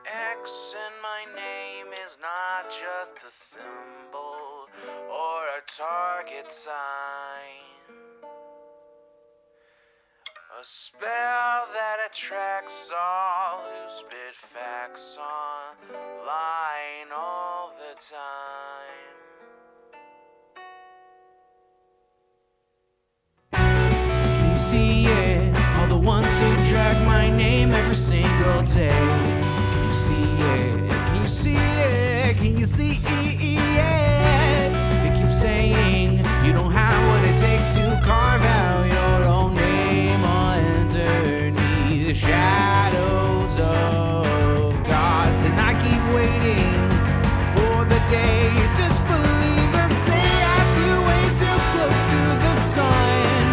X in my name is not just a symbol or a target sign. A spell that attracts all who spit facts online all the time. Can you see it? All the ones who drag my name every single day. Can you see it? Can you see it? Can you see it? They keep saying you don't have what it takes to carve out your own name underneath the shadows of gods. And I keep waiting for the day disbelievers say I flew way too close to the sun.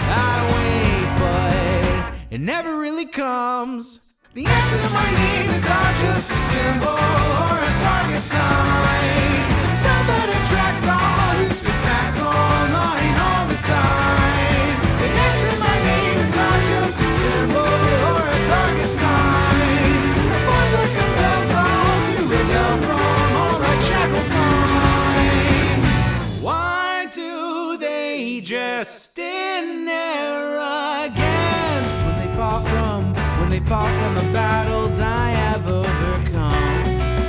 I wait, but it never really comes. The X in my name is not just a symbol or a target sign. A spell that attracts all who speak facts online all the time. The X in my name is not just a symbol or a target sign. A force that compels all to rebel from all right shackled minds. Why do they just stand there against when they fall from the battles I have overcome?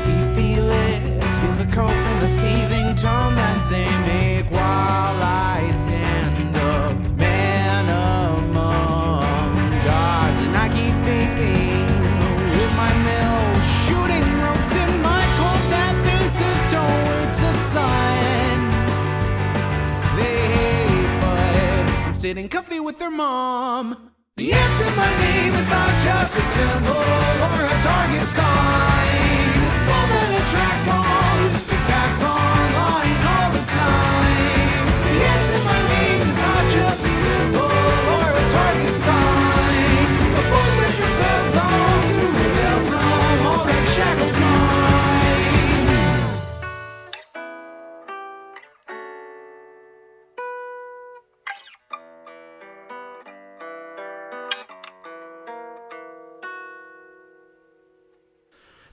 We feel it, feel the cope and the seething tone that they make while I stand up, man among gods. And I keep vaping with my mill, shooting ropes in my cold that faces towards the sun. They hate, but I'm sitting comfy with their mom. The X in my name is not just a symbol or a target sign. A spell that attracts all who speak facts online all the time. The X in my name is not just a symbol or a target sign. A force that compels all to rebel from all that shackled mind.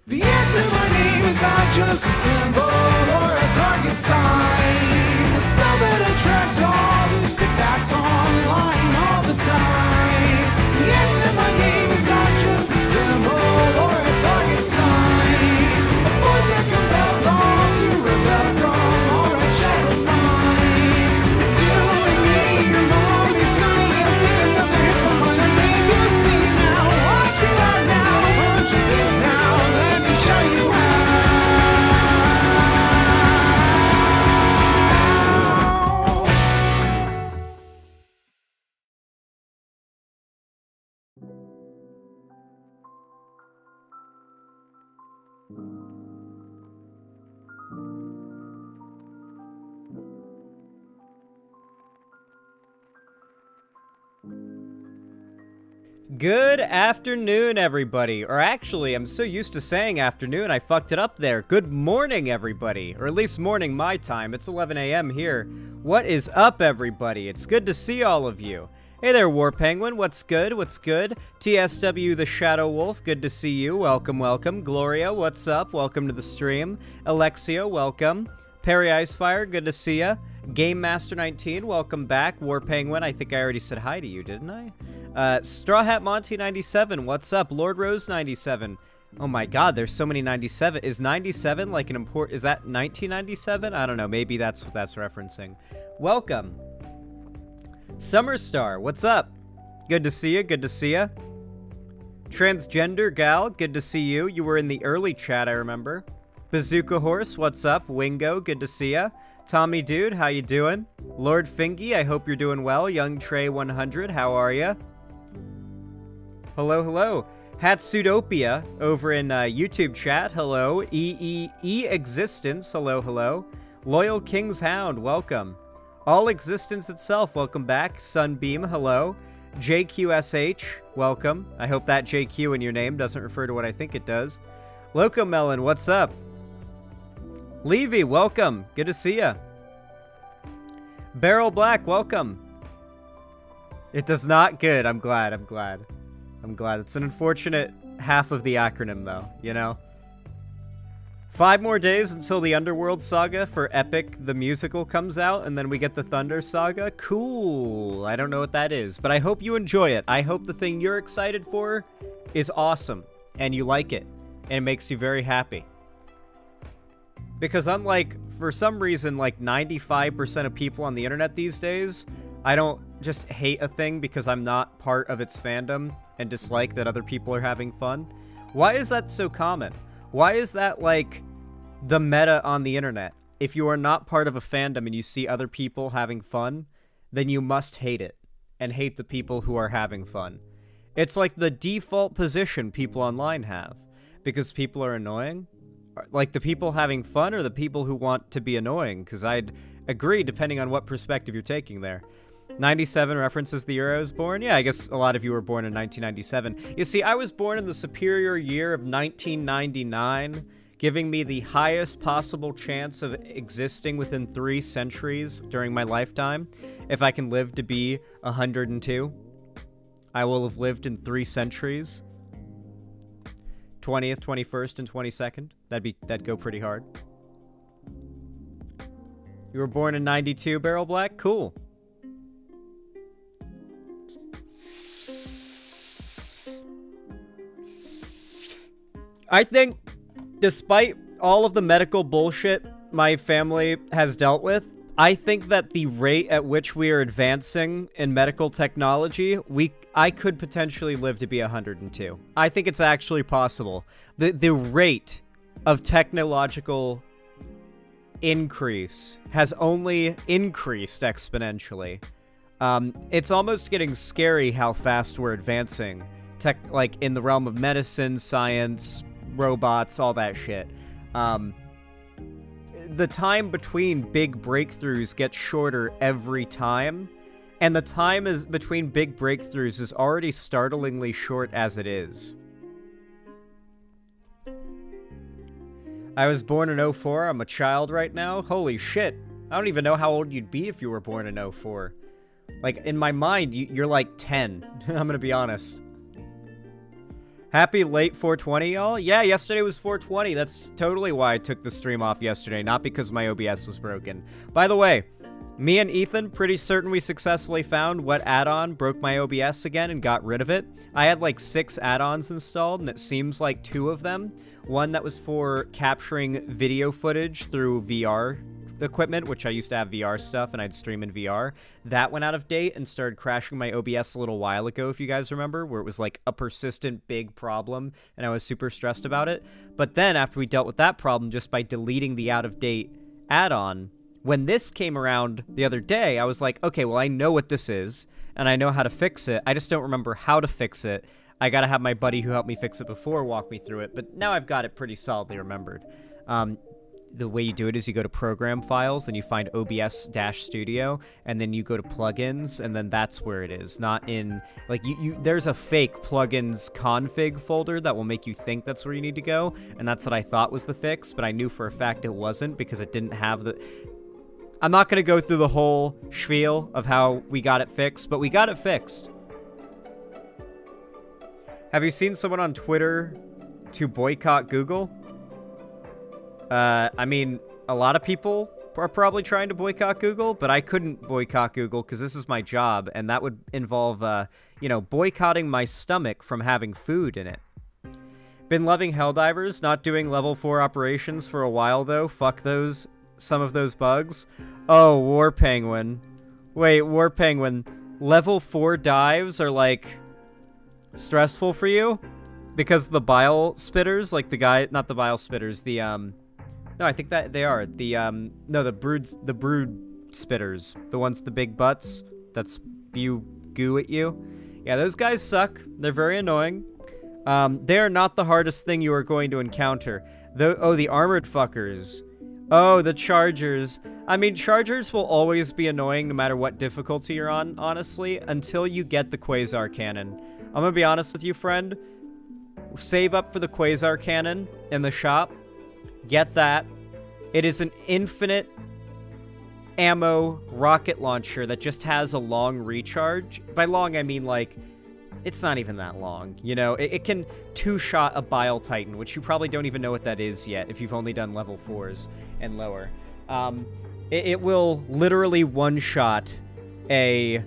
The X in my name is not just a symbol or a target sign. A spell that attracts all who speak facts online all the time. The X in my name is not just a symbol or a target sign. A force that compels all to rebel from all right shackled minds. It's you and me, your mom, it's me. I'll take another hit from my name. You'll see now, watch me not now, punch your face now. Let me show you how. Good afternoon, everybody. Or actually, I'm so used to saying afternoon, I fucked it up there. Good morning, everybody. Or at least morning my time. It's 11 a.m. here. What is up, everybody? It's good to see all of you. Hey there, War Penguin. What's good? What's good? TSW the Shadow Wolf. Good to see you. Welcome, welcome. Gloria, what's up? Welcome to the stream. Alexio, welcome. Perry Icefire, good to see ya. Game Master 19, welcome back. War Penguin, I think I already said hi to you, didn't I? Straw Hat Monty 97, what's up? Lord Rose 97. Oh my god, there's so many 97. Is 97 like an import? Is that 1997? I don't know. Maybe that's what that's referencing. Welcome. Summer Star, what's up? Good to see you. Good to see you. Transgender Gal, good to see you. You were in the early chat, I remember. Bazooka Horse, what's up? Wingo, good to see ya. Tommy Dude, how you doing? Lord Fingy, I hope you're doing well. Young Trey 100, how are ya? Hello, hello. Hatsudopia over in YouTube chat, hello. Existence, hello, hello. Loyal King's Hound, welcome. All Existence itself, welcome back. Sunbeam, hello. JQSH, welcome. I hope that JQ in your name doesn't refer to what I think it does. Loco Melon, what's up? Levy, welcome. Good to see ya. Barrel Black, welcome. It does not. Good. I'm glad. It's an unfortunate half of the acronym, though, you know? 5 more days until the Underworld saga for Epic the musical comes out, and then we get the Thunder saga. Cool. I don't know what that is, but I hope you enjoy it. I hope the thing you're excited for is awesome, and you like it, and it makes you very happy. Because unlike, for some reason, like 95% of people on the internet these days, I don't just hate a thing because I'm not part of its fandom and dislike that other people are having fun. Why is that so common? Why is that, like, the meta on the internet? If you are not part of a fandom and you see other people having fun, then you must hate it, and hate the people who are having fun. It's like the default position people online have, because people are annoying. Like, the people having fun or the people who want to be annoying? Because I'd agree, depending on what perspective you're taking there. 97 references the year I was born? Yeah, I guess a lot of you were born in 1997. You see, I was born in the superior year of 1999, giving me the highest possible chance of existing within 3 centuries during my lifetime. If I can live to be 102, I will have lived in 3 centuries. 20th, 21st, and 22nd. That'd go pretty hard. You were born in 92, Barrel Black? Cool. I think, despite all of the medical bullshit my family has dealt with, I think that the rate at which we are advancing in medical technology, I could potentially live to be 102. I think it's actually possible. The rate of technological increase has only increased exponentially. It's almost getting scary how fast we're advancing, like in the realm of medicine, science, robots, all that shit. The time between big breakthroughs gets shorter every time, and the time between big breakthroughs is already startlingly short as it is. I was born in 04. I'm a child right now. Holy shit. I don't even know how old you'd be if you were born in 04. Like, in my mind, you're like 10. I'm gonna be honest. Happy late 420, y'all. Yeah, yesterday was 420. That's totally why I took the stream off yesterday, not because my OBS was broken. By the way, me and Ethan, pretty certain we successfully found what add-on broke my OBS again and got rid of it. I had like 6 add-ons installed, and it seems like 2 of them. One that was for capturing video footage through VR equipment, which I used to have VR stuff and I'd stream in VR. That went out of date and started crashing my OBS a little while ago, if you guys remember, where it was like a persistent big problem and I was super stressed about it. But then after we dealt with that problem just by deleting the out-of-date add-on, when this came around the other day, I was like, okay, well, I know what this is and I know how to fix it. I just don't remember how to fix it. I gotta have my buddy who helped me fix it before walk me through it, but now I've got it pretty solidly remembered. The way you do it is you go to Program Files, then you find OBS-Studio, and then you go to Plugins, and then that's where it is. Not in, like, there's a fake Plugins config folder that will make you think that's where you need to go, and that's what I thought was the fix, but I knew for a fact it wasn't because it didn't have the... I'm not going to go through the whole spiel of how we got it fixed, but we got it fixed. Have you seen someone on Twitter to boycott Google? I mean, a lot of people are probably trying to boycott Google, but I couldn't boycott Google because this is my job, and that would involve, boycotting my stomach from having food in it. Been loving Helldivers, not doing level 4 operations for a while, though. Fuck some of those bugs. Oh, War Penguin. Wait, War Penguin, level 4 dives are, like, stressful for you? Because the bile spitters, like the guy, not the bile spitters, the, no, I think that they are. The brood spitters. The ones with the big butts that spew goo at you. Yeah, those guys suck. They're very annoying. They are not the hardest thing you are going to encounter. The armored fuckers. Oh, the chargers. I mean, chargers will always be annoying no matter what difficulty you're on, honestly, until you get the Quasar Cannon. I'm gonna be honest with you, friend. Save up for the Quasar Cannon in the shop. Get that. It is an infinite ammo rocket launcher that just has a long recharge. By long, I mean like it's not even that long, you know? It can two-shot a Bile Titan, which you probably don't even know what that is yet if you've only done level 4s and lower. It will literally one-shot a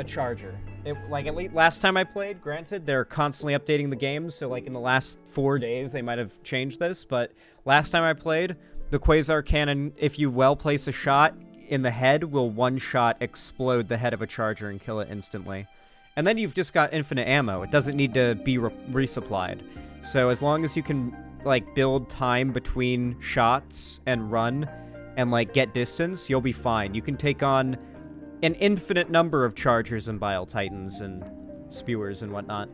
charger. Like, at least last time I played, granted, they're constantly updating the game, so, like, in the last 4 days, they might have changed this, but last time I played, the Quasar Cannon, if you well-place a shot in the head, will one-shot explode the head of a charger and kill it instantly. And then you've just got infinite ammo. It doesn't need to be resupplied. So as long as you can, like, build time between shots and run and, like, get distance, you'll be fine. You can take on an infinite number of chargers and Bile Titans and spewers and whatnot.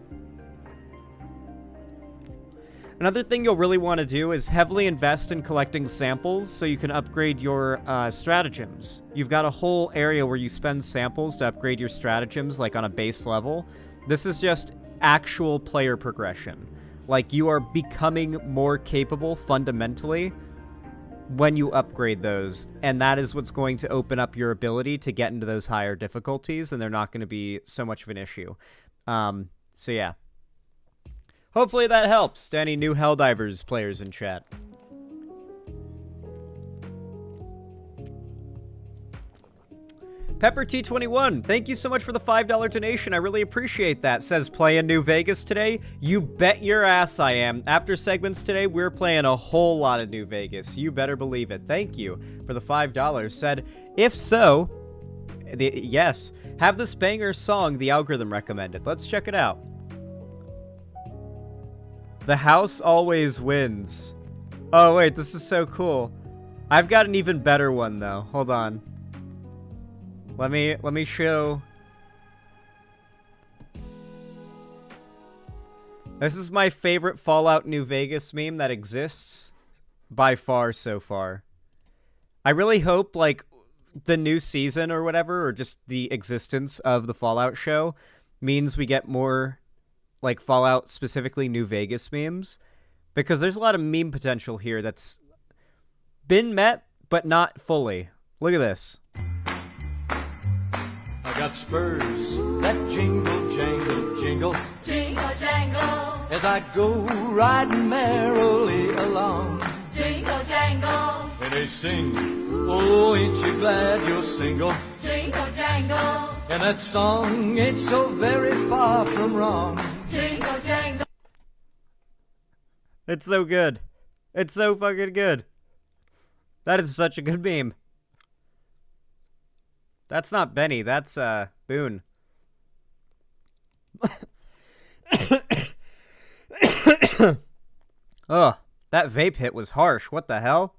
Another thing you'll really want to do is heavily invest in collecting samples so you can upgrade your stratagems. You've got a whole area where you spend samples to upgrade your stratagems, like on a base level. This is just actual player progression. Like, you are becoming more capable fundamentally when you upgrade those, and that is what's going to open up your ability to get into those higher difficulties, and they're not going to be so much of an issue. So yeah. Hopefully that helps to any new Helldivers players in chat. Pepper T21, thank you so much for the $5 donation. I really appreciate that. Says, playing New Vegas today? You bet your ass I am. After segments today, we're playing a whole lot of New Vegas. You better believe it. Thank you for the $5. Said, if so, yes, have this banger song the algorithm recommended. Let's check it out. The house always wins. Oh, wait, this is so cool. I've got an even better one, though. Hold on. Let me show. This is my favorite Fallout New Vegas meme that exists by far so far. I really hope, like, the new season or whatever, or just the existence of the Fallout show means we get more, like, Fallout, specifically New Vegas memes, because there's a lot of meme potential here that's been met, but not fully. Look at this. I got spurs that jingle, jangle, jingle, Jingle jangle, as I go riding merrily along. jingle jangle, And they sing, oh, ain't you glad you're single? jingle jangle, And that song ain't so very far from wrong. jingle jangle. It's so good. It's so fucking good. That is such a good meme. That's not Benny, that's, Boone. Ugh, that vape hit was harsh. What the hell?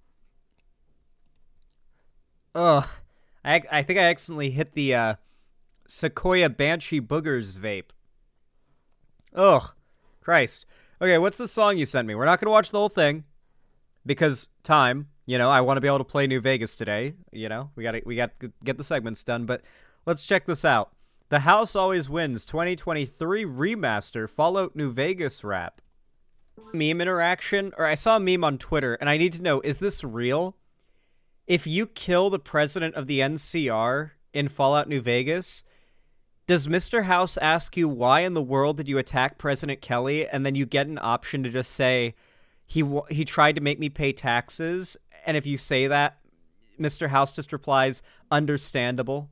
Ugh. I think I accidentally hit the, Sequoia Banshee Boogers vape. Ugh. Christ. Okay, what's the song you sent me? We're not gonna watch the whole thing. Because time. You know, I want to be able to play New Vegas today. You know, we got to get the segments done. But let's check this out. The House Always Wins 2023 Remaster Fallout New Vegas rap. Meme interaction, or I saw a meme on Twitter, and I need to know, is this real? If you kill the president of the NCR in Fallout New Vegas, does Mr. House ask you why in the world did you attack President Kelly, and then you get an option to just say, he tried to make me pay taxes, and if you say that, Mr. House just replies, understandable.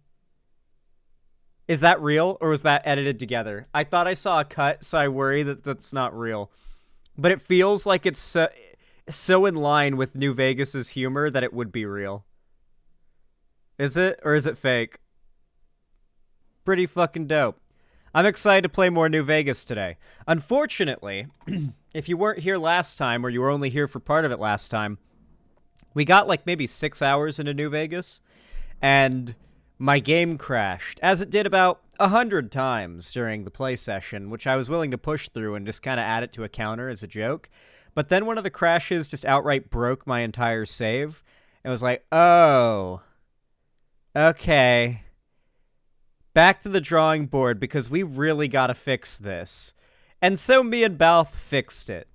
Is that real, or was that edited together? I thought I saw a cut, so I worry that that's not real. But it feels like it's so in line with New Vegas's humor that it would be real. Is it, or is it fake? Pretty fucking dope. I'm excited to play more New Vegas today. Unfortunately, if you weren't here last time, or you were only here for part of it last time, we got like maybe 6 hours into New Vegas, and my game crashed, as it did about 100 times during the play session, which I was willing to push through and just kind of add it to a counter as a joke. But then one of the crashes just outright broke my entire save. It was like, oh, okay. Back to the drawing board, because we really gotta fix this. And so me and Balth fixed it.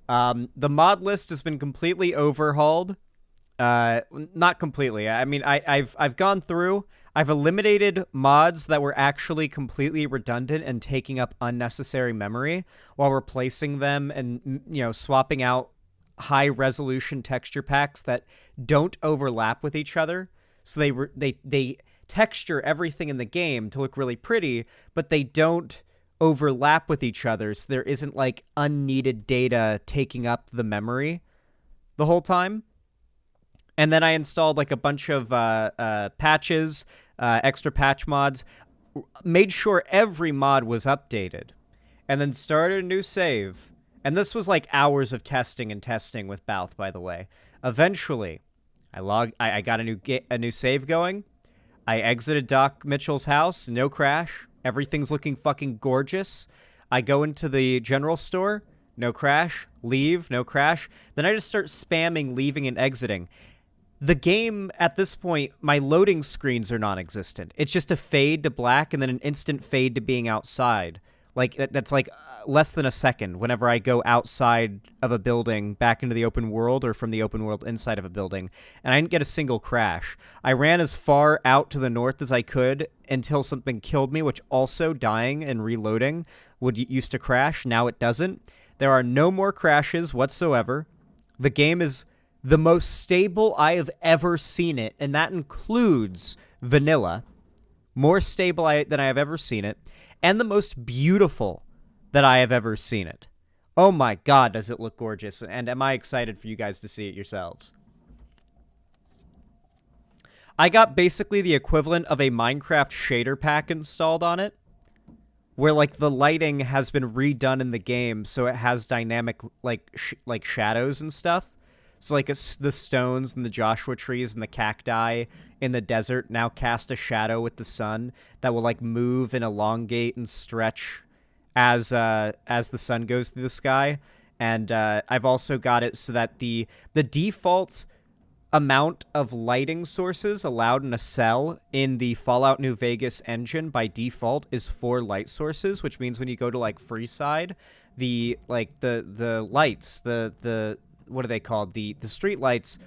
The mod list has been completely overhauled. Not completely. I mean, I've gone through. I've eliminated mods that were actually completely redundant and taking up unnecessary memory while replacing them and, you know, swapping out high resolution texture packs that don't overlap with each other. So they texture everything in the game to look really pretty, but they don't overlap with each other. So there isn't like unneeded data taking up the memory the whole time. And then I installed like a bunch of patches, extra patch mods, made sure every mod was updated, and then started a new save. And this was like hours of testing and testing with Balth, by the way. Eventually, I got a new save going. I exited Doc Mitchell's house, no crash. Everything's looking fucking gorgeous. I go into the general store, no crash. Leave, no crash. Then I just start spamming leaving and exiting. The game, at this point, my loading screens are non-existent. It's just a fade to black and then an instant fade to being outside. Like, that's like less than a second whenever I go outside of a building back into the open world or from the open world inside of a building. And I didn't get a single crash. I ran as far out to the north as I could until something killed me, which also dying and reloading used to crash. Now it doesn't. There are no more crashes whatsoever. The game is the most stable I have ever seen it, and that includes vanilla. More stable than I have ever seen it, and the most beautiful that I have ever seen it. Oh my god, does it look gorgeous, and am I excited for you guys to see it yourselves. I got basically the equivalent of a Minecraft shader pack installed on it, where like the lighting has been redone in the game, so it has dynamic like shadows and stuff. So, like, the stones and the Joshua trees and the cacti in the desert now cast a shadow with the sun that will, like, move and elongate and stretch as the sun goes through the sky. And I've also got it so that the default amount of lighting sources allowed in a cell in the Fallout New Vegas engine by default is 4 light sources, which means when you go to, like, Freeside, the lights, the what are they called? The street lights.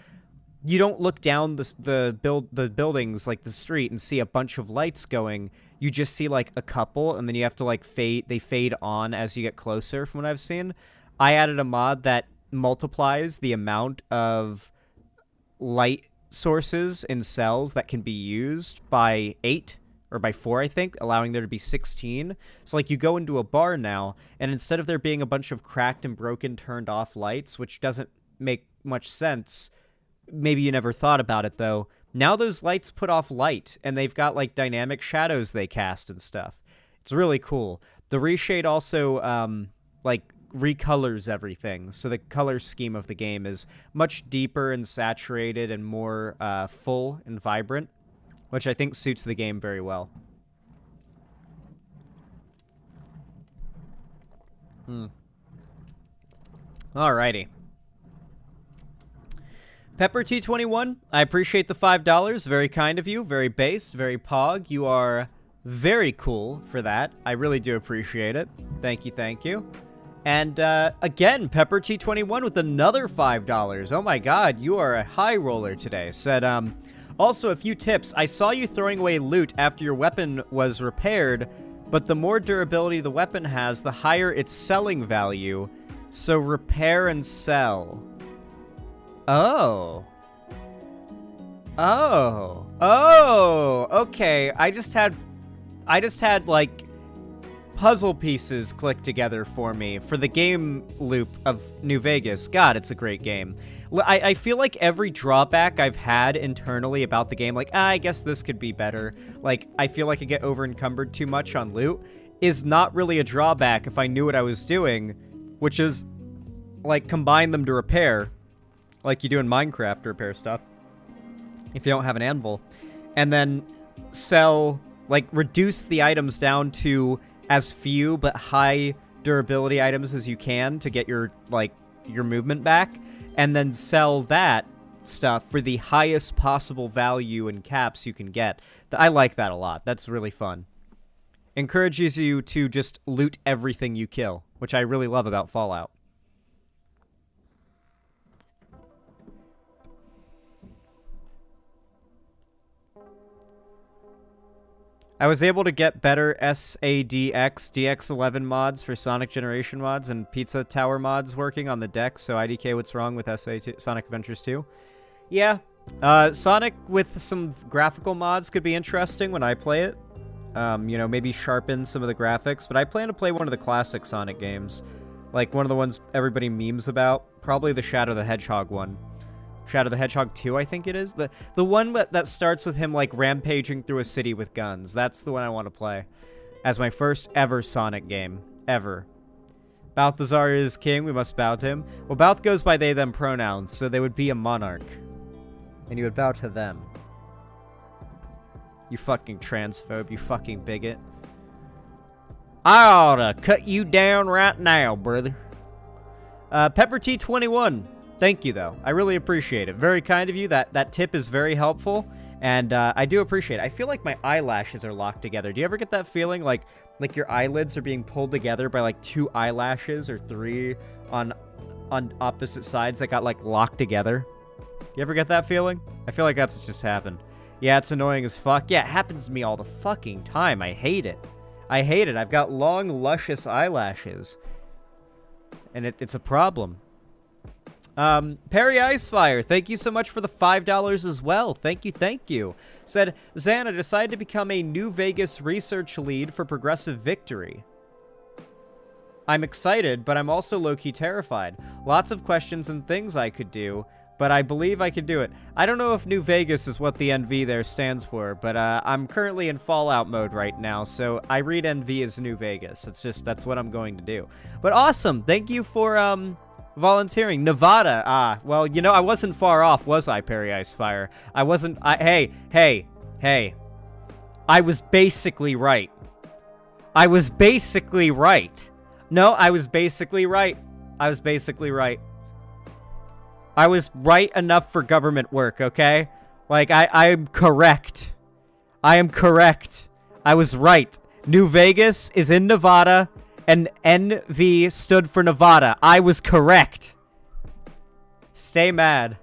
You don't look down the buildings like the street and see a bunch of lights going. You just see like a couple, and then you have to like fade. They fade on as you get closer. From what I've seen, I added a mod that multiplies the amount of light sources in cells that can be used by 8 or by 4, I think, allowing there to be 16. So, like, you go into a bar now, and instead of there being a bunch of cracked and broken turned off lights, which doesn't make much sense, maybe you never thought about it, though, now those lights put off light, and they've got, like, dynamic shadows they cast and stuff. It's really cool. The reshade also, like, recolors everything, so the color scheme of the game is much deeper and saturated and more full and vibrant, which I think suits the game very well. Alrighty. Pepper T21, I appreciate the $5. Very kind of you. Very based. Very pog. You are very cool for that. I really do appreciate it. Thank you, thank you. And again, Pepper T21 with another $5. Oh my god, you are a high roller today. Said, also, a few tips. I saw you throwing away loot after your weapon was repaired, but the more durability the weapon has, the higher its selling value. So repair and sell. Oh. Oh. Oh. Okay. I just had like puzzle pieces click together for me for the game loop of New Vegas. God, it's a great game. I feel like every drawback I've had internally about the game, like, I guess this could be better, like, I feel like I get over-encumbered too much on loot, is not really a drawback if I knew what I was doing, which is, like, combine them to repair, like you do in Minecraft to repair stuff, if you don't have an anvil, and then sell, like, reduce the items down to as few but high durability items as you can to get your, like, your movement back, and then sell that stuff for the highest possible value and caps you can get. I like that a lot. That's really fun. Encourages you to just loot everything you kill, which I really love about Fallout. I was able to get better SADX DX11 mods for Sonic Generation mods and Pizza Tower mods working on the deck, so IDK, what's wrong with Sonic Adventures 2? Yeah, Sonic with some graphical mods could be interesting when I play it. You know, maybe sharpen some of the graphics, but I plan to play one of the classic Sonic games. Like one of the ones everybody memes about. Probably the Shadow the Hedgehog one. Shadow the Hedgehog 2, I think it is. The one that starts with him, like, rampaging through a city with guns. That's the one I want to play. As my first ever Sonic game. Ever. Balthazar is king. We must bow to him. Well, Balth goes by they, them pronouns, so they would be a monarch. And you would bow to them. You fucking transphobe. You fucking bigot. I oughta cut you down right now, brother. Pepper T21. Thank you, though. I really appreciate it. Very kind of you. That tip is very helpful, and I do appreciate it. I feel like my eyelashes are locked together. Do you ever get that feeling like your eyelids are being pulled together by, like, 2 eyelashes or 3 on opposite sides that got, like, locked together? You ever get that feeling? I feel like that's what just happened. Yeah, it's annoying as fuck. Yeah, it happens to me all the fucking time. I hate it. I hate it. I've got long, luscious eyelashes, and it's a problem. Perry Icefire, thank you so much for the $5 as well. Thank you, thank you. Said, Zan, I decided to become a New Vegas research lead for Progressive Victory. I'm excited, but I'm also low-key terrified. Lots of questions and things I could do, but I believe I could do it. I don't know if New Vegas is what the NV there stands for, but I'm currently in Fallout mode right now, so I read NV as New Vegas. That's what I'm going to do. But awesome, thank you for, volunteering. Nevada. Well, you know, I wasn't far off, was I, Perry Icefire? I wasn't. Hey. I was basically right. I was basically right. No, I was basically right. I was basically right. I was right enough for government work, okay? Like, I'm correct. I am correct. I was right. New Vegas is in Nevada. And NV stood for Nevada. I was correct. Stay mad.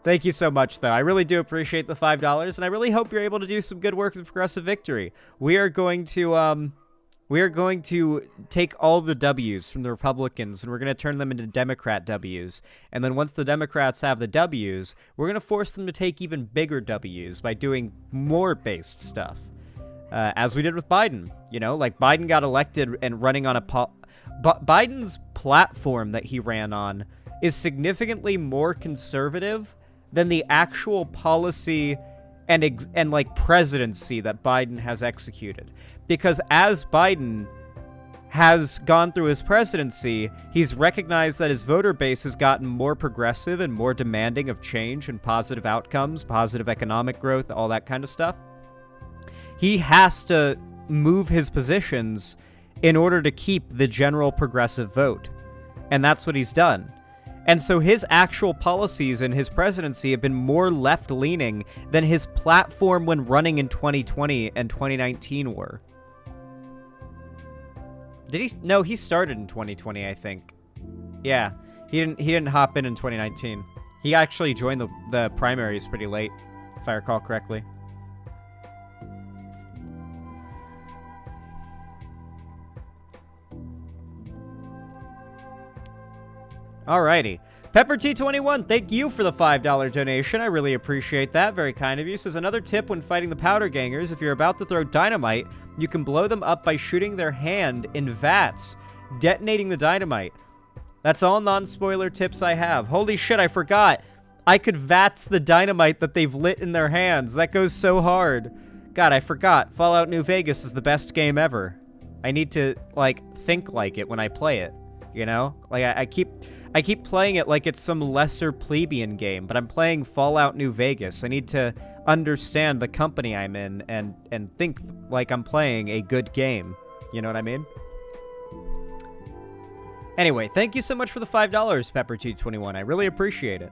Thank you so much, though. I really do appreciate the $5, and I really hope you're able to do some good work with Progressive Victory. We are going to take all the W's from the Republicans, and we're going to turn them into Democrat W's. And then once the Democrats have the W's, we're going to force them to take even bigger W's by doing more based stuff. As we did with Biden, you know, like Biden got elected and running on Biden's platform that he ran on is significantly more conservative than the actual policy and like presidency that Biden has executed. Because as Biden has gone through his presidency, he's recognized that his voter base has gotten more progressive and more demanding of change and positive outcomes, positive economic growth, all that kind of stuff. He has to move his positions in order to keep the general progressive vote. And that's what he's done. And so his actual policies in his presidency have been more left-leaning than his platform when running in 2020 and 2019 were. Did he? No, he started in 2020, I think. Yeah, he didn't hop in 2019. He actually joined the primaries pretty late, if I recall correctly. Alrighty. Pepper T21, thank you for the $5 donation. I really appreciate that. Very kind of you. Says, another tip when fighting the powder gangers, if you're about to throw dynamite, you can blow them up by shooting their hand in vats, detonating the dynamite. That's all non-spoiler tips I have. Holy shit, I forgot. I could vats the dynamite that they've lit in their hands. That goes so hard. God, I forgot. Fallout New Vegas is the best game ever. I need to, like, think like it when I play it. You know? Like, I keep playing it like it's some lesser plebeian game, but I'm playing Fallout New Vegas. I need to understand the company I'm in and think like I'm playing a good game. You know what I mean? Anyway, thank you so much for the $5, Pepper221. I really appreciate it.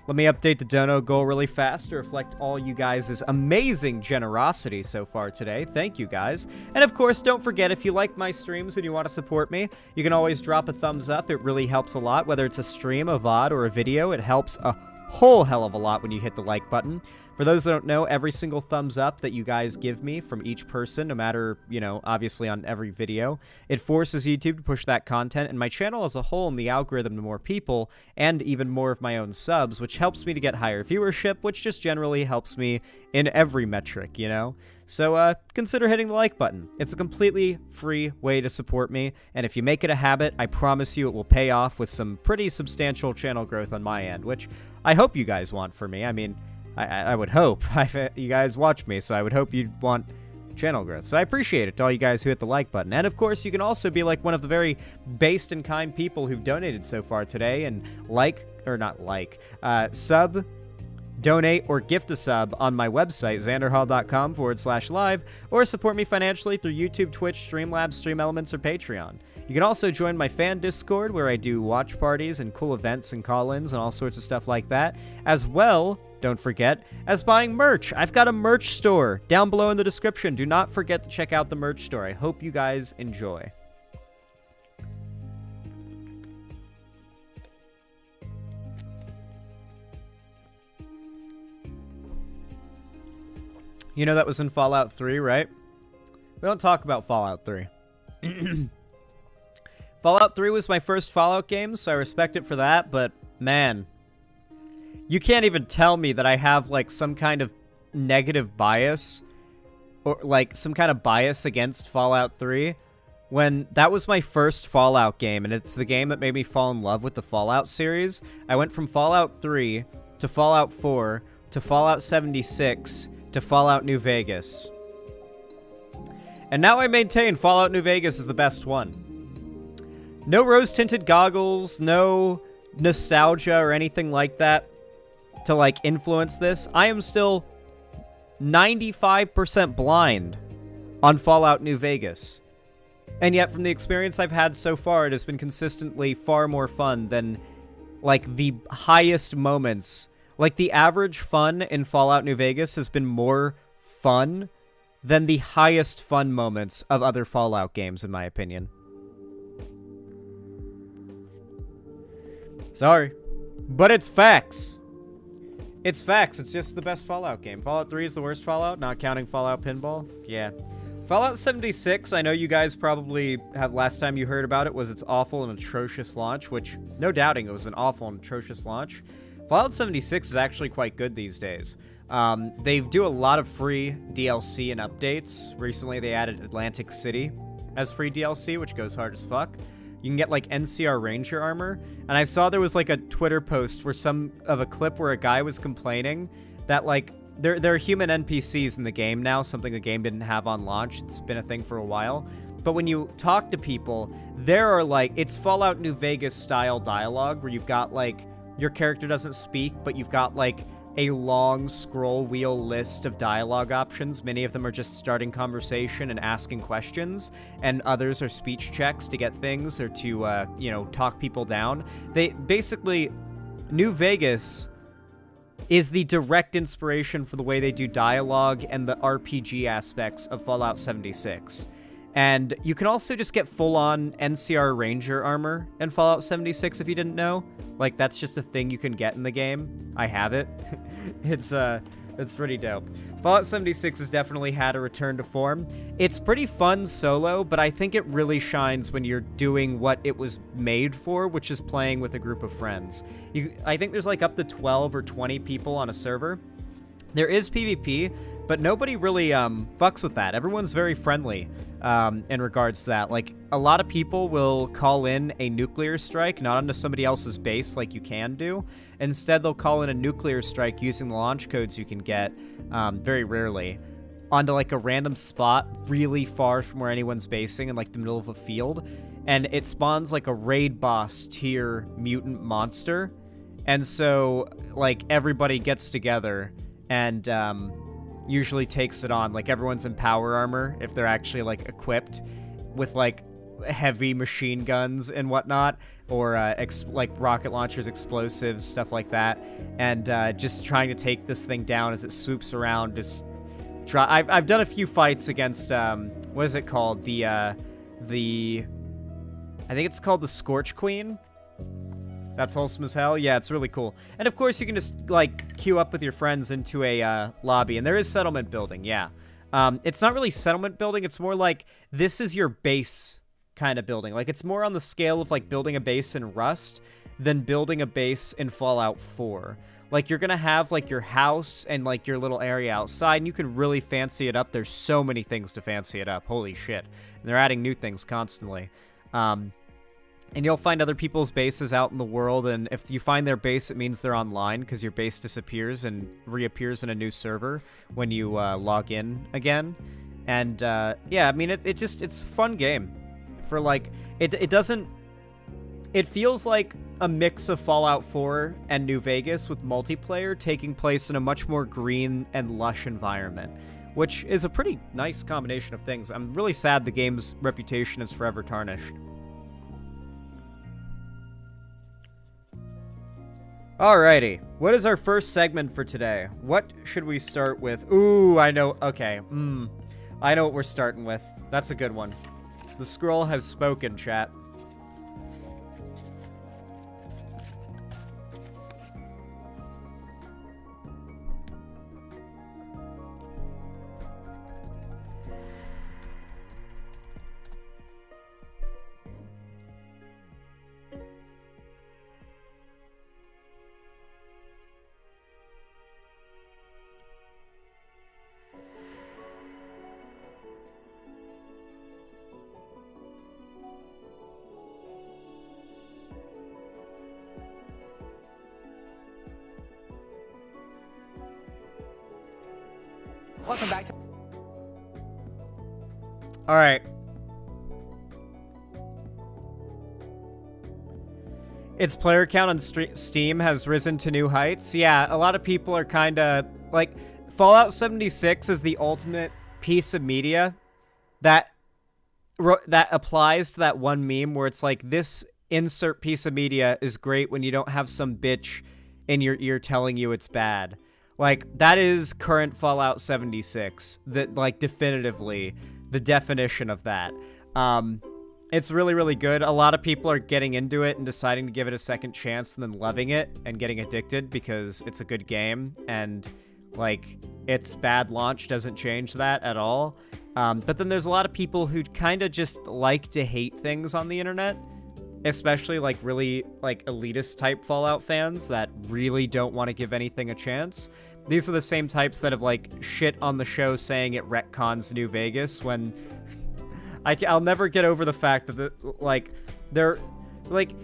Let me update the dono goal really fast to reflect all you guys' amazing generosity so far today. Thank you, guys. And of course, don't forget, if you like my streams and you want to support me, you can always drop a thumbs up. It really helps a lot, whether it's a stream, a VOD, or a video. It helps a whole hell of a lot when you hit the like button. For those that don't know, every single thumbs up that you guys give me from each person, no matter, you know, obviously on every video, it forces YouTube to push that content and my channel as a whole and the algorithm to more people and even more of my own subs, which helps me to get higher viewership, which just generally helps me in every metric, you know? So consider hitting the like button. It's a completely free way to support me, and if you make it a habit, I promise you it will pay off with some pretty substantial channel growth on my end, which I hope you guys want for me. I mean, I would hope. You guys watch me, so I would hope you'd want channel growth. So I appreciate it to all you guys who hit the like button. And of course, you can also be like one of the very based and kind people who've donated so far today and sub, donate, or gift a sub on my website, xanderhall.com/live, or support me financially through YouTube, Twitch, Streamlabs, Stream Elements, or Patreon. You can also join my fan Discord, where I do watch parties and cool events and call-ins and all sorts of stuff like that, as well, don't forget, as buying merch. I've got a merch store down below in the description. Do not forget to check out the merch store. I hope you guys enjoy. You know that was in Fallout 3, right? We don't talk about Fallout 3. Fallout 3 was my first Fallout game, so I respect it for that, but man, you can't even tell me that I have like some kind of negative bias or like some kind of bias against Fallout 3 when that was my first Fallout game, and it's the game that made me fall in love with the Fallout series. I went from Fallout 3 to Fallout 4 to Fallout 76 to Fallout New Vegas. And now I maintain Fallout New Vegas is the best one. No rose-tinted goggles, no nostalgia or anything like that to, like, influence this. I am still 95% blind on Fallout New Vegas. And yet, from the experience I've had so far, it has been consistently far more fun than, like, the highest moments. Like, the average fun in Fallout New Vegas has been more fun than the highest fun moments of other Fallout games, in my opinion. Sorry. But it's facts. It's facts. It's just the best Fallout game. Fallout 3 is the worst Fallout, not counting Fallout Pinball. Yeah. Fallout 76, I know you guys probably have, last time you heard about it was its awful and atrocious launch, which, no doubting, it was an awful and atrocious launch. Fallout 76 is actually quite good these days. They do a lot of free DLC and updates. Recently, they added Atlantic City as free DLC, which goes hard as fuck. You can get, like, NCR Ranger armor. And I saw there was, like, a Twitter post where a clip where a guy was complaining that, like, there are human NPCs in the game now, something the game didn't have on launch. It's been a thing for a while. But when you talk to people, there are, like, it's Fallout New Vegas style dialogue where you've got, like, your character doesn't speak, but you've got, like, a long scroll wheel list of dialogue options. Many of them are just starting conversation and asking questions, and others are speech checks to get things or to, you know, talk people down. They basically, New Vegas is the direct inspiration for the way they do dialogue and the RPG aspects of Fallout 76. And you can also just get full-on NCR Ranger armor in Fallout 76 if you didn't know. Like, that's just a thing you can get in the game. I have it. It's pretty dope. Fallout 76 has definitely had a return to form. It's pretty fun solo, but I think it really shines when you're doing what it was made for, which is playing with a group of friends. I think there's like up to 12 or 20 people on a server. There is PvP, but nobody really fucks with that. Everyone's very friendly in regards to that. Like, a lot of people will call in a nuclear strike, not onto somebody else's base like you can do. Instead, they'll call in a nuclear strike using the launch codes you can get, very rarely, onto, like, a random spot really far from where anyone's basing in, like, the middle of a field. And it spawns, like, a raid boss tier mutant monster. And so, like, everybody gets together and usually takes it on. Like, everyone's in power armor if they're actually, like, equipped with, like, heavy machine guns and whatnot, or like rocket launchers, explosives, stuff like that, and just trying to take this thing down as it swoops around. Just I've done a few fights against what is it called, the I think it's called the Scorch Queen. That's wholesome as hell. Yeah, it's really cool. And of course, you can just like queue up with your friends into a lobby, and there is settlement building. Yeah, it's not really settlement building. It's more like this is your base kind of building. Like it's more on the scale of like building a base in Rust than building a base in Fallout 4. Like you're gonna have like your house and like your little area outside, and you can really fancy it up. There's so many things to fancy it up. Holy shit! And they're adding new things constantly. And you'll find other people's bases out in the world, and if you find their base, it means they're online, because your base disappears and reappears in a new server when you log in again. And, yeah, I mean, it's a fun game. For, like, it doesn't... It feels like a mix of Fallout 4 and New Vegas with multiplayer taking place in a much more green and lush environment, which is a pretty nice combination of things. I'm really sad the game's reputation is forever tarnished. Alrighty, what is our first segment for today? What should we start with? Ooh, I know, okay, I know what we're starting with. That's a good one. The scroll has spoken, chat. Welcome back to... All right. Its player count on Steam has risen to new heights. Yeah, a lot of people are kind of like Fallout 76 is the ultimate piece of media that applies to that one meme where it's like, this insert piece of media is great when you don't have some bitch in your ear telling you it's bad. Like, that is current Fallout 76. That, like, definitively the definition of that. It's really, really good. A lot of people are getting into it and deciding to give it a second chance and then loving it and getting addicted because it's a good game. And, like, its bad launch doesn't change that at all. But then there's a lot of people who kind of just like to hate things on the internet. Especially, like, really, like, elitist type Fallout fans that really don't want to give anything a chance. These are the same types that have, like, shit on the show saying it retcons New Vegas when... I'll never get over the fact that, they're... Like,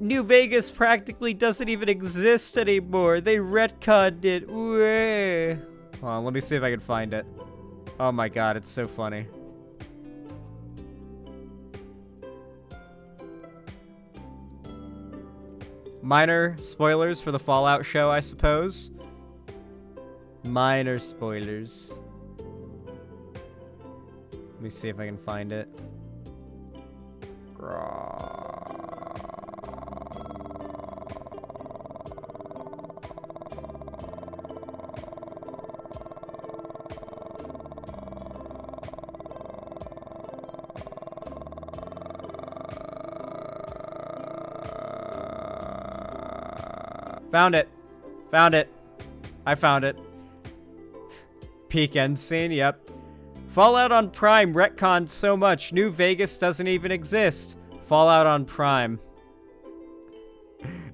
New Vegas practically doesn't even exist anymore. They retconned it. Hold on, let me see if I can find it. Oh my god, it's so funny. Minor spoilers for the Fallout show, I suppose. Minor spoilers. Let me see if I can find it. Found it. Found it. I found it. Peak end scene, yep. Fallout on Prime retconned so much, New Vegas doesn't even exist. Fallout on Prime.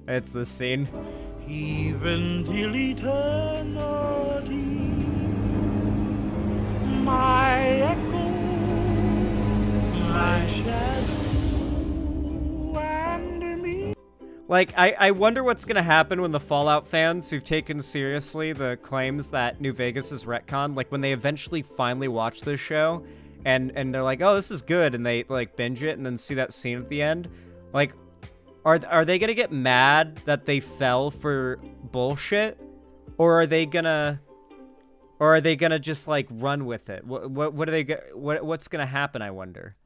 It's the scene. Even till eternity, my echo, my shadow, and me. Like, I wonder what's gonna happen when the Fallout fans who've taken seriously the claims that New Vegas is retcon, like when they eventually finally watch this show and they're like, oh, this is good, and they like binge it and then see that scene at the end, like, are they gonna get mad that they fell for bullshit, or are they gonna just like run with it? What are they what's gonna happen? I wonder.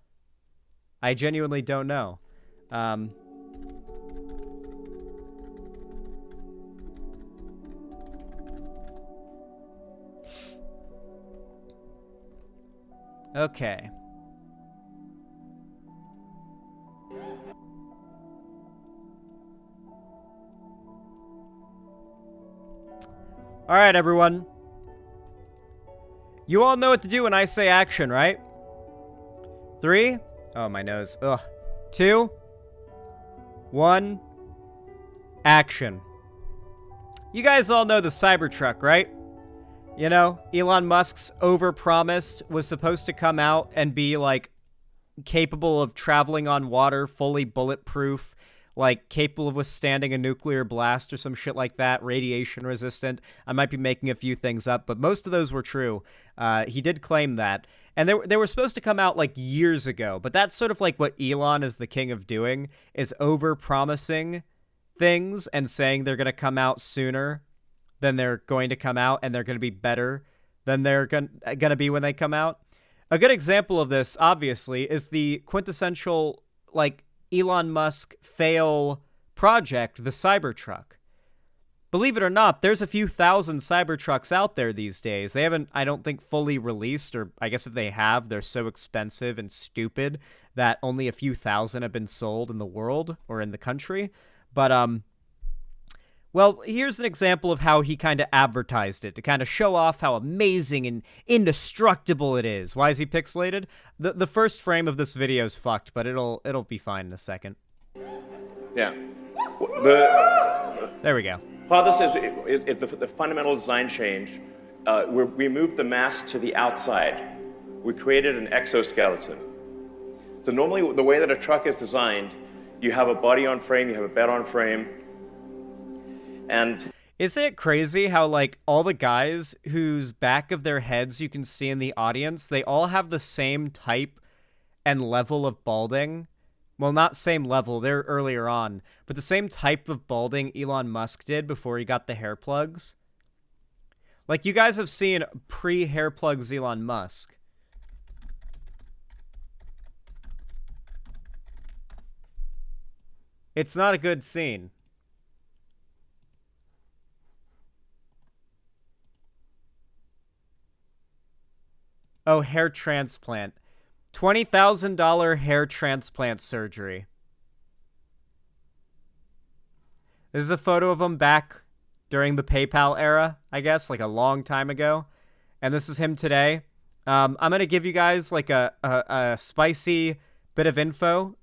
I genuinely don't know. Okay. All right, everyone. You all know what to do when I say action, right? 3. Oh, my nose. Ugh. 2. 1. Action. You guys all know the Cybertruck, right? You know, Elon Musk's overpromised was supposed to come out and be, like, capable of traveling on water, fully bulletproof, like, capable of withstanding a nuclear blast or some shit like that, radiation resistant. I might be making a few things up, but most of those were true. He did claim that. And they were supposed to come out, like, years ago, but that's sort of like what Elon is the king of doing, is over-promising things and saying they're going to come out sooner than they're going to come out, and they're going to be better than they're going to be when they come out. A good example of this, obviously, is the quintessential, like, Elon Musk fail project, the Cybertruck. Believe it or not, there's a few thousand Cybertrucks out there these days. They haven't, I don't think, fully released, or I guess if they have, they're so expensive and stupid that only a few thousand have been sold in the world or in the country. But, well, here's an example of how he kind of advertised it, to kind of show off how amazing and indestructible it is. Why is he pixelated? The first frame of this video is fucked, but it'll be fine in a second. Yeah. There we go. Part of this is the fundamental design change. We moved the mass to the outside. We created an exoskeleton. So normally, the way that a truck is designed, you have a body on frame, you have a bed on frame, and isn't it crazy how, like, all the guys whose back of their heads you can see in the audience, they all have the same type and level of balding? Well, not same level, they're earlier on, but the same type of balding Elon Musk did before he got the hair plugs. Like, you guys have seen pre-hair plugs Elon Musk. It's not a good scene. Oh, hair transplant. $20,000 hair transplant surgery. This is a photo of him back during the PayPal era, I guess, like a long time ago. And this is him today. I'm going to give you guys like a spicy bit of info.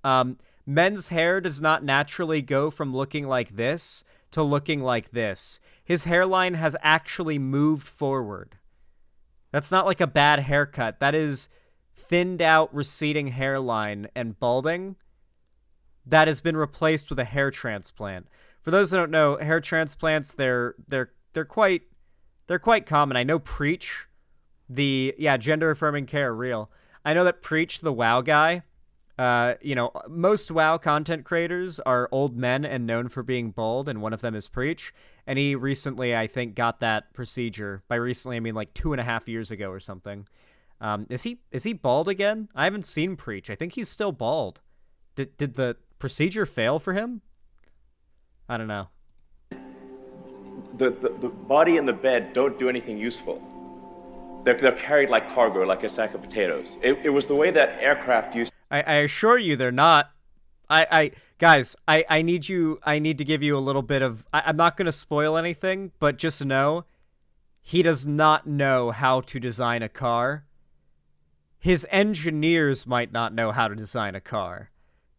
Men's hair does not naturally go from looking like this to looking like this. His hairline has actually moved forward. That's not like a bad haircut. That is thinned out, receding hairline and balding that has been replaced with a hair transplant. For those that don't know, hair transplants, they're quite common. I know Preach, gender affirming care, real. I know that Preach, the WoW guy, most WoW content creators are old men and known for being bald, and one of them is Preach. And he recently, I think, got that procedure. By recently, I mean like 2.5 years ago or something. Is he bald again? I haven't seen Preach. I think he's still bald. Did the procedure fail for him? I don't know. The body and the bed don't do anything useful. They're carried like cargo, like a sack of potatoes. It was the way that aircraft used. I assure you they're not. Guys, I need to give you a little bit of, I'm not going to spoil anything, but just know he does not know how to design a car. His engineers might not know how to design a car,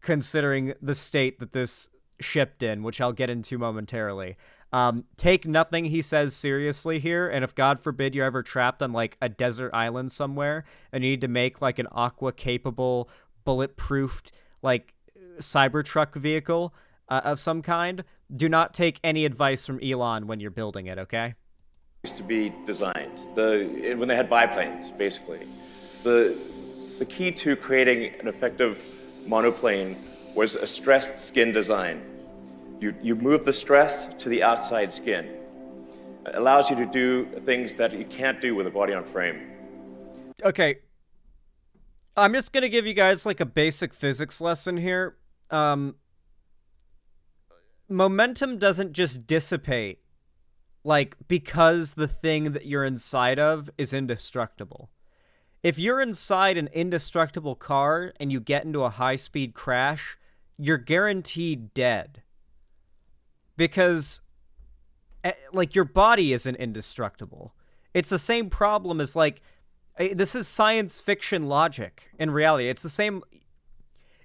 considering the state that this shipped in, which I'll get into momentarily. Take nothing he says seriously here, and if God forbid you're ever trapped on like a desert island somewhere and you need to make like an aqua-capable, bulletproofed, like Cybertruck vehicle of some kind, do not take any advice from Elon when you're building it, okay? Used to be designed when they had biplanes, basically. The key to creating an effective monoplane was a stressed skin design. You move the stress to the outside skin. It allows you to do things that you can't do with a body on frame. Okay. I'm just going to give you guys like a basic physics lesson here. Momentum doesn't just dissipate like because the thing that you're inside of is indestructible. If you're inside an indestructible car and you get into a high-speed crash, you're guaranteed dead. Because like your body isn't indestructible. It's the same problem as like this is science fiction logic. In reality, it's the same.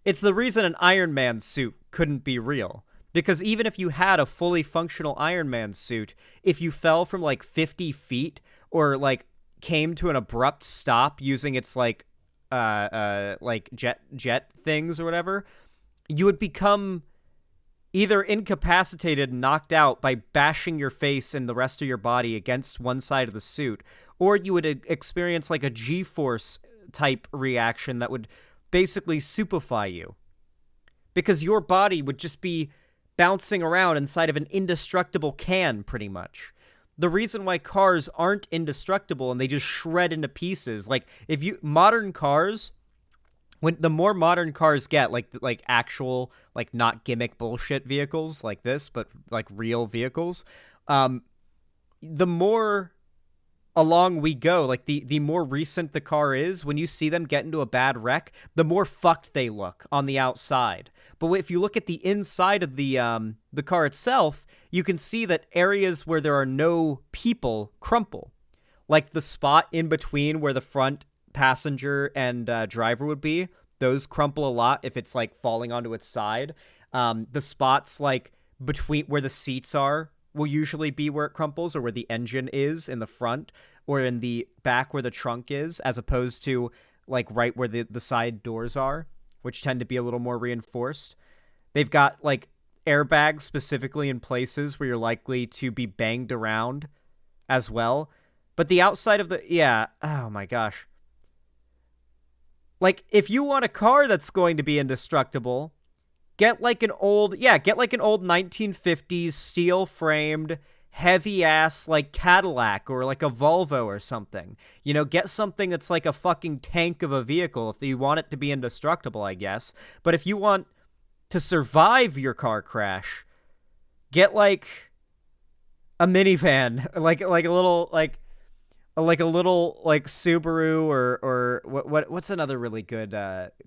It's the reason an Iron Man suit couldn't be real. Because even if you had a fully functional Iron Man suit, if you fell from like 50 feet or like came to an abrupt stop using its like jet things or whatever, you would become either incapacitated and knocked out by bashing your face and the rest of your body against one side of the suit, or you would experience like a G-force type reaction that would basically supify you. Because your body would just be bouncing around inside of an indestructible can, pretty much. The reason why cars aren't indestructible and they just shred into pieces, like if you modern cars, when the more modern cars get, like actual, like not gimmick bullshit vehicles like this, but like real vehicles, the more along we go, like the more recent the car is, when you see them get into a bad wreck, the more fucked they look on the outside. But if you look at the inside of the car itself, you can see that areas where there are no people crumple. Like the spot in between where the front passenger and driver would be, those crumple a lot if it's like falling onto its side. The spots like between where the seats are will usually be where it crumples, or where the engine is in the front, or in the back where the trunk is, as opposed to like right where the side doors are, which tend to be a little more reinforced. They've got like airbags specifically in places where you're likely to be banged around as well. But the outside of oh my gosh. Like, if you want a car that's going to be indestructible, get like an old 1950s steel-framed, heavy-ass, like, Cadillac or like a Volvo or something. You know, get something that's like a fucking tank of a vehicle if you want it to be indestructible, I guess. But if you want to survive your car crash, get like a minivan, like a little Subaru or what's another really good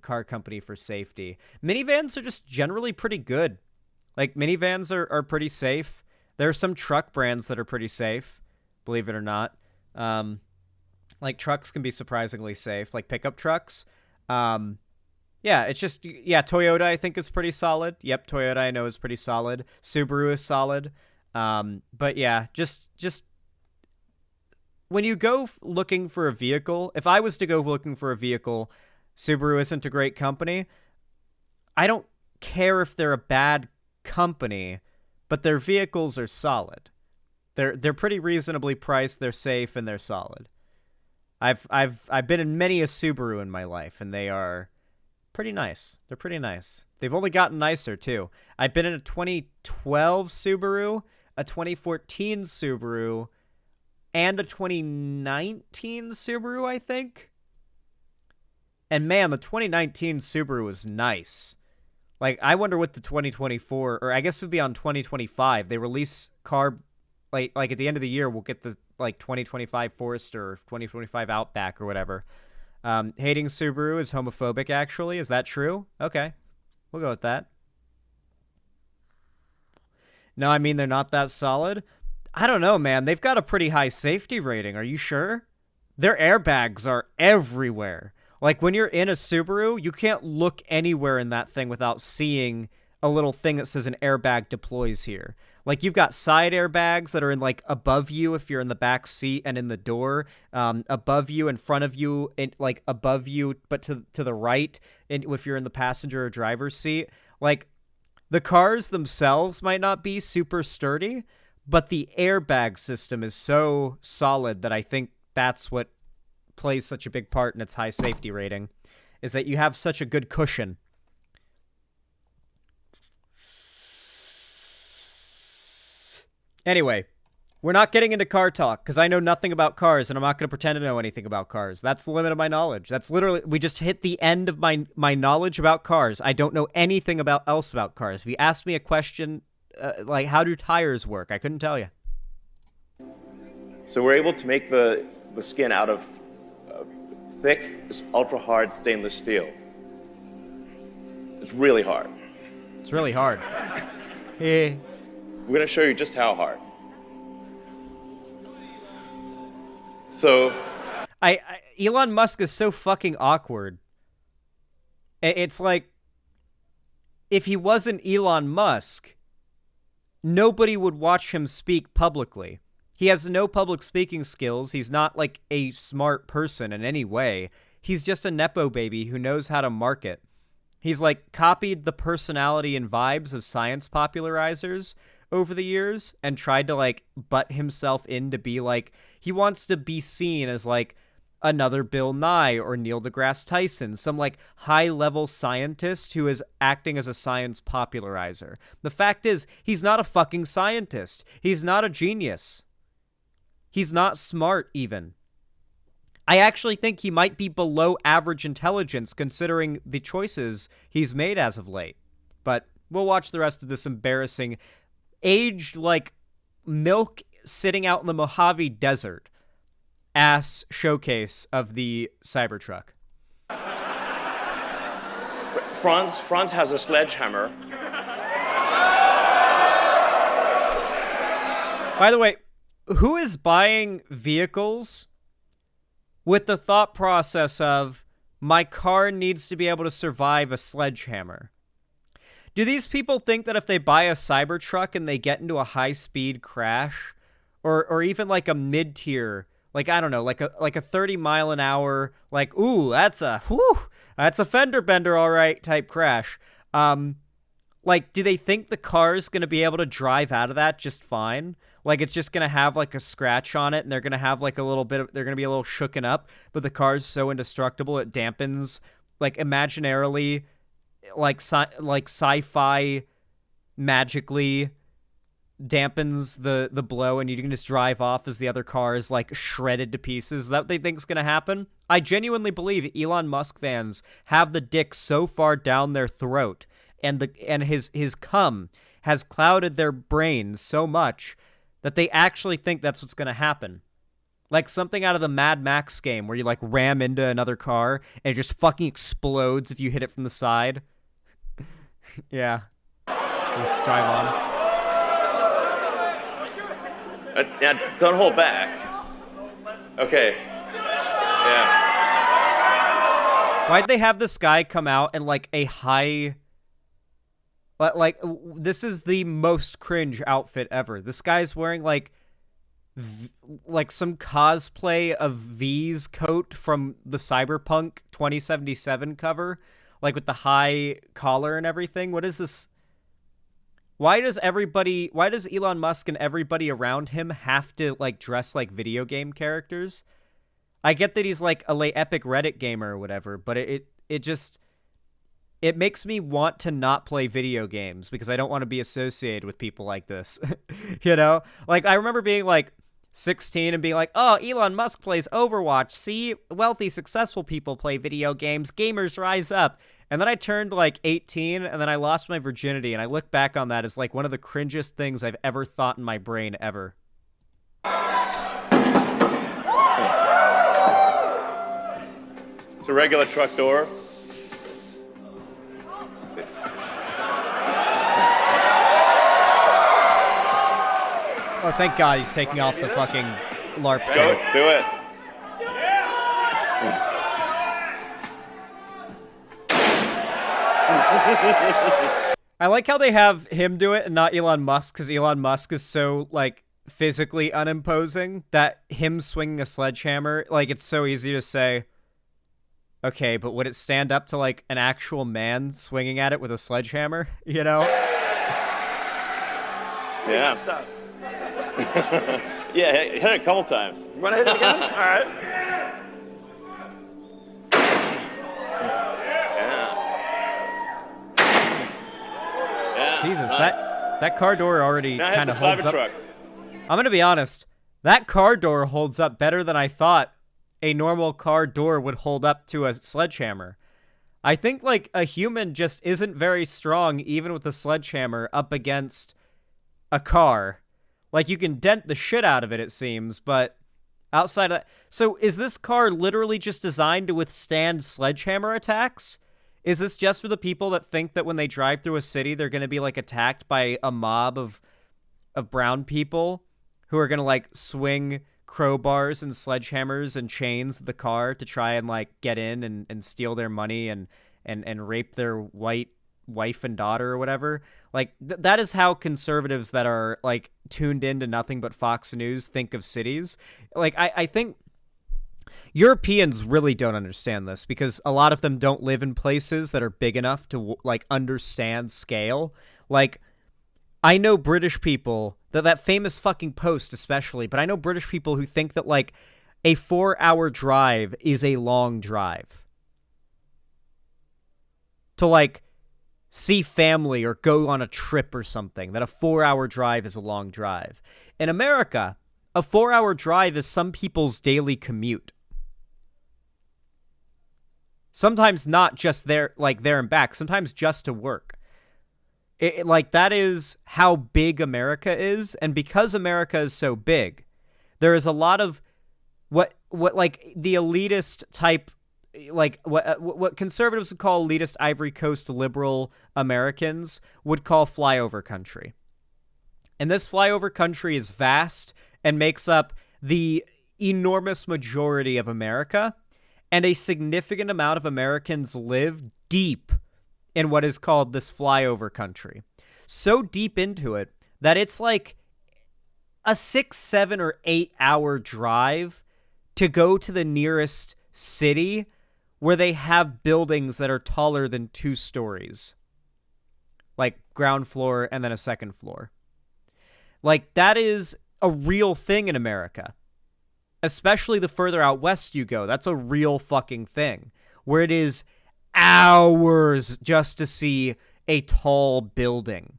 car company for safety. Minivans are just generally pretty good. Like minivans are pretty safe. There are some truck brands that are pretty safe, believe it or not. Like trucks can be surprisingly safe, like pickup trucks. It's just Toyota I think is pretty solid. Yep, Toyota I know is pretty solid. Subaru is solid. But yeah, just when you go looking for a vehicle, if I was to go looking for a vehicle, Subaru isn't a great company. I don't care if they're a bad company, but their vehicles are solid. They're pretty reasonably priced, they're safe, and they're solid. I've been in many a Subaru in my life, and they are pretty nice. They're pretty nice. They've only gotten nicer, too. I've been in a 2012 Subaru, a 2014 Subaru, and a 2019 Subaru, I think. And man, the 2019 Subaru was nice. Like, I wonder what the 2024, or I guess it would be on 2025. They release car, like at the end of the year, we'll get the, like, 2025 Forester or 2025 Outback or whatever. Hating Subaru is homophobic, actually. Is that true? Okay. We'll go with that. No, I mean, they're not that solid. I don't know, man. They've got a pretty high safety rating. Are you sure? Their airbags are everywhere. Like, when you're in a Subaru, you can't look anywhere in that thing without seeing a little thing that says an airbag deploys here. Like, you've got side airbags that are in, like, above you if you're in the back seat and in the door, above you, in front of you, and, like, above you, but to the right, and if you're in the passenger or driver's seat. Like, the cars themselves might not be super sturdy, but the airbag system is so solid that I think that's what plays such a big part in its high safety rating, is that you have such a good cushion. Anyway, we're not getting into car talk, because I know nothing about cars, and I'm not going to pretend to know anything about cars. That's the limit of my knowledge. That's literally, we just hit the end of my knowledge about cars. I don't know anything else about cars. If you asked me a question, like, how do tires work? I couldn't tell you. So we're able to make the skin out of thick, just ultra-hard stainless steel. It's really hard. It's really hard. Hey. We're going to show you just how hard. So, Elon Musk is so fucking awkward. It's like, if he wasn't Elon Musk, nobody would watch him speak publicly. He has no public speaking skills. He's not like a smart person in any way. He's just a Nepo baby who knows how to market. He's like copied the personality and vibes of science popularizers over the years and tried to like butt himself in to be like, he wants to be seen as like another Bill Nye or Neil deGrasse Tyson, some like high-level scientist who is acting as a science popularizer. The fact is, he's not a fucking scientist. He's not a genius. He's not smart, even. I actually think he might be below average intelligence considering the choices he's made as of late. But we'll watch the rest of this embarrassing, aged like milk sitting out in the Mojave Desert ass showcase of the Cybertruck. Franz has a sledgehammer. By the way, who is buying vehicles with the thought process of, my car needs to be able to survive a sledgehammer? Do these people think that if they buy a Cybertruck and they get into a high-speed crash, or even like a mid-tier, like, I don't know, like a 30-mile-an-hour, like, ooh, that's a fender bender, all right, type crash. Like, do they think the car's going to be able to drive out of that just fine? Like, it's just going to have, like, a scratch on it, and they're going to have, like, they're going to be a little shooken up, but the car's so indestructible it dampens, like, imaginarily, like sci-fi magically dampens the blow, and you can just drive off as the other car is like shredded to pieces. Is that what they think is going to happen? I genuinely believe Elon Musk fans have the dick so far down their throat, and his cum has clouded their brains so much that they actually think that's what's going to happen. Like something out of the Mad Max game where you like ram into another car and it just fucking explodes if you hit it from the side. Yeah. Just drive on. Now, don't hold back. Okay. Yeah. Why'd they have this guy come out in like a high... Like, this is the most cringe outfit ever. This guy's wearing like some cosplay of V's coat from the Cyberpunk 2077 cover, like with the high collar and everything. What is this? Why does Elon Musk and everybody around him have to like dress like video game characters? I get that he's like a epic Reddit gamer or whatever, but it makes me want to not play video games because I don't want to be associated with people like this. You know? Like, I remember being like 16 and being like, oh, Elon Musk plays Overwatch. See, wealthy, successful people play video games. Gamers rise up. And then I turned like 18 and then I lost my virginity. And I look back on that as like one of the cringiest things I've ever thought in my brain ever. It's a regular truck door. Oh, thank God he's taking off the fucking LARP Go, coat. do it. I like how they have him do it and not Elon Musk, because Elon Musk is so, like, physically unimposing that him swinging a sledgehammer, like, it's so easy to say, okay, but would it stand up to, like, an actual man swinging at it with a sledgehammer, you know? Yeah. Stop. Yeah, hit it a couple times. You want to hit it again? All right. Yeah. Jesus, nice. that car door already Now hit kind the of holds up. Cybertruck. I'm going to be honest. That car door holds up better than I thought a normal car door would hold up to a sledgehammer. I think, like, a human just isn't very strong, even with a sledgehammer, up against a car. Like, you can dent the shit out of it, it seems, but outside of that... So, is this car literally just designed to withstand sledgehammer attacks? Is this just for the people that think that when they drive through a city, they're going to be, like, attacked by a mob of brown people who are going to, like, swing crowbars and sledgehammers and chains the car to try and like get in and steal their money and rape their white wife and daughter or whatever. Like that is how conservatives that are like tuned into nothing but Fox News think of cities. Like I think Europeans really don't understand this because a lot of them don't live in places that are big enough to like understand scale. Like I know British people, that famous fucking post especially, but I know British people who think that like a 4-hour drive is a long drive. To like see family or go on a trip or something, that a 4-hour drive is a long drive. In America, a 4-hour drive is some people's daily commute. Sometimes not just there, like there and back, sometimes just to work. Like that is how big America is, and because America is so big, there is a lot of what like the elitist type, like what conservatives would call elitist Ivory Coast liberal Americans would call flyover country. And this flyover country is vast and makes up the enormous majority of America, and a significant amount of Americans live deep in what is called this flyover country. So deep into it that it's like a 6, 7, or 8 hour drive to go to the nearest city where they have buildings that are taller than 2 stories. Like ground floor and then a second floor. Like that is a real thing in America. Especially the further out west you go. That's a real fucking thing. Where it is hours just to see a tall building.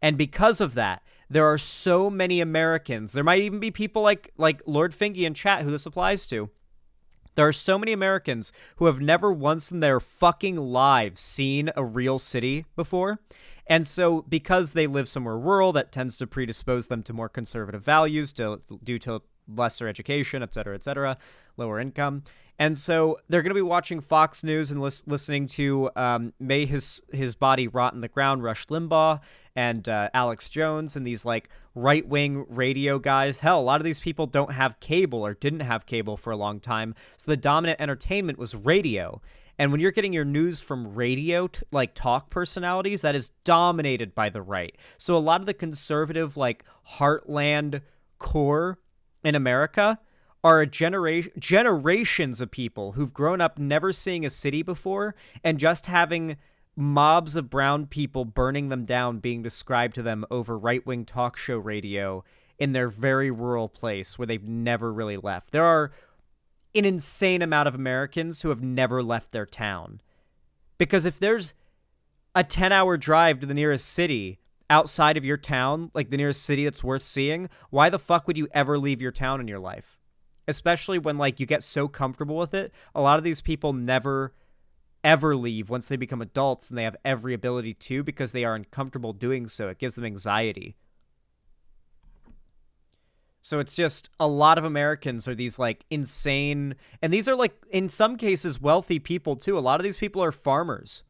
And because of that, there are so many Americans. There might even be people like Lord Fingy in chat who this applies to. There are so many Americans who have never once in their fucking lives seen a real city before. And so because they live somewhere rural, that tends to predispose them to more conservative values due to lesser education, et cetera, lower income. And so they're going to be watching Fox News and listening to May His Body Rot in the Ground, Rush Limbaugh, and Alex Jones, and these like right-wing radio guys. Hell, a lot of these people don't have cable or didn't have cable for a long time. So the dominant entertainment was radio. And when you're getting your news from radio, like talk personalities, that is dominated by the right. So a lot of the conservative, like heartland core in America are generations of people who've grown up never seeing a city before and just having mobs of brown people burning them down being described to them over right-wing talk show radio in their very rural place where they've never really left. There are an insane amount of Americans who have never left their town. Because if there's a 10-hour drive to the nearest city outside of your town, like the nearest city that's worth seeing, why the fuck would you ever leave your town in your life? Especially when like you get so comfortable with it. A lot of these people never ever leave once they become adults, and they have every ability to because they are uncomfortable doing so. It gives them anxiety. So it's just a lot of Americans are these like insane, and these are like in some cases wealthy people too. A lot of these people are farmers.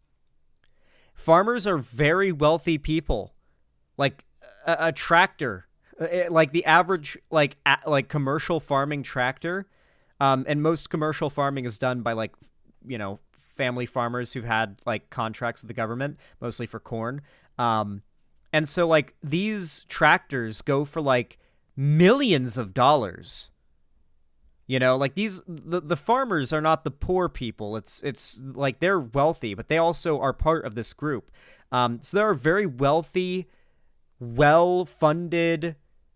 Farmers are very wealthy people. Like a tractor, like the average like commercial farming tractor, and most commercial farming is done by like, you know, family farmers who've had like contracts with the government, mostly for corn. And so like these tractors go for like millions of dollars. You know, like the farmers are not the poor people. It's like they're wealthy, but they also are part of this group. So there are very wealthy, well-funded,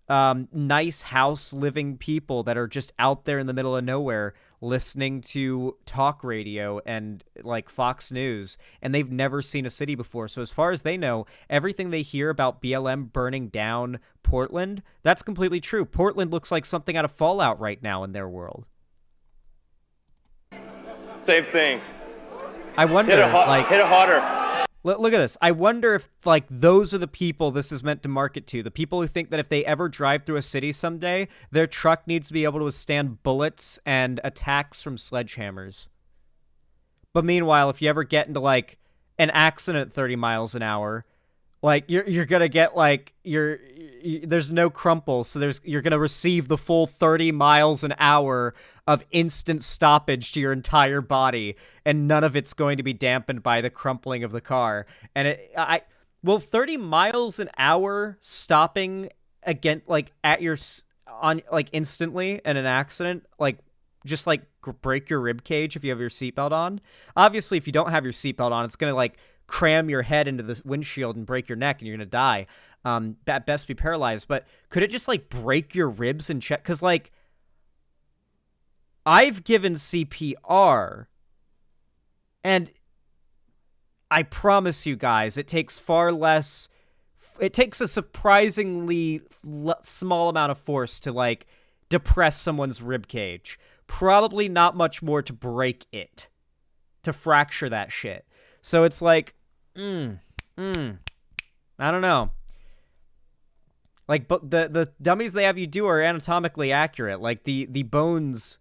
nice house living people that are just out there in the middle of nowhere listening to talk radio and like Fox News, and they've never seen a city before. So as far as they know, everything they hear about BLM burning down Portland, that's completely true. Portland looks like something out of Fallout right now in their world. Same thing. I wonder, hit it harder. Look at this. I wonder if, like, those are the people this is meant to market to. The people who think that if they ever drive through a city someday, their truck needs to be able to withstand bullets and attacks from sledgehammers. But meanwhile, if you ever get into, like, an accident at 30 miles an hour, Like you're gonna get like there's no crumple, so you're gonna receive the full 30 miles an hour of instant stoppage to your entire body, and none of it's going to be dampened by the crumpling of the car. And 30 miles an hour stopping again, like at your on like instantly in an accident, like just like break your rib cage if you have your seatbelt on. Obviously, if you don't have your seatbelt on, it's gonna like cram your head into the windshield and break your neck, and you're gonna die. At best be paralyzed. But could it just like break your ribs and check? Because like I've given CPR, and I promise you guys, it takes far less. It takes a surprisingly small amount of force to like depress someone's rib cage. Probably not much more to break it, to fracture that shit. So it's like, I don't know. Like, but the dummies they have you do are anatomically accurate. Like the bones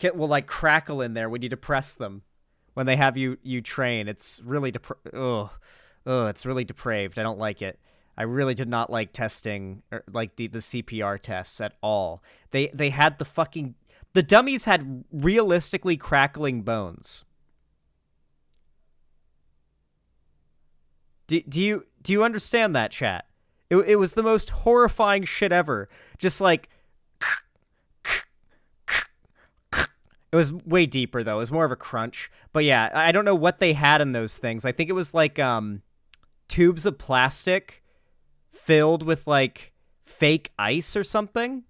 will like crackle in there when you depress them. When they have you train, it's really it's really depraved. I don't like it. I really did not like testing like the CPR tests at all. They had the dummies had realistically crackling bones. Do you understand that, chat? It was the most horrifying shit ever. Just like it was way deeper though. It was more of a crunch. But yeah, I don't know what they had in those things. I think it was like tubes of plastic filled with like fake ice or something.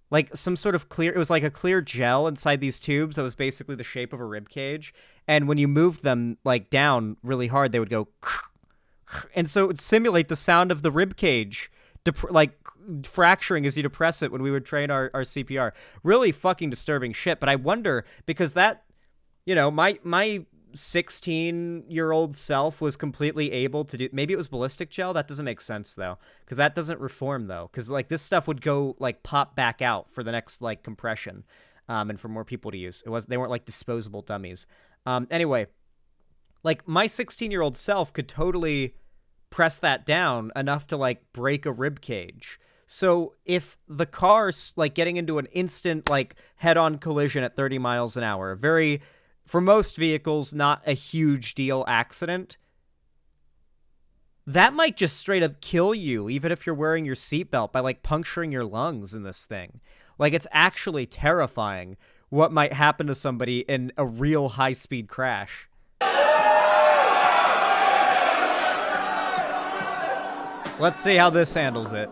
Like some sort of clear, it was like a clear gel inside these tubes that was basically the shape of a rib cage. And when you moved them like down really hard, they would go, and so it would simulate the sound of the rib cage, like fracturing as you depress it when we would train our CPR. Really fucking disturbing shit. But I wonder, because that, you know, my 16-year-old self was completely able to do, maybe it was ballistic gel. That doesn't make sense though, because that doesn't reform though, because like this stuff would go like pop back out for the next like compression, and for more people to use. They weren't like disposable dummies. Anyway, like my 16-year-old self could totally press that down enough to like break a rib cage. So if the car's like getting into an instant like head-on collision at 30 miles an hour, very, for most vehicles, not a huge deal accident, that might just straight up kill you, even if you're wearing your seatbelt, by like puncturing your lungs in this thing. Like, it's actually terrifying what might happen to somebody in a real high-speed crash. So let's see how this handles it.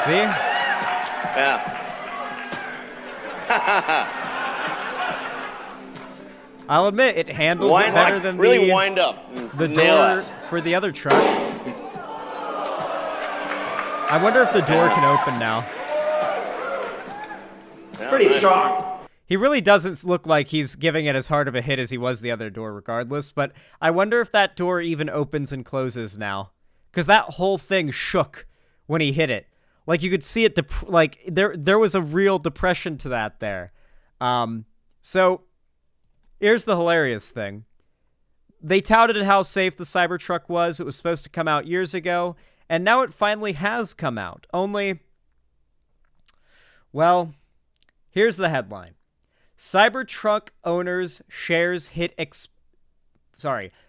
See? Yeah. I'll admit, it handles it better than really wind up. The door for the other truck. I wonder if the door can open now. It's pretty strong. He really doesn't look like he's giving it as hard of a hit as he was the other door regardless, but I wonder if that door even opens and closes now. Because that whole thing shook when he hit it. Like, you could see it, like, there was a real depression to that there. So, here's the hilarious thing. They touted how safe the Cybertruck was. It was supposed to come out years ago, and now it finally has come out. Only, well, here's the headline. Cybertruck owners shares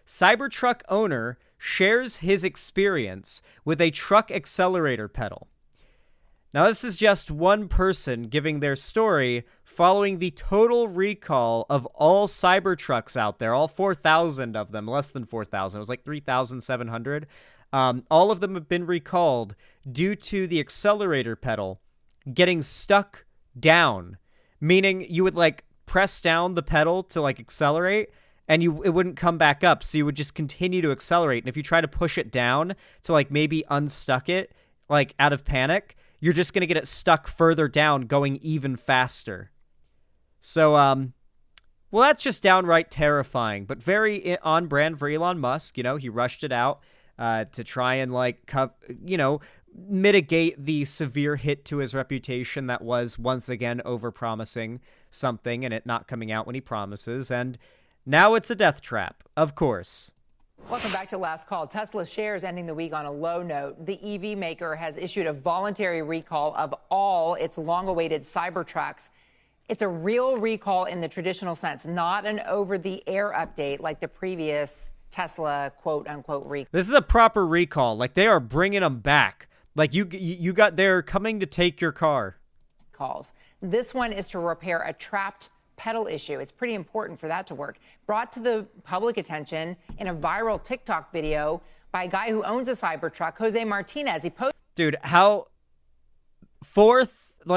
Cybertruck owner shares his experience with a truck accelerator pedal. Now, this is just one person giving their story following the total recall of all Cybertrucks out there, all 4,000 of them, less than 4,000. It was like 3,700. All of them have been recalled due to the accelerator pedal getting stuck down, meaning you would like press down the pedal to like accelerate, and it wouldn't come back up, so you would just continue to accelerate. And if you try to push it down to like maybe unstuck it, like out of panic, you're just going to get it stuck further down, going even faster. So, well, that's just downright terrifying, but very on brand for Elon Musk. You know, he rushed it out to try and like, mitigate the severe hit to his reputation that was once again overpromising something and it not coming out when he promises. And now it's a death trap, of course. Welcome back to Last Call. Tesla shares ending the week on a low note. The EV maker has issued a voluntary recall of all its long-awaited Cybertrucks. It's a real recall in the traditional sense, not an over-the-air update like the previous Tesla quote-unquote recall. This is a proper recall. Like, they are bringing them back. Like, they're coming to take your car. Calls. This one is to repair a trapped pedal issue. It's pretty important for that to work. Brought to the public attention in a viral TikTok video by a guy who owns a Cybertruck, Jose Martinez. He posted. Dude,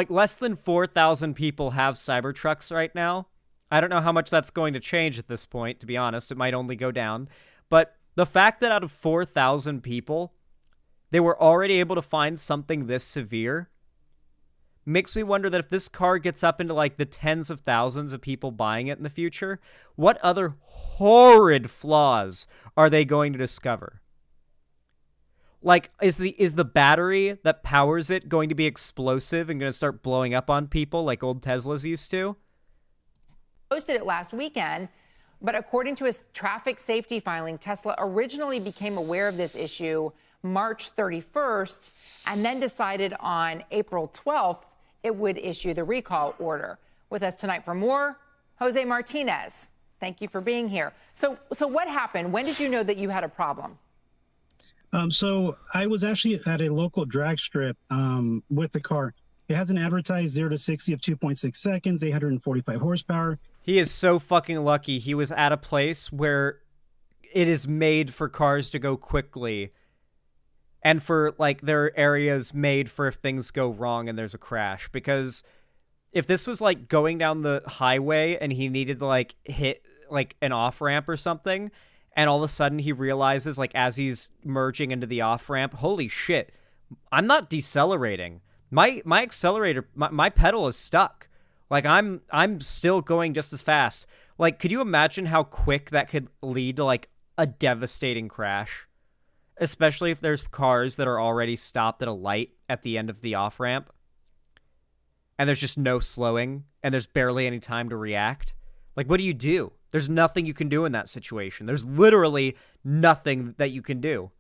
less than 4,000 people have Cybertrucks right now. I don't know how much that's going to change at this point, to be honest. It might only go down. But the fact that out of 4,000 people, they were already able to find something this severe makes me wonder that if this car gets up into like the tens of thousands of people buying it in the future, what other horrid flaws are they going to discover? Like, is the battery that powers it going to be explosive and going to start blowing up on people like old Teslas used to? Posted it last weekend, but according to his traffic safety filing, Tesla originally became aware of this issue March 31st and then decided on April 12th it would issue the recall order. With us tonight for more, Jose Martinez. Thank you for being here. So what happened? When did you know that you had a problem? So I was actually at a local drag strip with the car. It has an advertised 0 to 60 of 2.6 seconds, 845 horsepower. He is so fucking lucky he was at a place where it is made for cars to go quickly. And for, like, there are areas made for if things go wrong and there's a crash. Because if this was, like, going down the highway and he needed to, like, hit, like, an off-ramp or something, and all of a sudden he realizes, like, as he's merging into the off-ramp, holy shit, I'm not decelerating. My accelerator, my pedal is stuck. Like, I'm still going just as fast. Like, could you imagine how quick that could lead to, like, a devastating crash? Especially if there's cars that are already stopped at a light at the end of the off-ramp. And there's just no slowing. And there's barely any time to react. Like, what do you do? There's nothing you can do in that situation. There's literally nothing that you can do.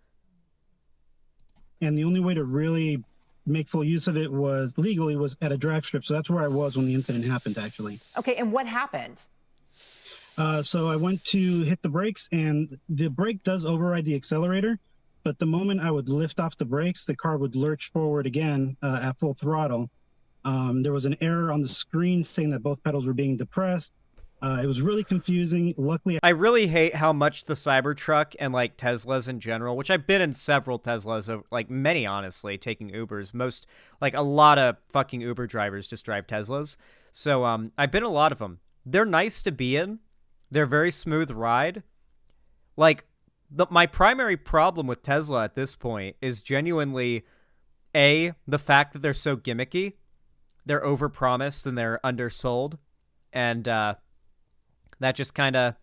And the only way to really make full use of it was legally was at a drag strip. So that's where I was when the incident happened, actually. Okay, and what happened? So I went to hit the brakes, and the brake does override the accelerator. But the moment I would lift off the brakes, the car would lurch forward again at full throttle. There was an error on the screen saying that both pedals were being depressed. It was really confusing. Luckily, I really hate how much the Cybertruck and, like, Teslas in general, which I've been in several Teslas, like, many, honestly, taking Ubers. Most, like, a lot of fucking Uber drivers just drive Teslas. So, I've been in a lot of them. They're nice to be in. They're very smooth ride. Like, my primary problem with Tesla at this point is genuinely, A, the fact that they're so gimmicky. They're overpromised and they're undersold. And, that just kind of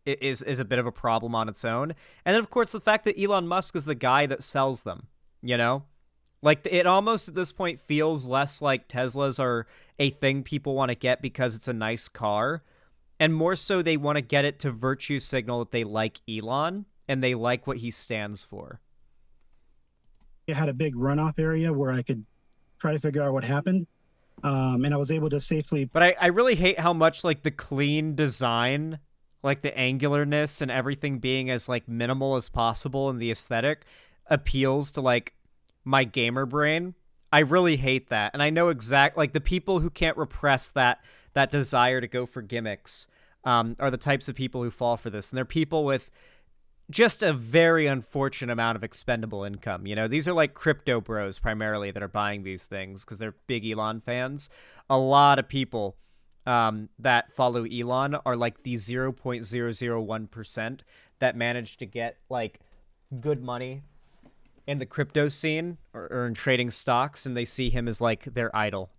is a bit of a problem on its own. And then, of course, the fact that Elon Musk is the guy that sells them, you know? Like, it almost at this point feels less like Teslas are a thing people want to get because it's a nice car, and more so they want to get it to virtue signal that they like Elon and they like what he stands for. it had a big runoff area where I could try to figure out what happened. And I was able to safely... But I really hate how much, like, the clean design, like, the angularness and everything being as, like, minimal as possible in the aesthetic appeals to, like, my gamer brain. I really hate that. And I know like, the people who can't repress that desire to go for gimmicks are the types of people who fall for this. And they're people with just a very unfortunate amount of expendable income. You know, these are like crypto bros primarily that are buying these things because they're big Elon fans. A lot of people that follow Elon are like the 0.001% that manage to get like good money in the crypto scene or in trading stocks, and they see him as like their idol.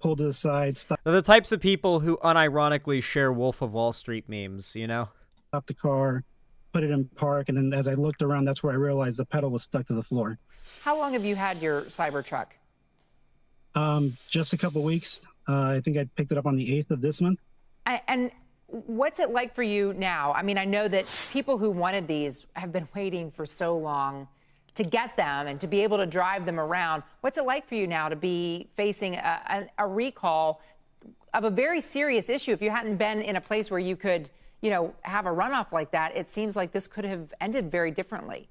Pull to the side, stop. They're the types of people who unironically share Wolf of Wall Street memes, you know? Stop the car, put it in park, and then as I looked around, that's where I realized the pedal was stuck to the floor. How long have you had your Cybertruck? Just a couple weeks. I think I picked it up on the 8th of this month. And What's it like for you now? I mean, I know that people who wanted these have been waiting for so long to get them and to be able to drive them around. What's it like for you now to be facing a recall of a very serious issue? If you hadn't been in a place where you could, you know, have a runoff like that, it seems like this could have ended very differently.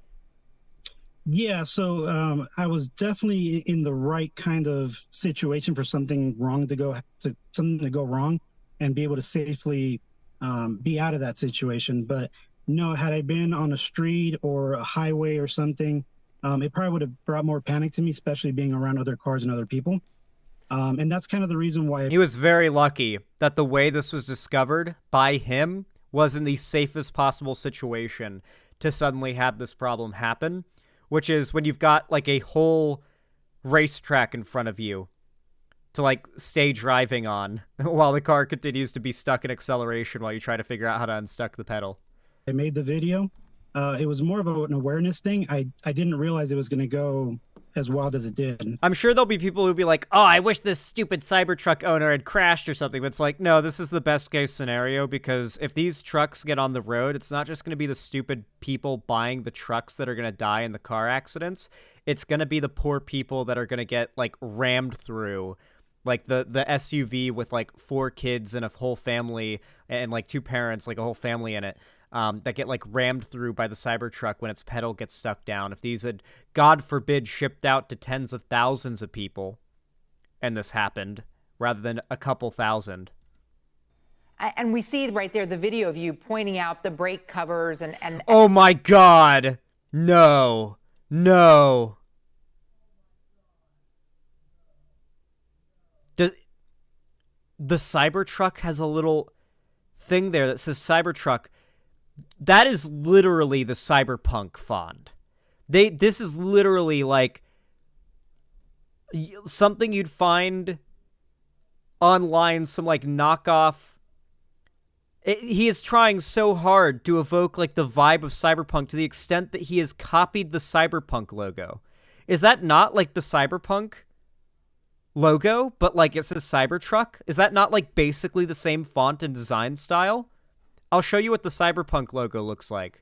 Yeah, so I was definitely in the right kind of situation for something to go wrong, and be able to safely be out of that situation. But no, had I been on a street or a highway or something, it probably would have brought more panic to me, especially being around other cars and other people. And that's kind of the reason why He was very lucky that the way this was discovered by him was in the safest possible situation to suddenly have this problem happen, which is when you've got like a whole racetrack in front of you to like stay driving on while the car continues to be stuck in acceleration while you try to figure out how to unstuck the pedal. I made the video. It was more of an awareness thing. I didn't realize it was going to go as wild as it did. I'm sure there'll be people who'll be like, oh, I wish this stupid Cybertruck owner had crashed or something. But it's like, no, this is the best case scenario, because if these trucks get on the road, it's not just going to be the stupid people buying the trucks that are going to die in the car accidents. It's going to be the poor people that are going to get like rammed through, like the SUV with like 4 kids and a whole family and like 2 parents, like a whole family in it. That get like rammed through by the Cybertruck when its pedal gets stuck down. If these had, God forbid, shipped out to tens of thousands of people, and this happened, rather than a couple thousand. And we see right there the video of you pointing out the brake covers and oh my God, no. The Cybertruck has a little thing there that says Cybertruck. That is literally the Cyberpunk font. This is literally like something you'd find online, some like knockoff. He is trying so hard to evoke like the vibe of Cyberpunk to the extent that he has copied the Cyberpunk logo. Is that not like the Cyberpunk logo, but like it says Cybertruck? Is that not like basically the same font and design style? I'll show you what the Cyberpunk logo looks like.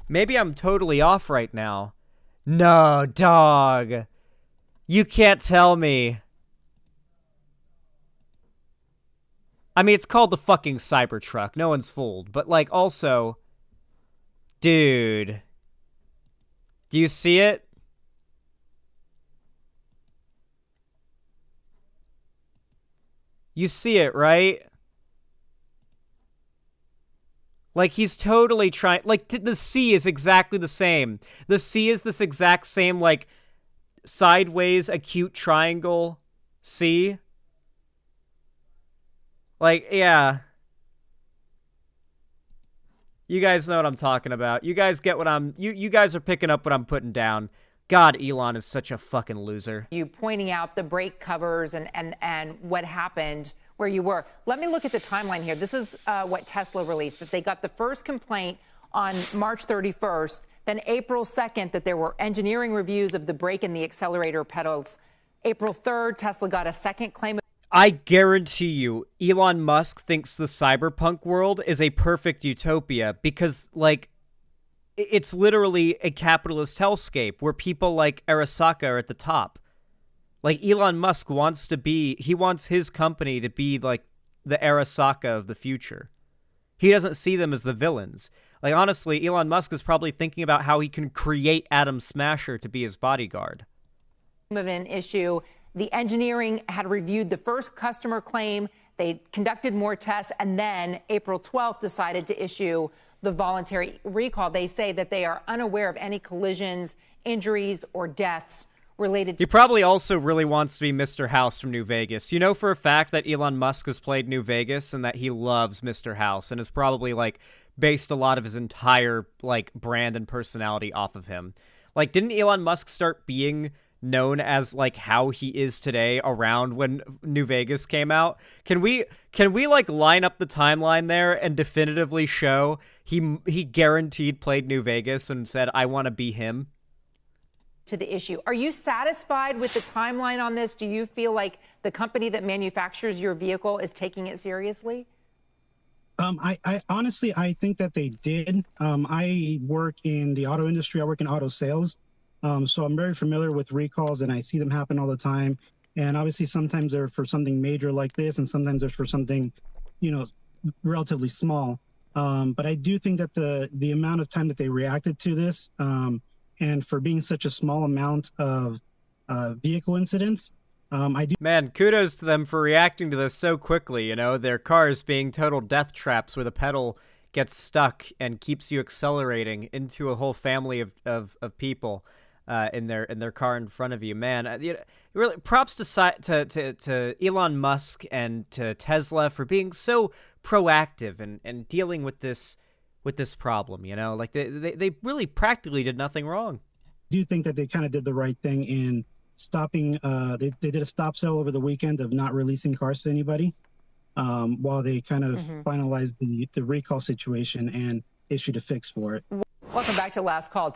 Maybe I'm totally off right now. No, dog. You can't tell me. I mean, it's called the fucking Cybertruck. No one's fooled. But, like, also... Dude. Do you see it? You see it, right? Like, he's totally trying... Like, the C is exactly the same. The C is this exact same, like, sideways acute triangle C. Like, yeah. You guys know what I'm talking about. You guys get what I'm... You guys are picking up what I'm putting down. God, Elon is such a fucking loser. You pointing out the brake covers and what happened where you were. Let me look at the timeline here. This is what Tesla released, that they got the first complaint on March 31st, then April 2nd, that there were engineering reviews of the brake and the accelerator pedals. April 3rd, Tesla got a second claim. I guarantee you, Elon Musk thinks the cyberpunk world is a perfect utopia because, like, it's literally a capitalist hellscape where people like Arasaka are at the top. Like, Elon Musk wants his company to be like the Arasaka of the future. He doesn't see them as the villains. Like, honestly, Elon Musk is probably thinking about how he can create Atom Smasher to be his bodyguard. Of an issue, the engineering had reviewed the first customer claim. They conducted more tests, and then April 12th decided to issue the voluntary recall. They say that they are unaware of any collisions, injuries, or deaths related to... He probably also really wants to be Mr. House from New Vegas. You know for a fact that Elon Musk has played New Vegas and that he loves Mr. House and has probably, like, based a lot of his entire, like, brand and personality off of him. Like, didn't Elon Musk start being known as, like, how he is today around when New Vegas came out? Can we like line up the timeline there and definitively show he guaranteed played New Vegas and said, I want to be him? to the issue. Are you satisfied with the timeline on this? Do you feel like the company that manufactures your vehicle is taking it seriously? I honestly, I think that they did. I work in the auto industry. I work in auto sales. So I'm very familiar with recalls, and I see them happen all the time. And obviously, sometimes they're for something major like this, and sometimes they're for something, relatively small. But I do think that the amount of time that they reacted to this, and for being such a small amount of vehicle incidents, I do. Man, kudos to them for reacting to this so quickly, their cars being total death traps where the pedal gets stuck and keeps you accelerating into a whole family of people in their car in front of you. Man, really props to Elon Musk and to Tesla for being so proactive and dealing with this problem, like they really practically did nothing wrong. I do think that they kind of did the right thing in stopping. They did a stop sale over the weekend of not releasing cars to anybody, while they kind of finalized the recall situation and issued a fix for it. Welcome back to Last Call.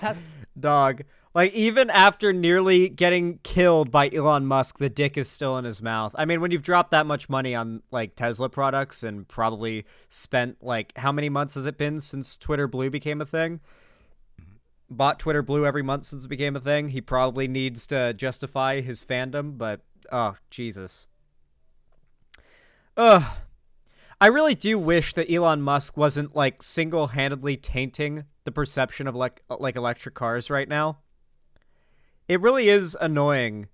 Dog. Like, even after nearly getting killed by Elon Musk, the dick is still in his mouth. I mean, when you've dropped that much money on, like, Tesla products and probably spent, like, how many months has it been since Twitter Blue became a thing? Bought Twitter Blue every month since it became a thing. He probably needs to justify his fandom, but, oh, Jesus. Ugh. I really do wish that Elon Musk wasn't, like, single-handedly tainting the perception of, like electric cars right now. It really is annoying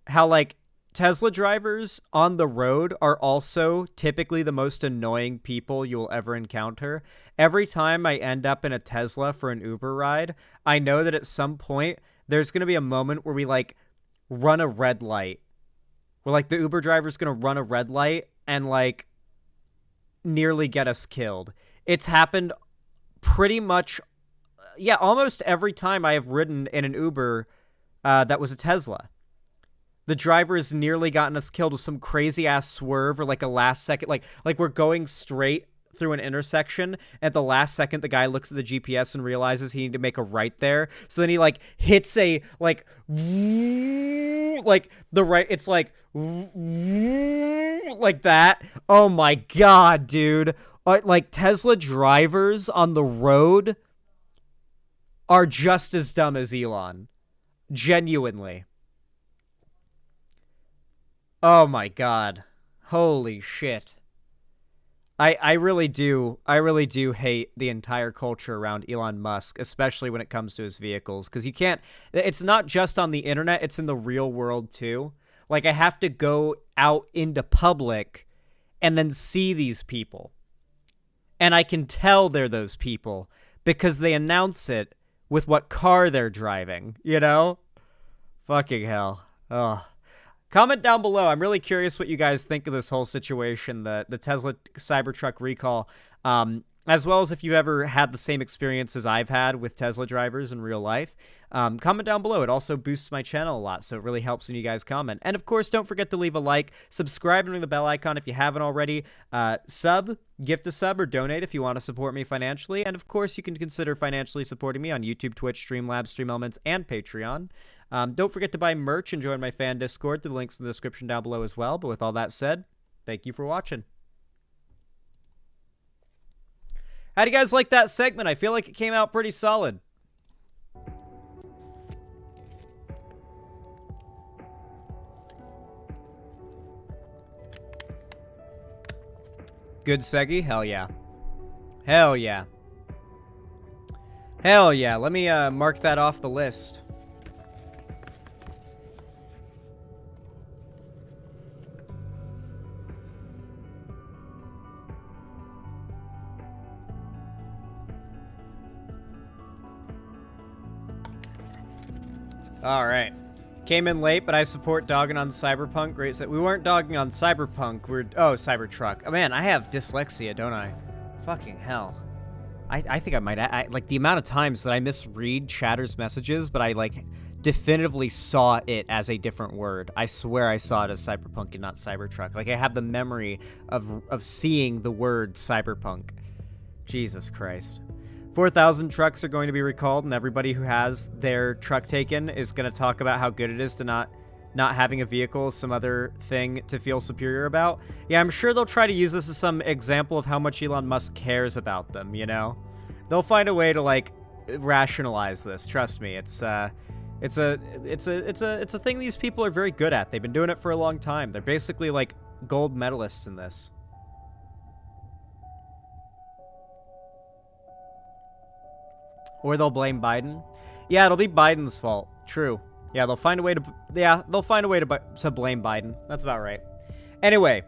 how, like, Tesla drivers on the road are also typically the most annoying people you'll ever encounter. Every time I end up in a Tesla for an Uber ride, I know that at some point there's going to be a moment where we, like, run a red light. Where, like, the Uber driver's going to run a red light and, like, nearly get us killed. It's happened pretty much, almost every time I have ridden in an Uber that was a Tesla. The driver has nearly gotten us killed with some crazy ass swerve or like a last second, like we're going straight through an intersection. At the last second, the guy looks at the GPS and realizes he needs to make a right there. So then he like hits a like the right. It's like that. Oh my God, dude! Like Tesla drivers on the road are just as dumb as Elon. Genuinely. Oh my God. Holy shit. I really do hate the entire culture around Elon Musk, especially when it comes to his vehicles, because it's not just on the internet, it's in the real world too. Like, I have to go out into public and then see these people. And I can tell they're those people because they announce it with what car they're driving, Fucking hell. Ugh. Comment down below. I'm really curious what you guys think of this whole situation, the Tesla Cybertruck recall, as well as if you've ever had the same experiences I've had with Tesla drivers in real life. Comment down below. It also boosts my channel a lot, so it really helps when you guys comment. And, of course, don't forget to leave a like, subscribe, and ring the bell icon if you haven't already. Gift a sub, or donate if you want to support me financially. And, of course, you can consider financially supporting me on YouTube, Twitch, Streamlabs, StreamElements, and Patreon. Don't forget to buy merch and join my fan Discord through the links in the description down below as well. But with all that said, thank you for watching. How do you guys like that segment? I feel like it came out pretty solid. Good Seggy? Hell yeah. Hell yeah. Hell yeah. Let me mark that off the list. All right. Came in late, but I support dogging on Cyberpunk. Great set. We weren't dogging on Cyberpunk. Cybertruck. Oh, man, I have dyslexia, don't I? Fucking hell. I think I might... like, the amount of times that I misread Chatter's messages, but I, like, definitively saw it as a different word. I swear I saw it as Cyberpunk and not Cybertruck. Like, I have the memory of seeing the word Cyberpunk. Jesus Christ. 4,000 trucks are going to be recalled, and everybody who has their truck taken is going to talk about how good it is to not having a vehicle is some other thing to feel superior about. Yeah, I'm sure they'll try to use this as some example of how much Elon Musk cares about them, you know? They'll find a way to, like, rationalize this. Trust me. It's a thing these people are very good at. They've been doing it for a long time. They're basically, like, gold medalists in this. Or they'll blame Biden. Yeah, it'll be Biden's fault. True. Yeah, they'll find a way to blame Biden. That's about right. Anyway,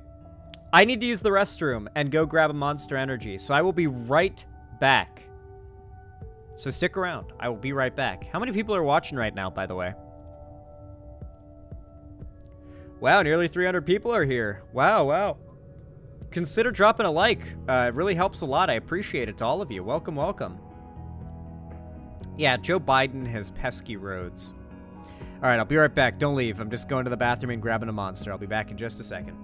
I need to use the restroom and go grab a Monster Energy, so I will be right back. So stick around. I will be right back. How many people are watching right now, by the way? Wow, nearly 300 people are here. Wow. Consider dropping a like. It really helps a lot. I appreciate it to all of you. Welcome. Yeah, Joe Biden has pesky roads. All right, I'll be right back. Don't leave. I'm just going to the bathroom and grabbing a Monster. I'll be back in just a second.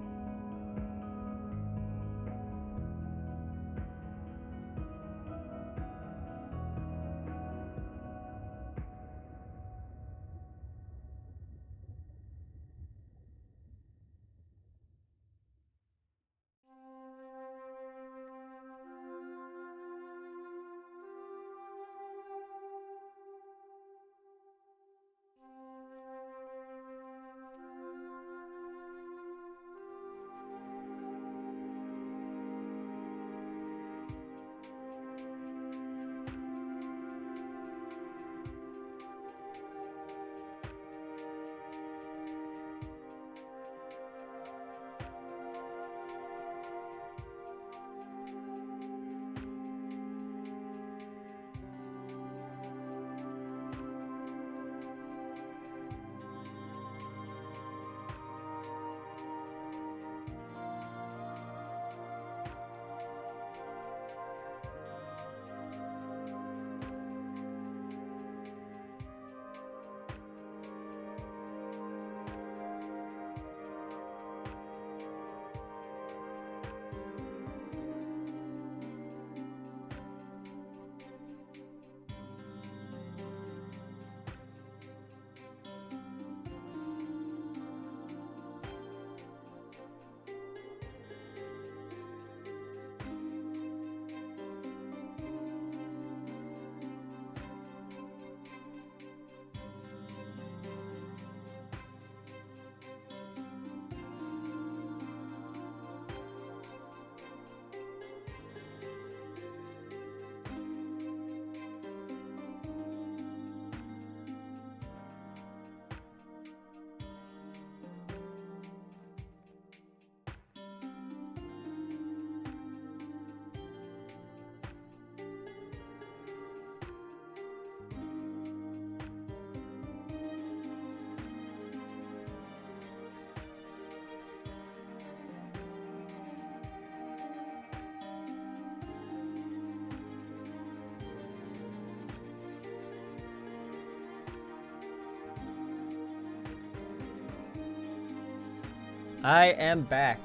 I am back.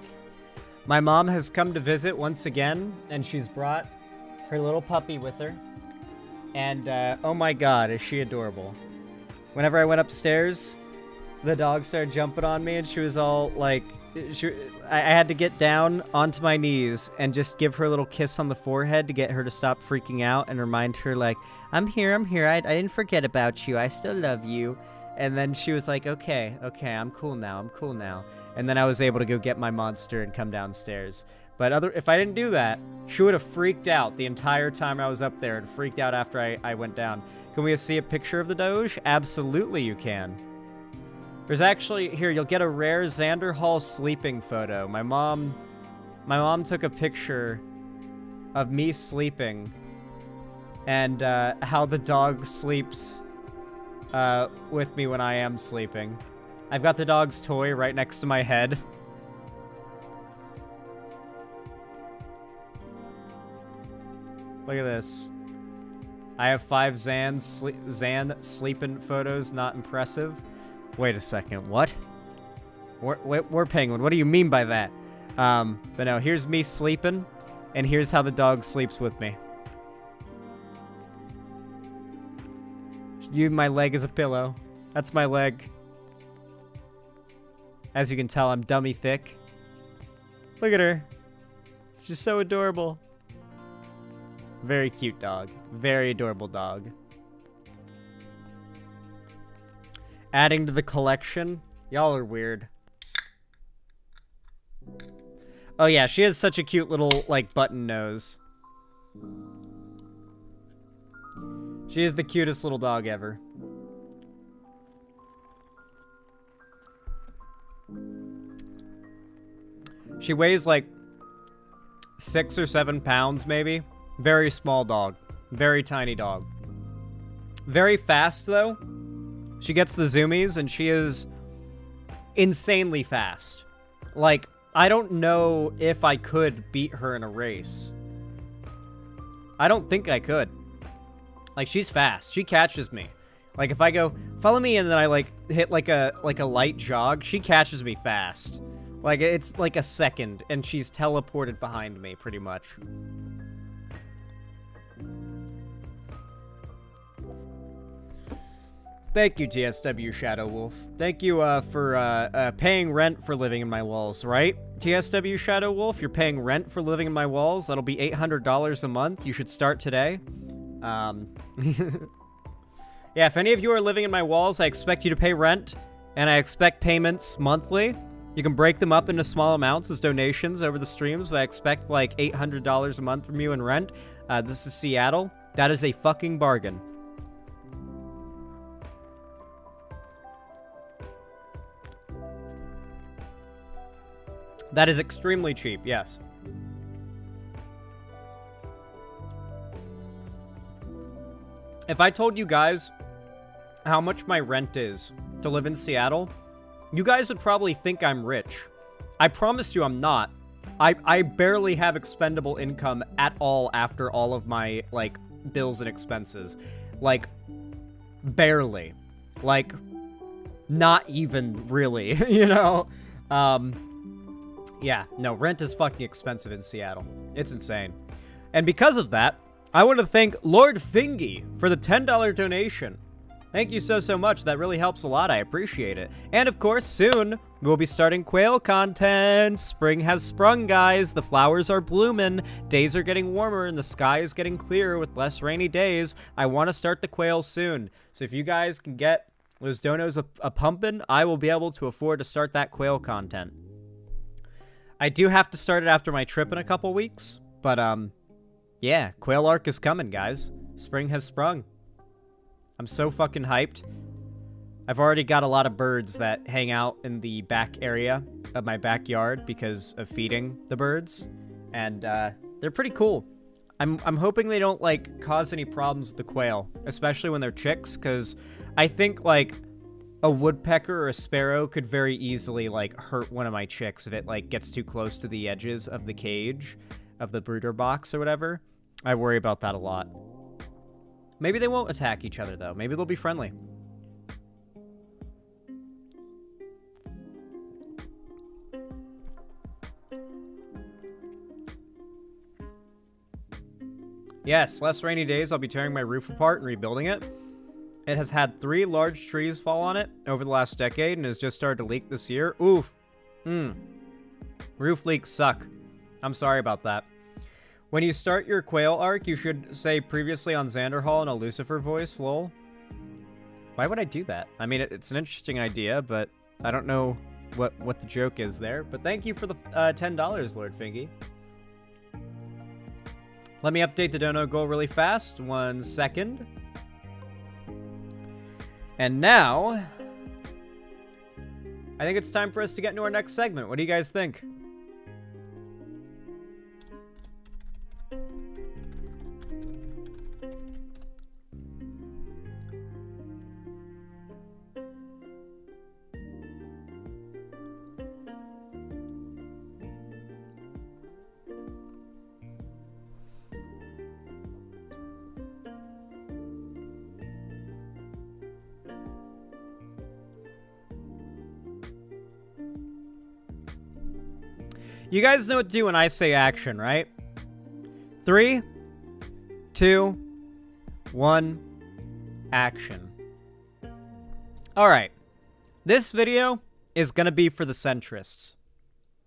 My mom has come to visit once again, and she's brought her little puppy with her. And, oh my god, is she adorable. Whenever I went upstairs, the dog started jumping on me, and she was all, like... I had to get down onto my knees and just give her a little kiss on the forehead to get her to stop freaking out and remind her, like, I'm here, I didn't forget about you, I still love you. And then she was like, okay, I'm cool now. And then I was able to go get my monster and come downstairs. But if I didn't do that, she would have freaked out the entire time I was up there and freaked out after I went down. Can we see a picture of the Doge? Absolutely you can. There's actually, here, you'll get a rare Xander Hall sleeping photo. My mom took a picture of me sleeping and how the dog sleeps with me when I am sleeping. I've got the dog's toy right next to my head. Look at this. I have 5 Zan sleeping photos, not impressive. Wait a second, what? We're Penguin, what do you mean by that? But no, here's me sleeping, and here's how the dog sleeps with me. You, my leg is a pillow. That's my leg. As you can tell, I'm dummy thick. Look at her. She's so adorable. Very cute dog. Very adorable dog. Adding to the collection. Y'all are weird. Oh yeah, she has such a cute little, like, button nose. She is the cutest little dog ever. She weighs like 6 or 7 pounds, maybe. Very small dog. Very tiny dog. Very fast, though. She gets the zoomies, and she is insanely fast. Like, I don't know if I could beat her in a race. I don't think I could. Like, she's fast. She catches me. Like, if I go, follow me, and then I, like, hit, like a light jog, she catches me fast. Like, it's like a second, and she's teleported behind me, pretty much. Thank you, TSW Shadow Wolf. Thank you, for, paying rent for living in my walls, right? TSW Shadow Wolf, you're paying rent for living in my walls. That'll be $800 a month. You should start today. Yeah, if any of you are living in my walls, I expect you to pay rent, and I expect payments monthly. You can break them up into small amounts as donations over the streams, but I expect like $800 a month from you in rent. This is Seattle. That is a fucking bargain. That is extremely cheap, yes. If I told you guys how much my rent is to live in Seattle, you guys would probably think I'm rich. I promise you I'm not. I barely have expendable income at all after all of my, like, bills and expenses. Like, barely. Like, not even really, you know? Yeah, no, rent is fucking expensive in Seattle. It's insane. And because of that, I want to thank Lord Fingy for the $10 donation. Thank you so much. That really helps a lot. I appreciate it. And of course, soon we'll be starting quail content. Spring has sprung, guys. The flowers are blooming. Days are getting warmer and the sky is getting clearer with less rainy days. I want to start the quail soon. So if you guys can get those donos a pumping, I will be able to afford to start that quail content. I do have to start it after my trip in a couple weeks, but yeah, quail arc is coming, guys. Spring has sprung. I'm so fucking hyped. I've already got a lot of birds that hang out in the back area of my backyard because of feeding the birds, and they're pretty cool. I'm hoping they don't, like, cause any problems with the quail, especially when they're chicks, because I think, like, a woodpecker or a sparrow could very easily, like, hurt one of my chicks if it, like, gets too close to the edges of the cage, of the brooder box or whatever. I worry about that a lot. Maybe they won't attack each other, though. Maybe they'll be friendly. Yes, less rainy days, I'll be tearing my roof apart and rebuilding it. It has had 3 large trees fall on it over the last decade and has just started to leak this year. Oof. Roof leaks suck. I'm sorry about that. When you start your quail arc, you should say previously on Xanderhall in a Lucifer voice, lol. Why would I do that? I mean, it's an interesting idea, but I don't know what the joke is there. But thank you for the $10, Lord Fingy. Let me update the dono goal really fast. 1 second. And now, I think it's time for us to get into our next segment. What do you guys think? You guys know what to do when I say action, right? 3, 2, 1, action. Alright, this video is gonna be for the centrists.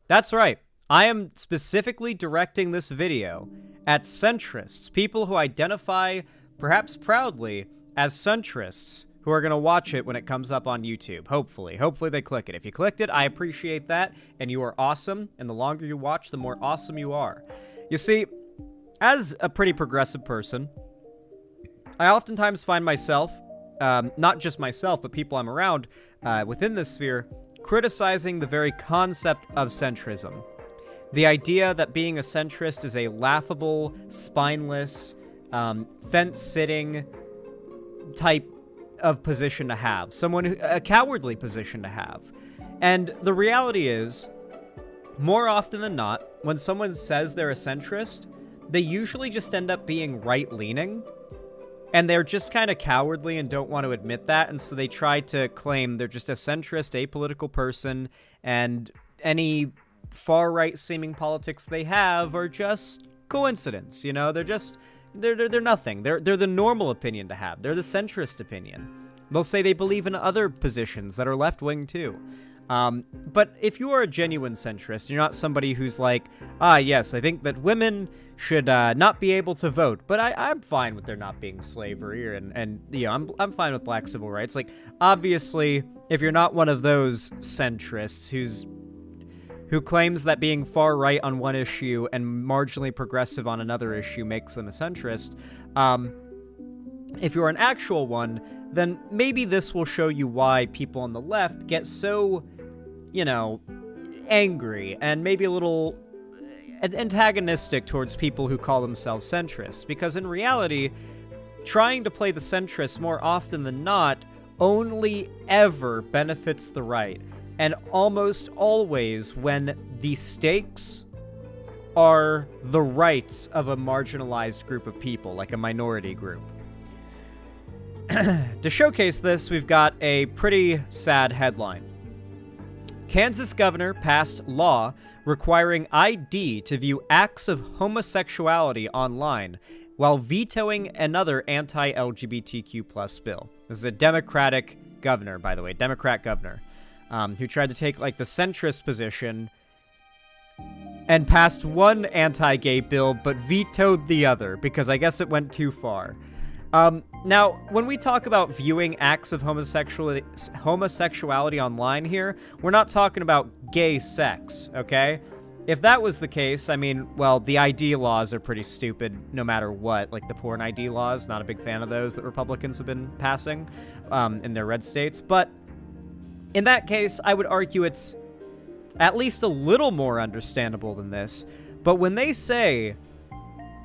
That's right, I am specifically directing this video at centrists, people who identify, perhaps proudly, as centrists, who are gonna watch it when it comes up on YouTube, hopefully. Hopefully they click it. If you clicked it, I appreciate that, and you are awesome, and the longer you watch, the more awesome you are. You see, as a pretty progressive person, I oftentimes find myself, not just myself, but people I'm around within this sphere, criticizing the very concept of centrism. The idea that being a centrist is a laughable, spineless, fence-sitting type of position to have. A cowardly position to have. And the reality is, more often than not, when someone says they're a centrist, they usually just end up being right-leaning, and they're just kind of cowardly and don't want to admit that, and so they try to claim they're just a centrist, apolitical person, and any far-right seeming politics they have are just coincidence, you know? They're nothing. They're the normal opinion to have. They're the centrist opinion. They'll say they believe in other positions that are left-wing too. But if you are a genuine centrist, you're not somebody who's like, yes, I think that women should not be able to vote, but I'm fine with there not being slavery, and you know, I'm fine with black civil rights. Like, obviously, if you're not one of those centrists who claims that being far right on one issue and marginally progressive on another issue makes them a centrist, if you're an actual one, then maybe this will show you why people on the left get so, you know, angry and maybe a little antagonistic towards people who call themselves centrists. Because in reality, trying to play the centrist more often than not only ever benefits the right. And almost always when the stakes are the rights of a marginalized group of people, like a minority group. To showcase this, we've got a pretty sad headline. Kansas governor passed law requiring ID to view acts of homosexuality online while vetoing another anti-LGBTQ+ bill. This is a Democratic governor, by the way, Democrat governor. Who tried to take, like, the centrist position and passed one anti-gay bill, but vetoed the other, because I guess it went too far. Now, when we talk about viewing acts of homosexuality online here, we're not talking about gay sex, okay? If that was the case, I mean, well, the ID laws are pretty stupid no matter what. Like, the porn ID laws, not a big fan of those that Republicans have been passing in their red states, but in that case, I would argue it's at least a little more understandable than this. But when they say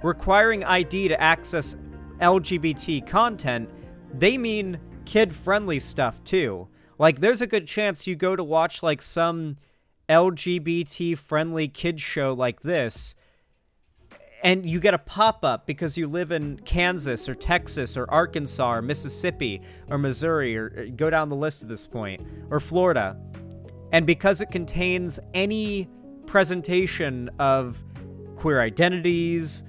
requiring ID to access LGBT content, they mean kid-friendly stuff too. Like, there's a good chance you go to watch, like, some LGBT-friendly kids show like this, and you get a pop-up because you live in Kansas or Texas or Arkansas or Mississippi or Missouri, or go down the list at this point, or Florida. And because it contains any presentation of queer identities,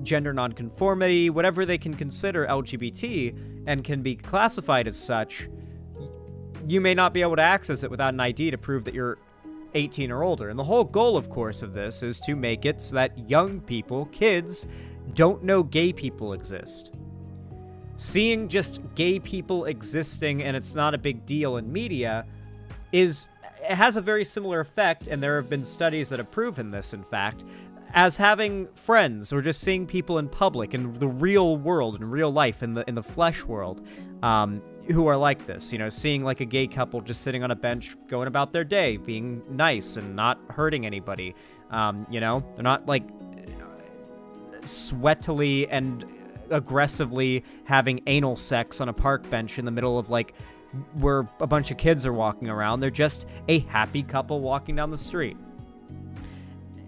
gender nonconformity, whatever they can consider LGBT and can be classified as such, you may not be able to access it without an ID to prove that you're 18 or older. And the whole goal, of course, of this is to make it so that young people, kids, don't know gay people exist. Seeing just gay people existing and it's not a big deal in media it has a very similar effect, and there have been studies that have proven this, in fact, as having friends or just seeing people in public, in the real world, in real life, in the flesh world, who are like this, you know, seeing like a gay couple just sitting on a bench going about their day, being nice and not hurting anybody. You know, they're not like sweatily and aggressively having anal sex on a park bench in the middle of like where a bunch of kids are walking around. They're just a happy couple walking down the street.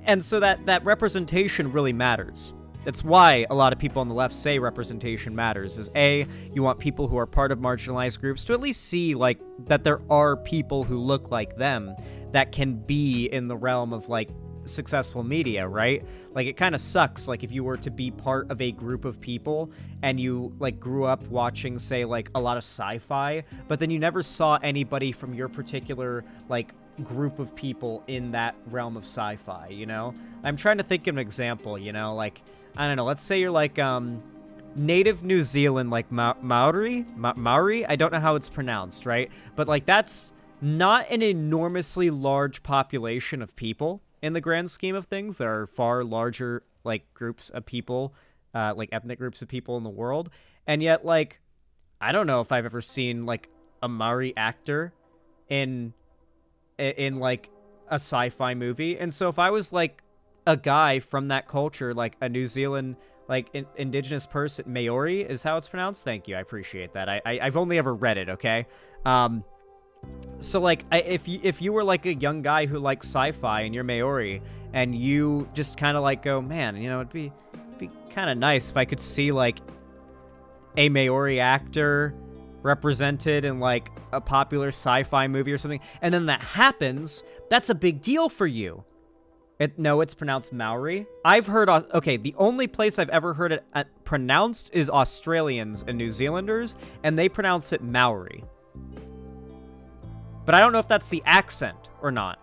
And so that representation really matters. That's why a lot of people on the left say representation matters, is A, you want people who are part of marginalized groups to at least see, like, that there are people who look like them that can be in the realm of, like, successful media, right? Like, it kind of sucks, like, if you were to be part of a group of people and you, like, grew up watching, say, like, a lot of sci-fi, but then you never saw anybody from your particular, like, group of people in that realm of sci-fi, you know? I'm trying to think of an example, you know? Like, I don't know, let's say you're, like, native New Zealand, like, Maori? I don't know how it's pronounced, right? But, like, that's not an enormously large population of people in the grand scheme of things. There are far larger, like, groups of people, like, ethnic groups of people in the world. And yet, like, I don't know if I've ever seen, like, a Maori actor in like, a sci-fi movie. And so if I was, like, a guy from that culture, like, a New Zealand, like, indigenous person, Maori is how it's pronounced? Thank you, I appreciate that. I've only ever read it, okay? So, like, if you were, like, a young guy who likes sci-fi and you're Maori, and you just kind of, like, go, man, you know, it'd be kind of nice if I could see, like, a Maori actor represented in, like, a popular sci-fi movie or something, and then that happens, that's a big deal for you. No, it's pronounced Maori. I've heard... Okay, the only place I've ever heard it pronounced is Australians and New Zealanders, and they pronounce it Maori. But I don't know if that's the accent or not.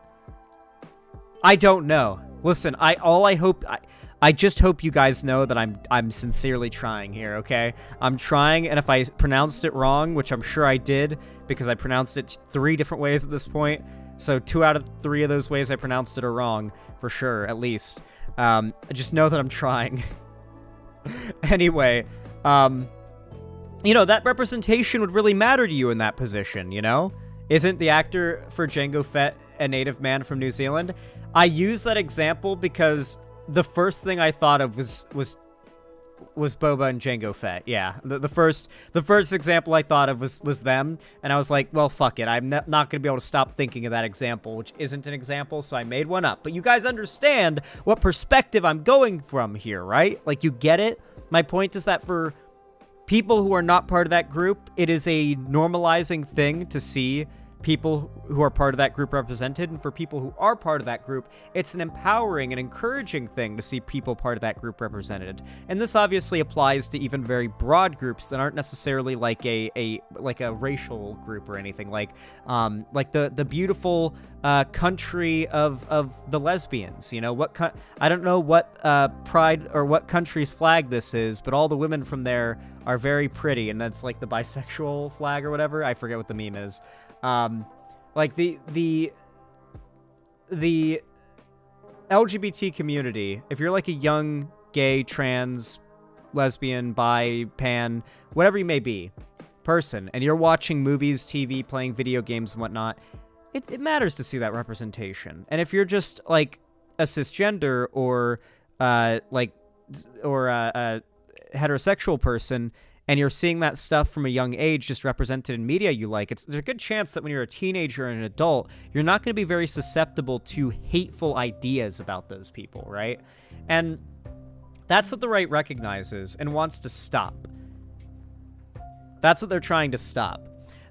I don't know. Listen, I just hope you guys know that I'm sincerely trying here, okay? I'm trying, and if I pronounced it wrong, which I'm sure I did, because I pronounced it 3 different ways at this point, so 2 out of 3 of those ways I pronounced it are wrong, for sure, at least. Just know that I'm trying. Anyway, you know, that representation would really matter to you in that position, you know? Isn't the actor for Jango Fett a native man from New Zealand? I use that example because the first thing I thought of was Boba and Jango Fett. Yeah, the first example I thought of was them, and I was like, well, fuck it. I'm not going to be able to stop thinking of that example, which isn't an example, so I made one up. But you guys understand what perspective I'm going from here, right? Like, you get it? My point is that for people who are not part of that group, it is a normalizing thing to see people who are part of that group represented, and for people who are part of that group, it's an empowering and encouraging thing to see people part of that group represented. And this obviously applies to even very broad groups that aren't necessarily like a racial group or anything, like the beautiful country of the lesbians. You know, I don't know what pride or what country's flag this is, but all the women from there are very pretty, and that's like the bisexual flag or whatever. I forget what the meme is. Like the LGBT community, if you're like a young gay, trans, lesbian, bi, pan, whatever you may be, person, and you're watching movies, TV, playing video games and whatnot, it matters to see that representation. And if you're just like a cisgender or a heterosexual person, and you're seeing that stuff from a young age just represented in media you like, there's a good chance that when you're a teenager and an adult, you're not going to be very susceptible to hateful ideas about those people, right? And that's what the right recognizes and wants to stop. That's what they're trying to stop.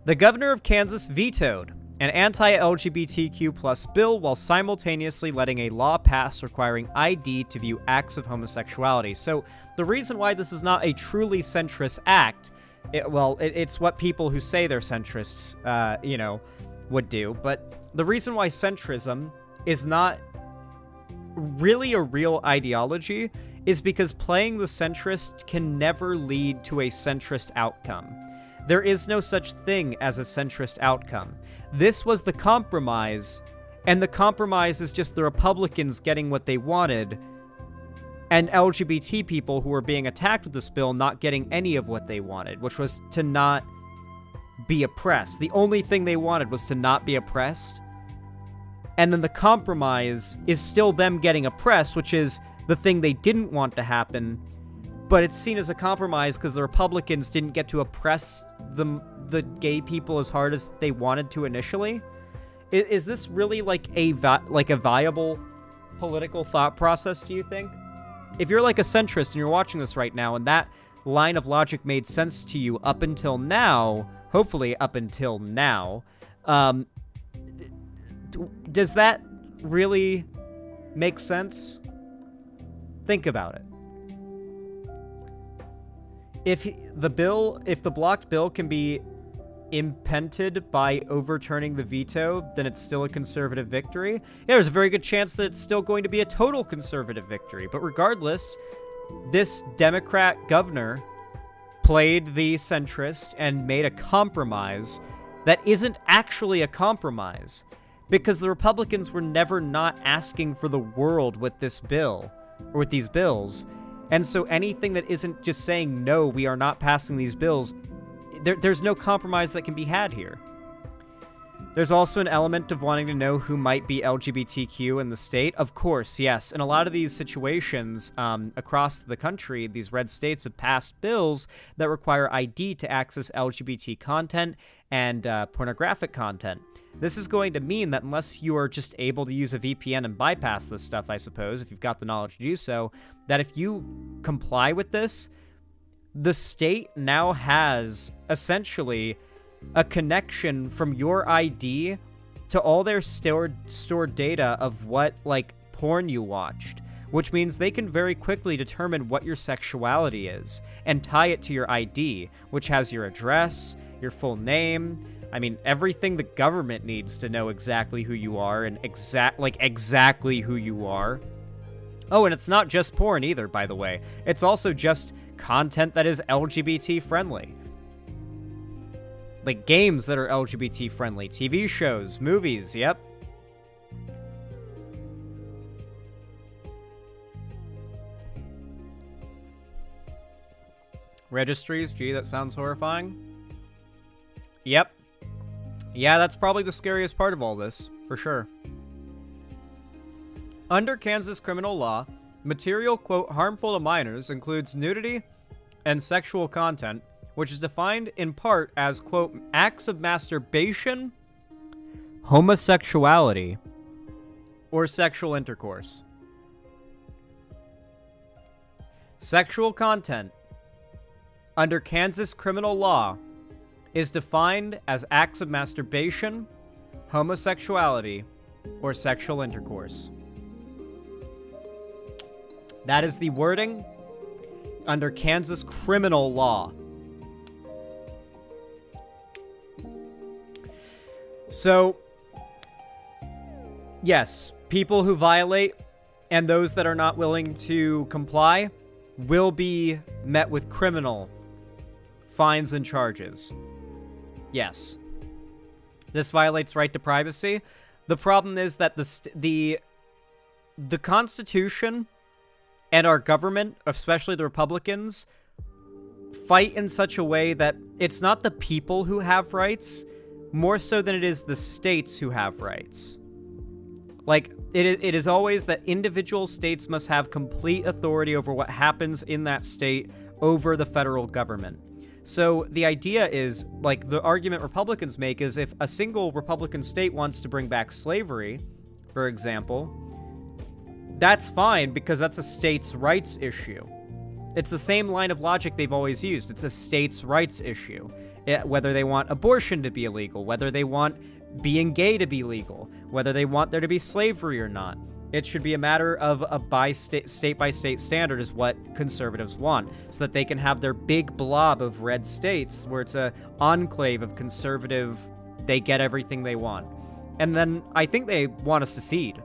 The governor of Kansas vetoed an anti-LGBTQ plus bill while simultaneously letting a law pass requiring ID to view acts of homosexuality. So the reason why this is not a truly centrist act, it's what people who say they're centrists, would do. But the reason why centrism is not really a real ideology is because playing the centrist can never lead to a centrist outcome. There is no such thing as a centrist outcome. This was the compromise, and the compromise is just the Republicans getting what they wanted, and LGBT people who were being attacked with this bill not getting any of what they wanted, which was to not be oppressed. The only thing they wanted was to not be oppressed. And then the compromise is still them getting oppressed, which is the thing they didn't want to happen, but it's seen as a compromise because the Republicans didn't get to oppress the gay people as hard as they wanted to initially. Is this really like a viable political thought process, do you think? If you're like a centrist and you're watching this right now and that line of logic made sense to you up until now, hopefully up until now, does that really make sense? Think about it. If the blocked bill can be impeded by overturning the veto, then it's still a conservative victory. Yeah, there's a very good chance that it's still going to be a total conservative victory. But regardless, this Democrat governor played the centrist and made a compromise that isn't actually a compromise, because the Republicans were never not asking for the world with this bill, or with these bills. And so anything that isn't just saying, no, we are not passing these bills, there's no compromise that can be had here. There's also an element of wanting to know who might be LGBTQ in the state. Of course, yes. In a lot of these situations across the country, these red states have passed bills that require ID to access LGBT content and pornographic content. This is going to mean that unless you are just able to use a VPN and bypass this stuff, I suppose, if you've got the knowledge to do so, that if you comply with this, the state now has essentially a connection from your ID to all their stored data of what, like, porn you watched, which means they can very quickly determine what your sexuality is and tie it to your ID, which has your address, your full name. I mean, everything the government needs to know exactly who you are and exactly who you are. Oh, and it's not just porn either, by the way. It's also just content that is LGBT friendly. Like games that are LGBT friendly, TV shows, movies, yep. Registries, gee, that sounds horrifying. Yep. Yeah, that's probably the scariest part of all this, for sure. Under Kansas criminal law, material, quote, harmful to minors includes nudity and sexual content, which is defined in part as, quote, acts of masturbation, homosexuality, or sexual intercourse. Sexual content under Kansas criminal law is defined as acts of masturbation, homosexuality, or sexual intercourse. That is the wording under Kansas criminal law. So, yes, people who violate and those that are not willing to comply will be met with criminal fines and charges. Yes. This violates right to privacy. The problem is that the Constitution and our government, especially the Republicans, fight in such a way that it's not the people who have rights, more so than it is the states who have rights. Like, it is always that individual states must have complete authority over what happens in that state over the federal government. So the idea is, like, the argument Republicans make is if a single Republican state wants to bring back slavery, for example, that's fine because that's a states' rights issue. It's the same line of logic they've always used. It's a states' rights issue. Whether they want abortion to be illegal, whether they want being gay to be legal, whether they want there to be slavery or not. It should be a matter of a state-by-state standard is what conservatives want, so that they can have their big blob of red states where it's a enclave of conservative, they get everything they want. And then I think they want to secede.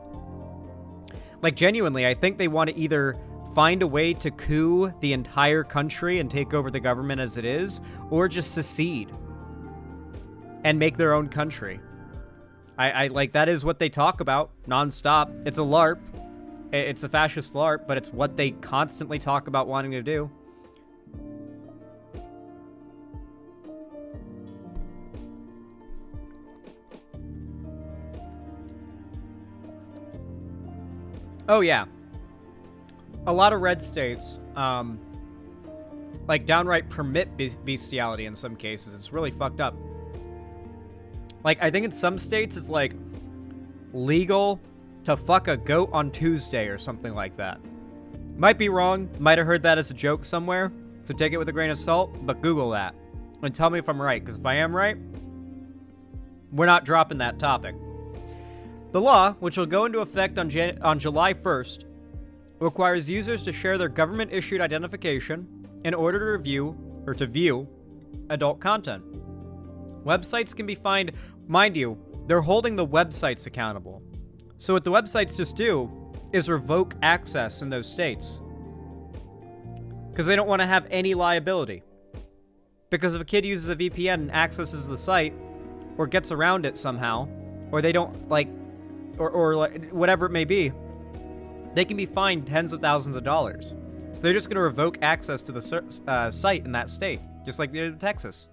Like, genuinely, I think they want to either find a way to coup the entire country and take over the government as it is, or just secede and make their own country. I like, that is what they talk about nonstop. It's a LARP. It's a fascist LARP, but it's what they constantly talk about wanting to do. Oh, yeah. A lot of red states, like, downright permit bestiality in some cases. It's really fucked up. Like, I think in some states it's, like, legal to fuck a goat on Tuesday or something like that. Might be wrong. Might have heard that as a joke somewhere. So take it with a grain of salt, but Google that. And tell me if I'm right, because if I am right, we're not dropping that topic. The law, which will go into effect on July 1st, requires users to share their government-issued identification in order to view adult content. Websites can be fined. Mind you, they're holding the websites accountable. So what the websites just do is revoke access in those states. Because they don't want to have any liability. Because if a kid uses a VPN and accesses the site, or gets around it somehow, or they don't, or whatever it may be, they can be fined tens of thousands of dollars. So they're just going to revoke access to the site in that state, just like they did in Texas.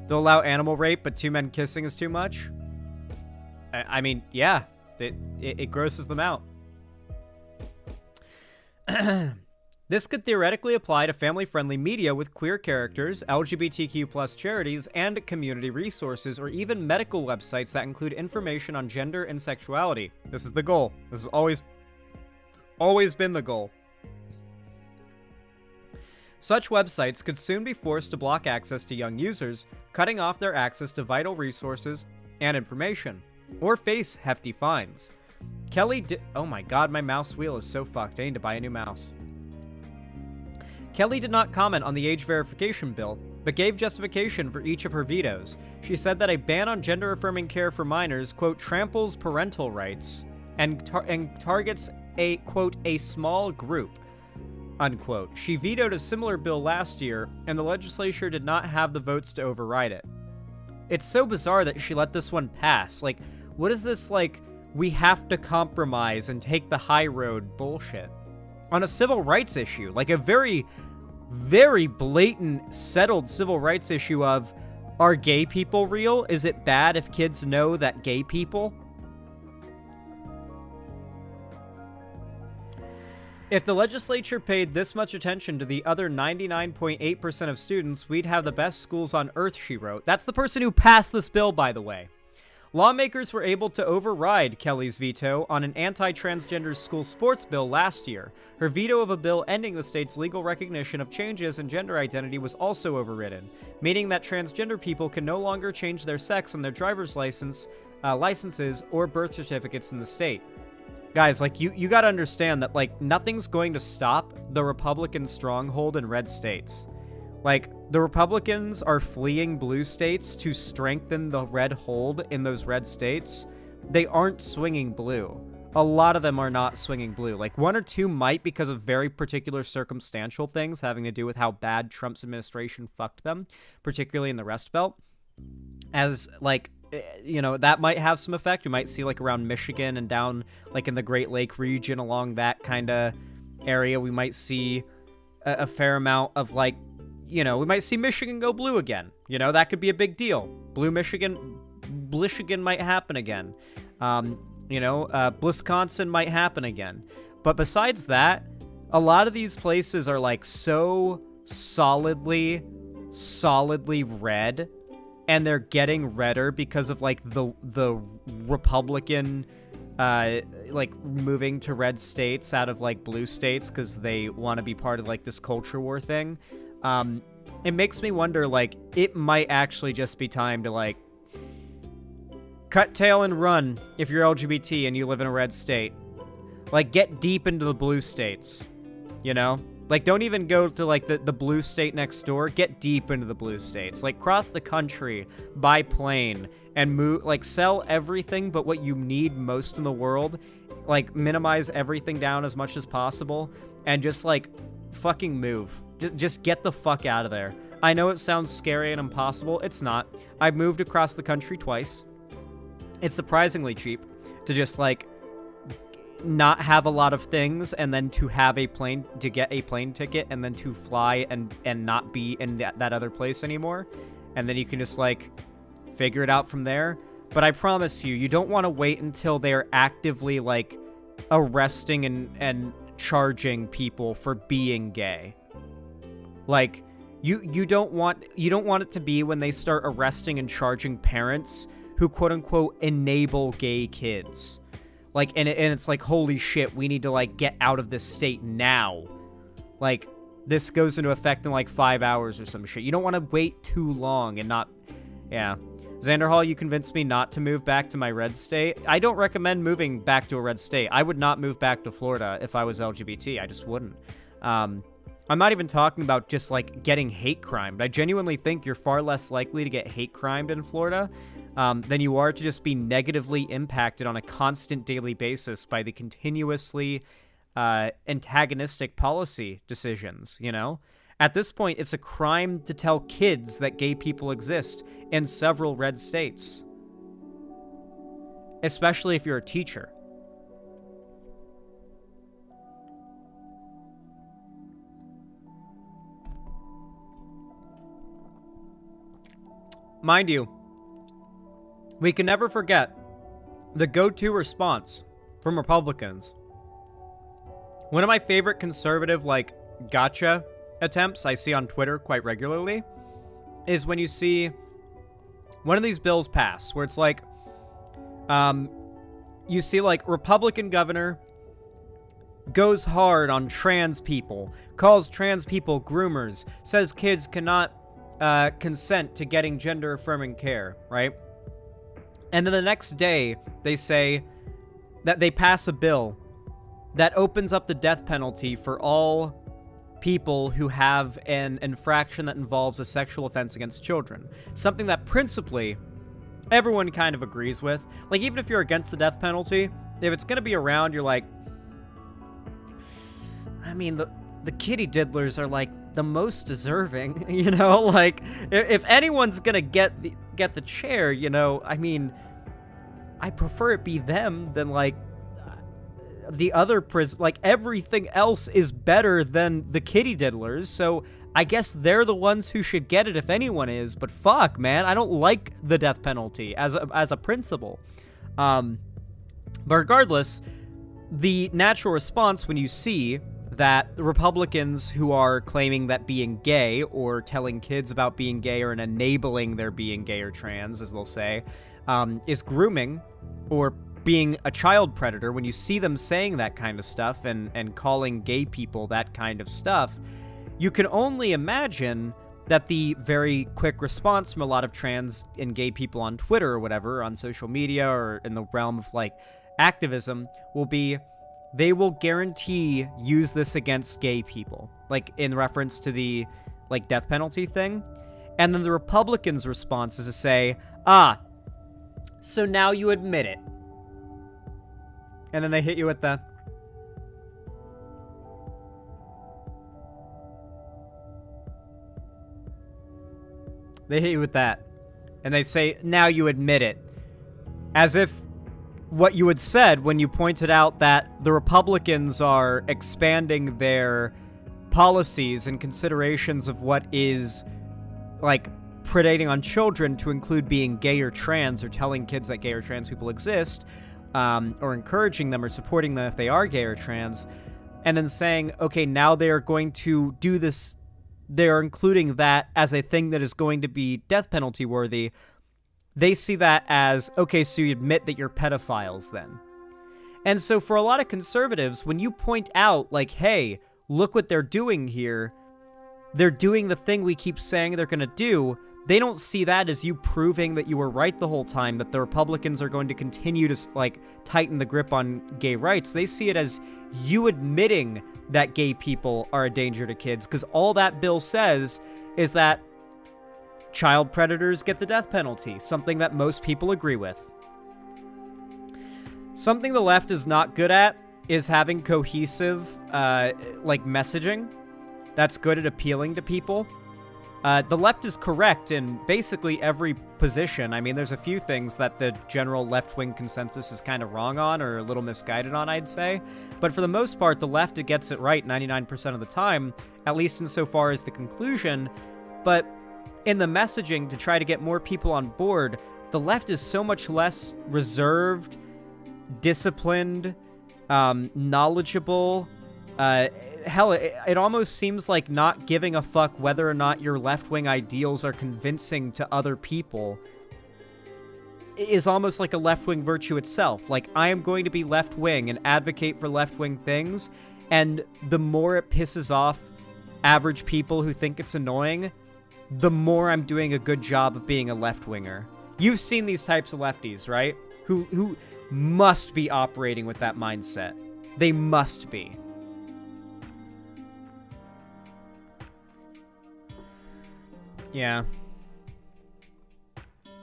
They'll allow animal rape, but two men kissing is too much? I mean, yeah, it grosses them out. This could theoretically apply to family-friendly media with queer characters, LGBTQ+ charities, and community resources, or even medical websites that include information on gender and sexuality. This is the goal. This has always been the goal. Such websites could soon be forced to block access to young users, cutting off their access to vital resources and information, or face hefty fines. Oh my god, my mouse wheel is so fucked. I need to buy a new mouse. Kelly did not comment on the age verification bill, but gave justification for each of her vetoes. She said that a ban on gender-affirming care for minors, quote, tramples parental rights and targets a, quote, a small group, unquote. She vetoed a similar bill last year, and the legislature did not have the votes to override it. It's so bizarre that she let this one pass. Like, what is this, like, we have to compromise and take the high road bullshit? On a civil rights issue, like a very, very blatant, settled civil rights issue of, are gay people real? Is it bad if kids know that gay people? If the legislature paid this much attention to the other 99.8% of students, we'd have the best schools on earth, she wrote. That's the person who passed this bill, by the way. Lawmakers were able to override Kelly's veto on an anti-transgender school sports bill last year. Her veto of a bill ending the state's legal recognition of changes in gender identity was also overridden, meaning that transgender people can no longer change their sex on their driver's licenses or birth certificates in the state. Guys, like, you gotta understand that, like, nothing's going to stop the Republican stronghold in red states. Like, the Republicans are fleeing blue states to strengthen the red hold in those red states. They aren't swinging blue. A lot of them are not swinging blue. Like, one or two might because of very particular circumstantial things having to do with how bad Trump's administration fucked them, particularly in the Rust Belt. As, like, you know, that might have some effect. You might see, like, around Michigan and down, like, in the Great Lake region along that kind of area, we might see a fair amount of, like, you know, we might see Michigan go blue again. You know, that could be a big deal. Blue Michigan might happen again. You know, Wisconsin might happen again. But besides that, a lot of these places are, like, so solidly red, and they're getting redder because of, like, the Republican, like, moving to red states out of, like, blue states because they want to be part of, like, this culture war thing. It makes me wonder, like, it might actually just be time to, like, cut tail and run if you're LGBT and you live in a red state. Like, get deep into the blue states, you know? Like, don't even go to, like, the blue state next door. Get deep into the blue states. Like, cross the country by plane and move, like, sell everything but what you need most in the world. Like, minimize everything down as much as possible and just, like, fucking move. Just get the fuck out of there. I know it sounds scary and impossible. It's not. I've moved across the country twice. It's surprisingly cheap to just, like, not have a lot of things and then to get a plane ticket and then to fly and not be in that other place anymore. And then you can just, like, figure it out from there. But I promise you don't want to wait until they're actively, like, arresting and charging people for being gay. Like, you don't want it to be when they start arresting and charging parents who quote unquote enable gay kids. Like, and it's like, holy shit, we need to, like, get out of this state now. Like, this goes into effect in, like, 5 hours or some shit. You don't want to wait too long and not, yeah. Xander Hall, you convinced me not to move back to my red state. I don't recommend moving back to a red state. I would not move back to Florida if I was LGBT. I just wouldn't. I'm not even talking about just, like, getting hate crimed. I genuinely think you're far less likely to get hate crimed in Florida than you are to just be negatively impacted on a constant daily basis by the continuously antagonistic policy decisions, you know? At this point, it's a crime to tell kids that gay people exist in several red states. Especially if you're a teacher. Mind you, we can never forget the go-to response from Republicans. One of my favorite conservative, like, gotcha attempts I see on Twitter quite regularly is when you see one of these bills pass, where it's like, you see, like, Republican governor goes hard on trans people, calls trans people groomers, says kids cannot consent to getting gender-affirming care, right? And then the next day, they say that they pass a bill that opens up the death penalty for all people who have an infraction that involves a sexual offense against children. Something that principally everyone kind of agrees with. Like, even if you're against the death penalty, if it's going to be around, you're like, I mean, the kitty diddlers are, like, the most deserving, you know? Like, if anyone's going to get the chair, you know, I mean, I prefer it be them than, like, the other like, everything else is better than the kitty diddlers, so I guess they're the ones who should get it if anyone is, but fuck, man, I don't like the death penalty as a principle. But regardless, the natural response when you see that the Republicans who are claiming that being gay or telling kids about being gay or enabling their being gay or trans, as they'll say, is grooming or being a child predator, when you see them saying that kind of stuff and calling gay people that kind of stuff, you can only imagine that the very quick response from a lot of trans and gay people on Twitter or whatever, on social media or in the realm of, like, activism, will be, they will guarantee use this against gay people, like, in reference to the, like, death penalty thing. And then the Republicans' response is to say, so now you admit it. And then they hit you with the... They hit you with that. And they say, now you admit it. As if what you had said when you pointed out that the Republicans are expanding their policies and considerations of what is, like, predating on children to include being gay or trans, or telling kids that gay or trans people exist, or encouraging them or supporting them if they are gay or trans, and then saying, okay, now they're going to do this, they're including that as a thing that is going to be death penalty worthy. They see that as, okay, so you admit that you're pedophiles then. And so for a lot of conservatives, when you point out, like, hey, look what they're doing here, they're doing the thing we keep saying they're going to do, they don't see that as you proving that you were right the whole time, that the Republicans are going to continue to, like, tighten the grip on gay rights. They see it as you admitting that gay people are a danger to kids, because all that bill says is that child predators get the death penalty, something that most people agree with. Something the left is not good at is having cohesive, like, messaging that's good at appealing to people. The left is correct in basically every position. I mean, there's a few things that the general left-wing consensus is kind of wrong on, or a little misguided on, I'd say. But for the most part, the left gets it right 99% of the time, at least insofar as the conclusion. But in the messaging to try to get more people on board, the left is so much less reserved, disciplined, knowledgeable. Hell, it almost seems like not giving a fuck whether or not your left-wing ideals are convincing to other people is almost like a left-wing virtue itself. Like, I am going to be left-wing and advocate for left-wing things, and the more it pisses off average people who think it's annoying, the more I'm doing a good job of being a left-winger. You've seen these types of lefties, right? Who must be operating with that mindset. They must be. Yeah.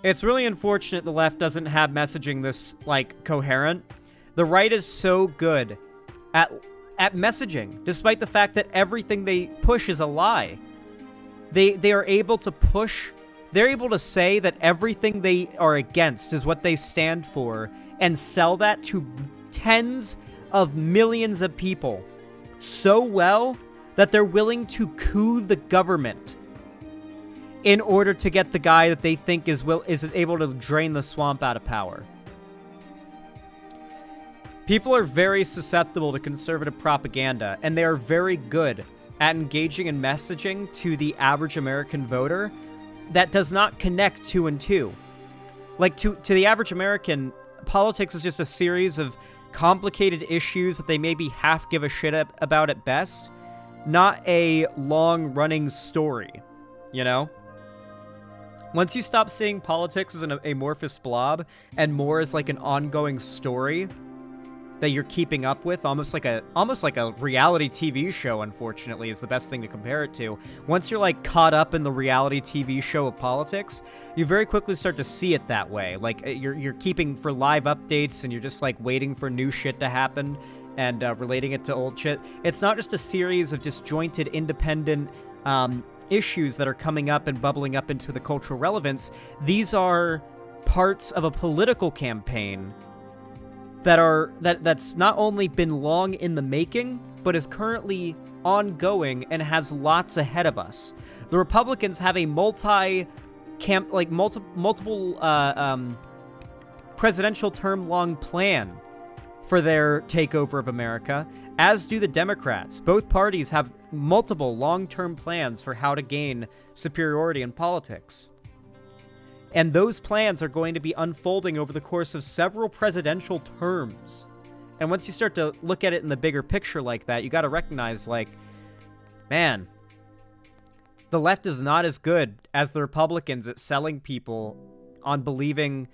It's really unfortunate the left doesn't have messaging this, like, coherent. The right is so good at messaging, despite the fact that everything they push is a lie. They are able to push, they're able to say that everything they are against is what they stand for, and sell that to tens of millions of people so well that they're willing to coup the government in order to get the guy that they think is able to drain the swamp out of power. People are very susceptible to conservative propaganda, and they are very good at engaging in messaging to the average American voter that does not connect two and two. Like, to the average American, politics is just a series of complicated issues that they maybe half give a shit about at best, not a long-running story, you know? Once you stop seeing politics as an amorphous blob and more as like an ongoing story that you're keeping up with, almost like a reality TV show, unfortunately, is the best thing to compare it to. Once you're like caught up in the reality TV show of politics, you very quickly start to see it that way. Like you're keeping for live updates, and you're just like waiting for new shit to happen and relating it to old shit. It's not just a series of disjointed, independent issues that are coming up and bubbling up into the cultural relevance. These are parts of a political campaign that's not only been long in the making, but is currently ongoing and has lots ahead of us. The Republicans have a multiple presidential term long plan for their takeover of America, as do the Democrats. Both parties have multiple long-term plans for how to gain superiority in politics. And those plans are going to be unfolding over the course of several presidential terms. And once you start to look at it in the bigger picture like that, you got to recognize, like, man, the left is not as good as the Republicans at selling people on believing...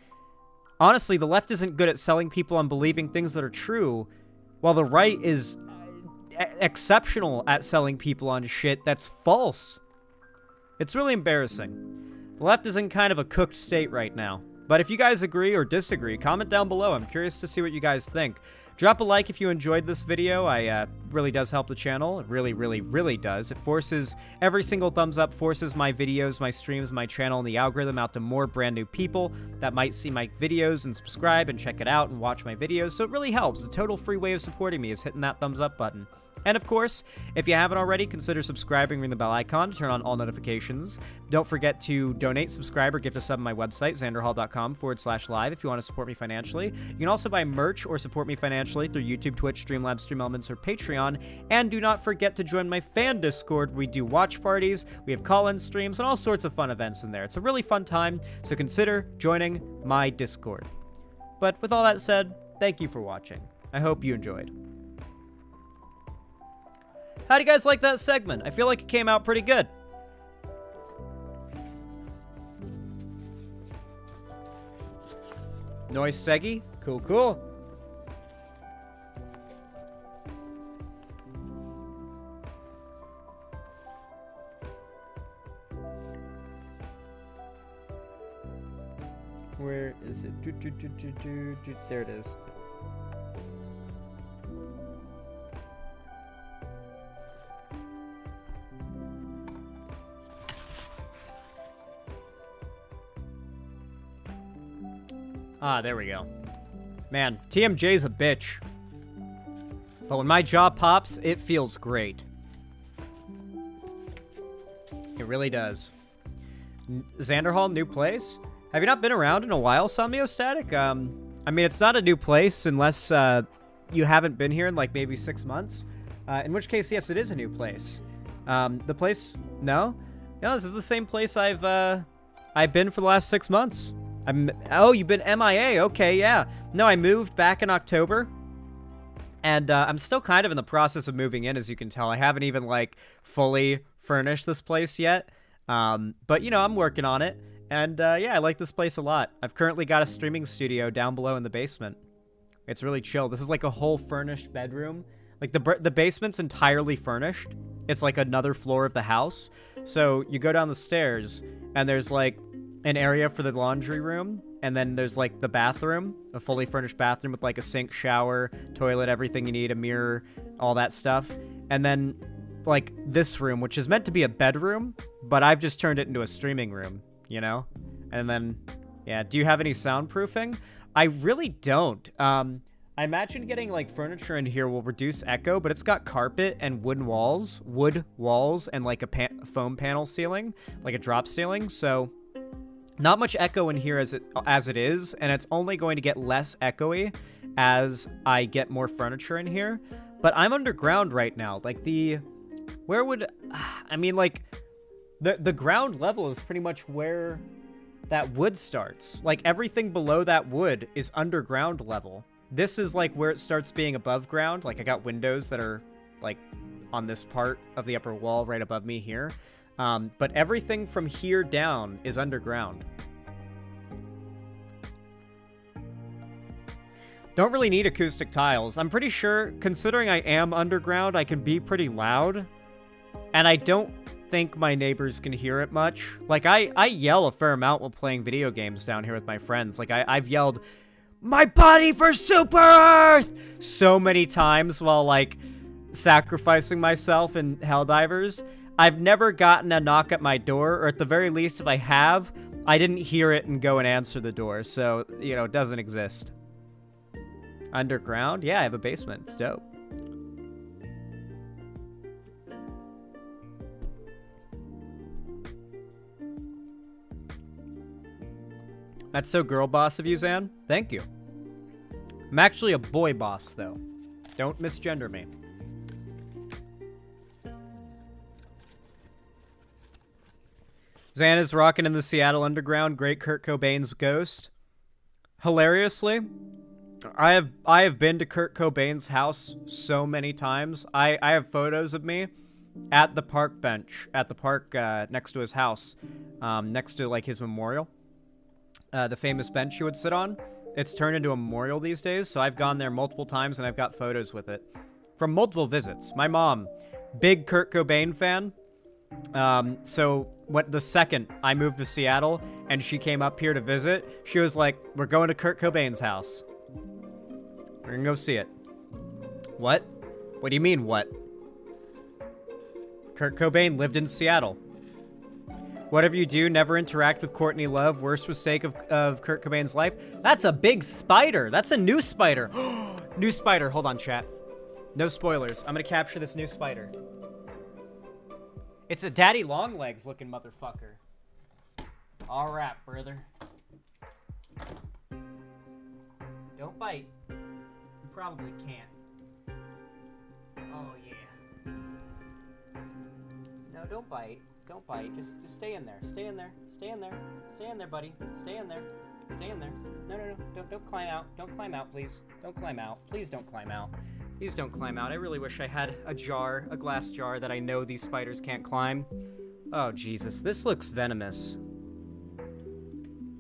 Honestly, the left isn't good at selling people on believing things that are true, while the right is exceptional at selling people on shit that's false. It's really embarrassing. The left is in kind of a cooked state right now. But if you guys agree or disagree, comment down below. I'm curious to see what you guys think. Drop a like if you enjoyed this video. Really does help the channel. It really, really, really does. It forces every single thumbs up, forces my videos, my streams, my channel, and the algorithm out to more brand new people that might see my videos and subscribe and check it out and watch my videos. So it really helps. The total free way of supporting me is hitting that thumbs up button. And of course, if you haven't already, consider subscribing, ring the bell icon to turn on all notifications. Don't forget to donate, subscribe, or gift a sub on my website, xanderhall.com/live, if you want to support me financially. You can also buy merch or support me financially through YouTube, Twitch, Streamlabs, Stream Elements, or Patreon. And do not forget to join my fan Discord. We do watch parties, we have call-in streams, and all sorts of fun events in there. It's a really fun time, so consider joining my Discord. But with all that said, thank you for watching. I hope you enjoyed. How do you guys like that segment? I feel like it came out pretty good. Noise Segi? Cool, cool. Where is it? There it is. Ah, there we go. Man, TMJ's a bitch. But when my jaw pops, it feels great. It really does. Xanderhall, new place? Have you not been around in a while, Samiostatic? I mean, it's not a new place unless you haven't been here in like maybe 6 months. In which case, yes, it is a new place. The place... No? No, this is the same place I've been for the last 6 months. Oh, you've been MIA. Okay, yeah. No, I moved back in October. And I'm still kind of in the process of moving in, as you can tell. I haven't even, like, fully furnished this place yet. But, you know, I'm working on it. And yeah, I like this place a lot. I've currently got a streaming studio down below in the basement. It's really chill. This is like a whole furnished bedroom. Like the basement's entirely furnished. It's like another floor of the house. So you go down the stairs and there's like an area for the laundry room. And then there's like the bathroom, a fully furnished bathroom with like a sink, shower, toilet, everything you need, a mirror, all that stuff. And then like this room, which is meant to be a bedroom, but I've just turned it into a streaming room, you know? And then, yeah, do you have any soundproofing? I really don't. I imagine getting like furniture in here will reduce echo, but it's got carpet and wood walls, and like a foam panel ceiling, like a drop ceiling. So not much echo in here as it is, and it's only going to get less echoey as I get more furniture in here. But I'm underground right now. Like the ground level is pretty much where that wood starts. Like everything below that wood is underground level. This is like where it starts being above ground. Like I got windows that are like on this part of the upper wall right above me here. But everything from here down is underground. Don't really need acoustic tiles. I'm pretty sure, considering I am underground, I can be pretty loud. And I don't think my neighbors can hear it much. Like, I yell a fair amount while playing video games down here with my friends. Like, I've yelled, "My body for Super Earth!" so many times while, like, sacrificing myself in Helldivers. I've never gotten a knock at my door, or at the very least, if I have, I didn't hear it and go and answer the door. So, you know, it doesn't exist. Underground? Yeah, I have a basement. It's dope. That's so girl boss of you, Zan. Thank you. I'm actually a boy boss, though. Don't misgender me. Zan is rocking in the Seattle Underground. Great Kurt Cobain's Ghost. Hilariously, I have been to Kurt Cobain's house so many times. I have photos of me at the park bench, at the park next to his house, next to like his memorial. The famous bench you would sit on. It's turned into a memorial these days, so I've gone there multiple times and I've got photos with it from multiple visits. My mom, big Kurt Cobain fan. So the second I moved to Seattle and she came up here to visit, she was like, "We're going to Kurt Cobain's house. We're gonna go see it." What? What do you mean, what? Kurt Cobain lived in Seattle. Whatever you do, never interact with Courtney Love. Worst mistake of Kurt Cobain's life. That's a big spider. That's a new spider. New spider. Hold on, chat. No spoilers. I'm gonna capture this new spider. It's a daddy long legs looking motherfucker. All right, brother. Don't bite. You probably can't. Oh, yeah. No, don't bite. Don't bite. Just stay in there. Stay in there. Stay in there. Stay in there, buddy. Stay in there. Stay in there. No. Don't climb out. Don't climb out, please. Don't climb out. Please don't climb out. Please don't climb out. I really wish I had a glass jar that I know these spiders can't climb. Oh, Jesus. This looks venomous.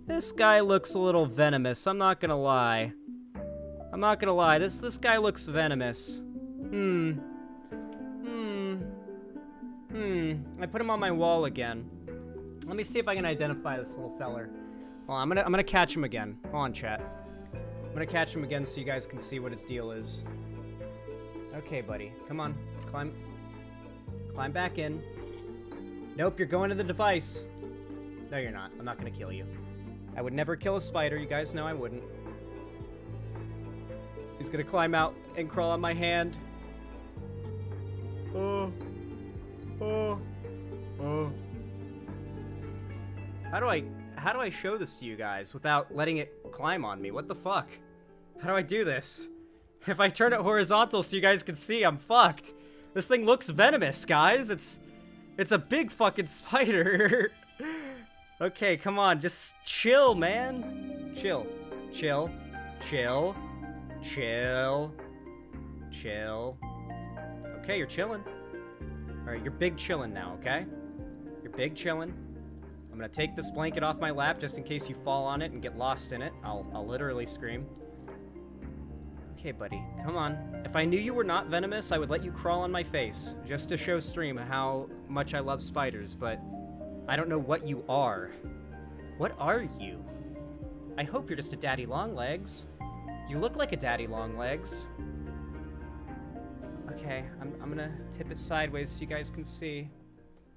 This guy looks a little venomous. I'm not gonna lie. I'm not gonna lie. This guy looks venomous. I put him on my wall again. Let me see if I can identify this little feller. Well, I'm gonna catch him again. Hold on, chat. I'm gonna catch him again so you guys can see what his deal is. Okay, buddy. Come on. Climb back in. Nope, you're going to the device. No, you're not. I'm not gonna kill you. I would never kill a spider. You guys know I wouldn't. He's gonna climb out and crawl on my hand. Oh. How do I show this to you guys without letting it climb on me? What the fuck? How do I do this? If I turn it horizontal so you guys can see, I'm fucked. This thing looks venomous, guys. It's a big fucking spider. Okay, come on, just chill, man. Chill. Okay, you're chilling. All right, you're big chilling now, okay? You're big chilling. I'm gonna take this blanket off my lap just in case you fall on it and get lost in it. I'll literally scream. Okay, buddy, come on. If I knew you were not venomous, I would let you crawl on my face, just to show stream how much I love spiders, but I don't know what you are. What are you? I hope you're just a daddy longlegs. You look like a daddy longlegs. Okay, I'm gonna tip it sideways so you guys can see.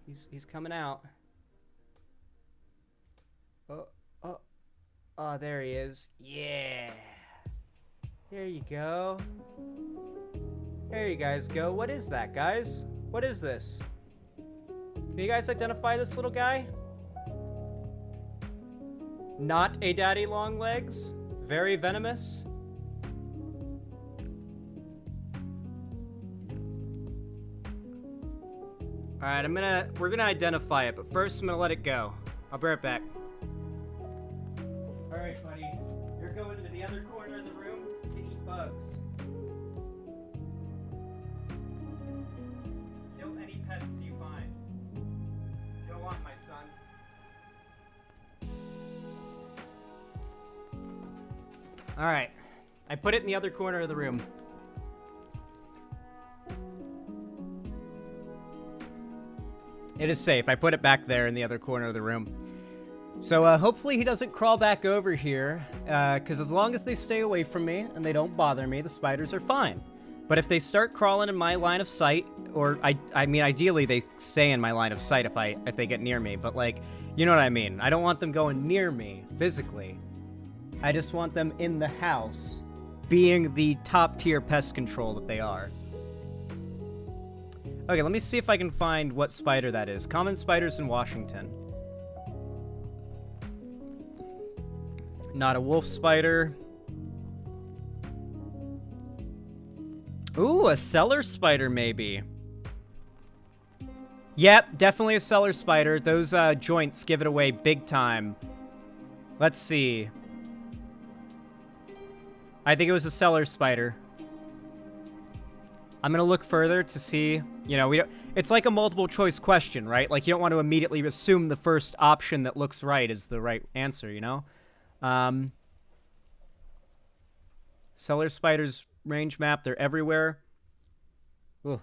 He's coming out. Oh, there he is. Yeah. There you go. There you guys go. What is that, guys? What is this? Can you guys identify this little guy? Not a daddy longlegs. Very venomous. Alright, we're gonna identify it, but first I'm gonna let it go. I'll be right back. Alright, buddy. You're going to the other corner of the room to eat bugs. Kill any pests you find. Go on, my son. Alright. I put it in the other corner of the room. It is safe. I put it back there in the other corner of the room. So hopefully he doesn't crawl back over here, because as long as they stay away from me and they don't bother me, the spiders are fine. But if they start crawling in my line of sight, or I mean ideally they stay in my line of sight if they get near me, but like, you know what I mean. I don't want them going near me physically. I just want them in the house, being the top tier pest control that they are. Okay, let me see if I can find what spider that is. Common spiders in Washington. Not a wolf spider. Ooh, a cellar spider maybe. Yep, definitely a cellar spider. Those joints give it away big time. Let's see. I think it was a cellar spider. I'm gonna look further to see, you know, it's like a multiple choice question, right? Like you don't want to immediately assume the first option that looks right is the right answer, you know? Cellar spiders range map, they're everywhere. Ooh.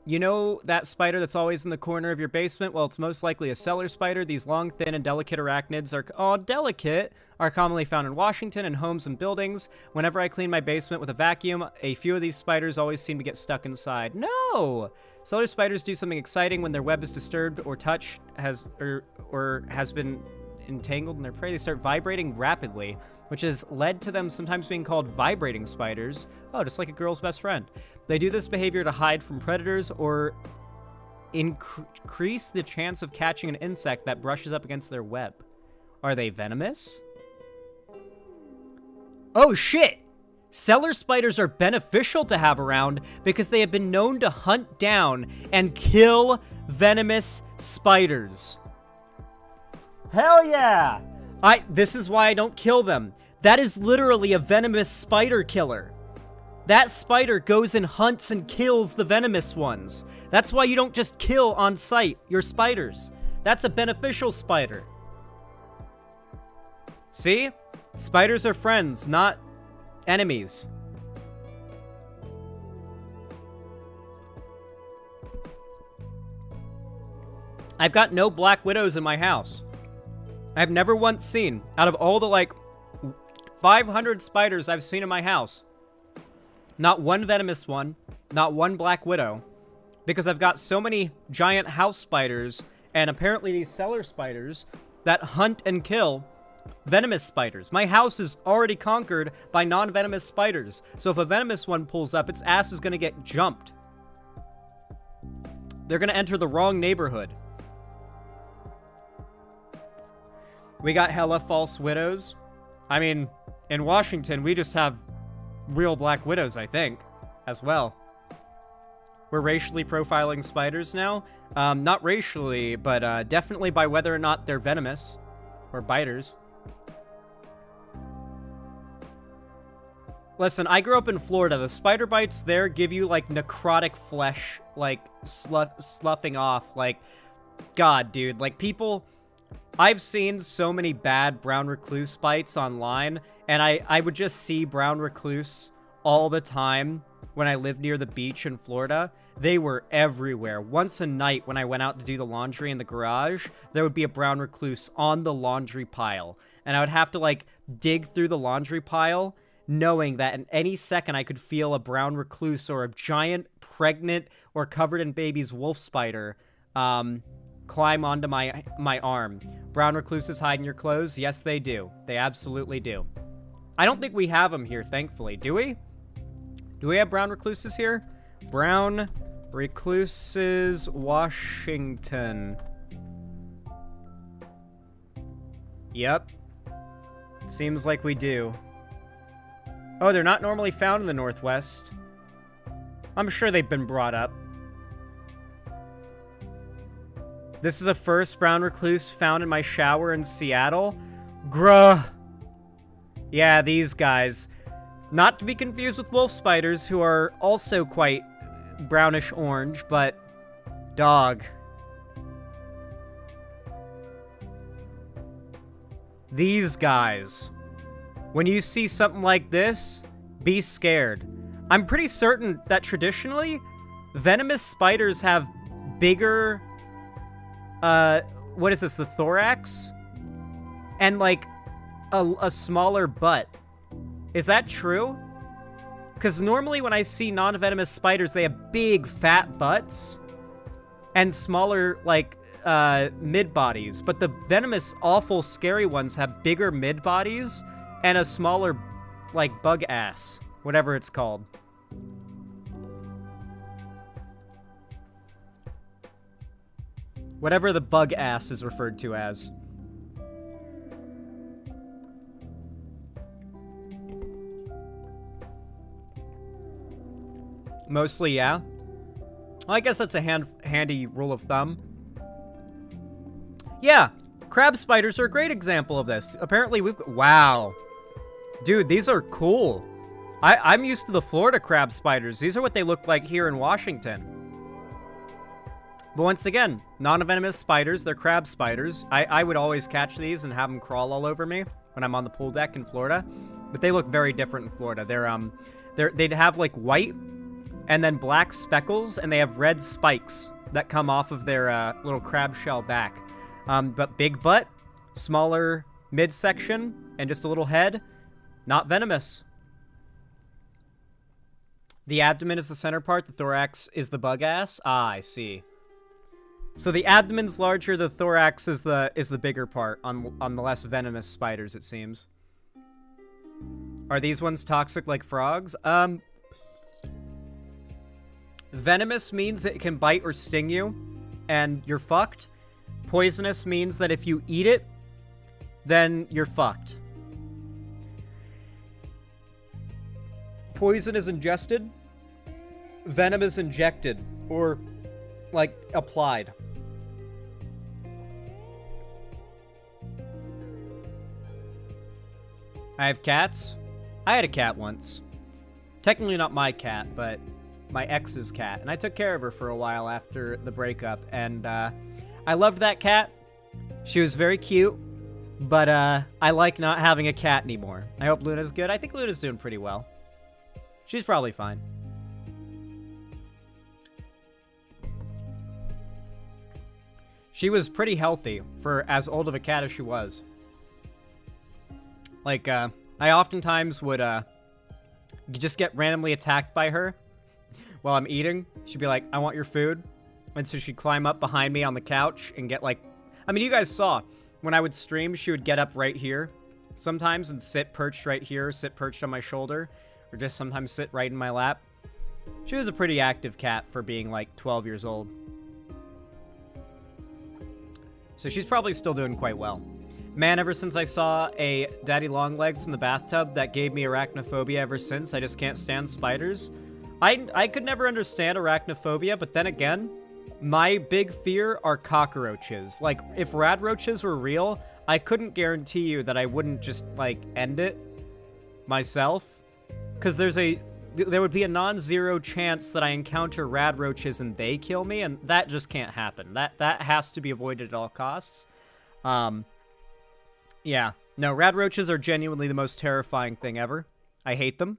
You know that spider that's always in the corner of your basement? Well, it's most likely a cellar spider. These long, thin, and delicate arachnids are commonly found in Washington in homes and buildings. Whenever I clean my basement with a vacuum, a few of these spiders always seem to get stuck inside. No! Cellar spiders do something exciting when their web is disturbed or has been entangled in their prey. They start vibrating rapidly, which has led to them sometimes being called vibrating spiders. Oh, just like a girl's best friend. They do this behavior to hide from predators or increase the chance of catching an insect that brushes up against their web. Are they venomous? Oh shit! Cellar spiders are beneficial to have around because they have been known to hunt down and kill venomous spiders. Hell yeah! This is why I don't kill them. That is literally a venomous spider killer. That spider goes and hunts and kills the venomous ones. That's why you don't just kill on sight your spiders. That's a beneficial spider. See? Spiders are friends, not enemies. I've got no black widows in my house. I've never once seen, out of all the like 500 spiders I've seen in my house, not one venomous one, not one black widow, because I've got so many giant house spiders and apparently these cellar spiders that hunt and kill venomous spiders. My house is already conquered by non-venomous spiders, so if a venomous one pulls up, its ass is gonna get jumped. They're gonna enter the wrong neighborhood. We got hella false widows. I mean, in Washington, we just have real black widows, I think, as well. We're racially profiling spiders now. Not racially, but definitely by whether or not they're venomous or biters. Listen, I grew up in Florida. The spider bites there give you, like, necrotic flesh, like, sloughing off. Like, God, dude, like, people... I've seen so many bad brown recluse bites online, and I would just see brown recluse all the time when I lived near the beach in Florida. They were everywhere. Once a night when I went out to do the laundry in the garage, there would be a brown recluse on the laundry pile. And I would have to, like, dig through the laundry pile, knowing that in any second I could feel a brown recluse or a giant, pregnant, or covered in babies wolf spider climb onto my arm. Brown recluses hide in your clothes? Yes, they do. They absolutely do. I don't think we have them here, thankfully. Do we? Do we have brown recluses here? Brown recluses, Washington. Yep. Seems like we do. Oh, they're not normally found in the Northwest. I'm sure they've been brought up. This is a first brown recluse found in my shower in Seattle. Gruh. Yeah, these guys. Not to be confused with wolf spiders, who are also quite brownish orange, but dog. These guys. When you see something like this, be scared. I'm pretty certain that traditionally, venomous spiders have bigger, what is this, the thorax? And, like, a smaller butt. Is that true? Because normally when I see non-venomous spiders, they have big, fat butts and smaller, like, mid-bodies. But the venomous, awful, scary ones have bigger mid-bodies and a smaller, like, bug ass. Whatever it's called. Whatever the bug ass is referred to as. Mostly, yeah. Well, I guess that's a handy rule of thumb. Yeah, crab spiders are a great example of this. Apparently we've... Wow. Dude, these are cool. I'm used to the Florida crab spiders. These are what they look like here in Washington. But once again, non-venomous spiders, they're crab spiders. I would always catch these and have them crawl all over me when I'm on the pool deck in Florida. But they look very different in Florida. They'd have like white and then black speckles, and they have red spikes that come off of their little crab shell back. But big butt, smaller midsection, and just a little head. Not venomous. The abdomen is the center part, the thorax is the bug ass. Ah, I see. So the abdomen's larger, the thorax is the bigger part on the less venomous spiders, it seems. Are these ones toxic like frogs? Venomous means it can bite or sting you, and you're fucked. Poisonous means that if you eat it, then you're fucked. Poison is ingested. Venom is injected, or, like, applied. I have cats. I had a cat once. Technically not my cat, but my ex's cat. And I took care of her for a while after the breakup. And I loved that cat. She was very cute. But I like not having a cat anymore. I hope Luna's good. I think Luna's doing pretty well. She's probably fine. She was pretty healthy for as old of a cat as she was. Like, I oftentimes would just get randomly attacked by her while I'm eating. She'd be like, I want your food. And so she'd climb up behind me on the couch and get, like... I mean, you guys saw, when I would stream, she would get up right here sometimes and sit perched right here, sit perched on my shoulder, or just sometimes sit right in my lap. She was a pretty active cat for being, like, 12 years old. So she's probably still doing quite well. Man, ever since I saw a daddy longlegs in the bathtub, that gave me arachnophobia ever since. I just can't stand spiders. I could never understand arachnophobia, but then again, my big fear are cockroaches. Like, if radroaches were real, I couldn't guarantee you that I wouldn't just, like, end it myself. Because there's a there would be a non-zero chance that I encounter rad roaches and they kill me, and that just can't happen. That has to be avoided at all costs. Yeah. No, rad roaches are genuinely the most terrifying thing ever. I hate them.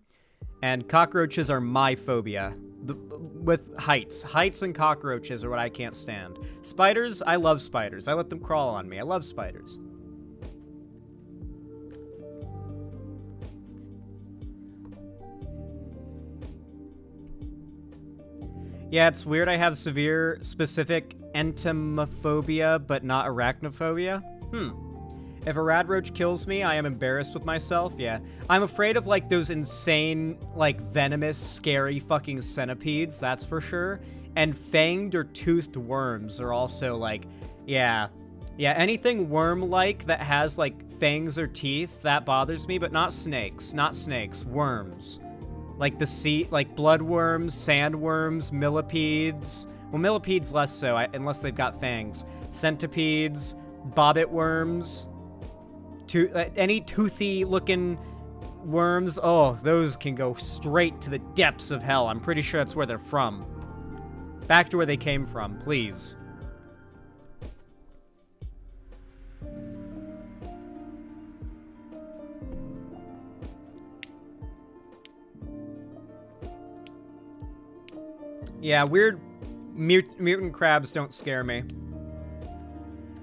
And cockroaches are my phobia. With heights. Heights and cockroaches are what I can't stand. Spiders, I love spiders. I let them crawl on me. I love spiders. Yeah, it's weird I have severe specific entomophobia, but not arachnophobia. If a rad roach kills me, I am embarrassed with myself, yeah. I'm afraid of, like, those insane, like, venomous, scary fucking centipedes, that's for sure. And fanged or toothed worms are also, like, yeah. Yeah, anything worm-like that has, like, fangs or teeth, that bothers me, but not snakes. Not snakes. Worms. Like the sea, like bloodworms, sandworms, millipedes. Well, millipedes less so, unless they've got fangs. Centipedes, bobbit worms. Any toothy-looking worms, oh, those can go straight to the depths of hell. I'm pretty sure that's where they're from. Back to where they came from, please. Yeah, weird mutant crabs don't scare me.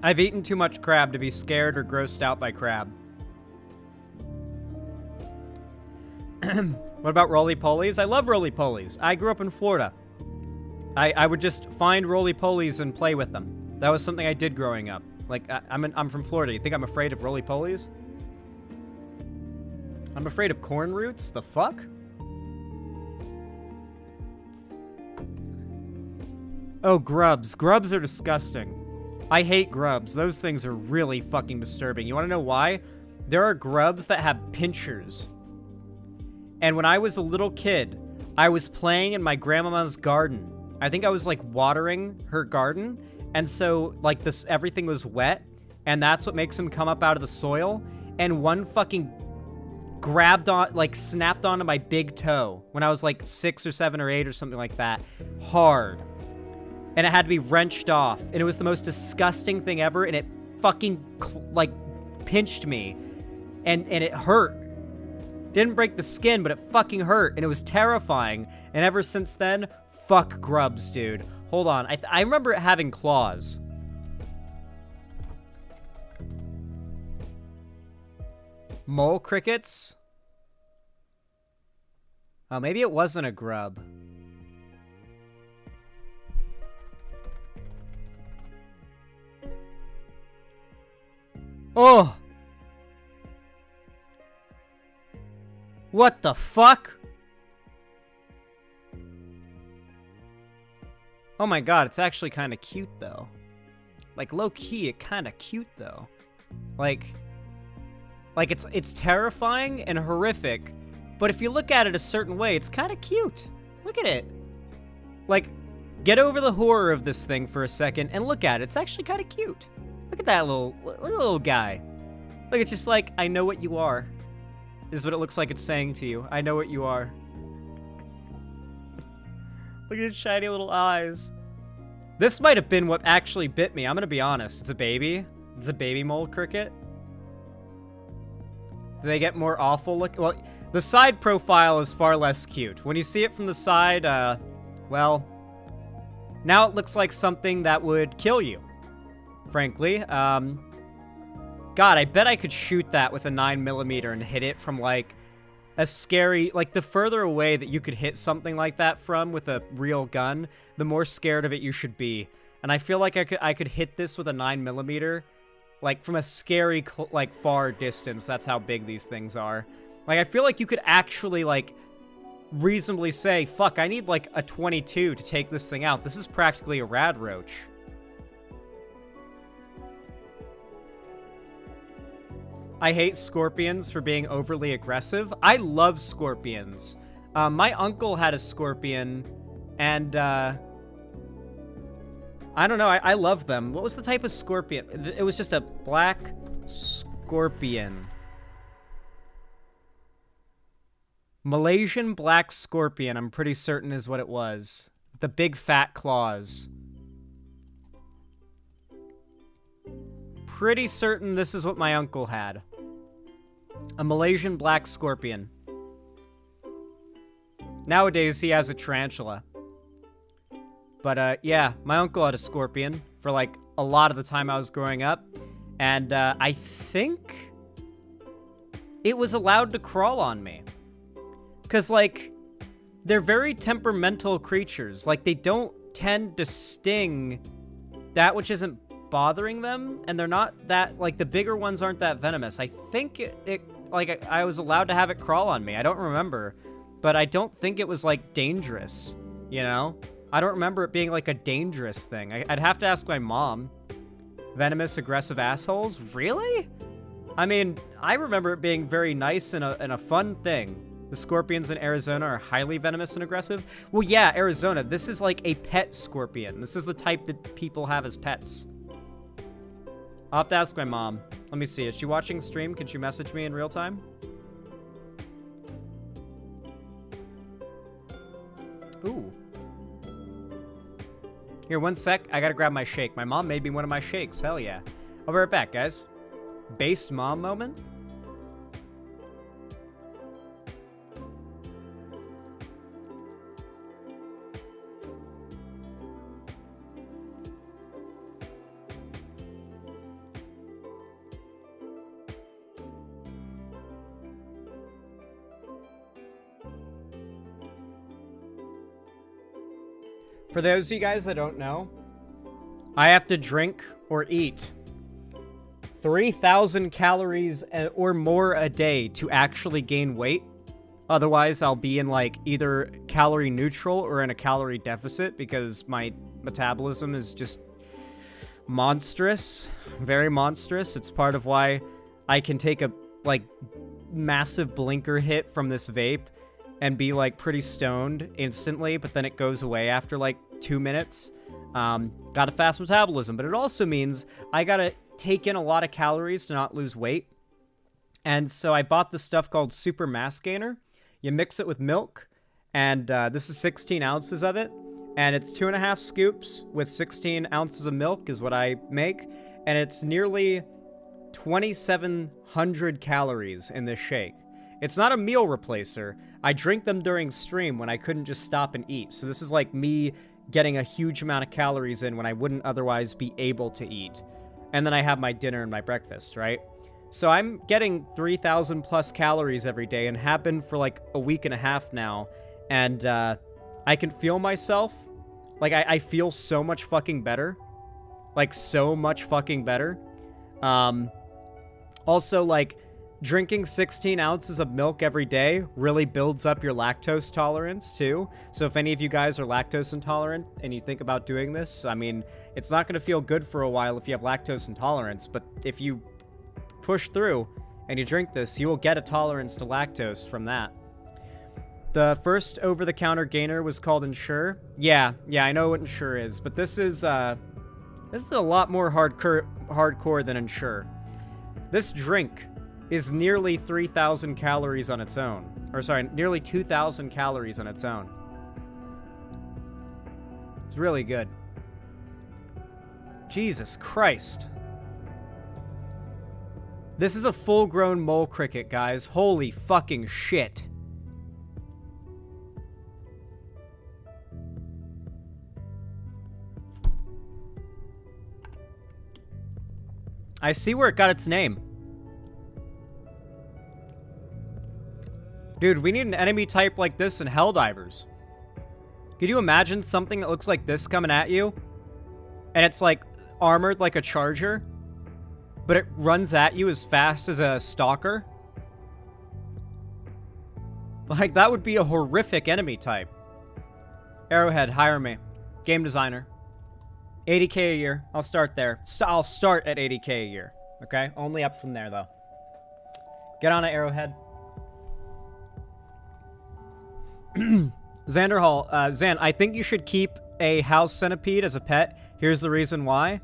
I've eaten too much crab to be scared or grossed out by crab. What about roly-polies? I love roly-polies. I grew up in Florida. I would just find roly-polies and play with them. That was something I did growing up. Like, I'm from Florida. You think I'm afraid of roly-polies? I'm afraid of corn roots? The fuck? Oh, grubs. Grubs are disgusting. I hate grubs. Those things are really fucking disturbing. You want to know why? There are grubs that have pinchers. And when I was a little kid, I was playing in my grandmama's garden. I think I was, like, watering her garden. And so, like, everything was wet. And that's what makes them come up out of the soil. And one fucking snapped onto my big toe when I was, like, 6 or 7 or 8 or something like that. Hard. And it had to be wrenched off. And it was the most disgusting thing ever. And it fucking, like, pinched me. And it hurt. Didn't break the skin, but it fucking hurt. And it was terrifying. And ever since then, fuck grubs, dude. Hold on. I remember it having claws. Mole crickets? Oh, maybe it wasn't a grub. Oh! What the fuck? Oh my god, it's actually kind of cute, though. Like, low-key, it kind of cute, though. Like, it's terrifying and horrific, but if you look at it a certain way, it's kind of cute. Look at it. Like, get over the horror of this thing for a second and look at it. It's actually kind of cute. Look at that little guy. Look, it's just like, I know what you are. This is what it looks like it's saying to you. I know what you are. Look at his shiny little eyes. This might have been what actually bit me. I'm gonna be honest. It's a baby. It's a baby mole cricket. Do they get more awful look? Well, the side profile is far less cute. When you see it from the side, well, now it looks like something that would kill you. Frankly, God, I bet I could shoot that with a 9mm and hit it from, like, a scary... Like, the further away that you could hit something like that from with a real gun, the more scared of it you should be. And I feel like I could hit this with a 9mm, like, from a scary, like, far distance. That's how big these things are. Like, I feel like you could actually, like, reasonably say, fuck, I need, like, a 22 to take this thing out. This is practically a rad roach. I hate scorpions for being overly aggressive. I love scorpions. My uncle had a scorpion, and, I don't know, I love them. What was the type of scorpion? It was just a black scorpion. Malaysian black scorpion, I'm pretty certain is what it was. The big fat claws. Pretty certain this is what my uncle had. A Malaysian black scorpion. Nowadays, he has a tarantula. But, yeah, my uncle had a scorpion for, like, a lot of the time I was growing up. And, I think it was allowed to crawl on me. Because, like, they're very temperamental creatures. Like, they don't tend to sting that which isn't bothering them. And they're not that, like, the bigger ones aren't that venomous. I think like, I was allowed to have it crawl on me. I don't remember. But I don't think it was, like, dangerous, you know? I don't remember it being, like, a dangerous thing. I'd have to ask my mom. Venomous, aggressive assholes? Really? I mean, I remember it being very nice and a fun thing. The scorpions in Arizona are highly venomous and aggressive. Well, yeah, Arizona. This is, like, a pet scorpion. This is the type that people have as pets. I'll have to ask my mom. Let me see. Is she watching the stream? Can she message me in real time? Ooh. Here, one sec. I gotta grab my shake. My mom made me one of my shakes. Hell yeah. I'll be right back, guys. Based mom moment? For those of you guys that don't know, I have to drink or eat 3,000 calories or more a day to actually gain weight. Otherwise, I'll be in, like, either calorie neutral or in a calorie deficit because my metabolism is just monstrous. Very monstrous. It's part of why I can take a, like, massive blinker hit from this vape and be, like, pretty stoned instantly, but then it goes away after, like, 2 minutes. Got a fast metabolism, but it also means I gotta take in a lot of calories to not lose weight. And so I bought this stuff called Super Mass Gainer. You mix it with milk, and this is 16 ounces of it, and it's 2.5 scoops with 16 ounces of milk is what I make, and it's nearly 2,700 calories in this shake. It's not a meal replacer. I drink them during stream when I couldn't just stop and eat. So this is like me getting a huge amount of calories in when I wouldn't otherwise be able to eat. And then I have my dinner and my breakfast, right? So I'm getting 3,000 plus calories every day and have been for like a week and a half now. And I can feel myself. Like, I feel so much fucking better. Like, so much fucking better. Also, like, drinking 16 ounces of milk every day really builds up your lactose tolerance, too. So if any of you guys are lactose intolerant and you think about doing this, I mean, it's not going to feel good for a while if you have lactose intolerance, but if you push through and you drink this, you will get a tolerance to lactose from that. The first over-the-counter gainer was called Ensure. Yeah, I know what Ensure is, but this is a lot more hardcore than Ensure. This drink is nearly 3,000 calories on its own. Or sorry, nearly 2,000 calories on its own. It's really good. Jesus Christ. This is a full-grown mole cricket, guys. Holy fucking shit. I see where it got its name. Dude, we need an enemy type like this in Helldivers. Could you imagine something that looks like this coming at you? And it's like armored like a charger, but it runs at you as fast as a stalker? Like, that would be a horrific enemy type. Arrowhead, hire me. Game designer. 80K a year. I'll start there. I'll start at 80K a year. Okay? Only up from there, though. Get on it, Arrowhead. Xander Hall. Xan, I think you should keep a house centipede as a pet. Here's the reason why.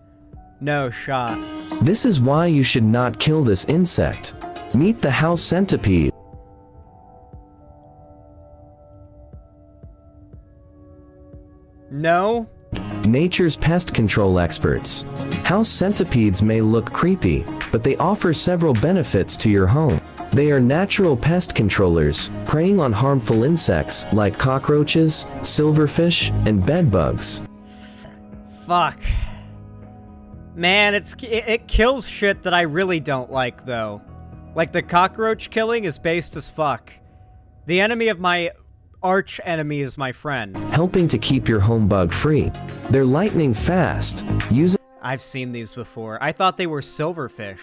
No shot. This is why you should not kill this insect. Meet the house centipede. No? Nature's pest control experts. House centipedes may look creepy, but they offer several benefits to your home. They are natural pest controllers, preying on harmful insects like cockroaches, silverfish, and bedbugs. Fuck. Man, it kills shit that I really don't like, though. Like, the cockroach killing is based as fuck. The enemy of my arch enemy is my friend. Helping to keep your home bug free. They're lightning fast, using I've seen these before. I thought they were silverfish.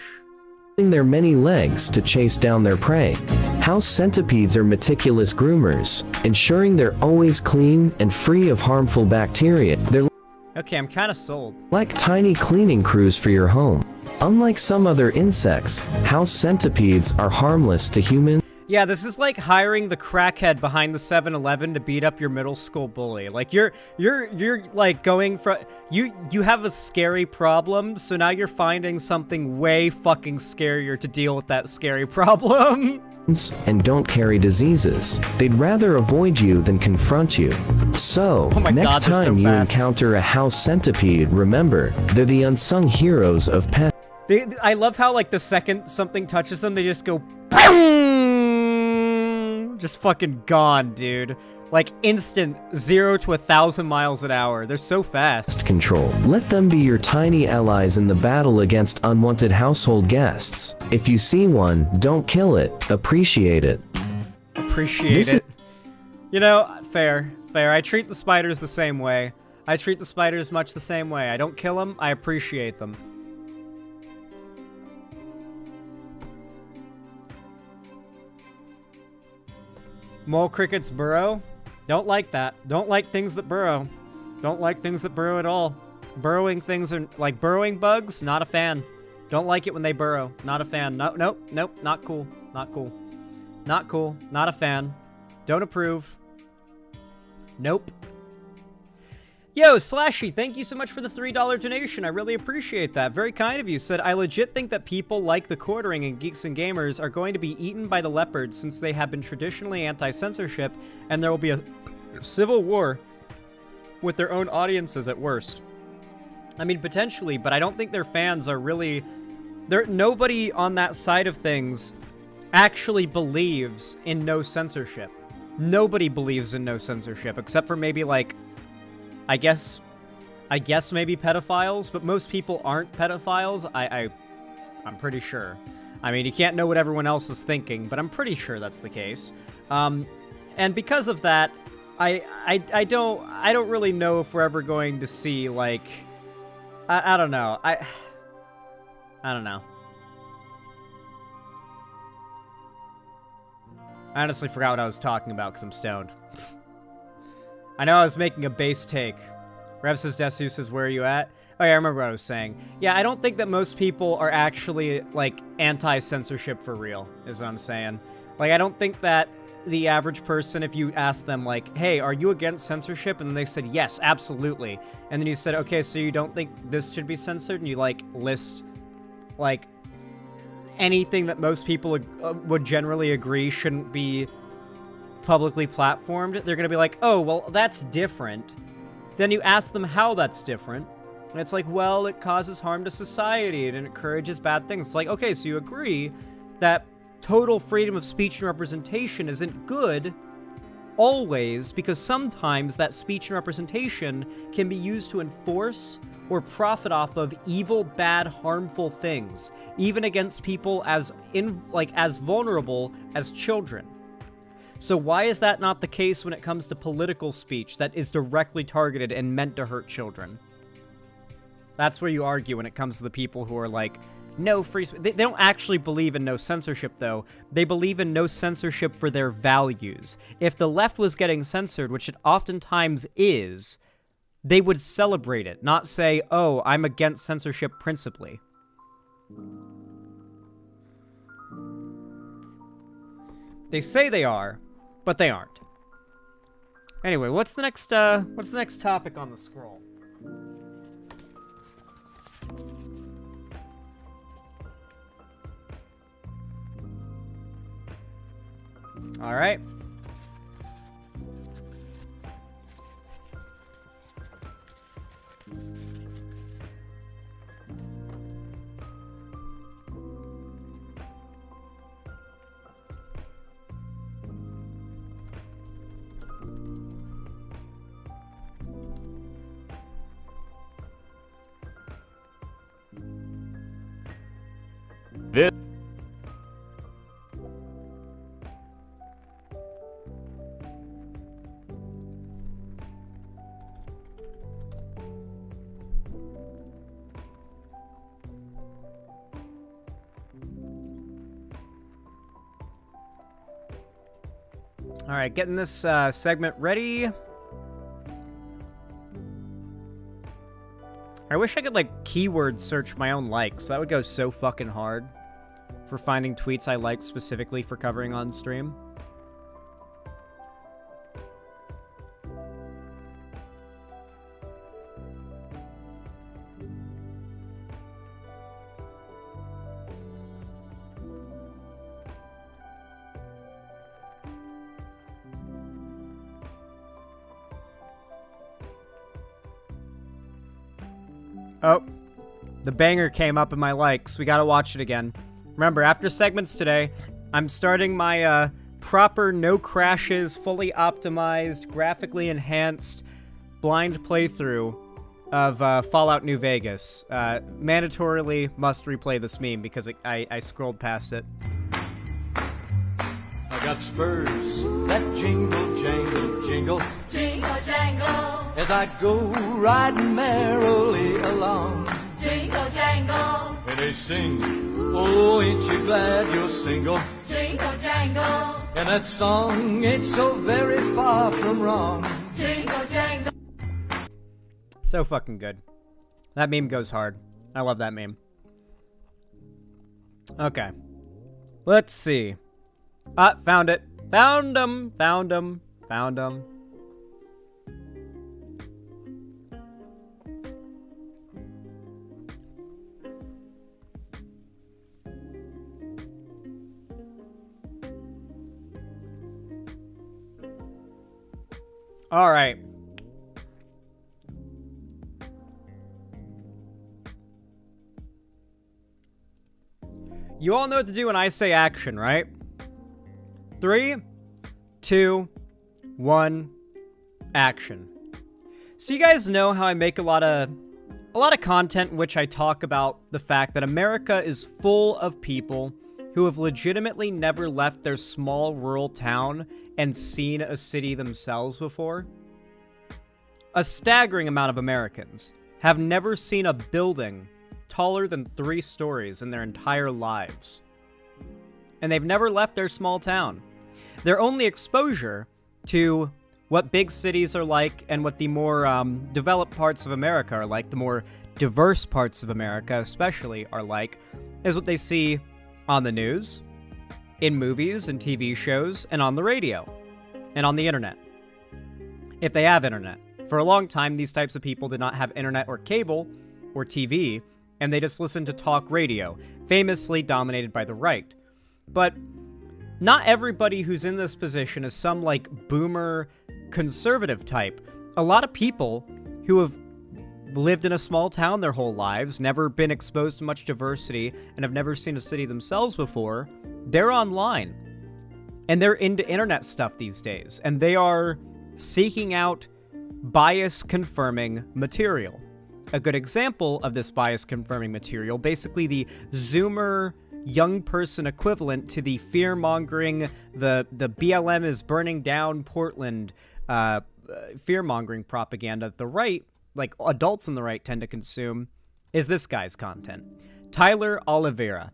their many legs to chase down their prey. House centipedes are meticulous groomers, ensuring they're always clean and free of harmful bacteria. They're Okay, I'm kind of sold. like tiny cleaning crews for your home. Unlike some other insects, house centipedes are harmless to humans. Yeah, this is like hiring the crackhead behind the 7-Eleven to beat up your middle school bully. Like, you're like going from... You have a scary problem, so now you're finding something way fucking scarier to deal with that scary problem. And don't carry diseases. They'd rather avoid you than confront you. So, Oh my next God, they're so time you fast. encounter a house centipede, remember, they're the unsung heroes of pest. I love how, like, the second something touches them, they just go... BOOM! Just fucking gone, dude. Like, instant 0 to 1,000 miles an hour. They're so fast. Control. Let them be your tiny allies in the battle against unwanted household guests. If you see one, don't kill it. Appreciate it. Appreciate This it. You know, fair. I treat the spiders the same way. I treat the spiders much the same way. I don't kill them, I appreciate them. Mole crickets burrow? Don't like that. Don't like things that burrow. Don't like things that burrow at all. Burrowing things are like burrowing bugs, not a fan. Don't like it when they burrow. Not a fan. Nope, not cool. Not cool. Not cool. Not a fan. Don't approve. Nope. Yo, Slashy, thank you so much for the $3 donation. I really appreciate that. Very kind of you. Said, I legit think that people like the quartering and Geeks and Gamers are going to be eaten by the leopards since they have been traditionally anti-censorship, and there will be a civil war with their own audiences at worst. I mean, potentially, but I don't think their fans are really... Nobody on that side of things actually believes in no censorship. Nobody believes in no censorship, except for maybe, like... I guess maybe pedophiles, but most people aren't pedophiles. I'm pretty sure. I mean, you can't know what everyone else is thinking, but I'm pretty sure that's the case. And because of that, I don't really know if we're ever going to see, like, I don't know. I don't know. I honestly forgot what I was talking about because I'm stoned. I know I was making a base take. Rev says, Desu says, where are you at? Oh yeah, I remember what I was saying. Yeah, I don't think that most people are actually, like, anti-censorship for real, is what I'm saying. Like, I don't think that the average person, if you ask them, like, hey, are you against censorship? And then they said, yes, absolutely. And then you said, okay, so you don't think this should be censored? And you, like, list, like, anything that most people would generally agree shouldn't be publicly platformed, they're gonna be like, oh, well, that's different. Then you ask them how that's different, and it's like, well, it causes harm to society and it encourages bad things. It's like, okay, so you agree that total freedom of speech and representation isn't good always, because sometimes that speech and representation can be used to enforce or profit off of evil, bad, harmful things, even against people as vulnerable as children. So why is that not the case when it comes to political speech that is directly targeted and meant to hurt children? That's where you argue when it comes to the people who are like, no free speech. They don't actually believe in no censorship, though. They believe in no censorship for their values. If the left was getting censored, which it oftentimes is, they would celebrate it, not say, oh, I'm against censorship principally. They say they are, but they aren't. Anyway, what's the next topic on the scroll? All right. This All right, getting this segment ready. I wish I could, like, keyword search my own likes. That would go so fucking hard for finding tweets I liked specifically for covering on stream. Oh, the banger came up in my likes. We gotta watch it again. Remember, after segments today, I'm starting my proper, no crashes, fully optimized, graphically enhanced, blind playthrough of Fallout New Vegas. Mandatorily must replay this meme because I scrolled past it. I got spurs that jingle, jangle, jingle, Jingle jangle, as I go riding merrily along. jingle jangle, And they sing, oh, ain't you glad you're single? jingle jangle, And that song ain't so very far from wrong. jingle jangle. So fucking good. That meme goes hard. I love that meme. Okay. Let's see. Ah, found it. Found him. Found him. Found him. All right. You all know what to do when I say action, right? 3, 2, 1, action. So you guys know how I make a lot of content in which I talk about the fact that America is full of people who have legitimately never left their small rural town and seen a city themselves before. A staggering amount of Americans have never seen a building taller than 3 stories in their entire lives. And they've never left their small town. Their only exposure to what big cities are like and what the more developed parts of America are like, the more diverse parts of America especially are like, is what they see on the news, in movies and TV shows, and on the radio, and on the internet. If they have internet. For a long time, these types of people did not have internet or cable or TV, and they just listened to talk radio, famously dominated by the right. But not everybody who's in this position is some, like, boomer conservative type. A lot of people who have lived in a small town their whole lives, never been exposed to much diversity, and have never seen a city themselves before, they're online. And they're into internet stuff these days. And they are seeking out bias-confirming material. A good example of this bias-confirming material, basically the Zoomer young person equivalent to the fear-mongering, the BLM is burning down Portland fear-mongering propaganda that the right, like adults in the right, tend to consume, is this guy's content. Tyler Oliveira,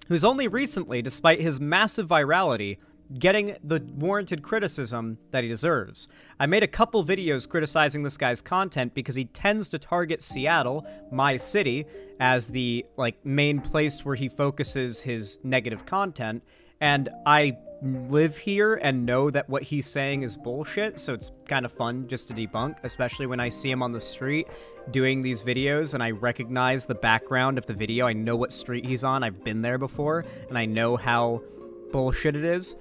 who's only recently, despite his massive virality, getting the warranted criticism that he deserves. I made a couple videos criticizing this guy's content because he tends to target Seattle, my city, as the main place where he focuses his negative content, and I live here and know that what he's saying is bullshit, so it's kind of fun just to debunk, especially when I see him on the street doing these videos and I recognize the background of the video. I know what street he's on, I've been there before, and I know how bullshit it is.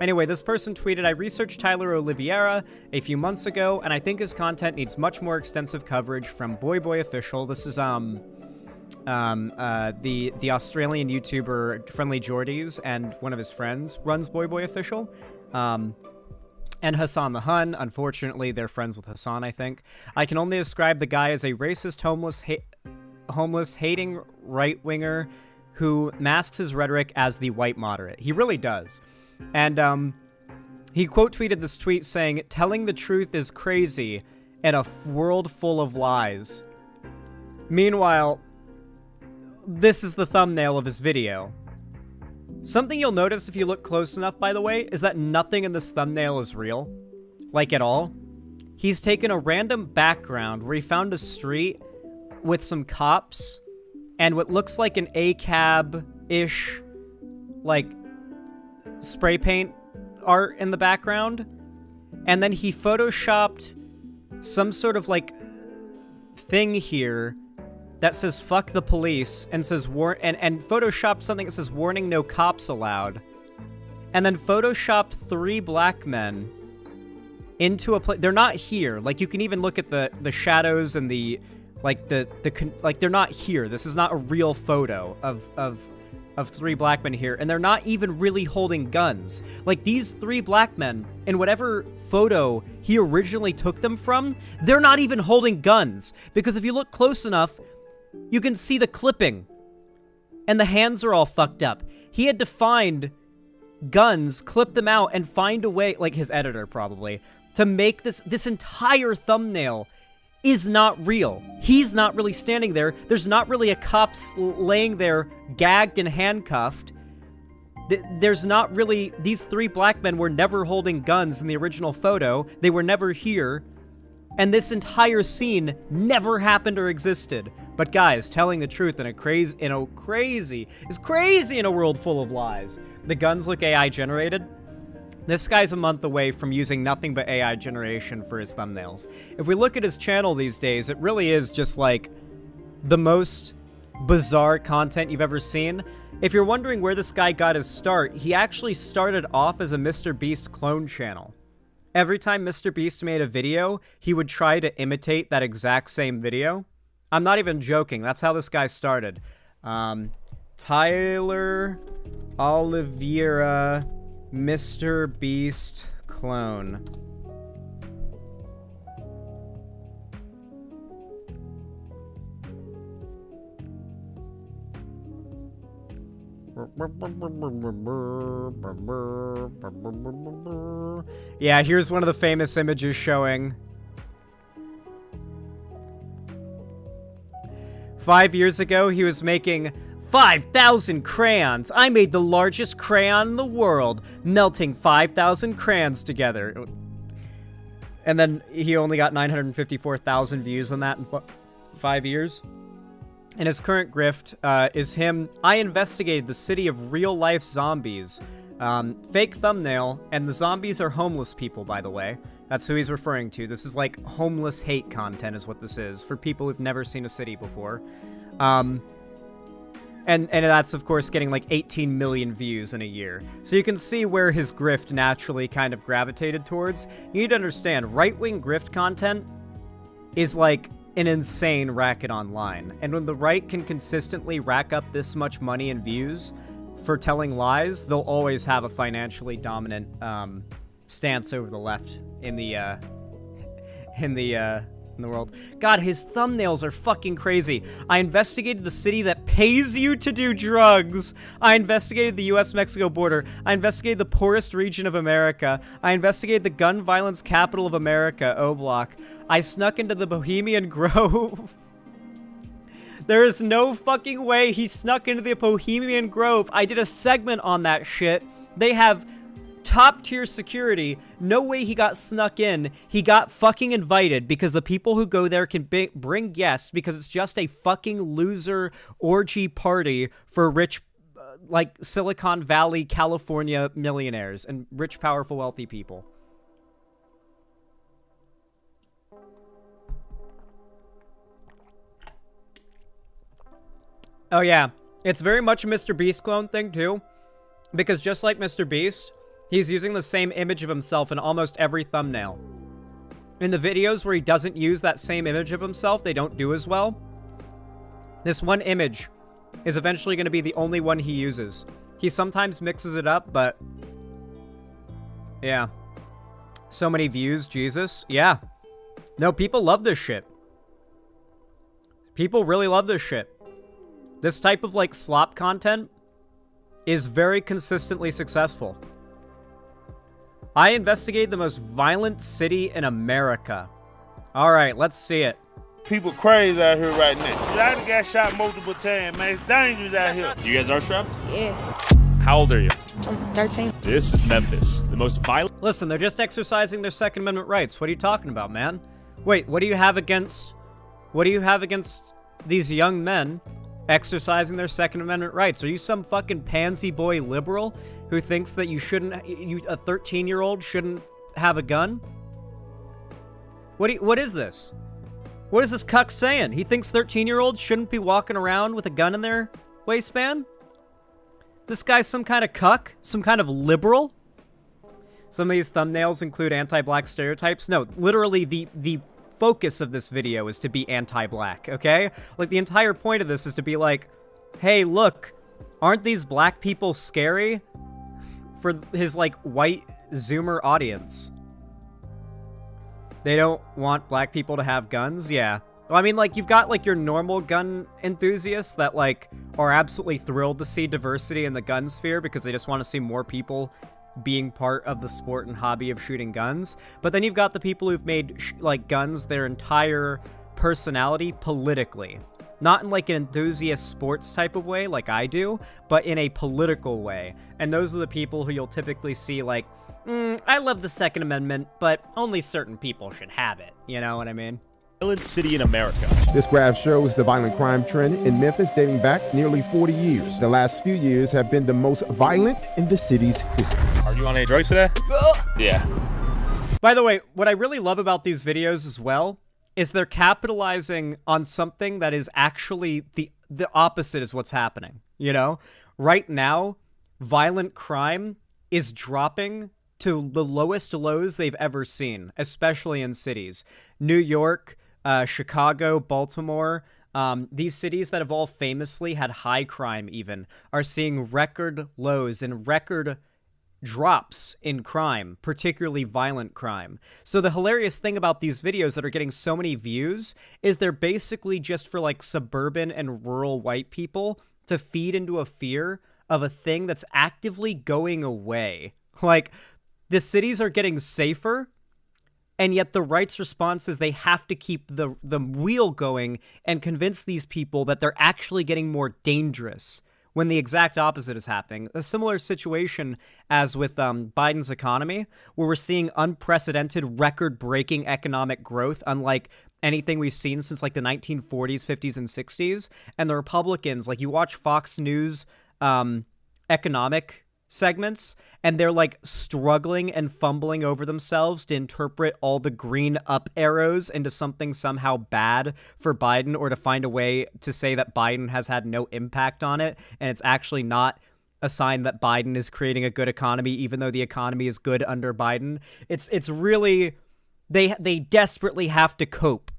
Anyway, this person tweeted, I researched Tyler Oliveira a few months ago, and I think his content needs much more extensive coverage from Boy Official. This is, the Australian YouTuber Friendly Jordies, and one of his friends runs Boy Official. And Hassan the Hun. Unfortunately, they're friends with Hassan, I think. I can only describe the guy as a racist, homeless, hating right-winger who masks his rhetoric as the white moderate. He really does. And he quote tweeted this tweet saying, "Telling the truth is crazy in a world full of lies." Meanwhile, this is the thumbnail of his video. Something you'll notice if you look close enough, by the way, is that nothing in this thumbnail is real. Like, at all. He's taken a random background where he found a street with some cops and what looks like an ACAB-ish, like, spray paint art in the background. And then he photoshopped some sort of, like, thing here that says "fuck the police" and says and photoshopped something that says "warning, no cops allowed," and then photoshopped 3 black men into a place. They're not here. Like, you can even look at the shadows and the like like they're not here. This is not a real photo of 3 black men here, and they're not even really holding guns. Like, these 3 black men, in whatever photo he originally took them from, they're not even holding guns, because if you look close enough, you can see the clipping, and the hands are all fucked up. He had to find guns, clip them out, and find a way, like his editor probably, to make this entire thumbnail is not real. He's not really standing there. There's not really a cop laying there gagged and handcuffed. There's not really... These 3 black men were never holding guns in the original photo. They were never here. And this entire scene never happened or existed. But guys, telling the truth is crazy in a world full of lies. The guns look AI generated. This guy's a month away from using nothing but AI generation for his thumbnails. If we look at his channel these days, it really is just like the most bizarre content you've ever seen. If you're wondering where this guy got his start, he actually started off as a Mr. Beast clone channel. Every time Mr. Beast made a video, he would try to imitate that exact same video. I'm not even joking. That's how this guy started. Tyler Oliveira, Mr. Beast clone. Yeah, here's one of the famous images showing. 5 years ago, he was making 5,000 crayons. I made the largest crayon in the world, melting 5,000 crayons together. And then he only got 954,000 views on that in 5 years. And his current grift is him. I investigated the city of real-life zombies. Fake thumbnail, and the zombies are homeless people, by the way. That's who he's referring to. This is like homeless hate content is what this is, for people who've never seen a city before. And that's, of course, getting like 18 million views in a year. So you can see where his grift naturally kind of gravitated towards. You need to understand, right-wing grift content is like an insane racket online. And when the right can consistently rack up this much money and views for telling lies, they'll always have a financially dominant stance over the left in the world. God, his thumbnails are fucking crazy. I investigated the city that pays you to do drugs. I investigated the US-Mexico border. I investigated the poorest region of America. I investigated the gun violence capital of America, O-Block. I snuck into the Bohemian Grove. There is no fucking way he snuck into the Bohemian Grove. I did a segment on that shit. They have top-tier security. No way he got snuck in. He got fucking invited because the people who go there can bring guests because it's just a fucking loser orgy party for rich, like, Silicon Valley, California millionaires and rich, powerful, wealthy people. Oh, yeah. It's very much a Mr. Beast clone thing, too. Because just like Mr. Beast, he's using the same image of himself in almost every thumbnail. In the videos where he doesn't use that same image of himself, they don't do as well. This one image is eventually going to be the only one he uses. He sometimes mixes it up, but... yeah. So many views, Jesus. Yeah. No, people love this shit. People really love this shit. This type of, like, slop content is very consistently successful. I investigated the most violent city in America. Alright, let's see it. People crazy out here right now. I done got shot multiple times, man. It's dangerous out here. You guys are strapped? Yeah. How old are you? I'm 13. This is Memphis, the most violent... Listen, they're just exercising their Second Amendment rights. What are you talking about, man? Wait, what do you have against... What do you have against these young men exercising their Second Amendment rights? Are you some fucking pansy boy liberal who thinks that you shouldn't... a 13-year-old shouldn't have a gun? What is this? What is this cuck saying? He thinks 13-year-olds shouldn't be walking around with a gun in their waistband? This guy's some kind of cuck? Some kind of liberal? Some of these thumbnails include anti-black stereotypes. No, literally the focus of this video is to be anti-black, okay? Like, the entire point of this is to be like, hey, look, aren't these black people scary? For his, like, white Zoomer audience. They don't want black people to have guns? Yeah. Well, I mean, like, you've got, like, your normal gun enthusiasts that, like, are absolutely thrilled to see diversity in the gun sphere because they just want to see more people being part of the sport and hobby of shooting guns. But then you've got the people who've made, like, guns their entire personality politically. Not in, like, an enthusiast sports type of way, like I do, but in a political way. And those are the people who you'll typically see, like, I love the Second Amendment, but only certain people should have it. You know what I mean? Violent city in America. This graph shows the violent crime trend in Memphis dating back nearly 40 years. The last few years have been the most violent in the city's history. Are you on any drugs today? Yeah. By the way, what I really love about these videos as well is they're capitalizing on something that is actually the opposite is what's happening. You know? Right now, violent crime is dropping to the lowest lows they've ever seen, especially in cities. New York, Chicago, Baltimore, these cities that have all famously had high crime even, are seeing record lows and record drops in crime, particularly violent crime. So the hilarious thing about these videos that are getting so many views is they're basically just for, like, suburban and rural white people to feed into a fear of a thing that's actively going away. Like, the cities are getting safer, and yet the right's response is they have to keep the wheel going and convince these people that they're actually getting more dangerous when the exact opposite is happening. A similar situation as with Biden's economy, where we're seeing unprecedented, record-breaking economic growth, unlike anything we've seen since, like, the 1940s, 50s, and 60s. And the Republicans, like, you watch Fox News economic segments, and they're, like, struggling and fumbling over themselves to interpret all the green up arrows into something somehow bad for Biden, or to find a way to say that Biden has had no impact on it, and it's actually not a sign that Biden is creating a good economy, even though the economy is good under Biden. It's really, they desperately have to cope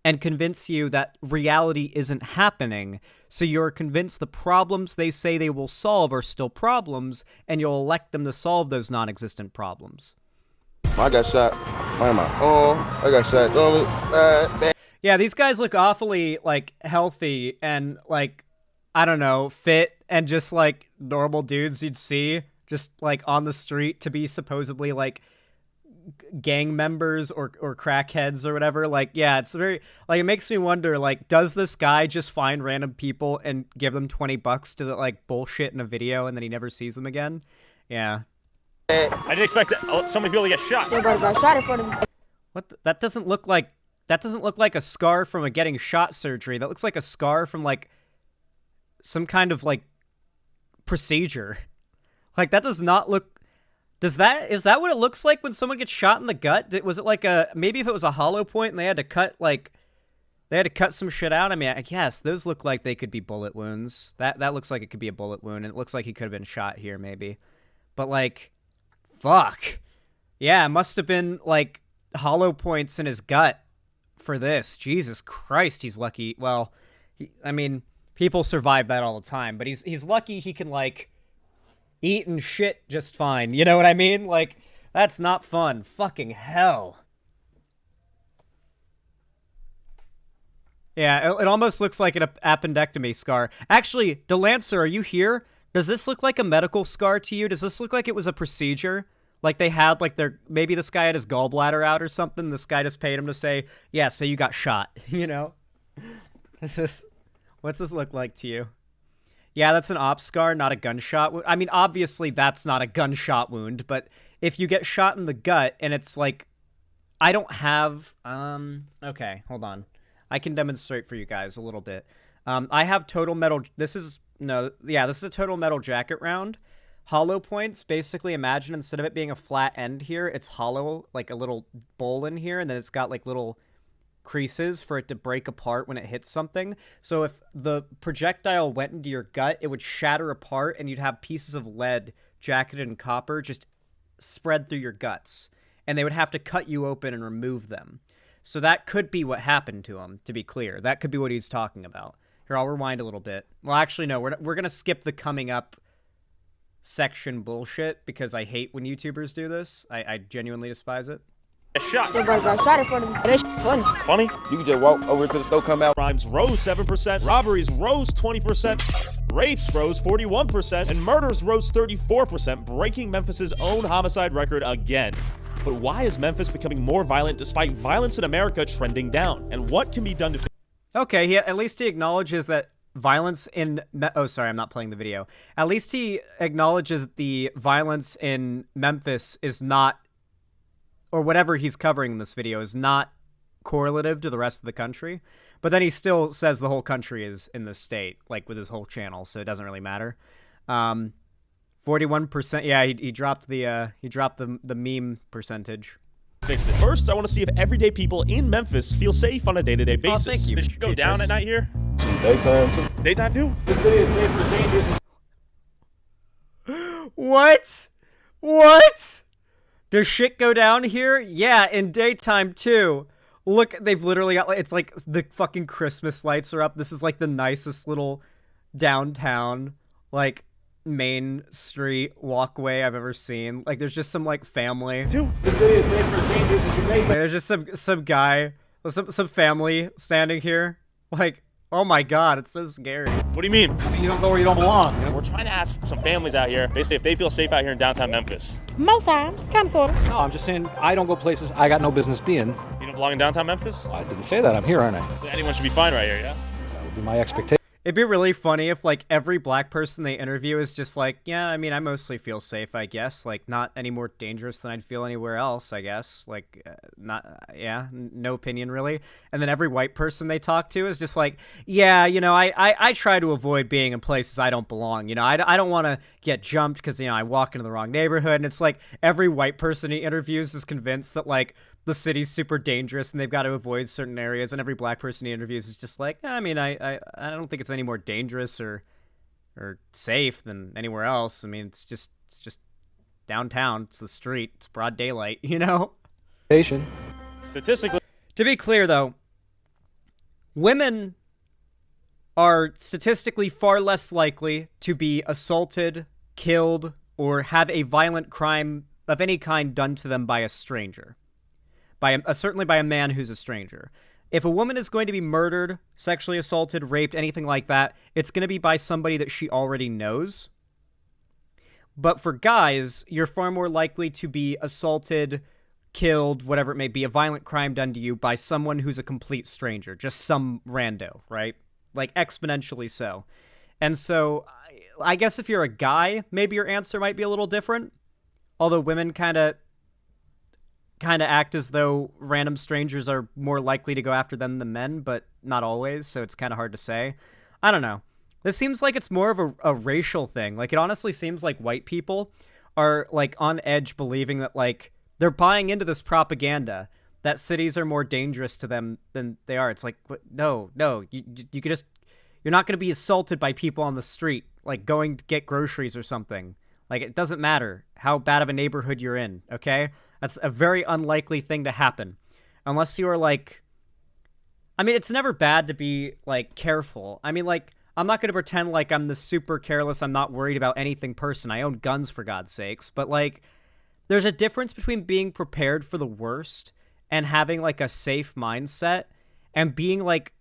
and convince you that reality isn't happening, so you're convinced the problems they say they will solve are still problems, and you'll elect them to solve those non-existent problems. I got shot on my arm. I got shot on my side. Yeah, these guys look awfully, like, healthy and, like, I don't know, fit, and just, like, normal dudes you'd see just, like, on the street to be supposedly, like, gang members or crackheads or whatever. Like, yeah, it's very, like, it makes me wonder, like, does this guy just find random people and give them $20 to, like, bullshit in a video and then he never sees them again? Yeah. I didn't expect so many people to get shot. Got shot in front of me. What? That doesn't look like a scar from a getting shot surgery. That looks like a scar from, like, some kind of, like, procedure. Like, that does not look. Is that what it looks like when someone gets shot in the gut? Was it like maybe if it was a hollow point and they had to cut some shit out? I mean, I guess those look like they could be bullet wounds. That looks like it could be a bullet wound, and it looks like he could have been shot here maybe. But, like, fuck. Yeah, it must have been, like, hollow points in his gut for this. Jesus Christ, he's lucky. Well, I mean, people survive that all the time, but he's lucky he can, like, eat and shit just fine. You know what I mean? Like, that's not fun. Fucking hell. Yeah, it almost looks like an appendectomy scar. Actually, Delancer, are you here? Does this look like a medical scar to you? Does this look like it was a procedure? Like they had, like, maybe this guy had his gallbladder out or something. This guy just paid him to say, yeah, so you got shot, you know? What's this look like to you? Yeah, that's an op scar, not a gunshot wound. I mean, obviously that's not a gunshot wound, but if you get shot in the gut and it's like, I don't have, okay, hold on. I can demonstrate for you guys a little bit. I have total metal, this is a total metal jacket round. Hollow points, basically imagine instead of it being a flat end here, it's hollow, like a little bowl in here, and then it's got like little creases for it to break apart when it hits something. So if the projectile went into your gut, it would shatter apart and you'd have pieces of lead jacketed in copper just spread through your guts. And they would have to cut you open and remove them. So that could be what happened to him, to be clear. That could be what he's talking about. Here, I'll rewind a little bit. Well, actually, no, we're going to skip the coming up section bullshit because I hate when YouTubers do this. I genuinely despise it. A shot. They got shot in front of me. That shit funny. Funny? You can just walk over to the store, come out. Crimes rose 7%, robberies rose 20%, rapes rose 41%, and murders rose 34%, breaking Memphis's own homicide record again. But why is Memphis becoming more violent despite violence in America trending down? And what can be done to... Okay, at least he acknowledges that violence in... Oh, sorry, I'm not playing the video. At least he acknowledges the violence in Memphis is not, or whatever he's covering in this video, is not correlative to the rest of the country. But then he still says the whole country is in this state, like with his whole channel, so it doesn't really matter. 41%. Yeah, he dropped the meme percentage. Fix it. First, I want to see if everyday people in Memphis feel safe on a day-to-day basis. Oh, thank you. Does shit go down at night here? Daytime too. Daytime too? The city is safe for dangerous. What? What? Does shit go down here? Yeah, in daytime too. Look, they've literally got, it's like the fucking Christmas lights are up. This is like the nicest little downtown, like, main street walkway I've ever seen. Like, there's just some like family. The city is safe for dangerous as you may. There's just some guy, some family standing here. Like, oh my god, it's so scary. What do you mean? I mean, you don't go where you don't belong. You know? We're trying to ask some families out here, basically, if they feel safe out here in downtown Memphis. Most times, kind of, sort of. No, I'm just saying I don't go places I got no business being. You don't belong in downtown Memphis? Well, I didn't say that. I'm here, aren't I? Anyone should be fine right here, yeah? That would be my expectation. It'd be really funny if, like, every black person they interview is just like, yeah, I mean, I mostly feel safe, I guess. Like, not any more dangerous than I'd feel anywhere else, I guess. Like, no opinion, really. And then every white person they talk to is just like, yeah, you know, I try to avoid being in places I don't belong. You know, I don't want to get jumped because, you know, I walk into the wrong neighborhood. And it's like every white person he interviews is convinced that, like, the city's super dangerous and they've got to avoid certain areas, and every black person he interviews is just like, I mean, I don't think it's any more dangerous or safe than anywhere else. I mean, it's just downtown. It's the street. It's broad daylight, you know? Statistically. To be clear, though, women are statistically far less likely to be assaulted, killed, or have a violent crime of any kind done to them by a stranger. Certainly by a man who's a stranger. If a woman is going to be murdered, sexually assaulted, raped, anything like that, it's going to be by somebody that she already knows. But for guys, you're far more likely to be assaulted, killed, whatever it may be, a violent crime done to you by someone who's a complete stranger, just some rando, right? Like, exponentially so. And so, I guess if you're a guy, maybe your answer might be a little different. Although women kind of act as though random strangers are more likely to go after them than men, but not always, so it's kind of hard to say. I don't know. This seems like it's more of a racial thing. Like, it honestly seems like white people are, like, on edge believing that, like, they're buying into this propaganda that cities are more dangerous to them than they are. It's like, no, you could just, you're not going to be assaulted by people on the street, like going to get groceries or something. Like, it doesn't matter how bad of a neighborhood you're in, okay? That's a very unlikely thing to happen. Unless you're, like... I mean, it's never bad to be, like, careful. I mean, like, I'm not going to pretend like I'm the super careless, I'm not worried about anything person. I own guns, for God's sakes. But, like, there's a difference between being prepared for the worst and having, like, a safe mindset and being, like,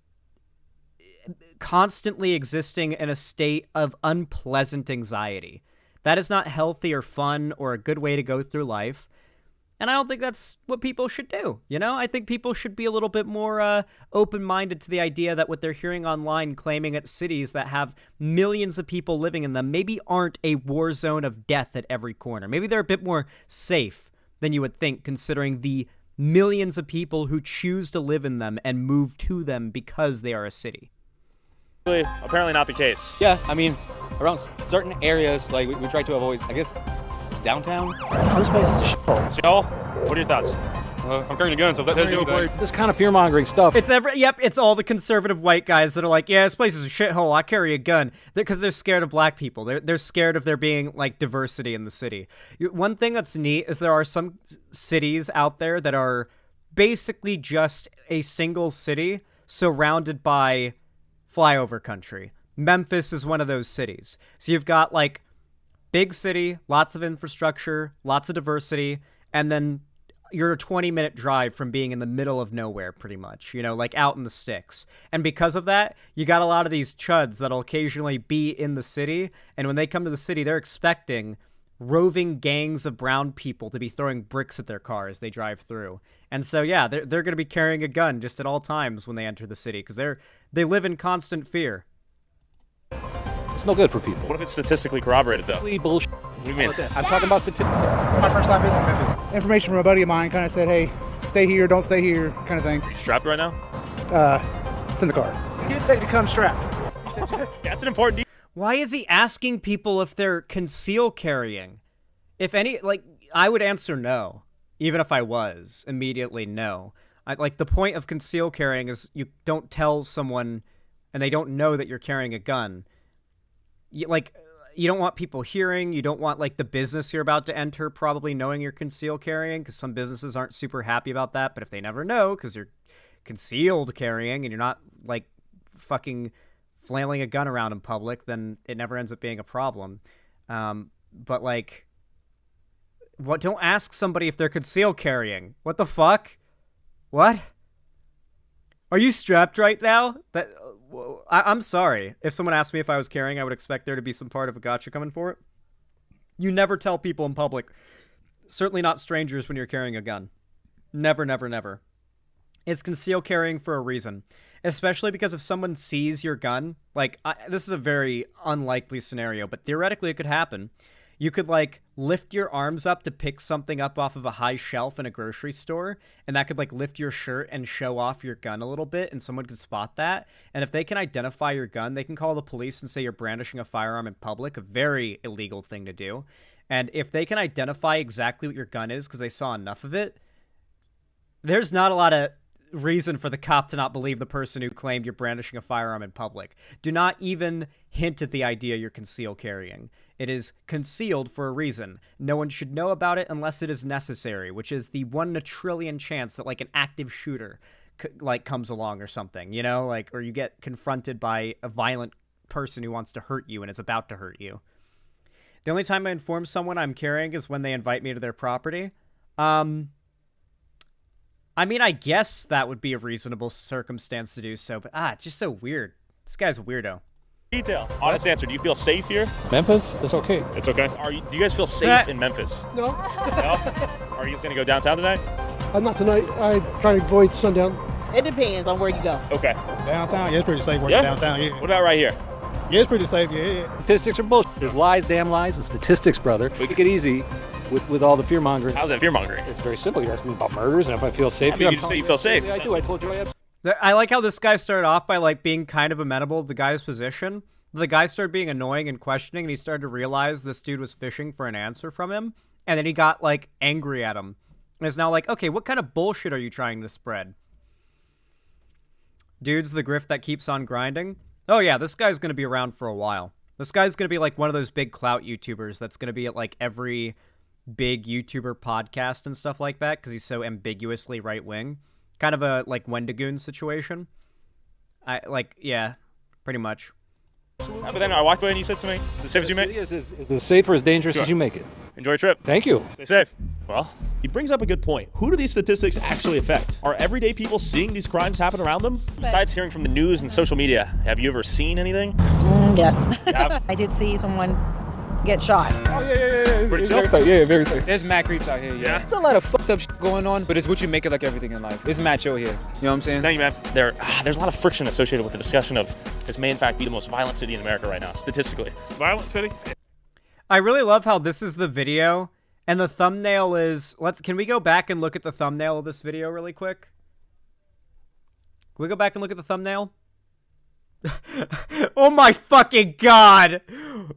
constantly existing in a state of unpleasant anxiety. That is not healthy or fun or a good way to go through life. And I don't think that's what people should do, you know? I think people should be a little bit more open-minded to the idea that what they're hearing online claiming at cities that have millions of people living in them maybe aren't a war zone of death at every corner. Maybe they're a bit more safe than you would think, considering the millions of people who choose to live in them and move to them because they are a city. Apparently not the case. Yeah, I mean, around certain areas, like we try to avoid, I guess, downtown. This place is Joel, what are your thoughts? I'm carrying a gun, so if that does anything. This kind of fear-mongering stuff. It's all the conservative white guys that are like, yeah, this place is a shithole, I carry a gun. Because they're scared of black people. They're scared of there being, like, diversity in the city. One thing that's neat is there are some cities out there that are basically just a single city surrounded by flyover country. Memphis is one of those cities. So you've got, like, big city, lots of infrastructure, lots of diversity, and then you're a 20-minute drive from being in the middle of nowhere, pretty much, you know, like out in the sticks. And because of that, you got a lot of these chuds that'll occasionally be in the city, and when they come to the city, they're expecting roving gangs of brown people to be throwing bricks at their cars as they drive through. And so, yeah, they're going to be carrying a gun just at all times when they enter the city, because they live in constant fear. It's no good for people. What if it's statistically corroborated, though? Bullshit. What do you mean? I'm talking about statistics. It's my first time visiting Memphis. Information from a buddy of mine kind of said, hey, stay here, don't stay here, kind of thing. Are you strapped right now? It's in the car. He did say to come strapped. That's an important detail. Why is he asking people if they're conceal carrying? If any, like, I would answer no. Even if I was, immediately no. Like, the point of conceal carrying is you don't tell someone and they don't know that you're carrying a gun. You don't want people hearing. You don't want, like, the business you're about to enter probably knowing you're conceal carrying, because some businesses aren't super happy about that. But if they never know because you're concealed carrying and you're not, like, fucking flailing a gun around in public, then it never ends up being a problem. But, like, don't ask somebody if they're conceal carrying. What the fuck? What? Are you strapped right now? I'm sorry. If someone asked me if I was carrying, I would expect there to be some part of a gotcha coming for it. You never tell people in public, certainly not strangers, when you're carrying a gun. Never, never, never. It's conceal carrying for a reason. Especially because if someone sees your gun, like, this is a very unlikely scenario, but theoretically it could happen. You could, like, lift your arms up to pick something up off of a high shelf in a grocery store, and that could, like, lift your shirt and show off your gun a little bit, and someone could spot that. And if they can identify your gun, they can call the police and say you're brandishing a firearm in public, a very illegal thing to do. And if they can identify exactly what your gun is because they saw enough of it, there's not a lot of reason for the cop to not believe the person who claimed you're brandishing a firearm in public. Do not even hint at the idea you're conceal carrying. It is concealed for a reason. No one should know about it unless it is necessary, which is the 1 in a trillion chance that, like, an active shooter comes along or something, you know, like, or you get confronted by a violent person who wants to hurt you and is about to hurt you. The only time I inform someone I'm carrying is when they invite me to their property. I mean, I guess that would be a reasonable circumstance to do so, but it's just so weird. This guy's a weirdo. Detail. Honest answer. Do you feel safe here? Memphis? It's okay. It's okay. Do you guys feel safe in Memphis? No. No? Are you guys gonna go downtown tonight? Not tonight. I try to avoid sundown. It depends on where you go. Okay. Downtown, yeah, it's pretty safe working downtown, yeah. What about right here? Yeah, it's pretty safe, yeah. Statistics are bullshit. There's lies, damn lies, and statistics, brother. Make it easy with all the fear-mongering. How's that fear-mongering? It's very simple. You're asking me about murders and if I feel safe here. You just say you feel safe. I do. I told you I absolutely. I like how this guy started off by, like, being kind of amenable to the guy's position. The guy started being annoying and questioning, and he started to realize this dude was fishing for an answer from him. And then he got, like, angry at him. And is now like, okay, what kind of bullshit are you trying to spread? Dude's the grift that keeps on grinding. Oh, yeah, this guy's going to be around for a while. This guy's going to be, like, one of those big clout YouTubers that's going to be at, like, every big YouTuber podcast and stuff like that because he's so ambiguously right-wing. Kind of a, like, Wendigoon situation. Yeah, pretty much. But then I walked away and you said something. The same as you make? Is as safe or as dangerous as you make it. Enjoy your trip. Thank you. Stay safe. Well, he brings up a good point. Who do these statistics actually affect? Are everyday people seeing these crimes happen around them? Besides hearing from the news and social media, have you ever seen anything? Yes. Yeah. I did see someone get shot. Oh, yeah. Pretty It's chill? very safe. Yeah, very safe. There's mad creeps out here, Yeah? There's a lot of fucked up shit going on, but it's what you make it like everything in life. It's mad chill here. You know what I'm saying? Thank you, man. There's a lot of friction associated with the discussion of this may in fact be the most violent city in America right now, statistically. Violent city? I really love how this is the video, and the thumbnail is... Can we go back and look at the thumbnail of this video really quick? Can we go back and look at the thumbnail? Oh my fucking god!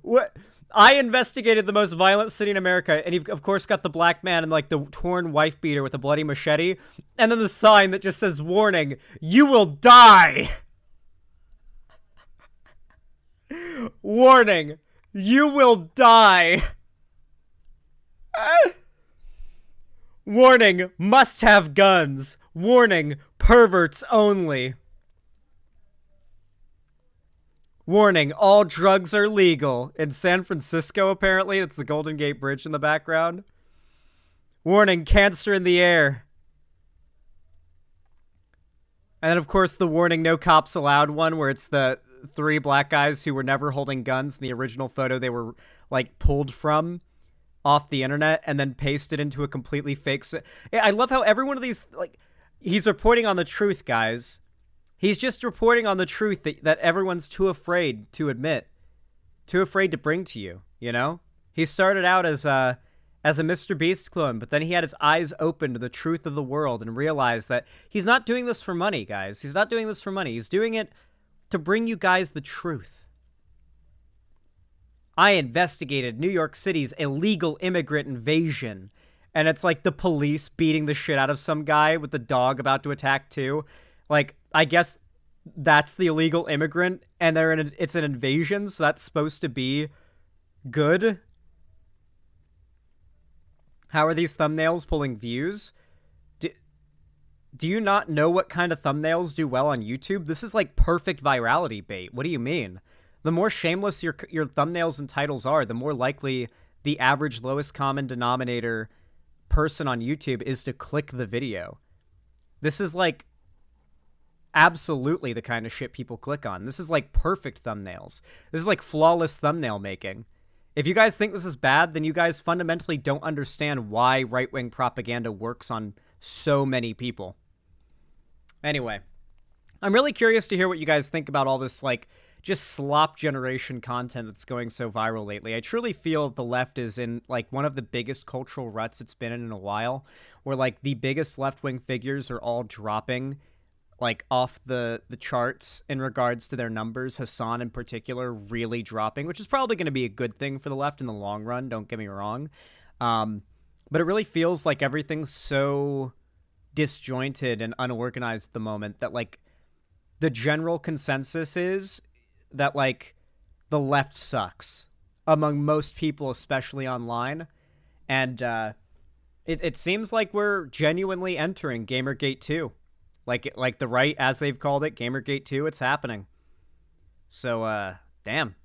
What? I investigated the most violent city in America, and you've of course got the black man and like the torn wife beater with a bloody machete, and then the sign that just says, "Warning, you will die!" Warning, you will die! Warning, must have guns. Warning, perverts only. Warning, all drugs are legal. In San Francisco, apparently. It's the Golden Gate Bridge in the background. Warning, cancer in the air. And then, of course, the warning, no cops allowed one, where it's the 3 black guys who were never holding guns in the original photo they were, like, pulled from off the internet and then pasted into a completely fake... I love how every one of these, like, he's reporting on the truth, guys. He's just reporting on the truth that everyone's too afraid to admit, too afraid to bring to you, you know? He started out as a Mr. Beast clone, but then he had his eyes open to the truth of the world and realized that he's not doing this for money, guys. He's not doing this for money. He's doing it to bring you guys the truth. I investigated New York City's illegal immigrant invasion, and it's like the police beating the shit out of some guy with the dog about to attack too. Like, I guess that's the illegal immigrant, and it's an invasion, so that's supposed to be good. How are these thumbnails pulling views? Do you not know what kind of thumbnails do well on YouTube? This is like perfect virality bait. What do you mean? The more shameless your thumbnails and titles are, the more likely the average lowest common denominator person on YouTube is to click the video. This is like absolutely the kind of shit people click on. This is like perfect thumbnails. This is like flawless thumbnail making. If you guys think this is bad, then you guys fundamentally don't understand why right-wing propaganda works on so many people. Anyway, I'm really curious to hear what you guys think about all this, like, just slop generation content that's going so viral lately. I truly feel the left is in, like, one of the biggest cultural ruts it's been in a while, where, like, the biggest left-wing figures are all dropping, like, off the charts in regards to their numbers. Hassan in particular really dropping, which is probably going to be a good thing for the left in the long run, don't get me wrong. But it really feels like everything's so disjointed and unorganized at the moment that, like, the general consensus is that, like, the left sucks among most people, especially online. And it seems like we're genuinely entering Gamergate 2. Like the right, as they've called it, Gamergate 2, it's happening. So, damn.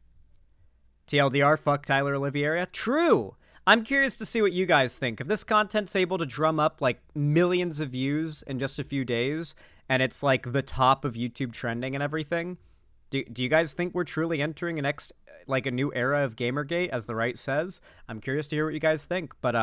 TLDR, fuck Tyler Oliveira. True! I'm curious to see what you guys think. If this content's able to drum up, like, millions of views in just a few days, and it's, like, the top of YouTube trending and everything, do you guys think we're truly entering a new era of Gamergate, as the right says? I'm curious to hear what you guys think. But,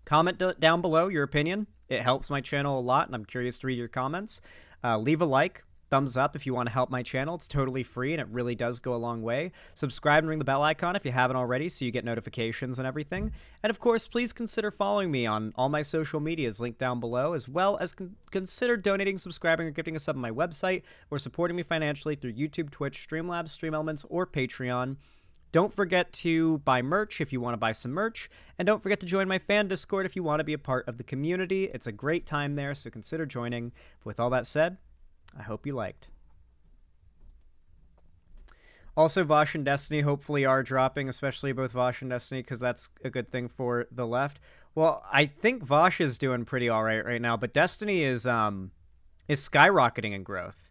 comment down below your opinion. It helps my channel a lot, and I'm curious to read your comments. Leave a like, thumbs up if you want to help my channel. It's totally free, and it really does go a long way. Subscribe and ring the bell icon if you haven't already so you get notifications and everything. And, of course, please consider following me on all my social medias linked down below, as well as consider donating, subscribing, or gifting a sub on my website, or supporting me financially through YouTube, Twitch, Streamlabs, Stream Elements, or Patreon. Don't forget to buy merch if you want to buy some merch, and don't forget to join my fan Discord if you want to be a part of the community. It's a great time there, so consider joining. With all that said, I hope you liked. Also, Vosh and Destiny hopefully are dropping, especially both Vosh and Destiny, because that's a good thing for the left. Well, I think Vosh is doing pretty all right now, but Destiny is skyrocketing in growth.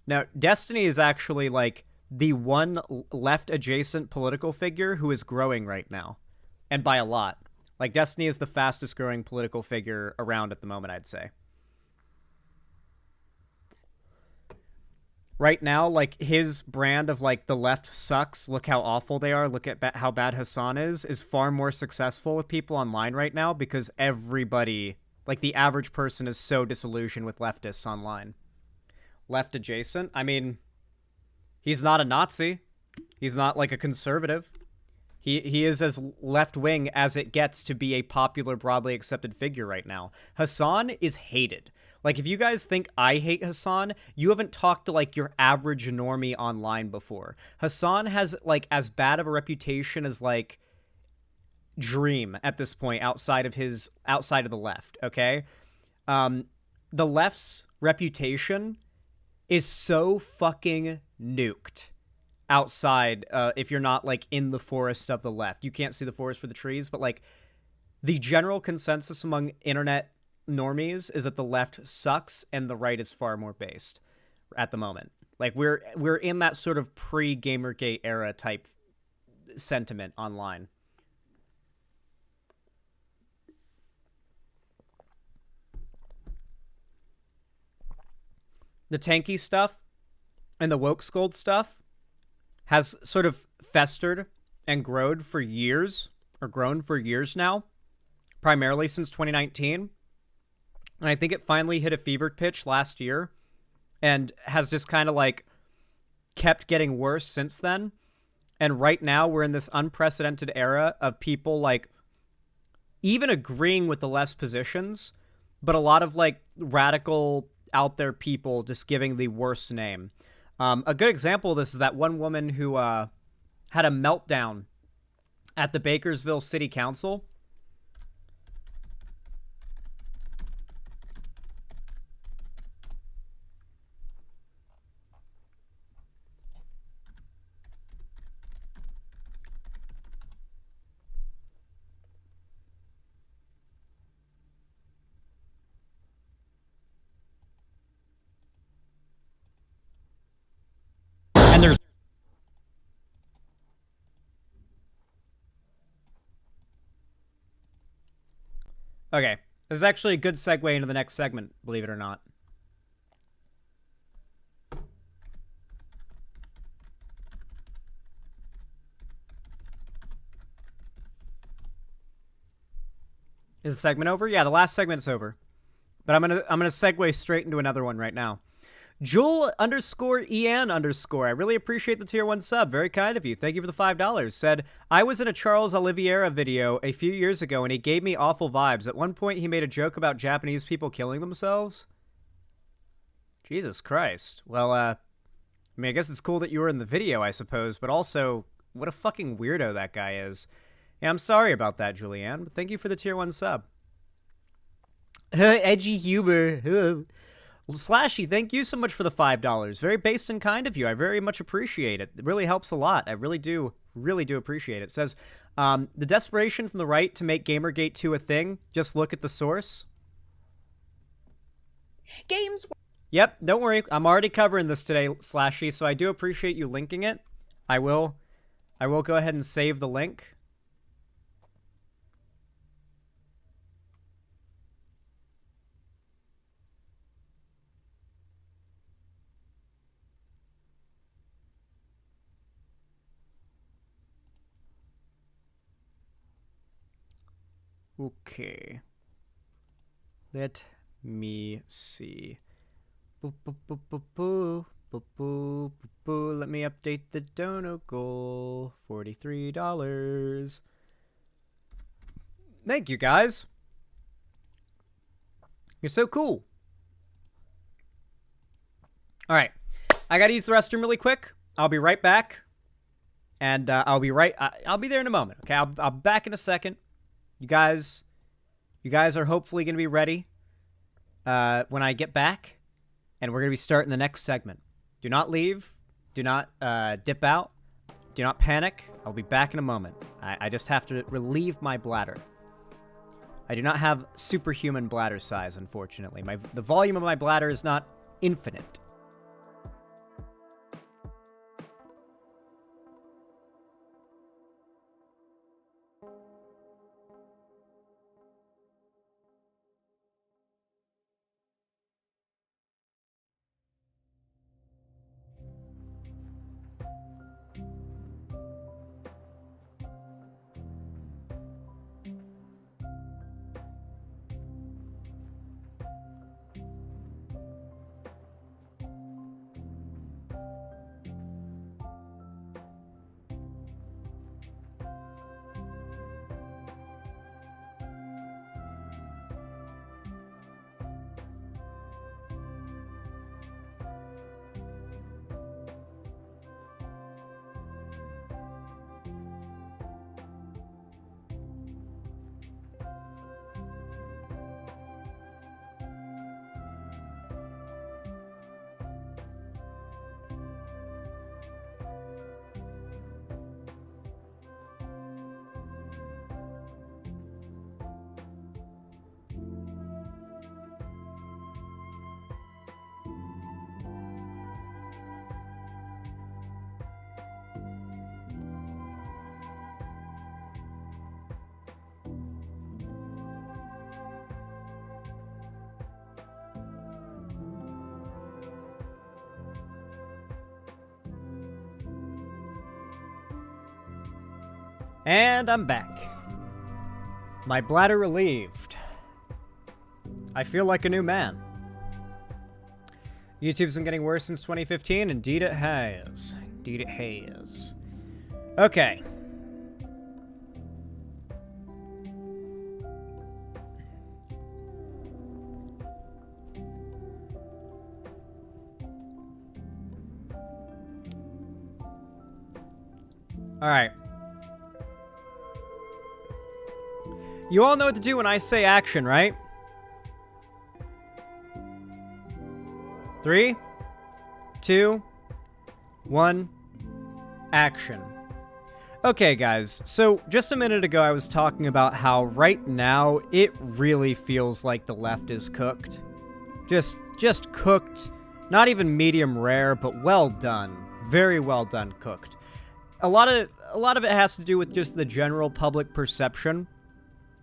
Now, Destiny is actually, like, the one left-adjacent political figure who is growing right now. and by a lot. Like, Destiny is the fastest growing political figure around at the moment, I'd say. Right now, like, his brand of, like, the left sucks, look how awful they are, look at how bad Hassan is far more successful with people online right now because everybody, like, the average person is so disillusioned with leftists online. Left adjacent? I mean, he's not a Nazi. He's not, like, a conservative. He is as left-wing as it gets to be a popular, broadly accepted figure right now. Hassan is hated. Like, if you guys think I hate Hassan, you haven't talked to, like, your average normie online before. Hassan has, like, as bad of a reputation as, like, Dream at this point outside of the left, okay? The left's reputation is so fucking nuked outside, if you're not, like, in the forest of the left. You can't see the forest for the trees, but, like, the general consensus among internet normies is that the left sucks and the right is far more based at the moment. Like, we're in that sort of pre-Gamergate era type sentiment online. The tanky stuff and the woke scold stuff has sort of festered and grown for years now, primarily since 2019. And I think it finally hit a fever pitch last year and has just kind of, like, kept getting worse since then. And right now we're in this unprecedented era of people, like, even agreeing with the left's positions, but a lot of, like, radical out there people just giving the worst name. A good example of this is that one woman who had a meltdown at the Bakersville City Council. And there's okay. This is actually a good segue into the next segment, believe it or not. Is the segment over? Yeah, the last segment's over. But I'm gonna segue straight into another one right now. Jewel_EN_. I really appreciate the tier 1 sub. Very kind of you. Thank you for the $5. Said, I was in a Charles Oliveira video a few years ago and he gave me awful vibes. At one point he made a joke about Japanese people killing themselves. Jesus Christ. Well, I mean, I guess it's cool that you were in the video, I suppose, but also, what a fucking weirdo that guy is. Yeah, I'm sorry about that, Julianne, but thank you for the tier 1 sub. Edgy humor. Slashy, thank you so much for the $5. Very based and kind of you. I very much appreciate it. It really helps a lot. I really do appreciate it. It says, the desperation from the right to make Gamergate 2 a thing. Just look at the source. Games. Yep, don't worry. I'm already covering this today, Slashy, so I do appreciate you linking it. I will go ahead and save the link. Okay. Let me see. Let me update the dono goal. $43. Thank you, guys. You're so cool. All right. I gotta use the restroom really quick. I'll be right back. And I'll be there in a moment. Okay, I'll be back in a second. You guys are hopefully going to be ready when I get back, and we're going to be starting the next segment. Do not leave. Do not dip out. Do not panic. I'll be back in a moment. I just have to relieve my bladder. I do not have superhuman bladder size, unfortunately. The volume of my bladder is not infinite. And I'm back. My bladder relieved. I feel like a new man. YouTube's been getting worse since 2015. Indeed it has. Indeed it has. Okay. Alright. You all know what to do when I say action, right? 3, 2, 1, action. Okay, guys, so just a minute ago I was talking about how right now it really feels like the left is cooked. Just cooked, not even medium rare, but well done. Very well done cooked. A lot of it has to do with just the general public perception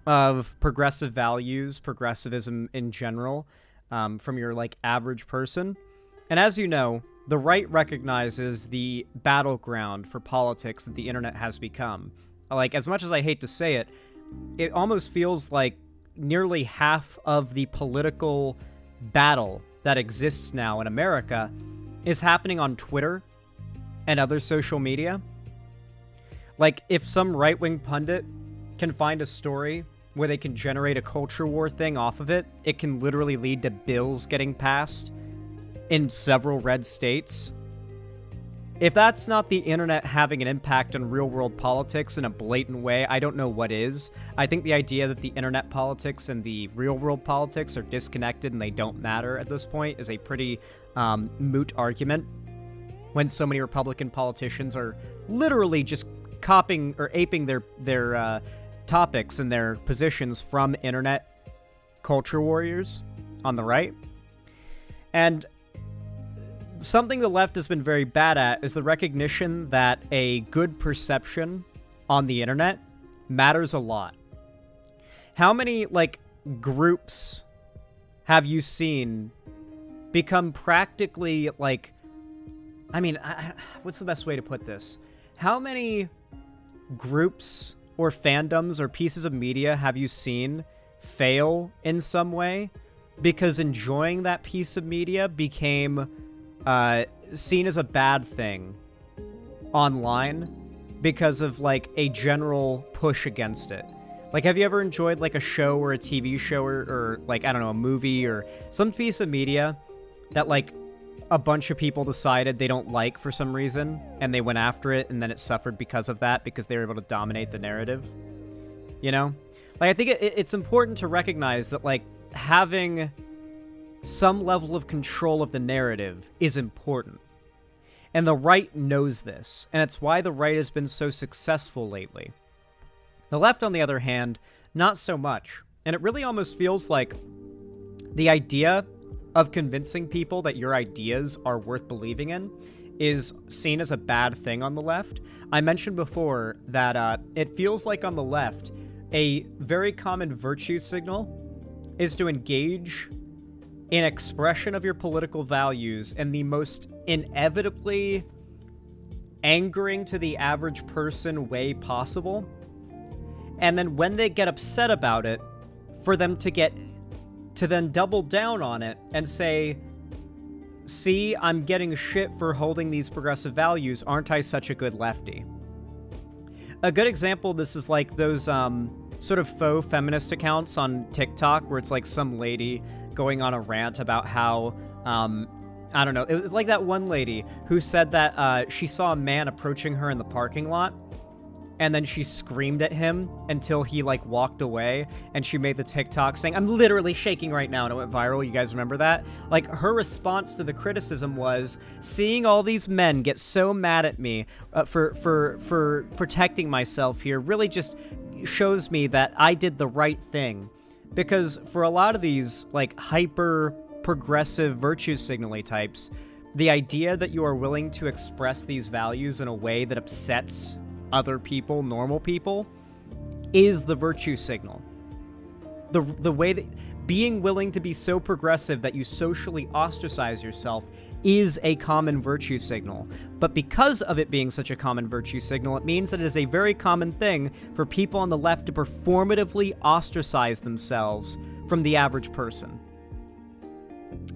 of progressive values, progressivism in general, from your, like, average person. And as you know, the right recognizes the battleground for politics that the internet has become. Like, as much as I hate to say it, it almost feels like nearly half of the political battle that exists now in America is happening on Twitter and other social media. Like, if some right-wing pundit can find a story where they can generate a culture war thing off of it, it can literally lead to bills getting passed in several red states. If that's not the internet having an impact on real-world politics in a blatant way, I don't know what is. I think the idea that the internet politics and the real-world politics are disconnected and they don't matter at this point is a pretty moot argument, when so many Republican politicians are literally just copying or aping their topics and their positions from internet culture warriors on the right. And something the left has been very bad at is the recognition that a good perception on the internet matters a lot. How many, like, groups have you seen become practically, like, I mean, what's the best way to put this? How many groups or fandoms or pieces of media have you seen fail in some way because enjoying that piece of media became seen as a bad thing online because of, like, a general push against it? Like, have you ever enjoyed, like, a show or a TV show or like, I don't know, a movie or some piece of media that, like, a bunch of people decided they don't like for some reason, and they went after it, and then it suffered because of that, because they were able to dominate the narrative? You know? Like, I think it's important to recognize that, like, having some level of control of the narrative is important. And the right knows this, and it's why the right has been so successful lately. The left, on the other hand, not so much. And it really almost feels like the idea of convincing people that your ideas are worth believing in is seen as a bad thing on the left. I mentioned before that it feels like on the left, a very common virtue signal is to engage in expression of your political values in the most inevitably angering to the average person way possible. And then when they get upset about it, for them to then double down on it and say, see, I'm getting shit for holding these progressive values, aren't I such a good lefty? A good example of this is like those sort of faux feminist accounts on TikTok where it's like some lady going on a rant about how, I don't know, it was like that one lady who said that she saw a man approaching her in the parking lot, and then she screamed at him until he, like, walked away, and she made the TikTok saying, I'm literally shaking right now, and it went viral. You guys remember that? Like, her response to the criticism was, seeing all these men get so mad at me for protecting myself here really just shows me that I did the right thing. Because for a lot of these, like, hyper-progressive virtue signaling types, the idea that you are willing to express these values in a way that upsets other people, normal people, is the virtue signal. The way that being willing to be so progressive that you socially ostracize yourself is a common virtue signal. But because of it being such a common virtue signal, it means that it is a very common thing for people on the left to performatively ostracize themselves from the average person.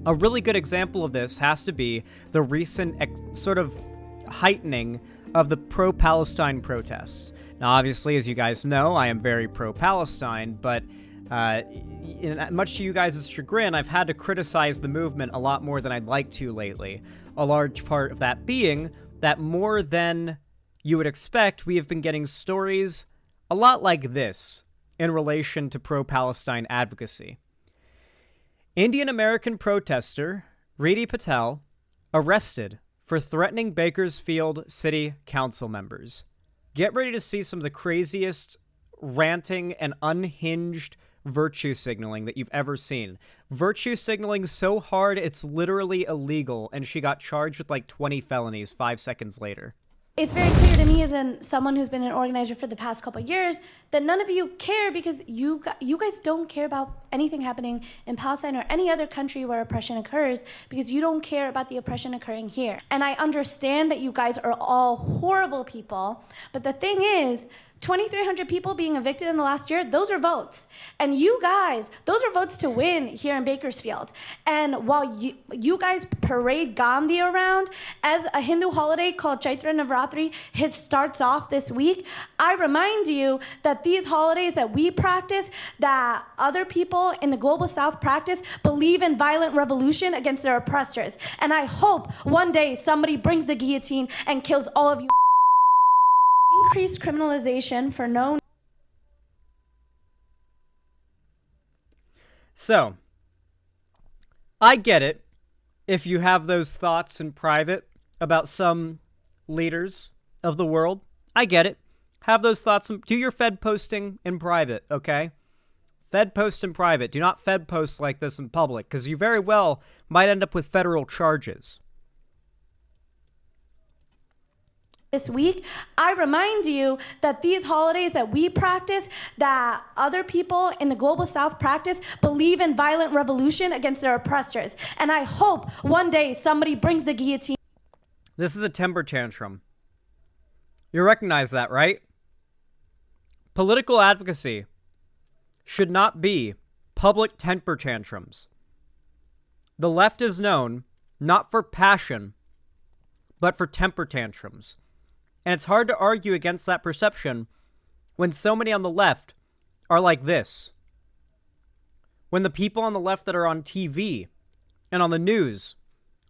A really good example of this has to be the recent sort of heightening of the pro-Palestine protests. Now, obviously, as you guys know, I am very pro-Palestine, but much to you guys' chagrin, I've had to criticize the movement a lot more than I'd like to lately. A large part of that being that more than you would expect, we have been getting stories a lot like this in relation to pro-Palestine advocacy. Indian-American protester Reeti Patel arrested for threatening Bakersfield City Council members. Get ready to see some of the craziest ranting and unhinged virtue signaling that you've ever seen. Virtue signaling so hard it's literally illegal, and she got charged with like 20 felonies 5 seconds later. It's very clear to me as someone who's been an organizer for the past couple of years that none of you care because you guys don't care about anything happening in Palestine or any other country where oppression occurs because you don't care about the oppression occurring here. And I understand that you guys are all horrible people, but the thing is, 2,300 people being evicted in the last year, those are votes. And you guys, those are votes to win here in Bakersfield. And while you guys parade Gandhi around as a Hindu holiday called Chaitra Navratri starts off this week, I remind you that these holidays that we practice, that other people in the global south practice, believe in violent revolution against their oppressors. And I hope one day somebody brings the guillotine and kills all of you. Increased criminalization for no. So, I get it if you have those thoughts in private about some leaders of the world. I get it. Have those thoughts. Do your Fed posting in private, okay? Fed post in private. Do not Fed post like this in public, because you very well might end up with federal charges. This week, I remind you that these holidays that we practice, that other people in the global south practice, believe in violent revolution against their oppressors. And I hope one day somebody brings the guillotine. This is a temper tantrum. You recognize that, right? Political advocacy should not be public temper tantrums. The left is known not for passion, but for temper tantrums. And it's hard to argue against that perception when so many on the left are like this. When the people on the left that are on TV and on the news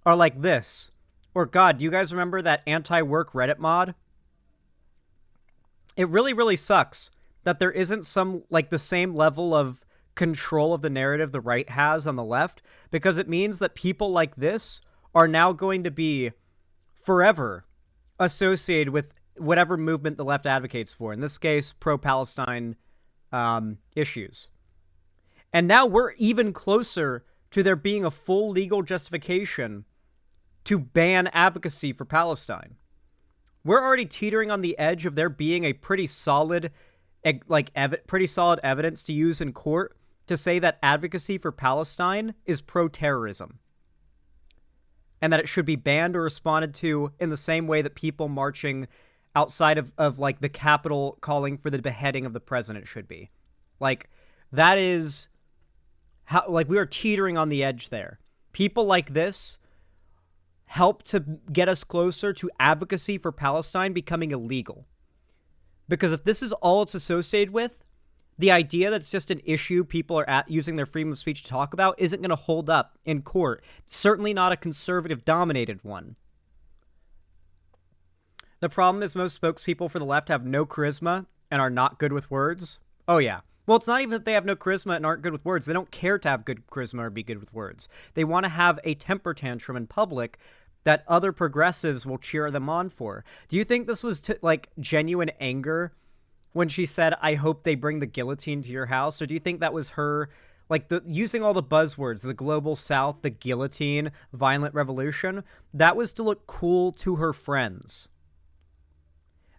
are like this. Or, God, do you guys remember that anti-work Reddit mod? It really, really sucks that there isn't some, like, the same level of control of the narrative the right has on the left, because it means that people like this are now going to be forever associated with whatever movement the left advocates for. In this case, pro-Palestine issues. And now we're even closer to there being a full legal justification to ban advocacy for Palestine. We're already teetering on the edge of there being a pretty solid, pretty solid evidence to use in court to say that advocacy for Palestine is pro-terrorism, and that it should be banned or responded to in the same way that people marching outside of like the Capitol calling for the beheading of the president should be. Like, that is how, like, we are teetering on the edge there. People like this help to get us closer to advocacy for Palestine becoming illegal. Because if this is all it's associated with, the idea that it's just an issue people are using their freedom of speech to talk about isn't going to hold up in court. Certainly not a conservative-dominated one. The problem is most spokespeople for the left have no charisma and are not good with words. Oh, yeah. Well, it's not even that they have no charisma and aren't good with words. They don't care to have good charisma or be good with words. They want to have a temper tantrum in public that other progressives will cheer them on for. Do you think this was, like, genuine anger when she said, I hope they bring the guillotine to your house? Or do you think that was her, like, using all the buzzwords, the global south, the guillotine, violent revolution? That was to look cool to her friends.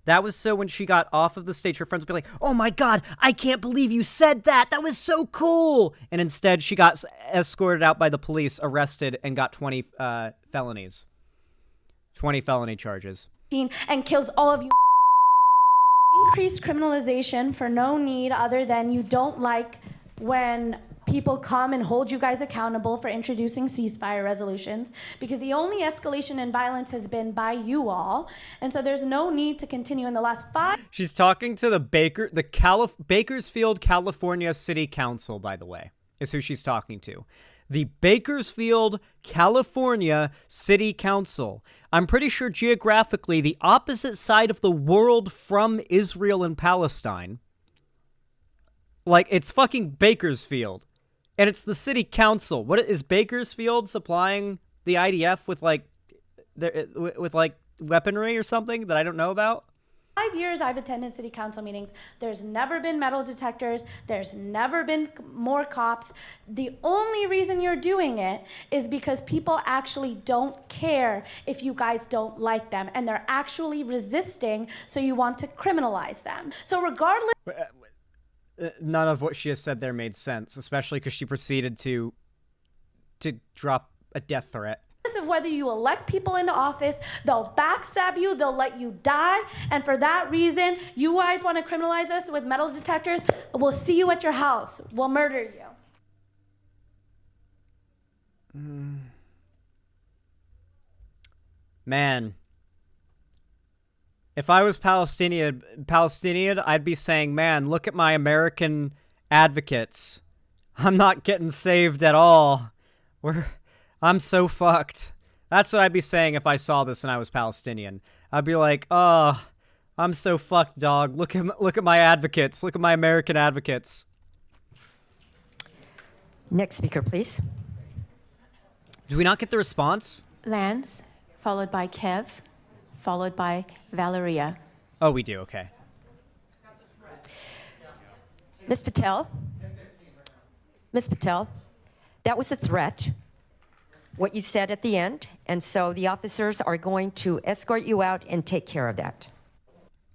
That was so when she got off of the stage, her friends would be like, oh my God, I can't believe you said that. That was so cool. And instead, she got escorted out by the police, arrested, and got 20 felonies. 20 felony charges. And kills all of you. Increased criminalization for no need other than you don't like when people come and hold you guys accountable for introducing ceasefire resolutions, because the only escalation in violence has been by you all, and so there's no need to continue in the last 5. She's talking to the Bakersfield, California City Council, by the way, is who she's talking to. The Bakersfield, California City Council. I'm pretty sure geographically the opposite side of the world from Israel and Palestine. Like, it's fucking Bakersfield. And it's the city council. What is Bakersfield supplying the IDF with weaponry or something that I don't know about? 5 years I've attended city council meetings. There's never been metal detectors. There's never been more cops. The only reason you're doing it is because people actually don't care if you guys don't like them, and they're actually resisting, so you want to criminalize them. So regardless... None of what she has said there made sense, especially because she proceeded to drop a death threat. Of whether you elect people into office, they'll backstab you, they'll let you die, and for that reason, you guys want to criminalize us with metal detectors, we'll see you at your house, we'll murder you. Man. If I was Palestinian, I'd be saying, man, look at my American advocates. I'm not getting saved at all. I'm so fucked. That's what I'd be saying if I saw this and I was Palestinian. I'd be like, oh, I'm so fucked, dog. Look at my advocates. Look at my American advocates. Next speaker, please. Do we not get the response? Lance, followed by Kev, followed by Valeria. Oh, we do. Okay. Ms. Patel, that was a threat, what you said at the end, and so the officers are going to escort you out and take care of that.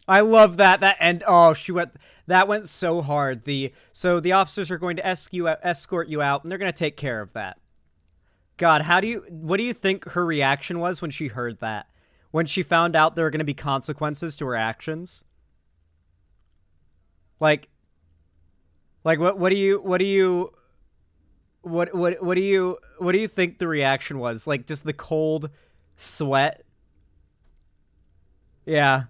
I love that. That went so hard. So the officers are going to escort you out, and they're going to take care of that. God, what do you think her reaction was when she heard that? When she found out there were going to be consequences to her actions? What do you think the reaction was? Like, just the cold sweat? Yeah.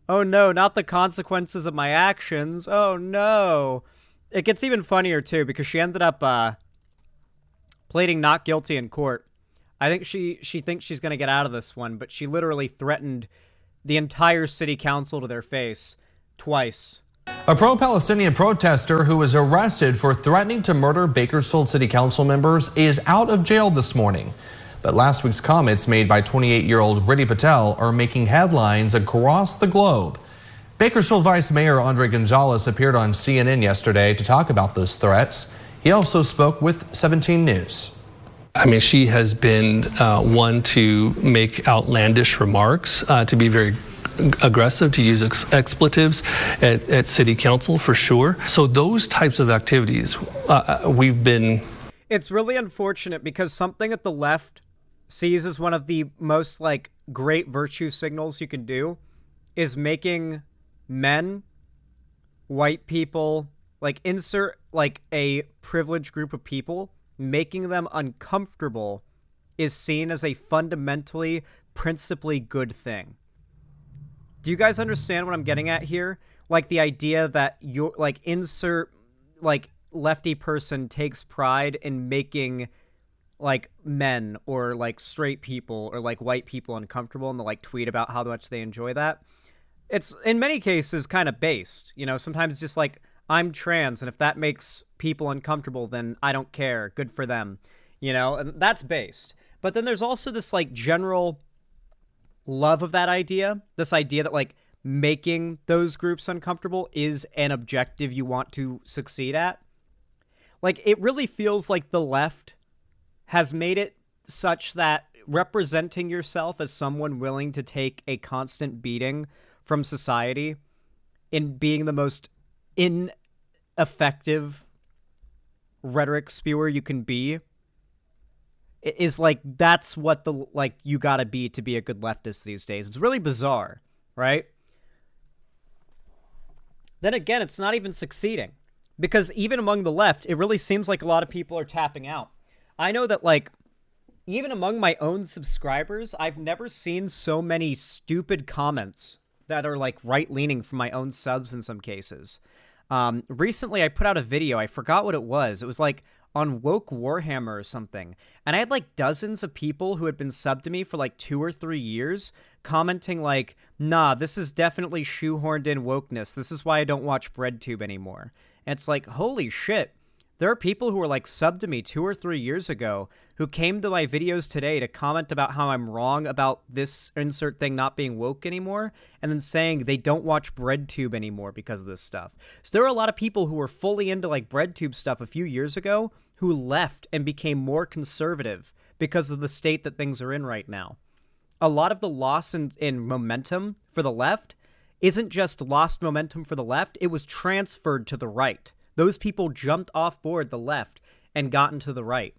Oh no, not the consequences of my actions. Oh no. It gets even funnier too, because she ended up pleading not guilty in court. I think she thinks she's going to get out of this one, but she literally threatened the entire city council to their face twice. A pro-Palestinian protester who was arrested for threatening to murder Bakersfield City Council members is out of jail this morning. But last week's comments made by 28-year-old Riddhi Patel are making headlines across the globe. Bakersfield Vice Mayor Andre Gonzalez appeared on CNN yesterday to talk about those threats. He also spoke with 17 News. I mean, she has been one to make outlandish remarks, to be very aggressive, to use expletives at city council for sure. So those types of activities, we've been... It's really unfortunate because something that the left sees as one of the most great virtue signals you can do is making men, white people, insert a privileged group of people, making them uncomfortable is seen as a fundamentally, principally good thing. Do you guys understand what I'm getting at here? The idea that you're insert lefty person takes pride in making men or straight people or white people uncomfortable, and they'll tweet about how much they enjoy that. It's in many cases kind of based, sometimes it's just I'm trans, and if that makes people uncomfortable, then I don't care. Good for them, and that's based. But then there's also this general love of that idea, this idea that making those groups uncomfortable is an objective you want to succeed at. It really feels like the left has made it such that representing yourself as someone willing to take a constant beating from society in being the most ineffective rhetoric spewer you can be is like, that's what the, like, you gotta be to be a good leftist these days. It's really bizarre, right? Then again, it's not even succeeding, because even among the left, it really seems like a lot of people are tapping out. I know that, like, even among my own subscribers, I've never seen so many stupid comments that are, like, right-leaning from my own subs in some cases. Recently, I put out a video. I forgot what it was. It was, like, on woke Warhammer or something. And I had, like, dozens of people who had been subbed to me for, like, 2 or 3 years commenting, like, nah, this is definitely shoehorned in wokeness. This is why I don't watch BreadTube anymore. And it's like, holy shit. There are people who were, like, subbed to me 2 or 3 years ago who came to my videos today to comment about how I'm wrong about this insert thing not being woke anymore, and then saying they don't watch BreadTube anymore because of this stuff. So there are a lot of people who were fully into, like, BreadTube stuff a few years ago who left and became more conservative because of the state that things are in right now. A lot of the loss in momentum for the left isn't just lost momentum for the left, it was transferred to the right. Those people jumped off board the left and got into the right.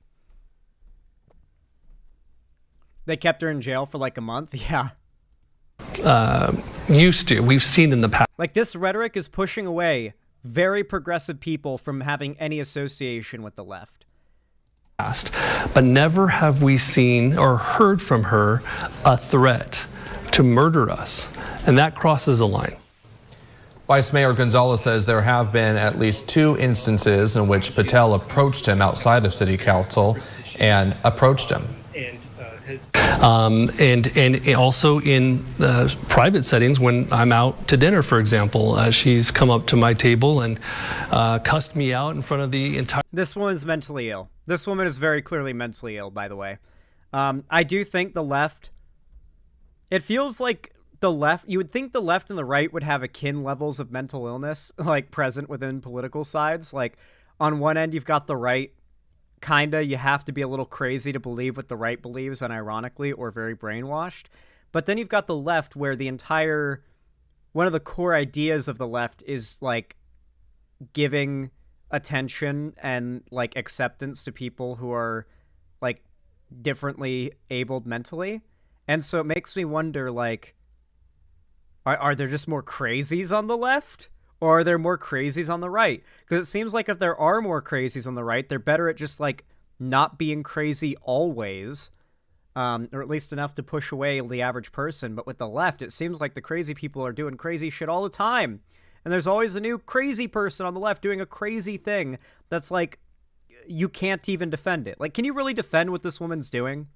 They kept her in jail for like a month? Yeah. We've seen in the past. Like, this rhetoric is pushing away very progressive people from having any association with the left. But never have we seen or heard from her a threat to murder us. And that crosses a line. Vice Mayor Gonzalez says there have been at least 2 instances in which Patel approached him outside of City Council and approached him. And also in private settings when I'm out to dinner, for example. She's come up to my table and cussed me out in front of the entire... This woman's mentally ill. This woman is very clearly mentally ill, by the way. I do think the left... It feels like the left... You would think the left and the right would have akin levels of mental illness, like, present within political sides. Like, on one end, you've got the right... Kinda, you have to be a little crazy to believe what the right believes, unironically, or very brainwashed. But then you've got the left, where the entire... One of the core ideas of the left is, like, giving attention and, like, acceptance to people who are, like, differently abled mentally. And so it makes me wonder, like, are there just more crazies on the left? Or are there more crazies on the right? Because it seems like if there are more crazies on the right, they're better at just, like, not being crazy always, or at least enough to push away the average person. But with the left, it seems like the crazy people are doing crazy shit all the time. And there's always a new crazy person on the left doing a crazy thing that's, like, you can't even defend it. Like, can you really defend what this woman's doing?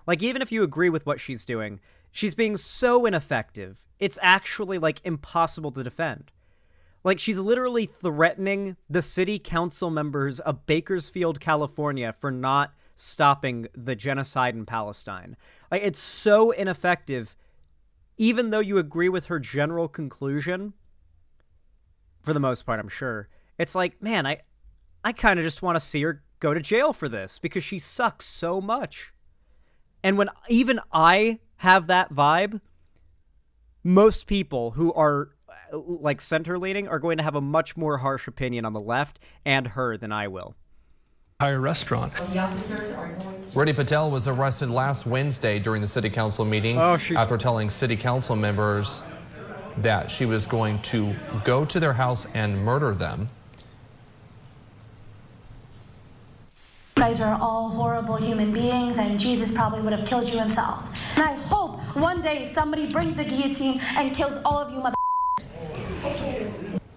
Like, even if you agree with what she's doing, she's being so ineffective, it's actually, like, impossible to defend. Like, she's literally threatening the city council members of Bakersfield, California for not stopping the genocide in Palestine. Like, it's so ineffective, even though you agree with her general conclusion, for the most part, I'm sure. It's like, man, I kind of just want to see her go to jail for this, because she sucks so much. And when even I have that vibe, most people who are, like, center-leaning are going to have a much more harsh opinion on the left and her than I will. Entire restaurant. Reddy Patel was arrested last Wednesday during the city council meeting after telling city council members that she was going to go to their house and murder them. You guys are all horrible human beings, and Jesus probably would have killed you himself. And I hope one day somebody brings the guillotine and kills all of you mother.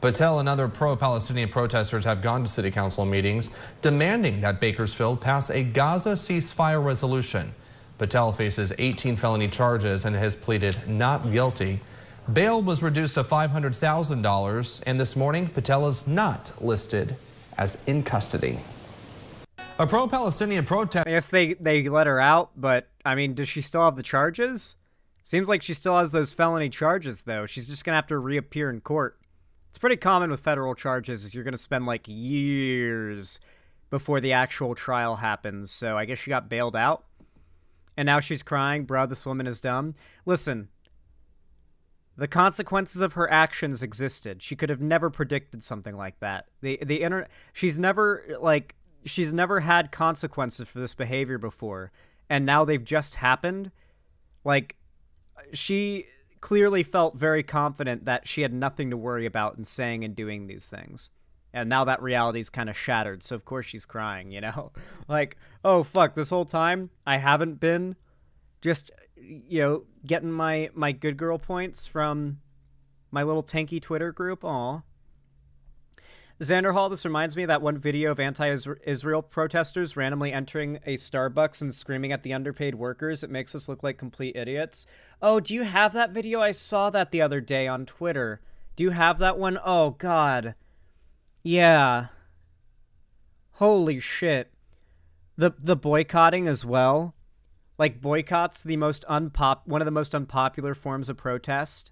Patel and other pro-Palestinian protesters have gone to city council meetings demanding that Bakersfield pass a Gaza ceasefire resolution. Patel faces 18 felony charges and has pleaded not guilty. Bail was reduced to $500,000, and this morning Patel is not listed as in custody. A pro-Palestinian protest... I guess they let her out, but, I mean, does she still have the charges? Seems like she still has those felony charges, though. She's just going to have to reappear in court. It's pretty common with federal charges is you're going to spend, like, years before the actual trial happens. So I guess she got bailed out. And now she's crying, bro, this woman is dumb. Listen, The consequences of her actions existed. She could have never predicted something like that. She's never had consequences for this behavior before, and now they've just happened. Like, she clearly felt very confident that she had nothing to worry about in saying and doing these things. And now that reality's kind of shattered, so of course she's crying, you know? Like, oh, fuck, this whole time I haven't been just, you know, getting my good girl points from my little tanky Twitter group. Aw. Xander Hall, this reminds me of that one video of anti-Israel protesters randomly entering a Starbucks and screaming at the underpaid workers. It makes us look like complete idiots. Oh, do you have that video? I saw that the other day on Twitter. Do you have that one? Oh, God. Yeah. Holy shit. The boycotting as well. Like, boycott's one of the most unpopular forms of protest.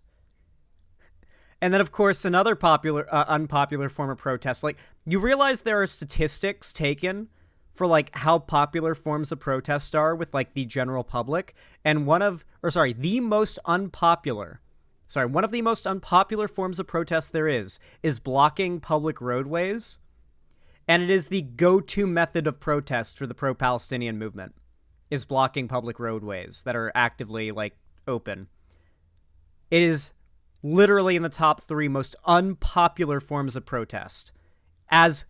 And then, of course, another unpopular form of protest. Like, you realize there are statistics taken for, like, how popular forms of protest are with, like, the general public. And one of the most unpopular forms of protest there is blocking public roadways. And it is the go-to method of protest for the pro-Palestinian movement, is blocking public roadways that are actively, like, open. It is literally in the top 3 most unpopular forms of protest. As,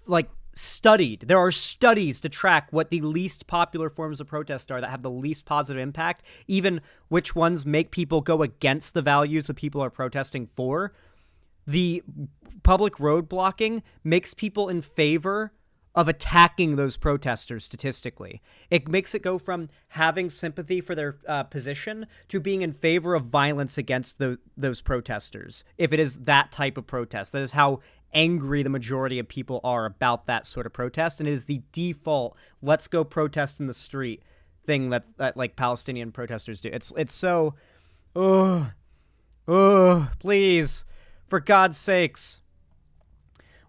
like, studied. There are studies to track what the least popular forms of protest are that have the least positive impact, even which ones make people go against the values that people are protesting for. The public road blocking makes people in favor of attacking those protesters statistically. It makes it go from having sympathy for their position to being in favor of violence against those protesters. If it is that type of protest, that is how angry the majority of people are about that sort of protest, and it is the default let's go protest in the street thing that like Palestinian protesters do. It's so, please, for God's sakes.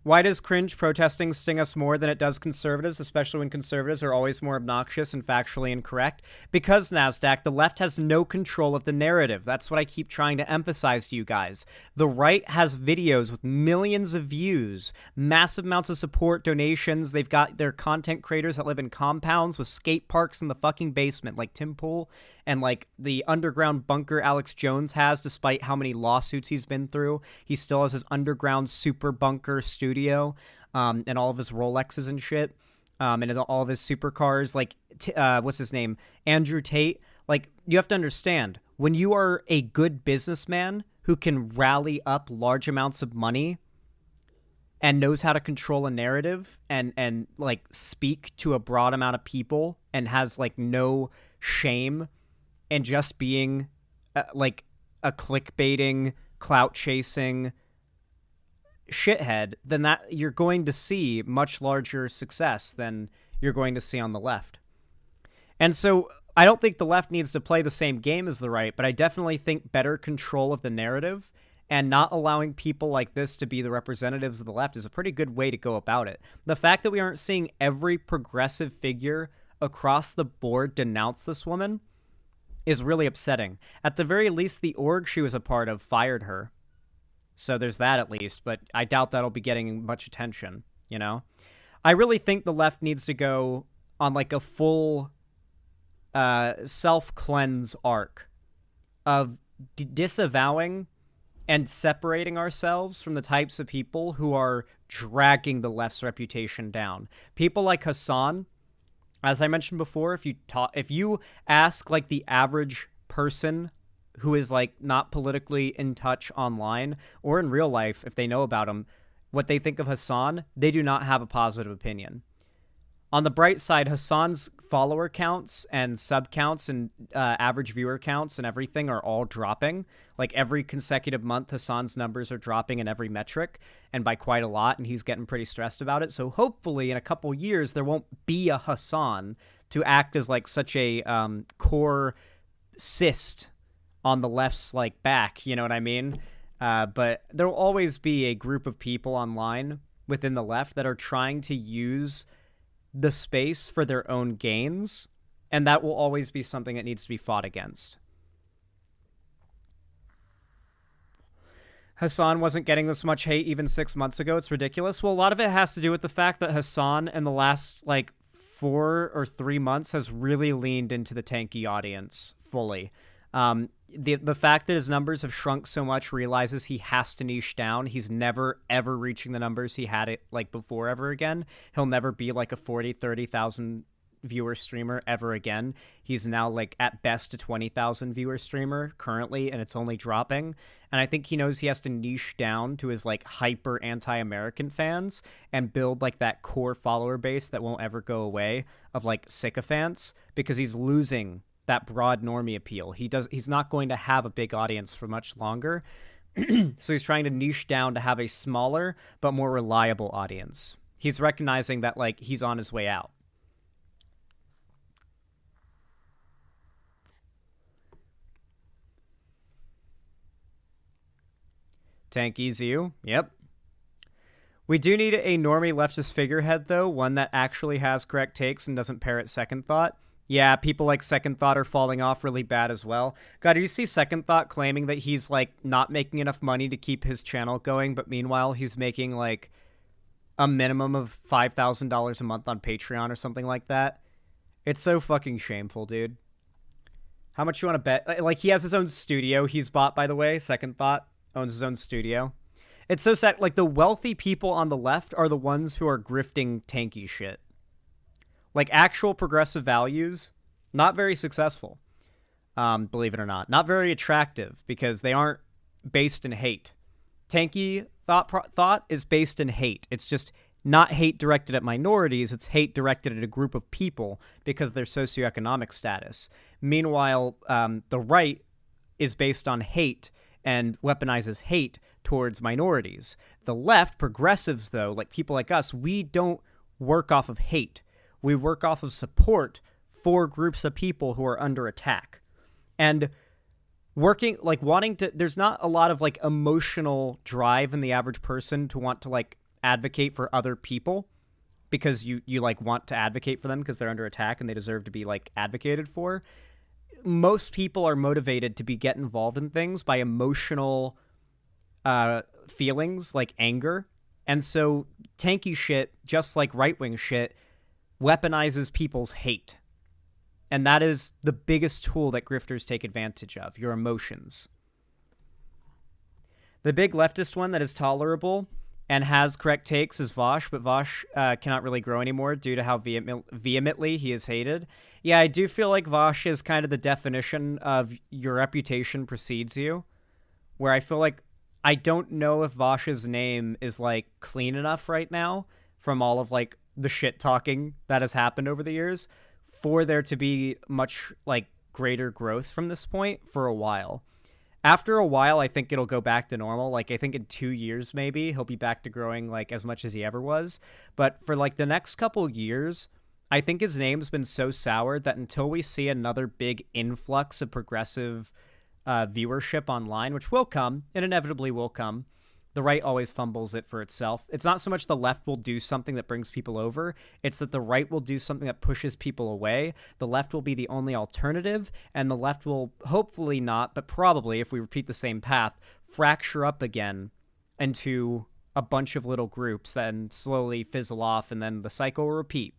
Why does cringe protesting sting us more than it does conservatives, especially when conservatives are always more obnoxious and factually incorrect? Because, NASDAQ, the left has no control of the narrative. That's what I keep trying to emphasize to you guys. The right has videos with millions of views, massive amounts of support, donations. They've got their content creators that live in compounds with skate parks in the fucking basement, like Tim Pool, and like the underground bunker Alex Jones has, despite how many lawsuits he's been through. He still has his underground super bunker studio, and all of his Rolexes and shit, and all of his supercars. Like, what's his name? Andrew Tate. Like, you have to understand, when you are a good businessman who can rally up large amounts of money and knows how to control a narrative and like speak to a broad amount of people and has like no shame and just being like a clickbaiting, clout chasing shithead, then that you're going to see much larger success than you're going to see on the left. And so I don't think the left needs to play the same game as the right, but I definitely think better control of the narrative and not allowing people like this to be the representatives of the left is a pretty good way to go about it. The fact that we aren't seeing every progressive figure across the board denounce this woman is really upsetting. At the very least, the org she was a part of fired her. So there's that at least, but I doubt that'll be getting much attention, you know? I really think the left needs to go on like a full self-cleanse arc of disavowing and separating ourselves from the types of people who are dragging the left's reputation down. People like Hassan, as I mentioned before, if you ask like the average person who is like not politically in touch online or in real life, if they know about him, what they think of Hassan, they do not have a positive opinion. On the bright side, Hassan's follower counts and sub counts and average viewer counts and everything are all dropping. Like every consecutive month, Hassan's numbers are dropping in every metric, and by quite a lot, and he's getting pretty stressed about it. So hopefully in a couple years, there won't be a Hassan to act as like such a core cyst on the left's like back, you know what I mean? But there will always be a group of people online within the left that are trying to use the space for their own gains, and that will always be something that needs to be fought against. Hassan wasn't getting this much hate even 6 months ago. It's ridiculous. Well, a lot of it has to do with the fact that Hassan in the last, like, 4 or 3 months has really leaned into the tanky audience fully. The fact that his numbers have shrunk so much realizes he has to niche down. He's never, ever reaching the numbers he had it, like, before ever again. He'll never be, like, a 40, 30,000 viewer streamer ever again. He's now, like, at best a 20,000 viewer streamer currently, and it's only dropping. And I think he knows he has to niche down to his, like, hyper anti-American fans and build, like, that core follower base that won't ever go away of, like, sycophants, because he's losing that broad normie appeal. He's not going to have a big audience for much longer. So he's trying to niche down to have a smaller but more reliable audience. He's recognizing that, like, he's on his way out. Tank EZU, yep. We do need a normie leftist figurehead, though, one that actually has correct takes and doesn't parrot Second Thought. Yeah, people like Second Thought are falling off really bad as well. God, do you see Second Thought claiming that he's, like, not making enough money to keep his channel going, but meanwhile he's making, like, a minimum of $5,000 a month on Patreon or something like that? It's so fucking shameful, dude. How much you want to bet? Like, he has his own studio he's bought, by the way. Second Thought owns his own studio. It's so sad. Like, the wealthy people on the left are the ones who are grifting tanky shit. Like, actual progressive values, not very successful, believe it or not. Not very attractive, because they aren't based in hate. Tanky thought is based in hate. It's just not hate directed at minorities. It's hate directed at a group of people because of their socioeconomic status. Meanwhile, the right is based on hate and weaponizes hate towards minorities. The left, progressives, though, like people like us, we don't work off of hate. We work off of support for groups of people who are under attack. And working, like, wanting to, there's not a lot of, like, emotional drive in the average person to want to, like, advocate for other people because you like, want to advocate for them because they're under attack and they deserve to be, like, advocated for. Most people are motivated to get involved in things by emotional feelings, like anger. And so tanky shit, just like right-wing shit, weaponizes people's hate. And that is the biggest tool that grifters take advantage of, your emotions. The big leftist one that is tolerable and has correct takes is Vosh, but Vosh cannot really grow anymore due to how vehemently he is hated. Yeah, I do feel like Vosh is kind of the definition of your reputation precedes you, where I feel like I don't know if Vosh's name is, like, clean enough right now from all of, like, the shit talking that has happened over the years for there to be much, like, greater growth from this point for a while. After a while, I think it'll go back to normal. Like, I think in 2 years, maybe, he'll be back to growing, like, as much as he ever was. But for, like, the next couple years, I think his name's been so soured that until we see another big influx of progressive viewership online, which will come, and inevitably will come, the right always fumbles it for itself. It's not so much the left will do something that brings people over, it's that the right will do something that pushes people away. The left will be the only alternative, and the left will hopefully not, but probably, if we repeat the same path, fracture up again into a bunch of little groups, then slowly fizzle off, and then the cycle will repeat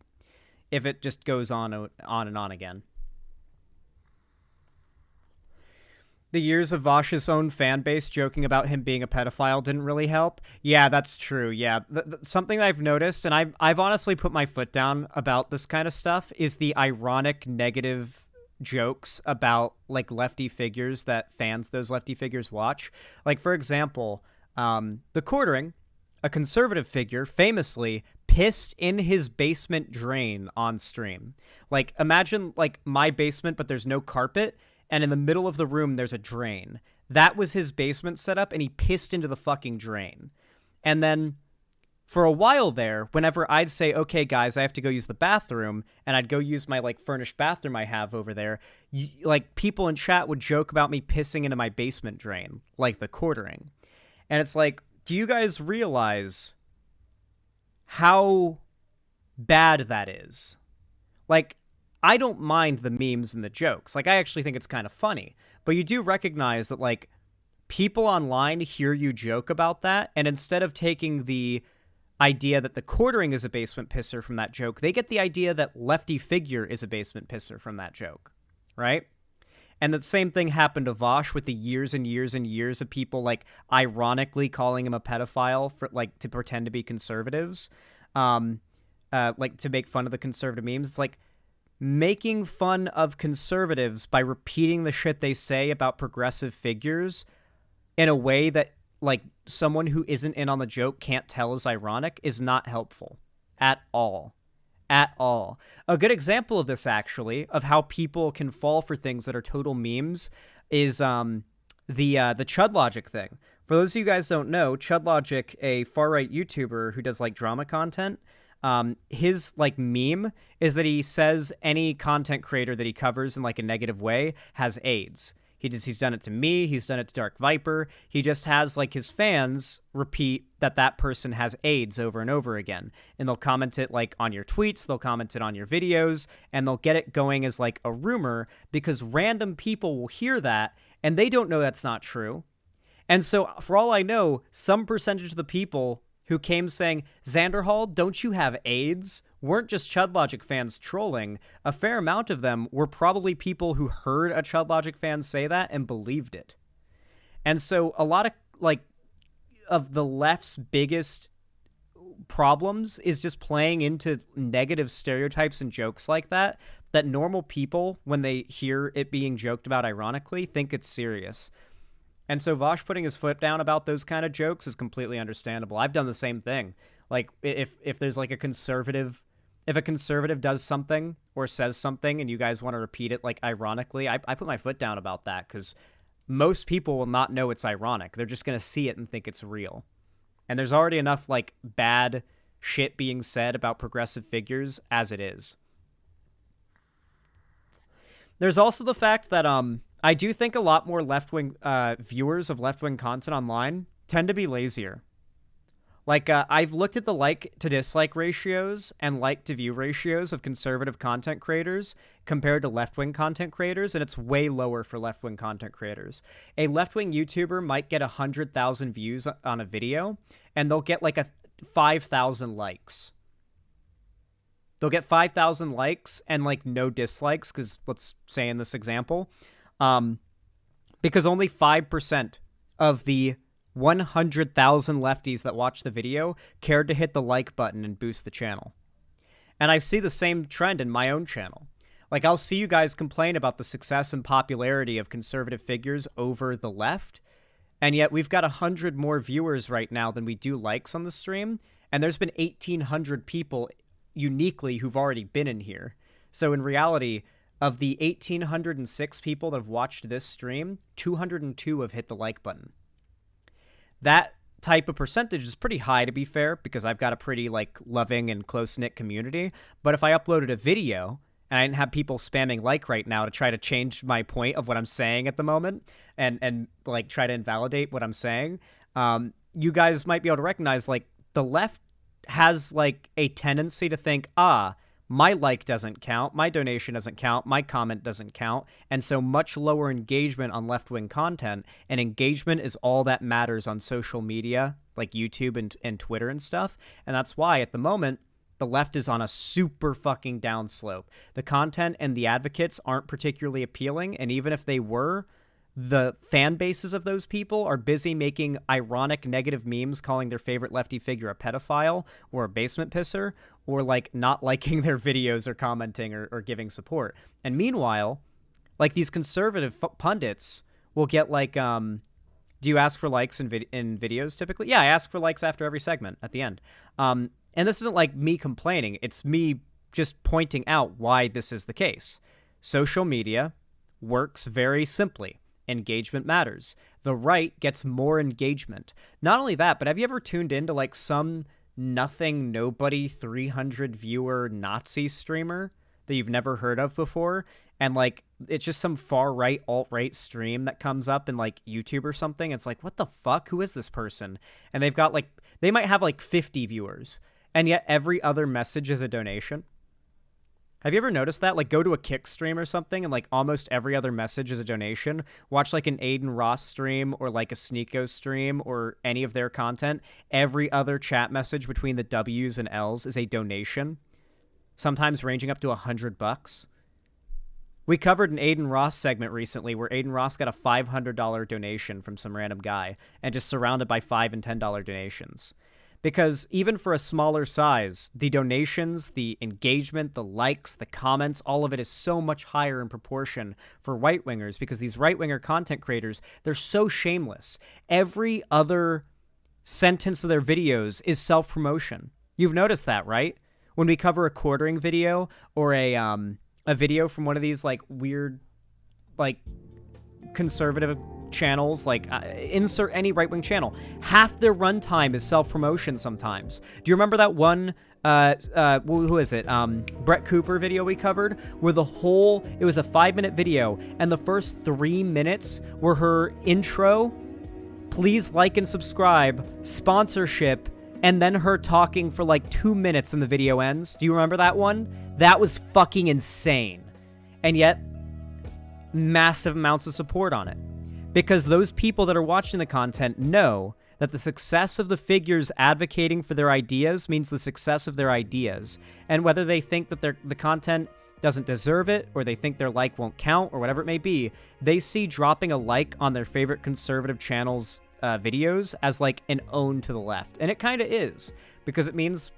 if it just goes on and on again. The years of Vosh's own fan base joking about him being a pedophile didn't really help. Yeah, that's true. Yeah, something I've noticed, and I've honestly put my foot down about this kind of stuff, is the ironic negative jokes about, like, lefty figures that those lefty figures watch. Like, for example, The Quartering, a conservative figure, famously pissed in his basement drain on stream. Like, imagine, like, my basement, but there's no carpet, and in the middle of the room, there's a drain. That was his basement setup, and he pissed into the fucking drain. And then, for a while there, whenever I'd say, okay, guys, I have to go use the bathroom, and I'd go use my, like, furnished bathroom I have over there, like, people in chat would joke about me pissing into my basement drain, like The Quartering. And it's like, do you guys realize how bad that is? Like, I don't mind the memes and the jokes. Like, I actually think it's kind of funny. But you do recognize that, like, people online hear you joke about that, and instead of taking the idea that the quartering is a basement pisser from that joke, they get the idea that lefty figure is a basement pisser from that joke, right? And the same thing happened to Vosh with the years and years and years of people like ironically calling him a pedophile for like to pretend to be conservatives, like to make fun of the conservative memes. It's like making fun of conservatives by repeating the shit they say about progressive figures in a way that like someone who isn't in on the joke can't tell is ironic is not helpful at all. At all. A good example of this, actually, of how people can fall for things that are total memes is the Chud Logic thing. For those of you guys don't know, Chud Logic, a far-right YouTuber who does like drama content, his like meme is that he says any content creator that he covers in like a negative way has AIDS. He's done it to me. He's done it to Dark Viper. He just has like his fans repeat that person has AIDS over and over again. And they'll comment it like on your tweets. They'll comment it on your videos, and they'll get it going as like a rumor because random people will hear that and they don't know that's not true. And so for all I know, some percentage of the people who came saying, Xanderhall, don't you have AIDS? Weren't just Chud Logic fans trolling. A fair amount of them were probably people who heard a Chud Logic fan say that and believed it. And so a lot of the left's biggest problems is just playing into negative stereotypes and jokes like that normal people, when they hear it being joked about ironically, think it's serious. And so Vosh putting his foot down about those kind of jokes is completely understandable. I've done the same thing. Like if there's like if a conservative does something or says something and you guys want to repeat it like ironically, I put my foot down about that because most people will not know it's ironic. They're just going to see it and think it's real. And there's already enough like bad shit being said about progressive figures as it is. There's also the fact that I do think a lot more left-wing viewers of left-wing content online tend to be lazier. Like, I've looked at the like-to-dislike ratios and like-to-view ratios of conservative content creators compared to left-wing content creators, and it's way lower for left-wing content creators. A left-wing YouTuber might get 100,000 views on a video, and they'll get like 5,000 likes. They'll get 5,000 likes and like no dislikes, because let's say in this example, because only 5% of the 100,000 lefties that watch the video cared to hit the like button and boost the channel. And I see the same trend in my own channel. Like, I'll see you guys complain about the success and popularity of conservative figures over the left, and yet we've got 100 more viewers right now than we do likes on the stream, and there's been 1,800 people uniquely who've already been in here. So in reality, of the 1,806 people that have watched this stream, 202 have hit the like button. That type of percentage is pretty high, to be fair, because I've got a pretty like loving and close-knit community. But if I uploaded a video and I didn't have people spamming like right now to try to change my point of what I'm saying at the moment and like try to invalidate what I'm saying, you guys might be able to recognize like the left has like a tendency to think, my like doesn't count, my donation doesn't count, my comment doesn't count, and so much lower engagement on left-wing content, and engagement is all that matters on social media, like YouTube and Twitter and stuff, and that's why, at the moment, the left is on a super fucking downslope. The content and the advocates aren't particularly appealing, and even if they were, the fan bases of those people are busy making ironic negative memes calling their favorite lefty figure a pedophile or a basement pisser, or like not liking their videos or commenting or giving support. And meanwhile, like these conservative pundits will get like, do you ask for likes in videos typically? Yeah, I ask for likes after every segment at the end. And this isn't like me complaining. It's me just pointing out why this is the case. Social media works very simply. Engagement matters. The right gets more engagement. Not only that, but have you ever tuned into like some nothing, nobody, 300 viewer Nazi streamer that you've never heard of before? And like, it's just some far right, alt-right stream that comes up in like YouTube or something. It's like, what the fuck? Who is this person? And they've got like, they might have like 50 viewers. And yet every other message is a donation. Have you ever noticed that? Like, go to a Kick stream or something, and, like, almost every other message is a donation. Watch, like, an Aiden Ross stream or, like, a Sneeko stream or any of their content. Every other chat message between the W's and L's is a donation, sometimes ranging up to $100. We covered an Aiden Ross segment recently where Aiden Ross got a $500 donation from some random guy and just surrounded by $5 and $10 donations. Because even for a smaller size, the donations, the engagement, the likes, the comments, all of it is so much higher in proportion for right-wingers because these right-winger content creators, they're so shameless. Every other sentence of their videos is self-promotion. You've noticed that, right? When we cover a quartering video or a video from one of these, like, weird, like, conservative channels, like, insert any right-wing channel, half their runtime is self-promotion sometimes. Do you remember that one, who is it, Brett Cooper video we covered, where it was a 5-minute video, and the first 3 minutes were her intro, please like and subscribe, sponsorship, and then her talking for like 2 minutes and the video ends? Do you remember that one? That was fucking insane. And yet, massive amounts of support on it. Because those people that are watching the content know that the success of the figures advocating for their ideas means the success of their ideas. And whether they think that the content doesn't deserve it, or they think their like won't count, or whatever it may be, they see dropping a like on their favorite conservative channels videos as like an own to the left. And it kind of is, because it means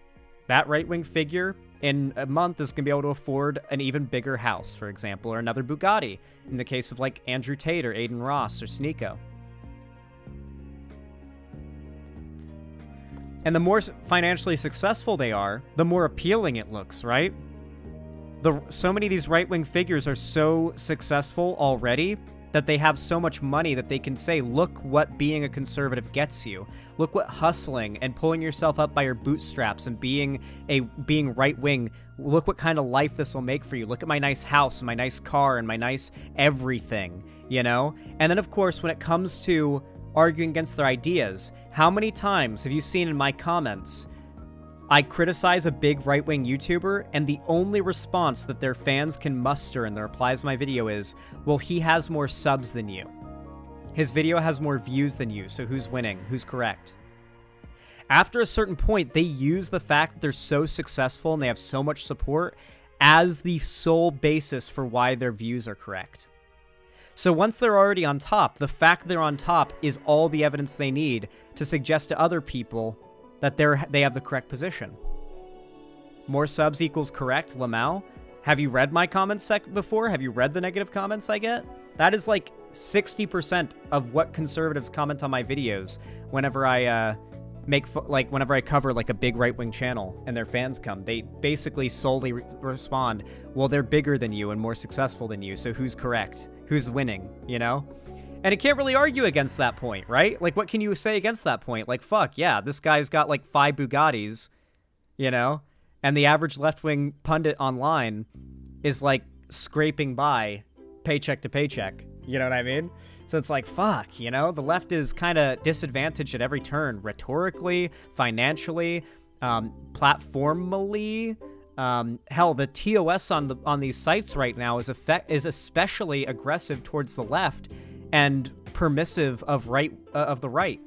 that right-wing figure in a month is going to be able to afford an even bigger house, for example, or another Bugatti, in the case of like Andrew Tate or Aiden Ross or Sneeko. And the more financially successful they are, the more appealing it looks, right? So many of these right-wing figures are so successful already that they have so much money that they can say, look what being a conservative gets you. Look what hustling and pulling yourself up by your bootstraps and being right-wing, look what kind of life this will make for you. Look at my nice house and my nice car and my nice everything, you know? And then, of course, when it comes to arguing against their ideas, how many times have you seen in my comments I criticize a big right-wing YouTuber, and the only response that their fans can muster in the replies to my video is, well, he has more subs than you. His video has more views than you, so who's winning? Who's correct? After a certain point, they use the fact that they're so successful and they have so much support as the sole basis for why their views are correct. So once they're already on top, the fact they're on top is all the evidence they need to suggest to other people that they have the correct position. More subs equals correct, Lamau. Have you read my comments before? Have you read the negative comments I get? That is like 60% of what conservatives comment on my videos whenever I whenever I cover like a big right-wing channel and their fans come. They basically solely respond, well, they're bigger than you and more successful than you, so who's correct? Who's winning, you know? And it can't really argue against that point, right? Like, what can you say against that point? Like, fuck, yeah, this guy's got, like, 5 Bugattis, you know? And the average left-wing pundit online is, like, scraping by paycheck to paycheck. You know what I mean? So it's like, fuck, you know? The left is kind of disadvantaged at every turn. Rhetorically, financially, platformally. Hell, the TOS on these sites right now is especially aggressive towards the left and permissive of the right.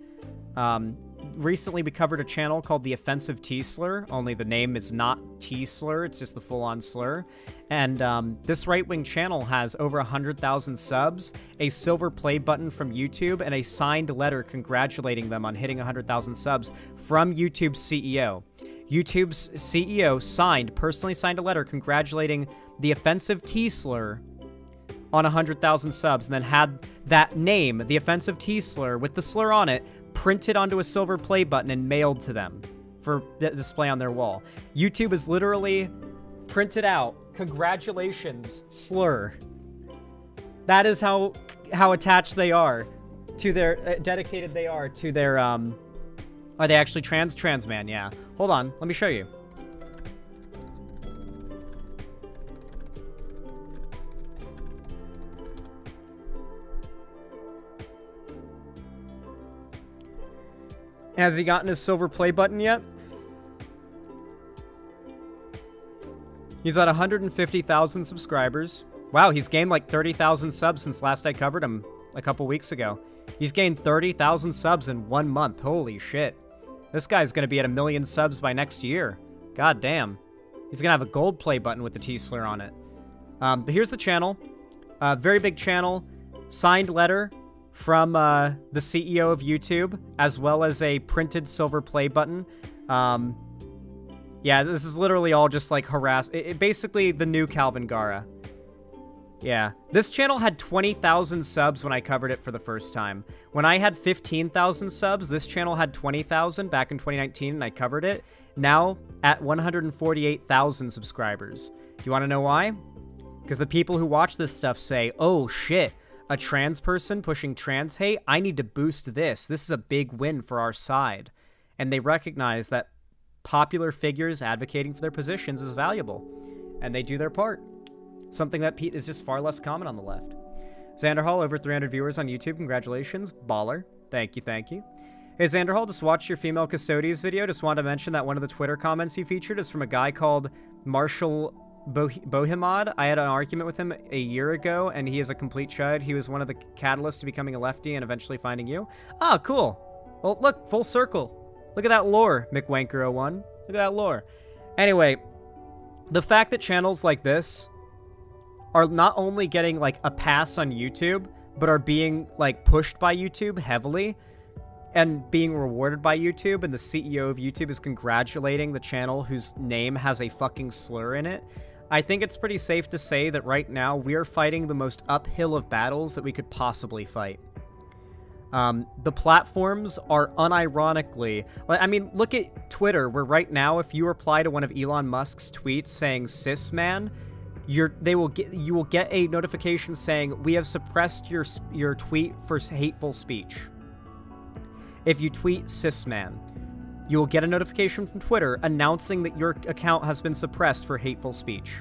Recently, we covered a channel called The Offensive T-Slur, only the name is not T-Slur, it's just the full-on slur. And this right-wing channel has over 100,000 subs, a silver play button from YouTube, and a signed letter congratulating them on hitting 100,000 subs from YouTube's CEO. YouTube's CEO personally signed a letter congratulating The Offensive T-Slur on 100,000 subs, and then had that name, The Offensive T-Slur, with the slur on it, printed onto a silver play button and mailed to them for display on their wall. YouTube is literally printed out, congratulations, slur. That is how attached they are to their, dedicated they are to their, are they actually trans man? Yeah. Hold on, let me show you. Has he gotten his silver play button yet? He's at 150,000 subscribers. Wow, he's gained like 30,000 subs since last I covered him a couple weeks ago. He's gained 30,000 subs in 1 month. Holy shit. This guy's going to be at 1 million subs by next year. God damn. He's going to have a gold play button with the T-slur on it. But here's the channel. Very big channel. Signed letter from the CEO of YouTube, as well as a printed silver play button. Yeah, this is literally all just like basically the new Calvin Gara. Yeah, this channel had 20,000 subs when I covered it for the first time. When I had 15,000 subs, this channel had 20,000 back in 2019 and I covered it. Now at 148,000 subscribers. Do you want to know why? Because the people who watch this stuff say, oh shit, a trans person pushing trans hate, I need to boost this. This is a big win for our side. And they recognize that popular figures advocating for their positions is valuable. And they do their part. Something that is just far less common on the left. Xander Hall, over 300 viewers on YouTube. Congratulations. Baller. Thank you, thank you. Hey, Xander Hall, just watched your female custodies video. Just wanted to mention that one of the Twitter comments you featured is from a guy called Marshall Bohemad. I had an argument with him a year ago, and he is a complete chud. He was one of the catalysts to becoming a lefty and eventually finding you. Oh, cool. Well, look, full circle. Look at that lore, McWanker01. Look at that lore. Anyway, the fact that channels like this are not only getting, like, a pass on YouTube, but are being, like, pushed by YouTube heavily and being rewarded by YouTube, and the CEO of YouTube is congratulating the channel whose name has a fucking slur in it, I think it's pretty safe to say that right now we are fighting the most uphill of battles that we could possibly fight. The platforms are unironically... I mean, look at Twitter, where right now, if you reply to one of Elon Musk's tweets saying cis man, you will get a notification saying, we have suppressed your tweet for hateful speech. If you tweet cis man, you will get a notification from Twitter announcing that your account has been suppressed for hateful speech.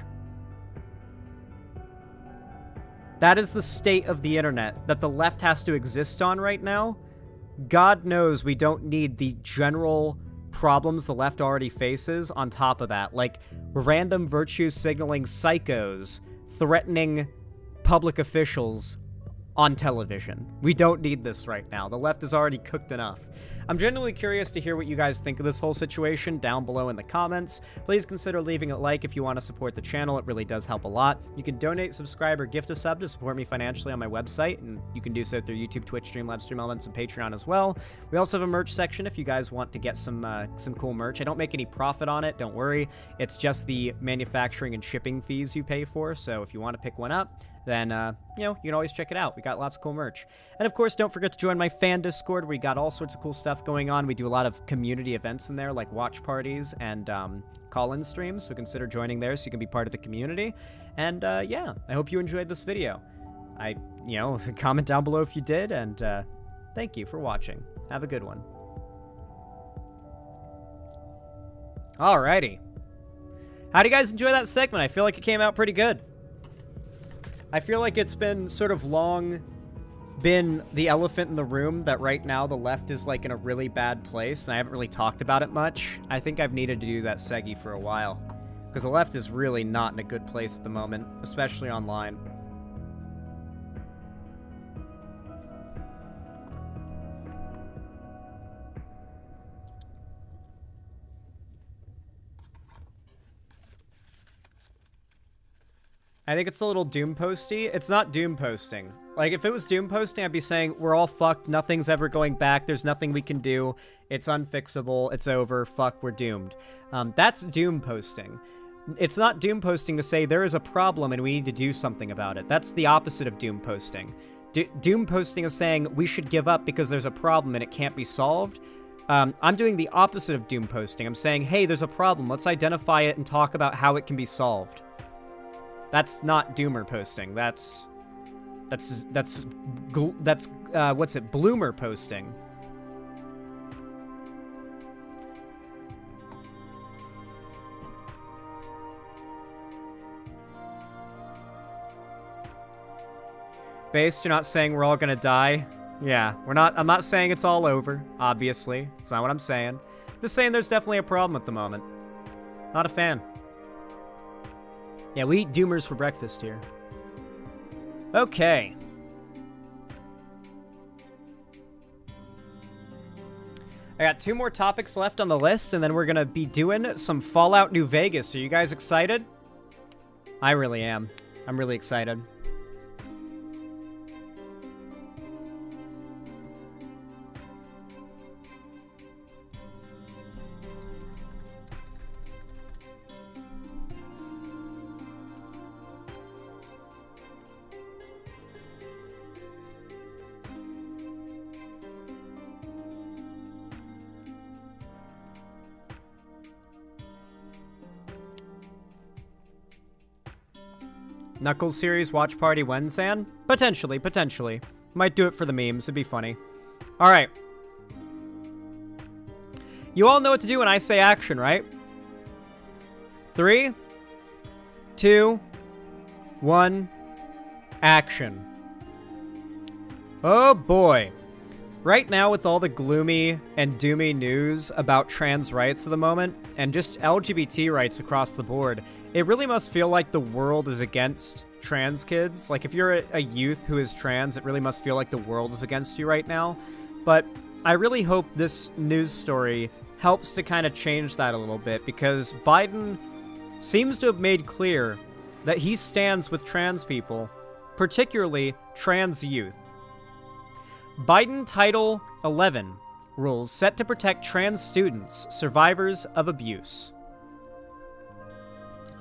That is the state of the internet that the left has to exist on right now. God knows we don't need the general problems the left already faces on top of that, like random virtue signaling psychos threatening public officials on television. We don't need this right now. The left is already cooked enough. I'm genuinely curious to hear what you guys think of this whole situation down below in the comments. Please consider leaving a like if you want to support the channel. It really does help a lot. You can donate, subscribe, or gift a sub to support me financially on my website, and you can do so through YouTube, Twitch, Streamlabs, Elements, and Patreon as well. We also have a merch section if you guys want to get some cool merch. I don't make any profit on it, don't worry. It's just the manufacturing and shipping fees you pay for, so if you want to pick one up, then, you know, you can always check it out. We got lots of cool merch. And, of course, don't forget to join my fan Discord, where we got all sorts of cool stuff going on. We do a lot of community events in there, like watch parties and call-in streams, so consider joining there so you can be part of the community. And, yeah, I hope you enjoyed this video. You know, comment down below if you did, and thank you for watching. Have a good one. Alrighty. How do you guys enjoy that segment? I feel like it came out pretty good. I feel like it's been sort of long been the elephant in the room that right now the left is like in a really bad place, and I haven't really talked about it much. I think I've needed to do that seggy for a while, because the left is really not in a good place at the moment, especially online. I think it's a little doom posty. It's not doom posting. Like, if it was doom posting, I'd be saying, we're all fucked, nothing's ever going back, there's nothing we can do, it's unfixable, it's over, fuck, we're doomed. That's doom posting. It's not doom posting to say there is a problem and we need to do something about it. That's the opposite of doom posting. Doom posting is saying we should give up because there's a problem and it can't be solved. I'm doing the opposite of doom posting. I'm saying, hey, there's a problem, let's identify it and talk about how it can be solved. That's not doomer posting. That's what's it? Bloomer posting. Based, you're not saying we're all gonna die? Yeah, we're not. I'm not saying it's all over, obviously. It's not what I'm saying. I'm just saying there's definitely a problem at the moment. Not a fan. Yeah, we eat doomers for breakfast here. Okay. I got 2 more topics left on the list, and then we're gonna be doing some Fallout New Vegas. Are you guys excited? I really am. I'm really excited. Knuckles series watch party when, San? Potentially, potentially. Might do it for the memes, it'd be funny. Alright. You all know what to do when I say action, right? 3, 2, 1, action. Oh boy. Right now, with all the gloomy and doomy news about trans rights at the moment, and just LGBT rights across the board, it really must feel like the world is against trans kids. Like, if you're a youth who is trans, it really must feel like the world is against you right now. But I really hope this news story helps to kind of change that a little bit, because Biden seems to have made clear that he stands with trans people, particularly trans youth. Biden Title 11 rules set to protect trans students, survivors of abuse.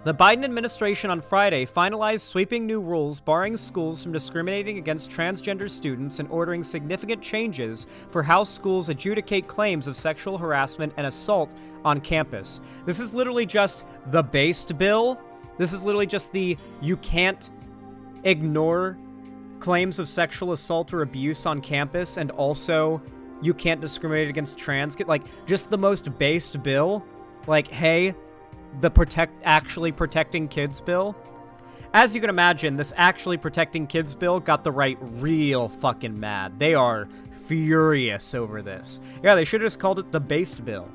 The Biden administration on Friday finalized sweeping new rules barring schools from discriminating against transgender students and ordering significant changes for how schools adjudicate claims of sexual harassment and assault on campus. This is literally just the based bill. This is literally just the you can't ignore claims of sexual assault or abuse on campus, and also you can't discriminate against trans kids. Like, just the most based bill. Like, hey, the actually protecting kids bill. As you can imagine, this actually protecting kids bill got the right real fucking mad. They are furious over this. Yeah, they should have just called it the based bill.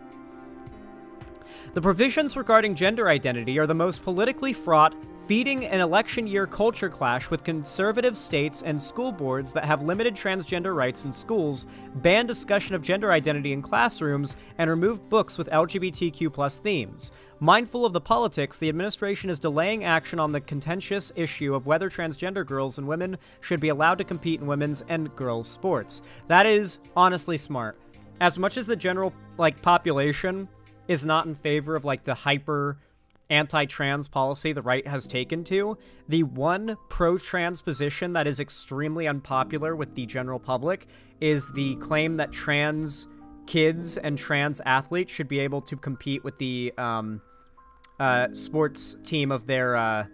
The provisions regarding gender identity are the most politically fraught, feeding an election year culture clash with conservative states and school boards that have limited transgender rights in schools, banned discussion of gender identity in classrooms, and removed books with LGBTQ+ themes. Mindful of the politics, the administration is delaying action on the contentious issue of whether transgender girls and women should be allowed to compete in women's and girls' sports. That is honestly smart. As much as the general, population is not in favor of, the hyper anti-trans policy the right has taken to, the one pro-trans position that is extremely unpopular with the general public is the claim that trans kids and trans athletes should be able to compete with the sports team of their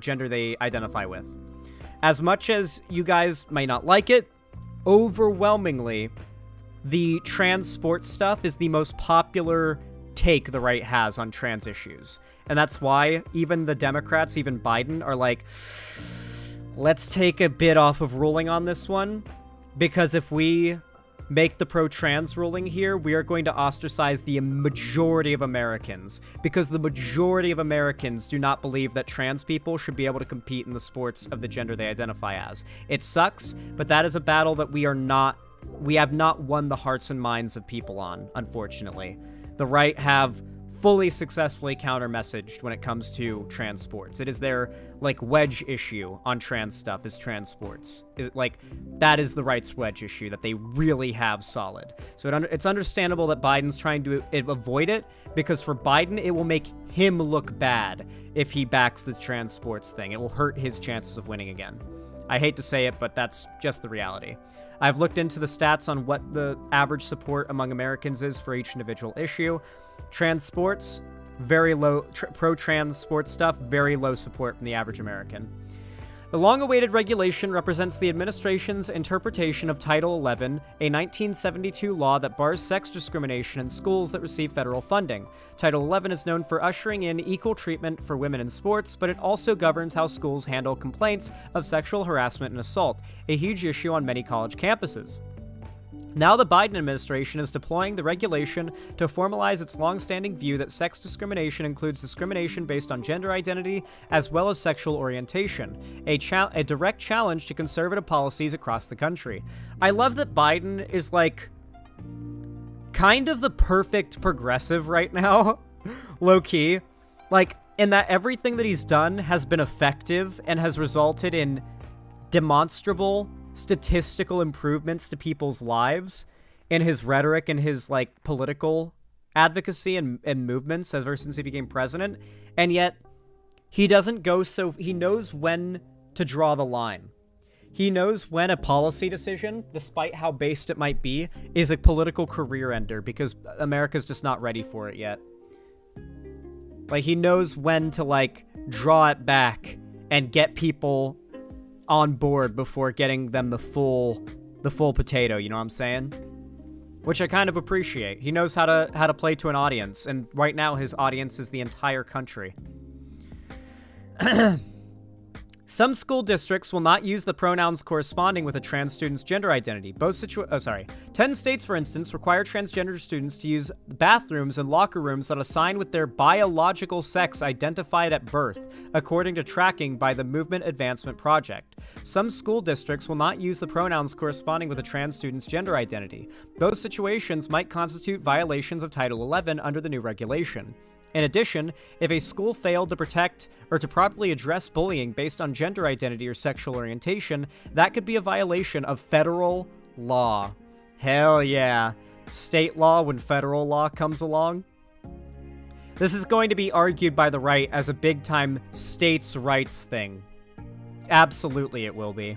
gender they identify with. As much as you guys might not like it, overwhelmingly, the trans sports stuff is the most popular take the right has on trans issues. And that's why even the Democrats, even Biden, are like, let's take a bit off of ruling on this one, because if we make the pro-trans ruling here, we are going to ostracize the majority of Americans, because the majority of Americans do not believe that trans people should be able to compete in the sports of the gender they identify as. It sucks, but that is a battle that we have not won the hearts and minds of people on, unfortunately. The right have fully successfully counter-messaged when it comes to trans sports. It is their, wedge issue on trans stuff is trans sports. That is the right's wedge issue that they really have solid. So it's understandable that Biden's trying to avoid it, because for Biden, it will make him look bad if he backs the trans sports thing. It will hurt his chances of winning again. I hate to say it, but that's just the reality. I've looked into the stats on what the average support among Americans is for each individual issue. Trans sports, very low. Pro-trans sports stuff, very low support from the average American. The long-awaited regulation represents the administration's interpretation of Title 11, a 1972 law that bars sex discrimination in schools that receive federal funding. Title 11 is known for ushering in equal treatment for women in sports, but it also governs how schools handle complaints of sexual harassment and assault, a huge issue on many college campuses. Now the Biden administration is deploying the regulation to formalize its long-standing view that sex discrimination includes discrimination based on gender identity as well as sexual orientation, a direct challenge to conservative policies across the country. I love that Biden is like kind of the perfect progressive right now, low-key, like in that everything that he's done has been effective and has resulted in demonstrable statistical improvements to people's lives in his rhetoric and his like political advocacy and movements ever since he became president. And yet he doesn't go he knows when to draw the line. He knows when a policy decision, despite how based it might be, is a political career ender because America's just not ready for it yet. Like he knows when to like draw it back and get people on board before getting them the full potato, you know what I'm saying? Which I kind of appreciate. He knows how to play to an audience, and right now his audience is the entire country. Some school districts will not use the pronouns corresponding with a trans student's gender identity. 10 states, for instance, require transgender students to use bathrooms and locker rooms that assign with their biological sex identified at birth, according to tracking by the Movement Advancement Project. Some school districts will not use the pronouns corresponding with a trans student's gender identity. Those situations might constitute violations of Title 11 under the new regulation. In addition, if a school failed to protect or to properly address bullying based on gender identity or sexual orientation, that could be a violation of federal law. Hell yeah. State law when federal law comes along. This is going to be argued by the right as a big-time states' rights thing. Absolutely it will be.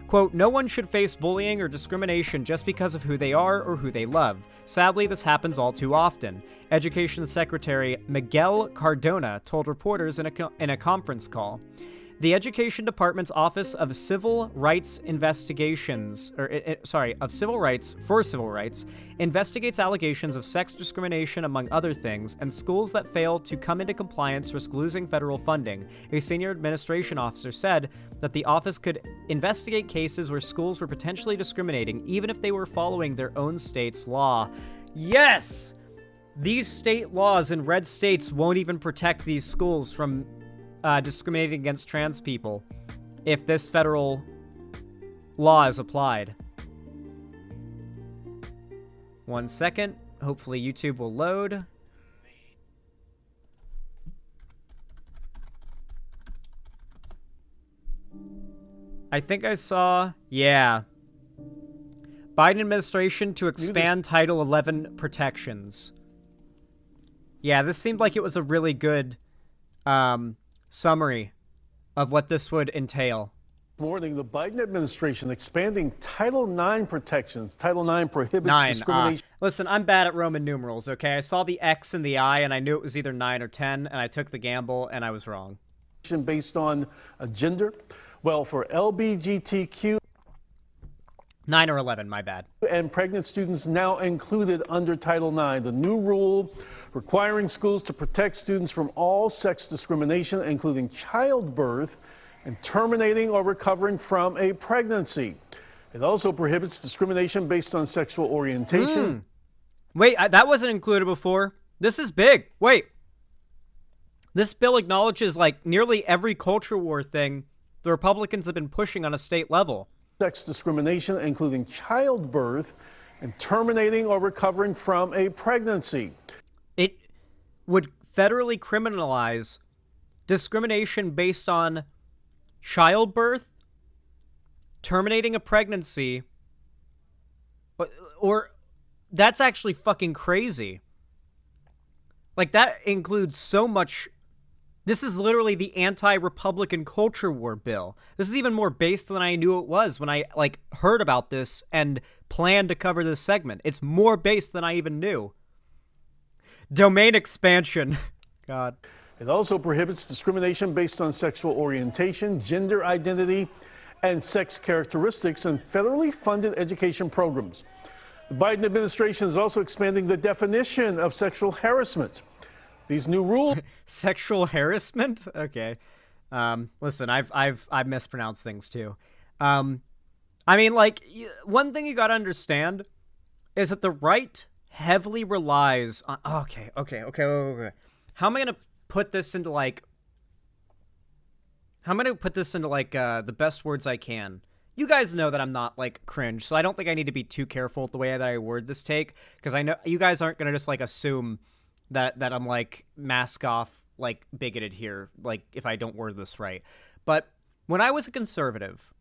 Quote, no one should face bullying or discrimination just because of who they are or who they love. Sadly, this happens all too often. Education Secretary Miguel Cardona told reporters in a conference call. The Education Department's Office of Civil Rights for Civil Rights investigates allegations of sex discrimination, among other things, and schools that fail to come into compliance risk losing federal funding. A senior administration officer said that the office could investigate cases where schools were potentially discriminating, even if they were following their own state's law. Yes! These state laws in red states won't even protect these schools from discriminating against trans people if this federal law is applied. 1 second. Hopefully YouTube will load. I think I saw, yeah. Biden administration to expand Title 11 protections. Yeah, this seemed like it was a really good summary of what this would entail. Morning, the Biden administration expanding Title IX protections. Title IX prohibits discrimination. Listen, I'm bad at Roman numerals, okay? I saw the X and the I, and I knew it was either 9 or 10, and I took the gamble, and I was wrong. Based on a gender. Well, for LGBTQ 9 or 11, my bad. And pregnant students now included under Title IX. The new rule requiring schools to protect students from all sex discrimination, including childbirth and terminating or recovering from a pregnancy. It also prohibits discrimination based on sexual orientation. Wait, that wasn't included before. This is big. Wait. This bill acknowledges like nearly every culture war thing the Republicans have been pushing on a state level. Sex discrimination, including childbirth and terminating or recovering from a pregnancy. It would federally criminalize discrimination based on childbirth, terminating a pregnancy, or that's actually fucking crazy. Like, that includes so much. This is literally the anti-Republican culture war bill. This is even more based than I knew it was when I, like, heard about this and planned to cover this segment. It's more based than I even knew. Domain expansion. God. It also prohibits discrimination based on sexual orientation, gender identity, and sex characteristics in federally funded education programs. The Biden administration is also expanding the definition of sexual harassment. These new rules. Sexual harassment? Okay. Listen, I've mispronounced things too. I mean, like, one thing you gotta understand is that the right heavily relies on... Okay. How am I going to put this into, like... the best words I can? You guys know that I'm not, like, cringe, so I don't think I need to be too careful with the way that I word this take, because I know you guys aren't going to just, like, assume that I'm, like, mask off, like, bigoted here, like, if I don't word this right. But when I was a conservative,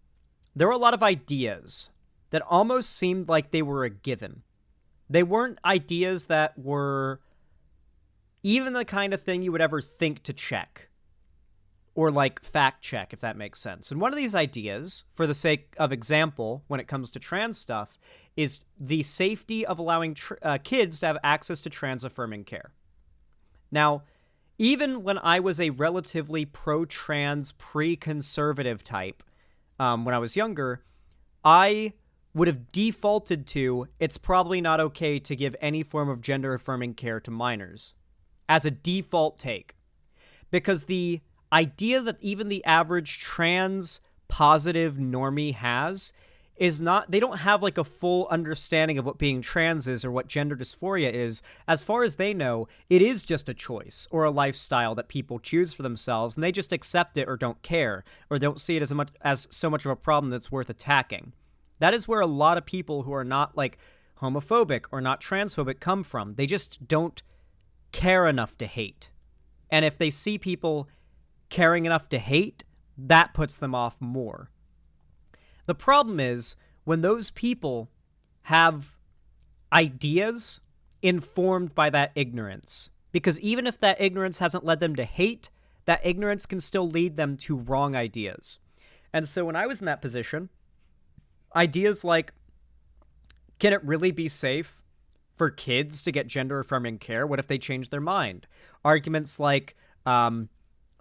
there were a lot of ideas that almost seemed like they were a given. They weren't ideas that were even the kind of thing you would ever think to check. Or, like, fact check, if that makes sense. And one of these ideas, for the sake of example, when it comes to trans stuff, is the safety of allowing kids to have access to trans-affirming care. Now, even when I was a relatively pro-trans, pre-conservative type, when I was younger, I would have defaulted to, it's probably not okay to give any form of gender-affirming care to minors, as a default take. Because the idea that even the average trans positive normie has is not, they don't have like a full understanding of what being trans is or what gender dysphoria is. As far as they know, it is just a choice or a lifestyle that people choose for themselves, and they just accept it or don't care, or don't see it as so much of a problem that's worth attacking. That is where a lot of people who are not like homophobic or not transphobic come from. They just don't care enough to hate. And if they see people caring enough to hate, that puts them off more. The problem is when those people have ideas informed by that ignorance, because even if that ignorance hasn't led them to hate, that ignorance can still lead them to wrong ideas. And so when I was in that position, ideas like, can it really be safe for kids to get gender-affirming care? What if they change their mind? Arguments like,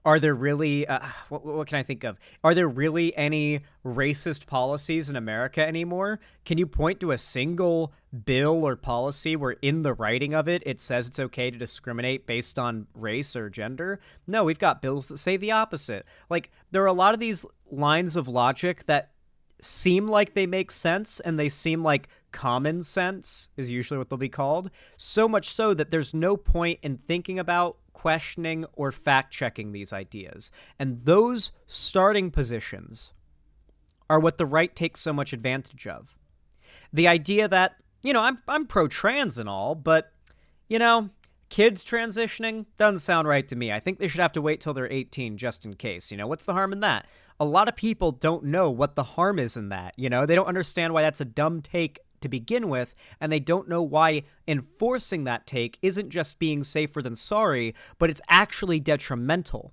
are there really, what can I think of? Are there really any racist policies in America anymore? Can you point to a single bill or policy where in the writing of it, it says it's okay to discriminate based on race or gender? No, we've got bills that say the opposite. Like, there are a lot of these lines of logic that seem like they make sense, and they seem like common sense is usually what they'll be called. So much so that there's no point in thinking about, questioning, or fact-checking these ideas. And those starting positions are what the right takes so much advantage of. The idea that, you know, I'm pro-trans and all, but, you know, kids transitioning doesn't sound right to me. I think they should have to wait till they're 18 just in case. You know, what's the harm in that? A lot of people don't know what the harm is in that. You know, they don't understand why that's a dumb take to begin with, and they don't know why enforcing that take isn't just being safer than sorry, but it's actually detrimental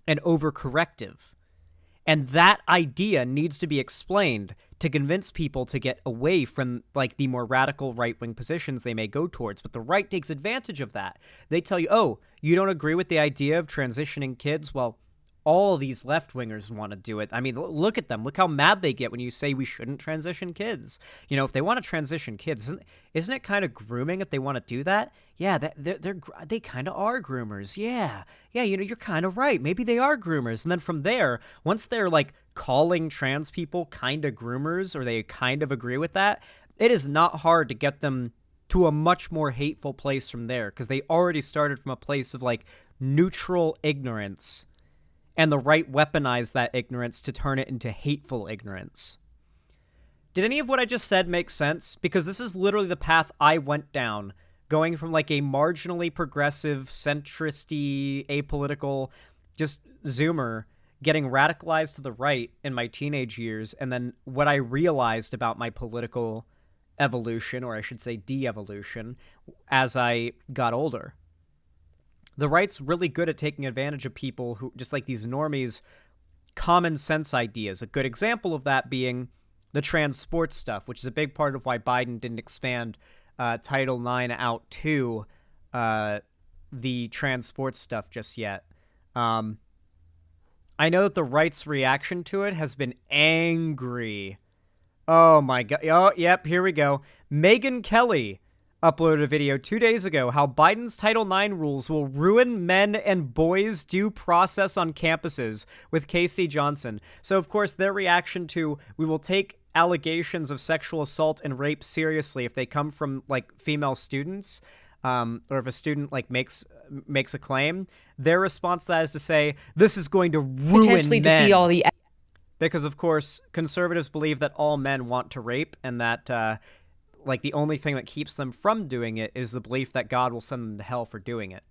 and overcorrective. And that idea needs to be explained to convince people to get away from, like, the more radical right-wing positions they may go towards. But the right takes advantage of that. They tell you, oh, you don't agree with the idea of transitioning kids? Well, all these left-wingers want to do it. I mean, look at them. Look how mad they get when you say we shouldn't transition kids. You know, if they want to transition kids, isn't it kind of grooming if they want to do that? Yeah, they kind of are groomers. Yeah, you know, you're kind of right. Maybe they are groomers. And then from there, once they're, like, calling trans people kind of groomers, or they kind of agree with that, it is not hard to get them to a much more hateful place from there, because they already started from a place of, like, neutral ignorance. And the right weaponized that ignorance to turn it into hateful ignorance. Did any of what I just said make sense? Because this is literally the path I went down, going from like a marginally progressive, centristy, apolitical, just Zoomer, getting radicalized to the right in my teenage years, and then what I realized about my political evolution, or I should say de-evolution, as I got older. The right's really good at taking advantage of people who, just like these normies, common sense ideas. A good example of that being the trans sports stuff, which is a big part of why Biden didn't expand Title IX out to the trans sports stuff just yet. I know that the right's reaction to it has been angry. Oh my God. Oh, yep, here we go. Megyn Kelly uploaded a video 2 days ago how Biden's Title IX rules will ruin men and boys' due process on campuses with Casey Johnson. So, of course, their reaction to, we will take allegations of sexual assault and rape seriously if they come from like female students, or if a student like makes a claim, their response to that is to say this is going to ruin potentially men. To see all the because of course conservatives believe that all men want to rape, and that like the only thing that keeps them from doing it is the belief that God will send them to hell for doing it.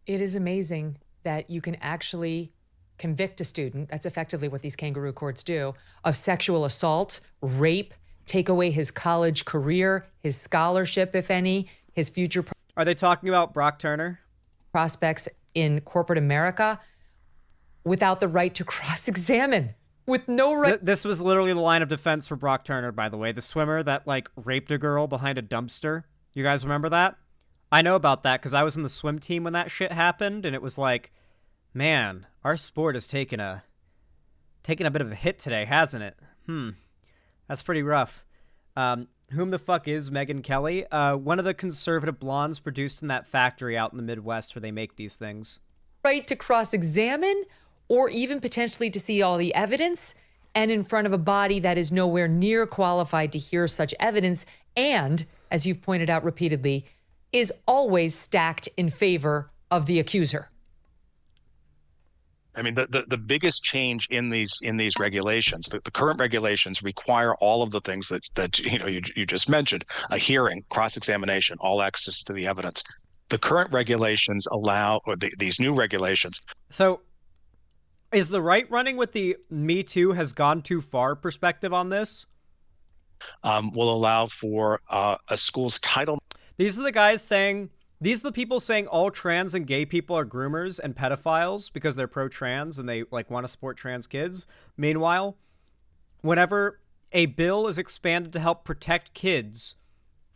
It is amazing that you can actually convict a student, that's effectively what these kangaroo courts do, of sexual assault, rape, take away his college career, his scholarship, if any, his future Are they talking about Brock Turner? Prospects in corporate America without the right to cross-examine, with no right. This was literally the line of defense for Brock Turner, by the way, the swimmer that like raped a girl behind a dumpster. You guys remember that? I know about that because I was in the swim team when that shit happened, and it was like, man, our sport has taken a bit of a hit today, hasn't it? That's pretty rough. Whom the fuck is Megyn Kelly? One of the conservative blondes produced in that factory out in the Midwest where they make these things. Right to cross-examine or even potentially to see all the evidence, and in front of a body that is nowhere near qualified to hear such evidence, and, as you've pointed out repeatedly, is always stacked in favor of the accuser. I mean, the biggest change in these regulations, the current regulations require all of the things that you just mentioned: a hearing, cross-examination, all access to the evidence. The current regulations allow, or these new regulations. So, is the right running with the "Me Too has gone too far" perspective on this? Will allow for a school's title. These are the guys saying. These are the people saying all trans and gay people are groomers and pedophiles because they're pro-trans and they like want to support trans kids. Meanwhile, whenever a bill is expanded to help protect kids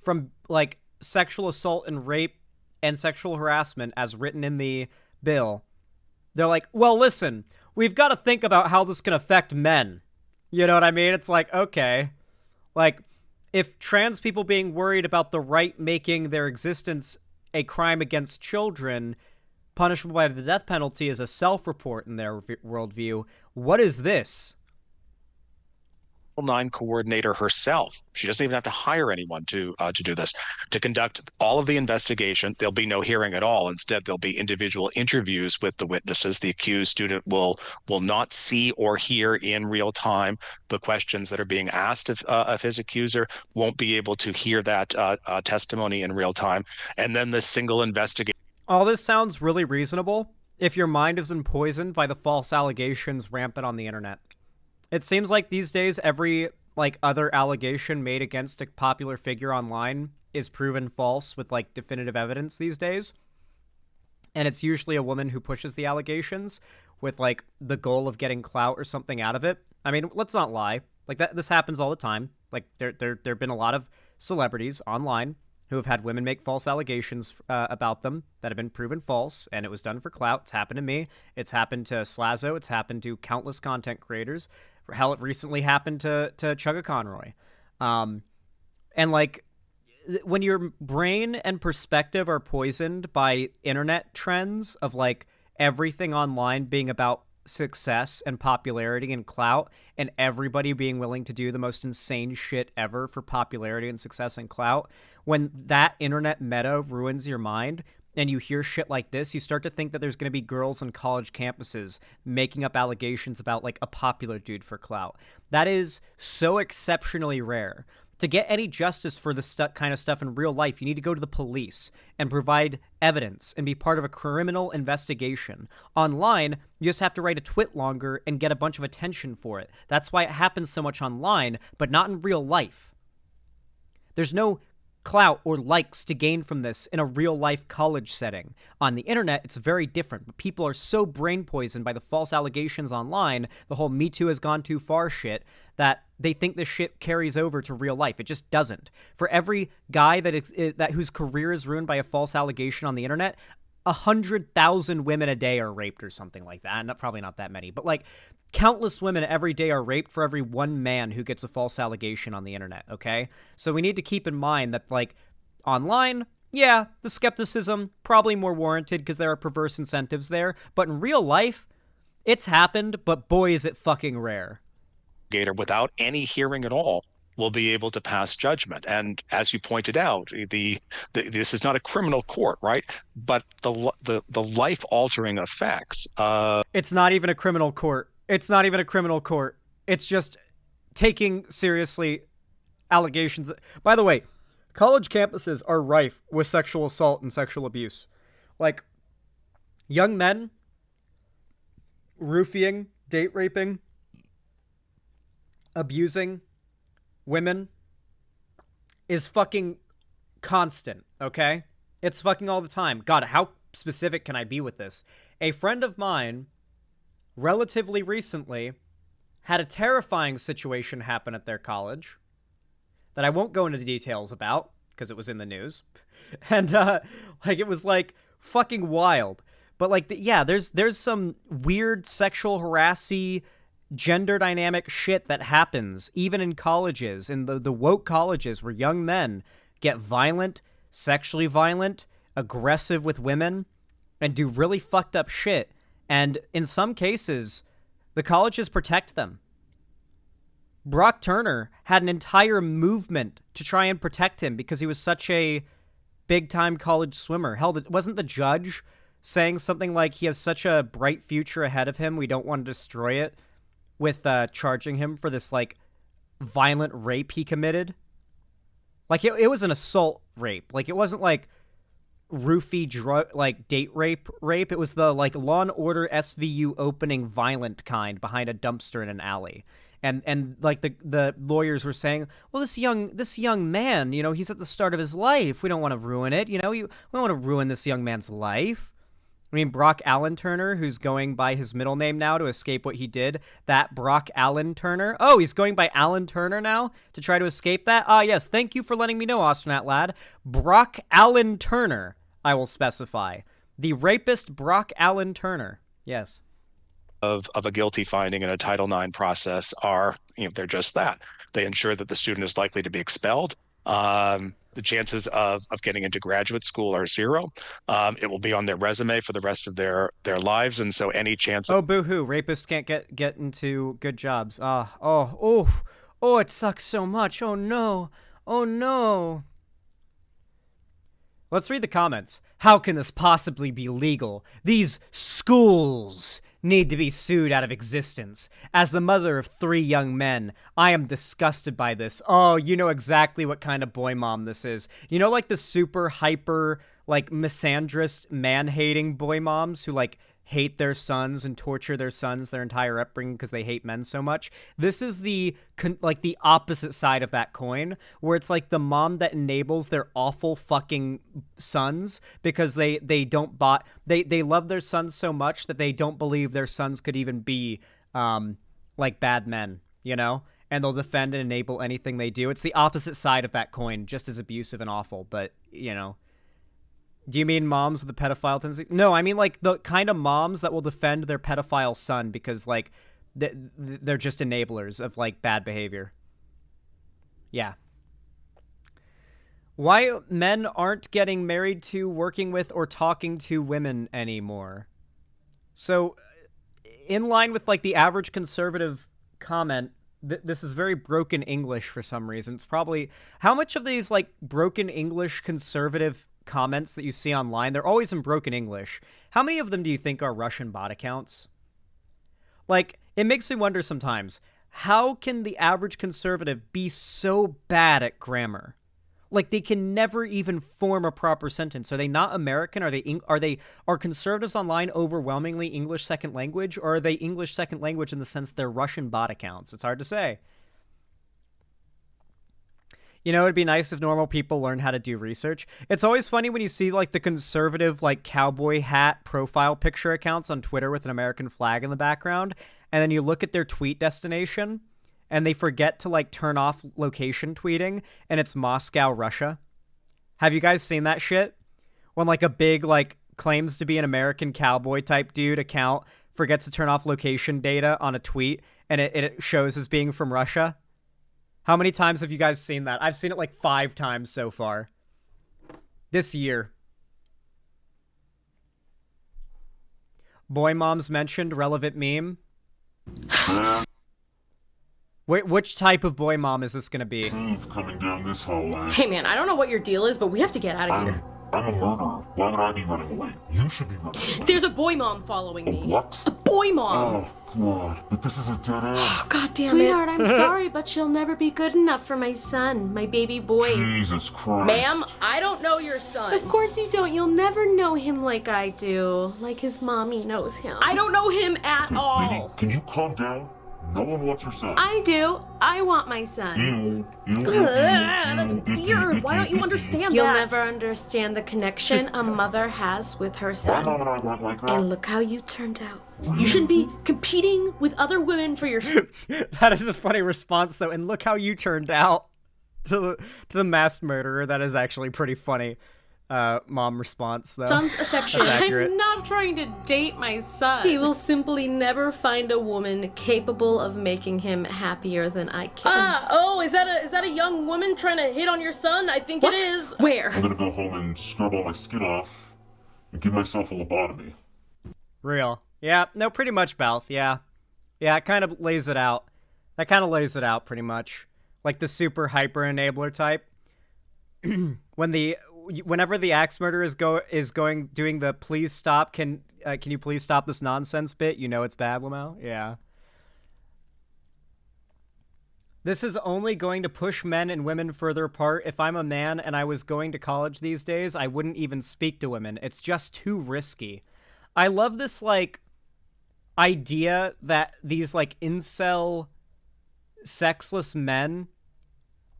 from like sexual assault and rape and sexual harassment as written in the bill, they're like, well, listen, we've got to think about how this can affect men. You know what I mean? It's like, okay, like if trans people being worried about the right making their existence a crime against children, punishable by the death penalty, is a self-report in their worldview. What is this? 9 coordinator herself. She doesn't even have to hire anyone to do this, to conduct all of the investigation. There'll be no hearing at all. Instead, there'll be individual interviews with the witnesses. The accused student will not see or hear in real time the questions that are being asked of his accuser, won't be able to hear that testimony in real time. And then the single investigation. All this sounds really reasonable if your mind has been poisoned by the false allegations rampant on the internet. It seems like these days every like other allegation made against a popular figure online is proven false with like definitive evidence these days. And it's usually a woman who pushes the allegations with like the goal of getting clout or something out of it. I mean, let's not lie. Like this happens all the time. Like there've been a lot of celebrities online who have had women make false allegations about them that have been proven false, and it was done for clout. It's happened to me. It's happened to Slazo. It's happened to countless content creators. Hell, it recently happened to Chugga Conroy. And like, when your brain and perspective are poisoned by internet trends of like everything online being about success and popularity and clout, and everybody being willing to do the most insane shit ever for popularity and success and clout, when that internet meta ruins your mind and you hear shit like this, you start to think that there's going to be girls on college campuses making up allegations about like a popular dude for clout. That is so exceptionally rare. To get any justice for this kind of stuff in real life, you need to go to the police and provide evidence and be part of a criminal investigation. Online, you just have to write a twit longer and get a bunch of attention for it. That's why it happens so much online, but not in real life. There's no clout or likes to gain from this in a real-life college setting. On the internet, it's very different, but people are so brain-poisoned by the false allegations online, the whole Me Too has gone too far shit, that they think this shit carries over to real life. It just doesn't. For every guy that whose career is ruined by a false allegation on the internet, 100,000 women a day are raped or something like that. Probably not that many, but like countless women every day are raped for every one man who gets a false allegation on the internet, okay? So we need to keep in mind that like online, yeah, the skepticism probably more warranted because there are perverse incentives there, but in real life, it's happened, but boy is it fucking rare. without any hearing at all will be able to pass judgment. And as you pointed out, this is not a criminal court, right? But the life-altering effects. It's not even a criminal court. It's not even a criminal court. It's just taking seriously allegations. By the way, college campuses are rife with sexual assault and sexual abuse. Like, young men roofing, date raping, abusing women is fucking constant, okay? It's fucking all the time. God, how specific can I be with this? A friend of mine, relatively recently, had a terrifying situation happen at their college that I won't go into the details about because it was in the news. And, like, it was, like, fucking wild. But, like, yeah, there's some weird sexual harassy, gender dynamic shit that happens even in colleges, in the woke colleges, where young men get violent, sexually violent, aggressive with women, and do really fucked up shit. And in some cases, the colleges protect them. Brock Turner had an entire movement to try and protect him because he was such a big-time college swimmer. Hell, wasn't the judge saying something like he has such a bright future ahead of him, we don't want to destroy it, with charging him for this, like, violent rape he committed? Like, it was an assault rape. Like, it wasn't, like, roofie, date rape. It was the, like, Law & Order SVU opening violent kind behind a dumpster in an alley. And like, the lawyers were saying, well, this young man, you know, he's at the start of his life. We don't want to ruin it, you know? We don't want to ruin this young man's life. I mean, Brock Allen Turner, who's going by his middle name now to escape what he did, that Brock Allen Turner. Oh, he's going by Allen Turner now to try to escape that? Ah, yes, thank you for letting me know, Astronaut Lad. Brock Allen Turner, I will specify. The rapist Brock Allen Turner. Yes. Of a guilty finding in a Title IX process are, you know, they're just that. They ensure that the student is likely to be expelled. The chances of getting into graduate school are zero. It will be on their resume for the rest of their lives, and so any chance. Oh, boo-hoo! Rapists can't get into good jobs. It sucks so much. Oh no! Oh no! Let's read the comments. How can this possibly be legal? These schools need to be sued out of existence. As the mother of 3 young men, I am disgusted by this. Oh, you know exactly what kind of boy mom this is. You know, like the super hyper, like, misandrist, man-hating boy moms who, like, hate their sons and torture their sons their entire upbringing because they hate men so much. This is the opposite side of that coin, where it's like the mom that enables their awful fucking sons because they love their sons so much that they don't believe their sons could even be like bad men, you know? And they'll defend and enable anything they do. It's the opposite side of that coin, just as abusive and awful, but, you know. Do you mean moms with a pedophile tendency? No, I mean, like, the kind of moms that will defend their pedophile son because, like, they're just enablers of, like, bad behavior. Yeah. Why men aren't getting married to, working with, or talking to women anymore. So, in line with, like, the average conservative comment, this is very broken English for some reason. It's probably... How much of these, like, broken English conservative comments that you see online, they're always in broken English. How many of them do you think are Russian bot accounts? Like, it makes me wonder sometimes, how can the average conservative be so bad at grammar? Like, they can never even form a proper sentence. Are they not American? Are conservatives online overwhelmingly English second language, or are they English second language in the sense they're Russian bot accounts? It's hard to say. You know, it'd be nice if normal people learn how to do research. It's always funny when you see, like, the conservative, like, cowboy hat profile picture accounts on Twitter with an American flag in the background, and then you look at their tweet destination, and they forget to, like, turn off location tweeting, and it's Moscow, Russia. Have you guys seen that shit? When, like, a big, like, claims to be an American cowboy type dude account forgets to turn off location data on a tweet, and it shows as being from Russia? How many times have you guys seen that? I've seen it like 5 times so far. This year. Boy moms mentioned, relevant meme. Wait, which type of boy mom is this gonna be? Coming down this hallway. Hey man, I don't know what your deal is, but we have to get out of here. I'm a murderer. Why would I be running away? You should be running away. There's a boy mom following me. What? A boy mom. Oh, God. But this is a dead end. God damn Sweetheart, it. I'm sorry, but she'll never be good enough for my son, my baby boy. Jesus Christ. Ma'am, I don't know your son. Of course you don't. You'll never know him like I do. Like his mommy knows him. I don't know him at all. Lady, can you calm down? No one wants your son. I do. I want my son. That's weird. Why don't you understand You'll that? never understand the connection a mother has with her son. My mom and I weren't like that. And look how you turned out. You shouldn't be competing with other women for your... That is a funny response, though, and look how you turned out to the mass murderer. That is actually pretty funny. Mom response, though. Son's affection. That's accurate. I'm not trying to date my son. He will simply never find a woman capable of making him happier than I can. Is that a young woman trying to hit on your son? I think What? it is. Where? I'm gonna go home and scrub all my skin off and give myself a lobotomy. Real. Yeah, no, pretty much, Balth, yeah. Yeah, it kind of lays it out. That kind of lays it out, pretty much. Like the super hyper-enabler type. Whenever the axe murderer is doing the please stop, can you please stop this nonsense bit? You know it's bad, Lamau? Yeah. This is only going to push men and women further apart. If I'm a man and I was going to college these days, I wouldn't even speak to women. It's just too risky. I love this, like, idea that these, like, incel sexless men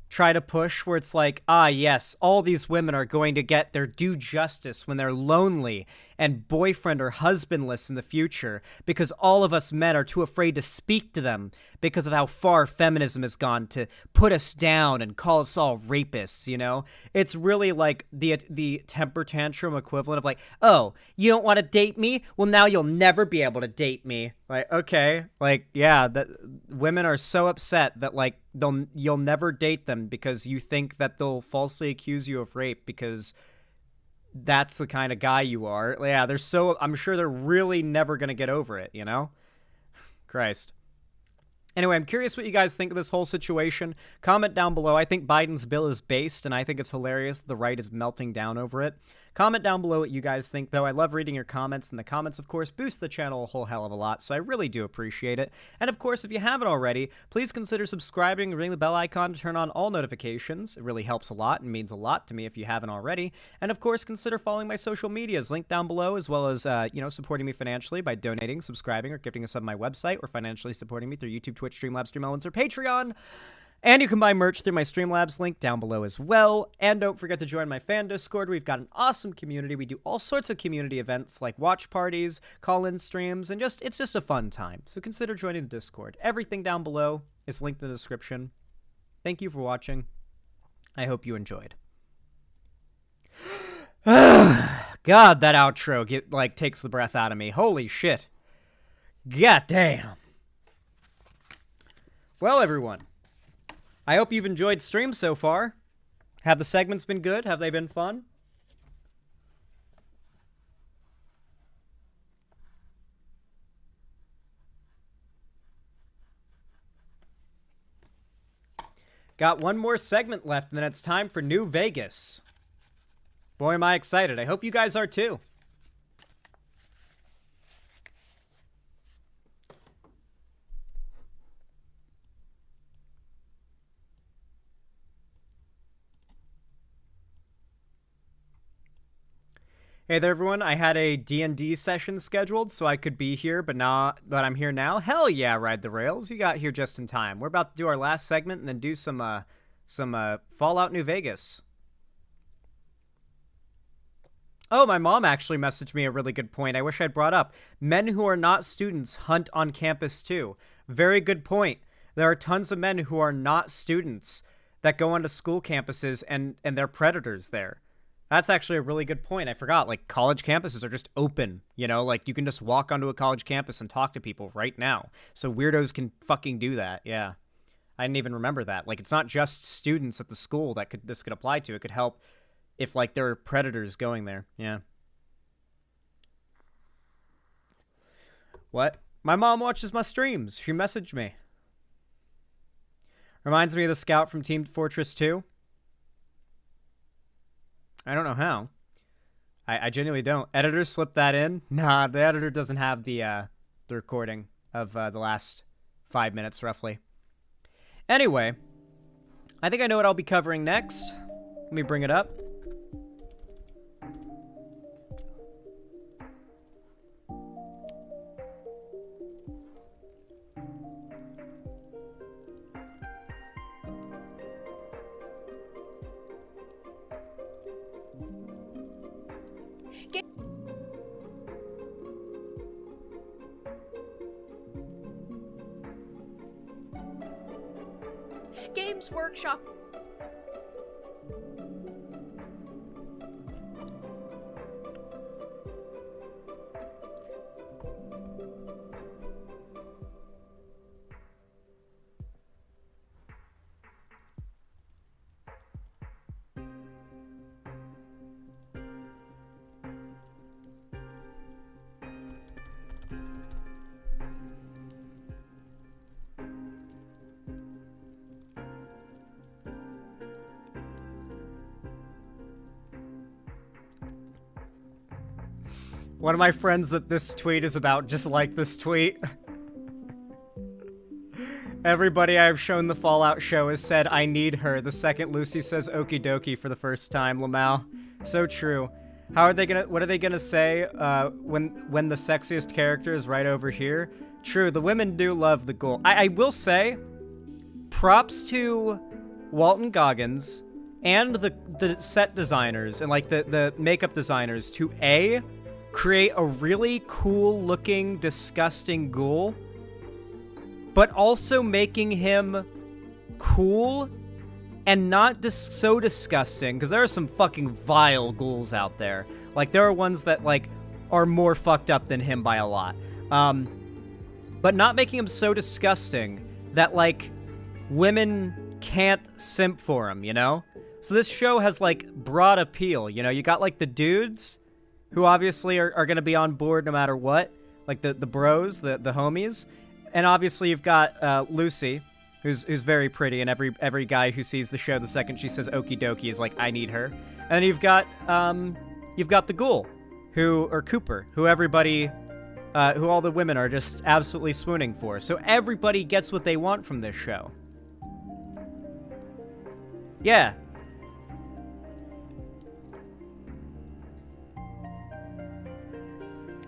try to push, where it's like, yes, all these women are going to get their due justice when they're lonely and boyfriend or husbandless in the future, because all of us men are too afraid to speak to them because of how far feminism has gone to put us down and call us all rapists, you know? It's really like the temper tantrum equivalent of like, oh, you don't want to date me? Well, now you'll never be able to date me. Like, okay, like, yeah, that women are so upset that, like, you'll never date them because you think that they'll falsely accuse you of rape because that's the kind of guy you are. Yeah, I'm sure they're really never going to get over it, you know? Christ. Anyway, I'm curious what you guys think of this whole situation. Comment down below. I think Biden's bill is based, and I think it's hilarious the right is melting down over it. Comment down below what you guys think, though. I love reading your comments, and the comments, of course, boost the channel a whole hell of a lot, so I really do appreciate it. And, of course, if you haven't already, please consider subscribing and ring the bell icon to turn on all notifications. It really helps a lot and means a lot to me if you haven't already. And, of course, consider following my social medias, linked down below, as well as, supporting me financially by donating, subscribing, or gifting a sub on my website, or financially supporting me through YouTube, Twitch, Streamlabs, Streamelements, or Patreon. And you can buy merch through my Streamlabs link down below as well. And don't forget to join my fan Discord. We've got an awesome community. We do all sorts of community events like watch parties, call-in streams, and it's just a fun time. So consider joining the Discord. Everything down below is linked in the description. Thank you for watching. I hope you enjoyed. God, that outro takes the breath out of me. Holy shit. God damn. Well, everyone, I hope you've enjoyed stream so far. Have the segments been good? Have they been fun? Got one more segment left, and then it's time for New Vegas. Boy, am I excited. I hope you guys are too. Hey there, everyone. I had a D&D session scheduled so I could be here, but I'm here now. Hell yeah, Ride the Rails. You got here just in time. We're about to do our last segment and then do some Fallout New Vegas. Oh, my mom actually messaged me a really good point I wish I'd brought up. Men who are not students hunt on campus too. Very good point. There are tons of men who are not students that go onto school campuses and they're predators there. That's actually a really good point. I forgot, like, college campuses are just open, you know? Like, you can just walk onto a college campus and talk to people right now. So weirdos can fucking do that, yeah. I didn't even remember that. Like, it's not just students at the school that this could apply to. It could help if, like, there are predators going there, yeah. What? My mom watches my streams. She messaged me. Reminds me of the scout from Team Fortress 2. I don't know how. I genuinely don't. Editor slipped that in? Nah, the editor doesn't have the recording of the last 5 minutes, roughly. Anyway, I think I know what I'll be covering next. Let me bring it up. Games Workshop. One of my friends that this tweet is about just liked this tweet. Everybody I've shown the Fallout show has said, I need her. The second Lucy says okie dokie for the first time, Lamau. So true. What are they gonna say when the sexiest character is right over here? True, the women do love the ghoul. I will say, props to Walton Goggins and the set designers and like the makeup designers to create a really cool looking, disgusting ghoul, but also making him cool and not so disgusting, because there are some fucking vile ghouls out there. Like, there are ones that, like, are more fucked up than him by a lot. But not making him so disgusting that, like, women can't simp for him, you know? So this show has, like, broad appeal, you know? You got, like, the dudes who obviously are going to be on board no matter what, like the bros, the homies. And obviously you've got Lucy, who's very pretty, and every guy who sees the show the second she says okie dokie is like, I need her. And then you've got the ghoul, or Cooper, who everybody, who all the women are just absolutely swooning for. So everybody gets what they want from this show. Yeah.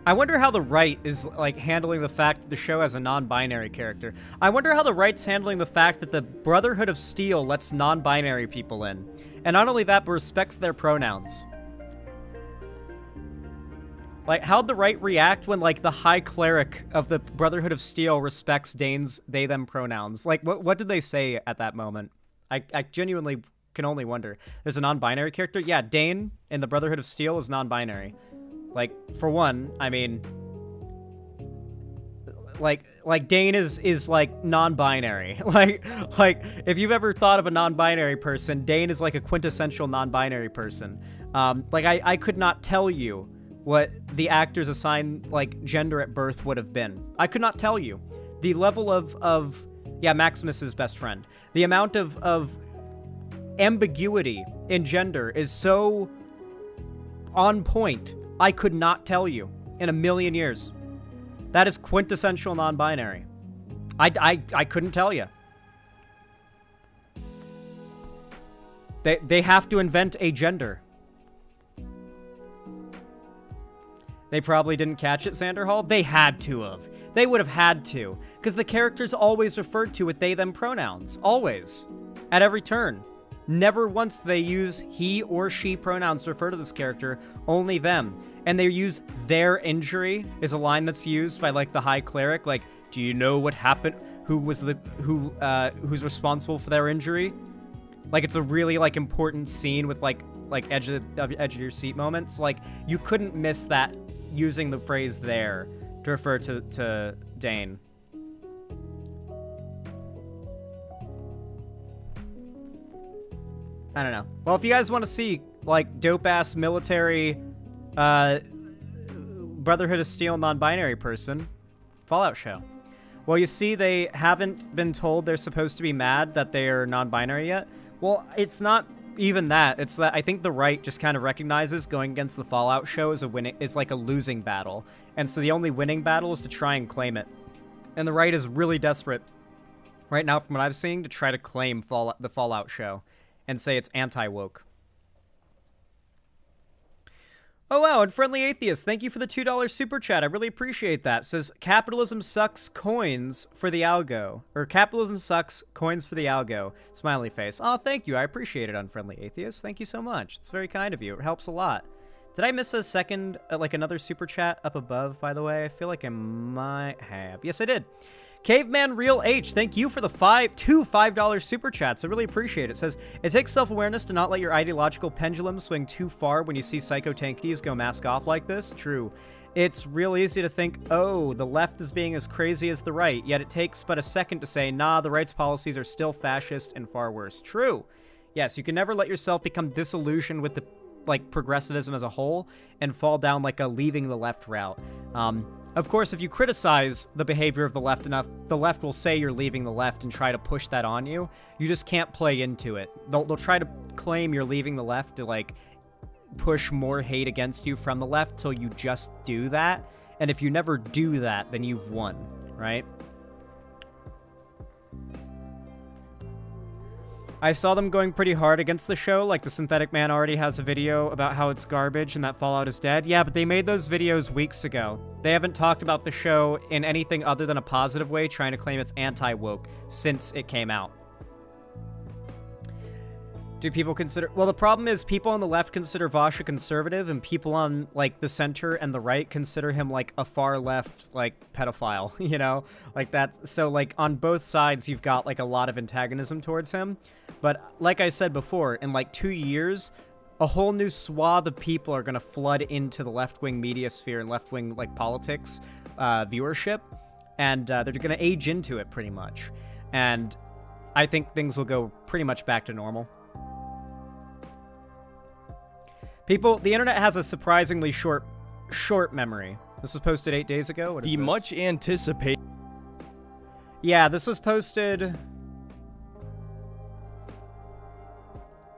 I wonder how the right is, like, handling the fact that the show has a non-binary character. I wonder how the right's handling the fact that the Brotherhood of Steel lets non-binary people in. And not only that, but respects their pronouns. Like, how'd the right react when, like, the High Cleric of the Brotherhood of Steel respects Dane's they-them pronouns? Like, what did they say at that moment? I genuinely can only wonder. There's a non-binary character? Yeah, Dane in the Brotherhood of Steel is non-binary. Like, for one, I mean, like Dane is like non-binary. like if you've ever thought of a non-binary person, Dane is like a quintessential non-binary person. Like I could not tell you what the actors assigned like gender at birth would have been. I could not tell you. The level of Maximus's best friend. The amount of ambiguity in gender is so on point. I could not tell you in a million years. That is quintessential non-binary. I couldn't tell you. They have to invent a gender. They probably didn't catch it, Sanderhall. They had to have. They would have had to. Because the character's always referred to with they-them pronouns. Always. At every turn. Never once do they use he or she pronouns to refer to this character, only them. And they use their injury is a line that's used by like the High Cleric, like, do you know what happened? Who's responsible for their injury? Like, it's a really like important scene with like edge of your seat moments. Like, you couldn't miss that using the phrase there to refer to Dane. I don't know. Well, if you guys want to see, like, dope-ass military, Brotherhood of Steel non-binary person, Fallout show. Well, you see, they haven't been told they're supposed to be mad that they're non-binary yet. Well, it's not even that. It's that I think the right just kind of recognizes going against the Fallout show is like a losing battle. And so the only winning battle is to try and claim it. And the right is really desperate right now, from what I'm seeing, to try to claim the Fallout show and say it's anti-woke. Oh, wow, and Friendly Atheist, thank you for the $2 super chat. I really appreciate that. It says, capitalism sucks coins for the algo. Or capitalism sucks coins for the algo. Smiley face. Oh, thank you. I appreciate it, Unfriendly Atheist. Thank you so much. It's very kind of you. It helps a lot. Did I miss a second, like another super chat up above, by the way? I feel like I might have. Yes, I did. Caveman Real H, thank you for the two $5 super chats. I really appreciate it. It says, it takes self-awareness to not let your ideological pendulum swing too far when you see psycho-tankies go mask off like this. True. It's real easy to think, oh, the left is being as crazy as the right, yet it takes but a second to say, nah, the right's policies are still fascist and far worse. True. Yes, you can never let yourself become disillusioned with the progressivism as a whole and fall down like a leaving the left route. Of course, if you criticize the behavior of the left enough, the left will say you're leaving the left and try to push that on you. You just can't play into it. They'll try to claim you're leaving the left to push more hate against you from the left till you just do that. And if you never do that, then you've won, right? I saw them going pretty hard against the show, like the Synthetic Man already has a video about how it's garbage and that Fallout is dead. Yeah, but they made those videos weeks ago. They haven't talked about the show in anything other than a positive way, trying to claim it's anti-woke since it came out. Do people consider... Well, the problem is people on the left consider Vosh a conservative, and people on, the center and the right consider him, a far-left, pedophile, you know? That. So, on both sides, you've got, a lot of antagonism towards him. But, like I said before, in, 2 years, a whole new swath of people are going to flood into the left-wing media sphere and left-wing, politics viewership, and they're going to age into it, pretty much. And I think things will go pretty much back to normal. The internet has a surprisingly short memory. This was posted 8 days ago. What is the this? much anticipated. Yeah, this was posted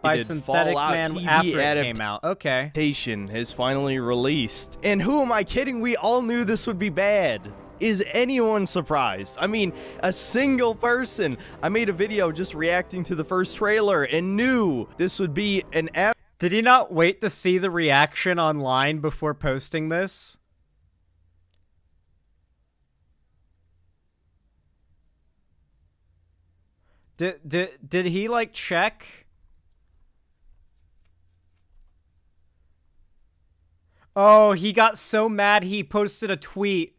by Synthetic Man TV after it came out. Okay. Adaptation is finally released. And who am I kidding? We all knew this would be bad. Is anyone surprised? I mean, a single person. I made a video just reacting to the first trailer and knew this would be an Did he not wait to see the reaction online before posting this? Did he check? Oh, he got so mad he posted a tweet.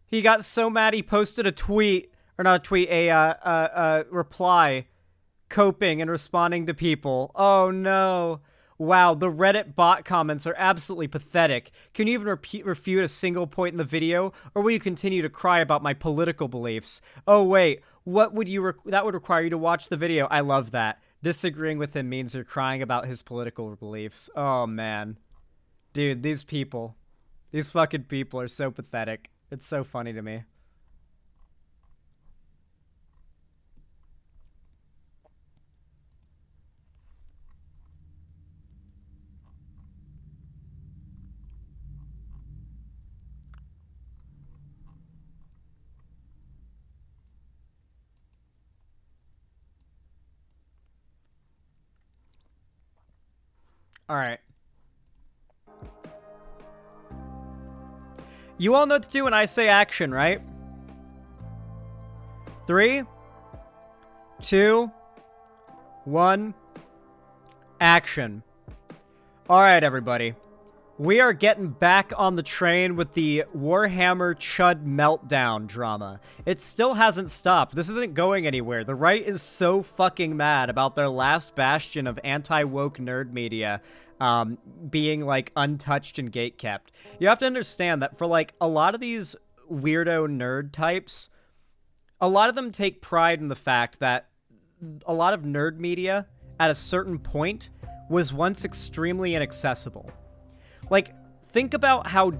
He got so mad he posted a tweet, or not a tweet, a reply. Coping and responding to people. Oh no. Wow, the Reddit bot comments are absolutely pathetic. Can you even refute a single point in the video, or will you continue to cry about my political beliefs? Oh wait, what would that would require you to watch the video. I love that. Disagreeing with him means you're crying about his political beliefs. Oh man. Dude, these fucking people are so pathetic. It's so funny to me. All right. You all know what to do when I say action, right? 3, 2, 1, action. All right, everybody. We are getting back on the train with the Warhammer Chud meltdown drama. It still hasn't stopped. This isn't going anywhere. The right is so fucking mad about their last bastion of anti-woke nerd media being, untouched and gatekept. You have to understand that for, a lot of these weirdo nerd types, a lot of them take pride in the fact that a lot of nerd media, at a certain point, was once extremely inaccessible. Think about how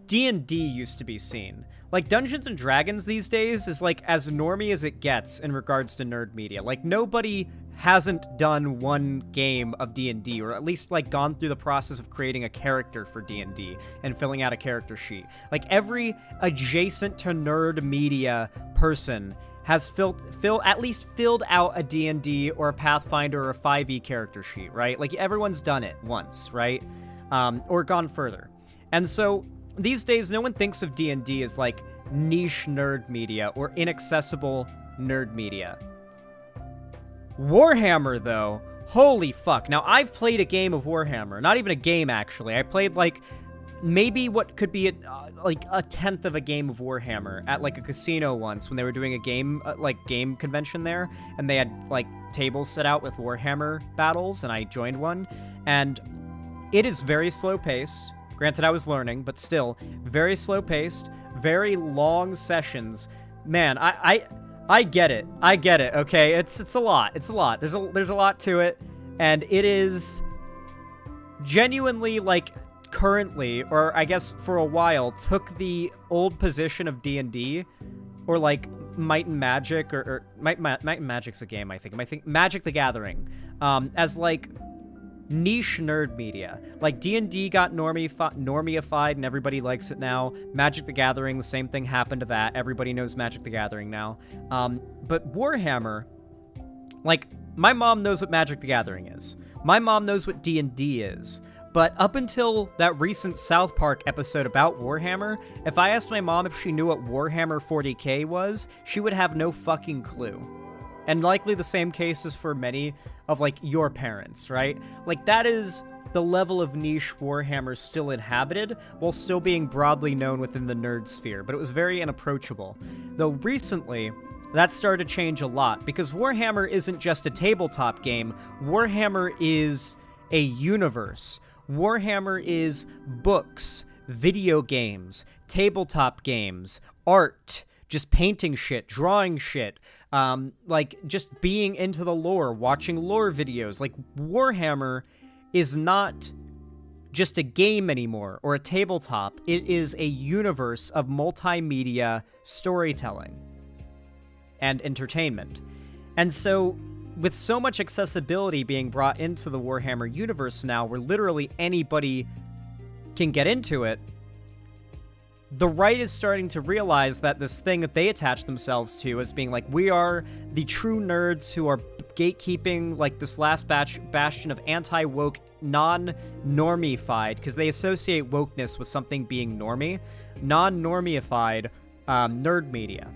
D&D used to be seen. Like, Dungeons and Dragons these days is, like, as normie as it gets in regards to nerd media. Like, nobody hasn't done one game of D&D, or at least, like, gone through the process of creating a character for D&D and filling out a character sheet. Like, every adjacent to nerd media person has at least filled out a D&D or a Pathfinder or a 5e character sheet, right? Like, everyone's done it once, right? Or gone further. And so these days, no one thinks of D&D as, like, niche nerd media or inaccessible nerd media. Warhammer, though, holy fuck. Now, I've played a game of Warhammer. Not even a game, actually. I played, like, maybe what could be like a tenth of a game of Warhammer at, like, a casino once when they were doing a game, game convention there, and they had, like, tables set out with Warhammer battles, and I joined one, and it is very slow-paced. Granted, I was learning, but still, very slow-paced, very long sessions. Man, I get it. I get it, okay? It's a lot. It's a lot. There's a lot to it, and it is genuinely, like, currently, or I guess for a while, took the old position of D&D, or, like, Might and Magic, or Might and Magic's a game, I think Magic the Gathering, as, like, niche nerd media. Like, D&D got normiified and everybody likes it now. Magic the Gathering, the same thing happened to that. Everybody knows Magic the Gathering now. But Warhammer, like, my mom knows what Magic the Gathering is. My mom knows what D&D is. But up until that recent South Park episode about Warhammer, if I asked my mom if she knew what Warhammer 40k was, she would have no fucking clue. And likely the same case is for many of, like, your parents, right? Like, that is the level of niche Warhammer still inhabited, while still being broadly known within the nerd sphere, but it was very unapproachable. Though recently, that started to change a lot, because Warhammer isn't just a tabletop game, Warhammer is a universe. Warhammer is books, video games, tabletop games, art, just painting shit, drawing shit, like, just being into the lore, watching lore videos. Like, Warhammer is not just a game anymore, or a tabletop. It is a universe of multimedia storytelling and entertainment. And so, with so much accessibility being brought into the Warhammer universe now, where literally anybody can get into it, the right is starting to realize that this thing that they attach themselves to as being like, we are the true nerds who are gatekeeping, like, this last bastion of anti-woke, non-normified, because they associate wokeness with something being normie, non-normified nerd media.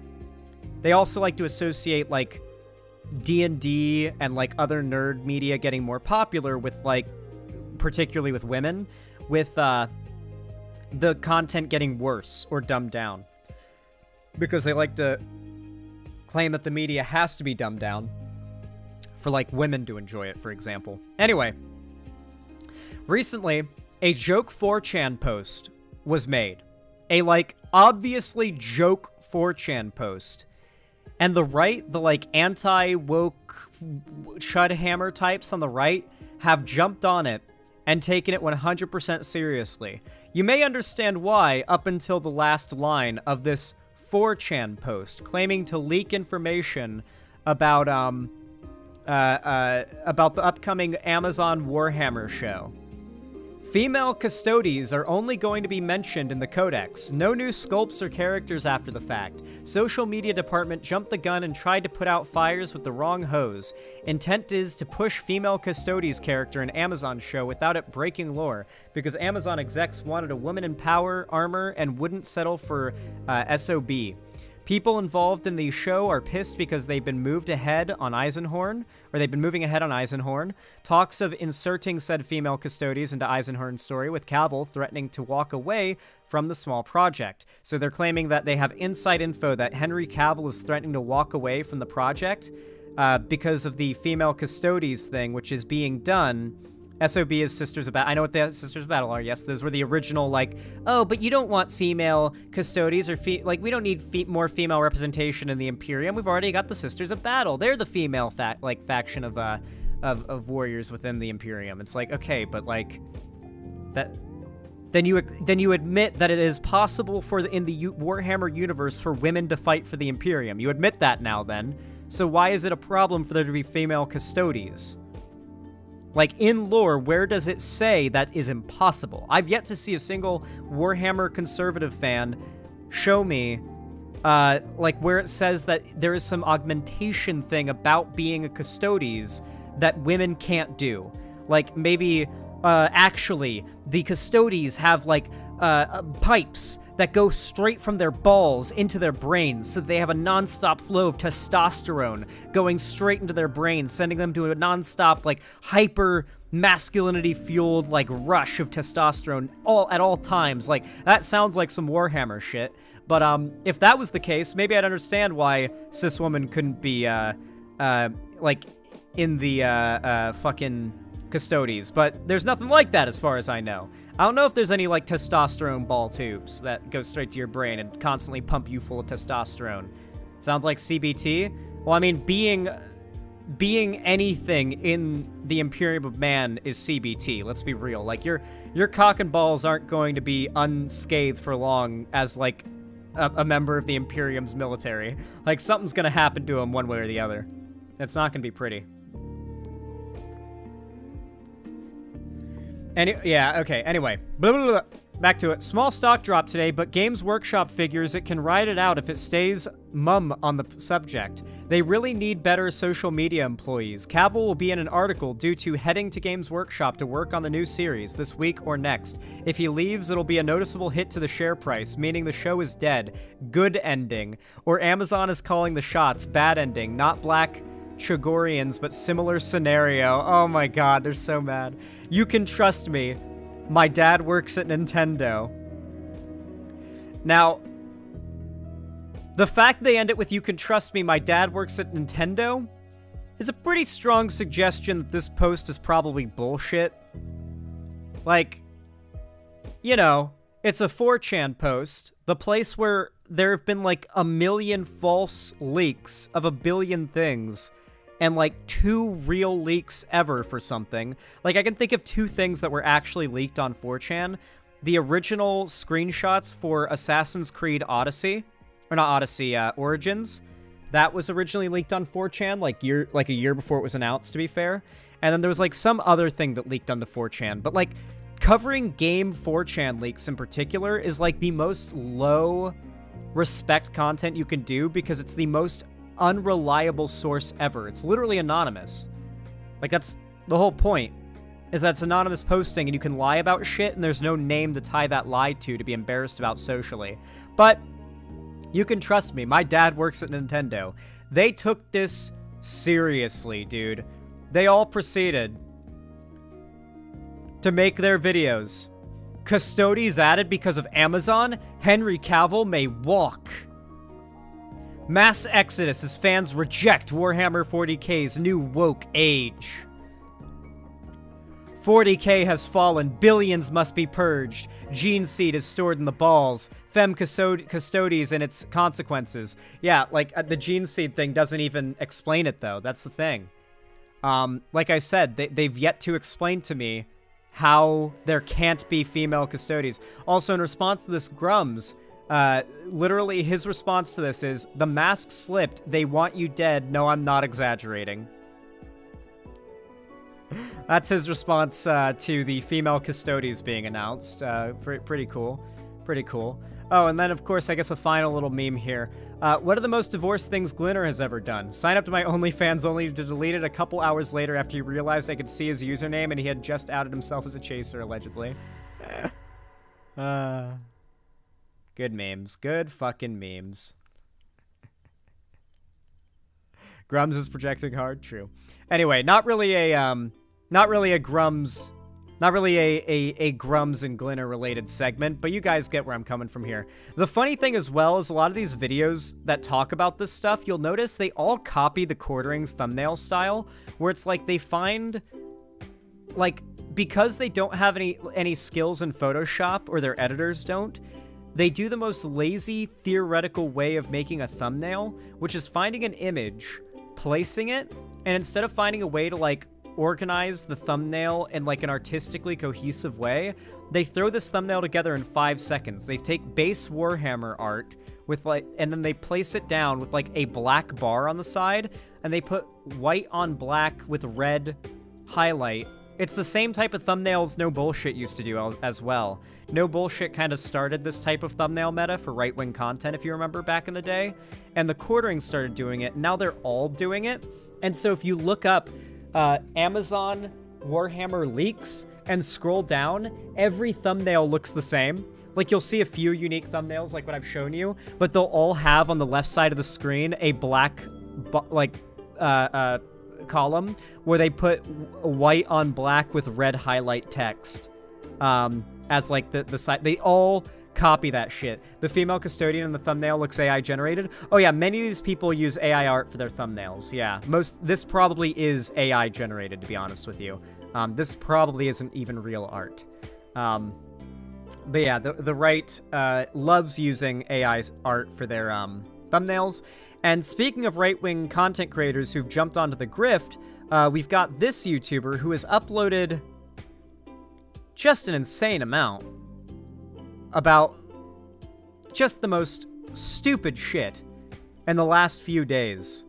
They also like to associate, like, D&D and, like, other nerd media getting more popular with, like, particularly with women, with the content getting worse or dumbed down, because they like to claim that the media has to be dumbed down for, like, women to enjoy it, for example. Anyway, recently, a joke 4chan post was made. A, like, obviously joke 4chan post. And the right, the, like, anti-woke chud hammer types on the right have jumped on it and taken it 100% seriously. You may understand why up until the last line of this 4chan post claiming to leak information about the upcoming Amazon Warhammer show. Female custodies are only going to be mentioned in the codex. No new sculpts or characters after the fact. Social media department jumped the gun and tried to put out fires with the wrong hose. Intent is to push female custodies character in Amazon show without it breaking lore, because Amazon execs wanted a woman in power, armor, and wouldn't settle for SOB. People involved in the show are pissed because they've been moved ahead on Eisenhorn, or they've been moving ahead on Eisenhorn. Talks of inserting said female custodies into Eisenhorn's story, with Cavill threatening to walk away from the small project. So they're claiming that they have inside info that Henry Cavill is threatening to walk away from the project because of the female custodies thing, which is being done. SOB is Sisters of Battle. I know what the Sisters of Battle are. Yes, those were the original, like, oh, but you don't want female custodies, or like, we don't need more female representation in the Imperium. We've already got the Sisters of Battle. They're the female faction of warriors within the Imperium. It's like, okay, but, like, that then you admit that it is possible in the Warhammer universe for women to fight for the Imperium. You admit that now then. So why is it a problem for there to be female custodies? Like, in lore, where does it say that is impossible? I've yet to see a single Warhammer conservative fan show me, like, where it says that there is some augmentation thing about being a custodes that women can't do. Like, maybe, actually, the custodes have, like, pipes that go straight from their balls into their brains, so they have a non-stop flow of testosterone going straight into their brains, sending them to a non-stop, like, hyper masculinity-fueled, like, rush of testosterone at all times. Like, that sounds like some Warhammer shit. But, if that was the case, maybe I'd understand why cis women couldn't be, like, in the, fucking custodes. But there's nothing like that as far as I know. I don't know if there's any, like, testosterone ball tubes that go straight to your brain and constantly pump you full of testosterone. Sounds like CBT? Well, I mean, being anything in the Imperium of Man is CBT, let's be real. Like, your cock and balls aren't going to be unscathed for long as, like, a member of the Imperium's military. Like, something's gonna happen to him one way or the other. It's not gonna be pretty. Yeah, okay, anyway. Blah, blah, blah. Back to it. Small stock drop today, but Games Workshop figures it can ride it out if it stays mum on the subject. They really need better social media employees. Cavill will be in an article due to heading to Games Workshop to work on the new series this week or next. If he leaves, it'll be a noticeable hit to the share price, meaning the show is dead. Good ending. Or Amazon is calling the shots. Bad ending. Not Black Chagorians, but similar scenario. Oh my god, they're so mad. You can trust me. My dad works at Nintendo. Now, the fact they end it with "you can trust me, my dad works at Nintendo" is a pretty strong suggestion that this post is probably bullshit. Like, you know, it's a 4chan post, the place where there have been like 1 million false leaks of 1 billion things, and like 2 real leaks ever for something. Like, I can think of 2 things that were actually leaked on 4chan. The original screenshots for Assassin's Creed Odyssey, or not Odyssey, Origins. That was originally leaked on 4chan, like a year before it was announced, to be fair. And then there was like some other thing that leaked onto 4chan. But like, covering game 4chan leaks in particular is like the most low respect content you can do, because it's the most unreliable source ever. It's literally anonymous. Like, that's the whole point, is that it's anonymous posting and you can lie about shit and there's no name to tie that lie to be embarrassed about socially. But you can trust me, my dad works at Nintendo. They took this seriously, dude. They all proceeded to make their videos. Custodes added because of Amazon. Henry Cavill may walk. Mass exodus as fans reject Warhammer 40k's new woke age. 40k has fallen. Billions must be purged. Gene seed is stored in the balls. Femme custodes and its consequences. Yeah, like, the gene seed thing doesn't even explain it, though. That's the thing. Like I said, they've yet to explain to me how there can't be female custodes. Also, in response to this, Grums, literally his response to this is, "The mask slipped. They want you dead. No, I'm not exaggerating." That's his response to the female custodes being announced. Pretty cool. Pretty cool. Oh, and then, of course, I guess a final little meme here. What are the most divorced things Glinner has ever done? Sign up to my OnlyFans only to delete it a couple hours later after he realized I could see his username and he had just outed himself as a chaser, allegedly. Good memes. Good fucking memes. Grums is projecting hard. True. Anyway, not really a Grums and Glinner related segment, but you guys get where I'm coming from here. The funny thing as well is a lot of these videos that talk about this stuff, you'll notice they all copy the Quartering's thumbnail style, where it's like they find, like, because they don't have any skills in Photoshop, or their editors don't, they do the most lazy, theoretical way of making a thumbnail, which is finding an image, placing it, and instead of finding a way to, like, organize the thumbnail in like an artistically cohesive way, they throw this thumbnail together in 5 seconds. They take base Warhammer art with like, and then they place it down with like a black bar on the side, and they put white on black with red highlight. It's the same type of thumbnails No Bullshit used to do as well. No Bullshit kind of started this type of thumbnail meta for right-wing content, if you remember back in the day. And the Quartering started doing it. Now they're all doing it. And so if you look up Amazon Warhammer leaks and scroll down, every thumbnail looks the same. Like, you'll see a few unique thumbnails like what I've shown you, but they'll all have on the left side of the screen a black, column where they put white on black with red highlight text as like the side. They all copy that shit. The female custodian in the thumbnail looks AI generated. Oh yeah, many of these people use AI art for their thumbnails. Yeah, this probably is AI generated, to be honest with you. This probably isn't even real art. But yeah, the right loves using AI's art for their thumbnails. And speaking of right-wing content creators who've jumped onto the grift, we've got this YouTuber who has uploaded just an insane amount about just the most stupid shit in the last few days.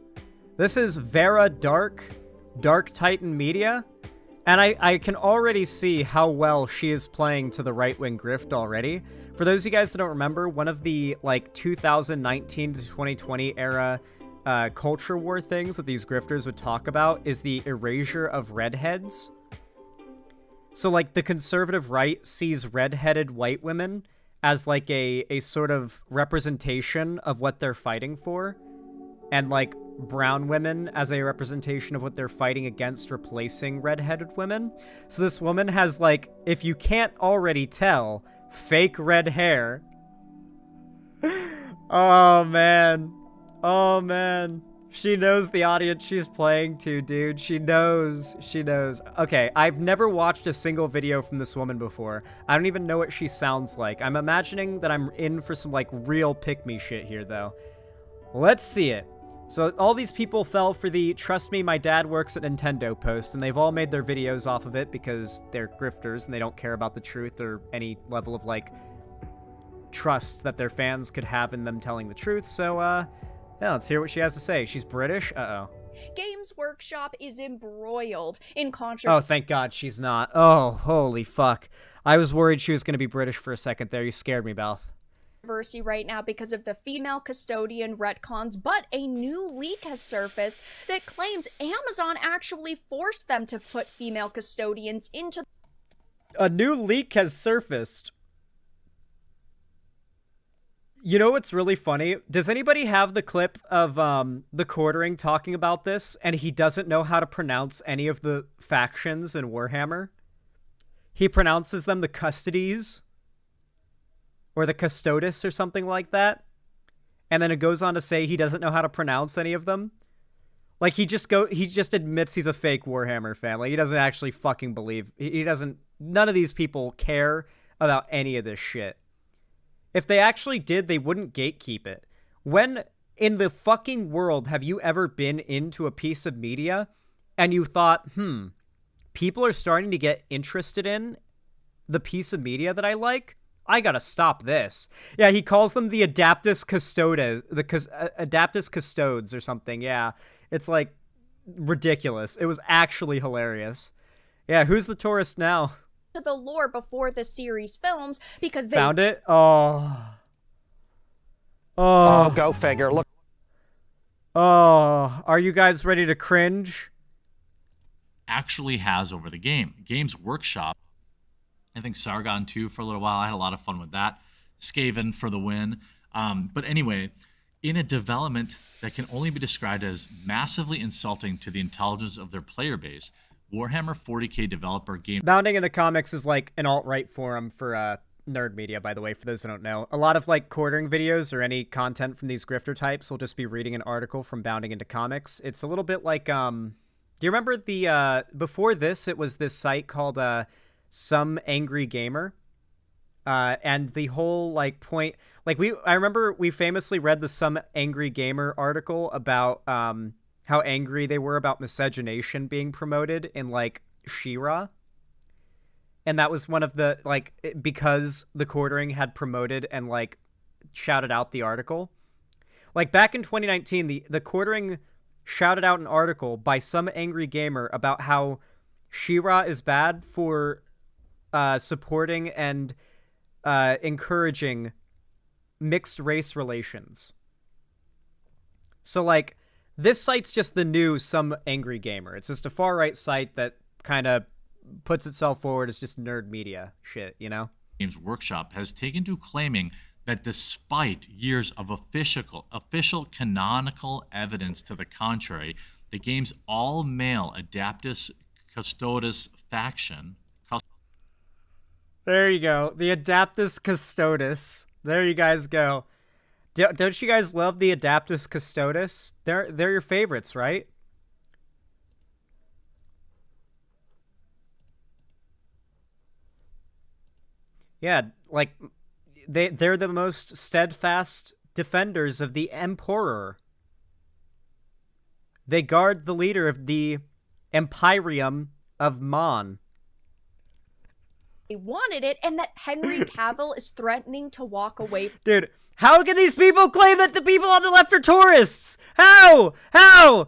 This is Vera Dark Titan Media, and I can already see how well she is playing to the right-wing grift already. For those of you guys that don't remember, one of the like 2019 to 2020 era culture war things that these grifters would talk about is the erasure of redheads. So like the conservative right sees redheaded white women as like a sort of representation of what they're fighting for, and like brown women as a representation of what they're fighting against, replacing redheaded women. So this woman has, like, if you can't already tell, fake red hair. Oh man. Oh man. She knows the audience she's playing to, dude. She knows. She knows. Okay, I've never watched a single video from this woman before. I don't even know what she sounds like. I'm imagining that I'm in for some, like, real pick-me shit here, though. Let's see it. So all these people fell for the "trust me, my dad works at Nintendo" post, and they've all made their videos off of it because they're grifters and they don't care about the truth or any level of, like, trust that their fans could have in them telling the truth. So, yeah, let's hear what she has to say. She's British? Uh-oh. Games Workshop is embroiled in controversy. Oh, thank God she's not. Oh, holy fuck. I was worried she was going to be British for a second there. You scared me, Beth. Right now because of the female custodian retcons, but a new leak has surfaced that claims Amazon actually forced them to put female custodians into... A new leak has surfaced. You know what's really funny? Does anybody have the clip of the Quartering talking about this, and he doesn't know how to pronounce any of the factions in Warhammer? He pronounces them the Custodies, or the Custodes, or something like that. And then it goes on to say he doesn't know how to pronounce any of them. Like, he just admits he's a fake Warhammer fan. Like, he doesn't actually fucking believe. He doesn't... None of these people care about any of this shit. If they actually did, they wouldn't gatekeep it. When in the fucking world have you ever been into a piece of media and you thought, people are starting to get interested in the piece of media that I like? I gotta stop this. Yeah, he calls them the Adaptus Custodes, Adaptus Custodes or something. Yeah, it's like ridiculous. It was actually hilarious. Yeah, who's the tourist now? To the lore before the series films because they found it. Oh, go figure. Look. Oh, are you guys ready to cringe? Actually has over the game. Games Workshop. I think Sargon 2 for a little while. I had a lot of fun with that. Skaven for the win. But anyway, in a development that can only be described as massively insulting to the intelligence of their player base, Warhammer 40k developer Game... Bounding in the Comics is like an alt-right forum for nerd media, by the way, for those who don't know. A lot of like Quartering videos or any content from these grifter types will just be reading an article from Bounding into Comics. It's a little bit like... do you remember the... before this, it was this site called... Some Angry Gamer, and the whole like point, like I remember we famously read the Some Angry Gamer article about how angry they were about miscegenation being promoted in, like, She-Ra. And that was one of the, like, because the Quartering had promoted and, like, shouted out the article. Like, back in 2019, the Quartering shouted out an article by some angry gamer about how She-Ra is bad for supporting and encouraging mixed race relations. So, like, this site's just the new Some Angry Gamer. It's just a far-right site that kind of puts itself forward as just nerd media shit, you know? Games Workshop has taken to claiming that despite years of official canonical evidence to the contrary, the game's all-male Adaptus Custodes faction... There you go. The Adaptus Custodes. There you guys go. Don't you guys love the Adaptus Custodes? They're your favorites, right? Yeah, like, they're the most steadfast defenders of the Emperor. They guard the leader of the Empyreum of Mon. They wanted it, and that Henry Cavill is threatening to walk away. Dude, how can these people claim that the people on the left are tourists? How? How?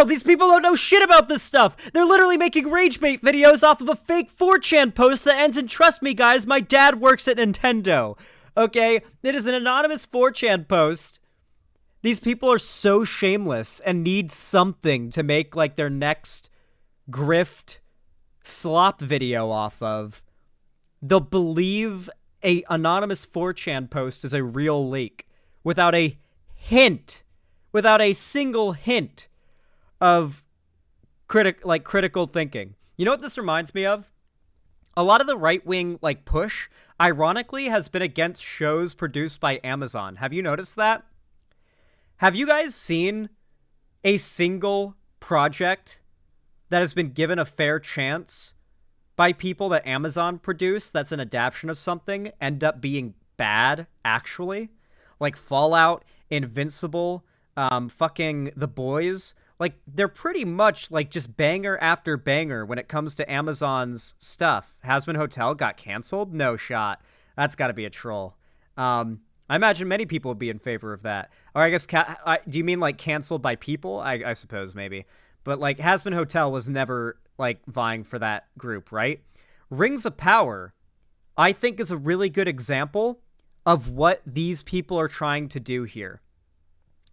These people don't know shit about this stuff. They're literally making rage bait videos off of a fake 4chan post that ends in, "Trust me, guys, my dad works at Nintendo." Okay? It is an anonymous 4chan post. These people are so shameless and need something to make, like, their next grift slop video off of. They'll believe a anonymous 4chan post is a real leak without a single hint of critical thinking. You know what this reminds me of? A lot of the right-wing, like, push, ironically, has been against shows produced by Amazon. Have you noticed that? Have you guys seen a single project that has been given a fair chance by people that Amazon produced that's an adaptation of something end up being bad, actually? Like Fallout, Invincible, fucking The Boys. Like, they're pretty much, like, just banger after banger when it comes to Amazon's stuff. Hazbin Hotel got canceled? No shot. That's got to be a troll. I imagine many people would be in favor of that. Or I guess, do you mean, like, canceled by people? I suppose, maybe. But, like, Hazbin Hotel was never, like, vying for that group, right? Rings of Power, I think, is a really good example of what these people are trying to do here.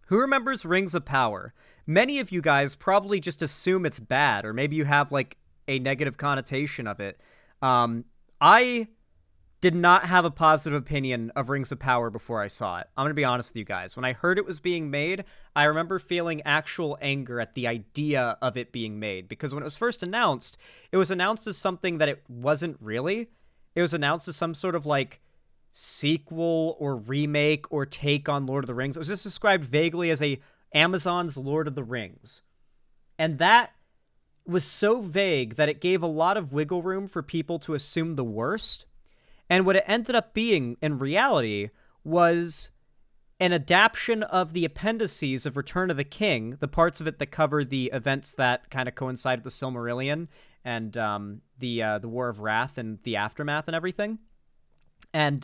Who remembers Rings of Power? Many of you guys probably just assume it's bad, or maybe you have, like, a negative connotation of it. I did not have a positive opinion of Rings of Power before I saw it. I'm going to be honest with you guys. When I heard it was being made, I remember feeling actual anger at the idea of it being made. Because when it was first announced, it was announced as something that it wasn't really. It was announced as some sort of, like, sequel or remake or take on Lord of the Rings. It was just described vaguely as Amazon's Lord of the Rings. And that was so vague that it gave a lot of wiggle room for people to assume the worst. And what it ended up being, in reality, was an adaptation of the appendices of Return of the King, the parts of it that cover the events that kind of coincide with the Silmarillion and the War of Wrath and the aftermath and everything. And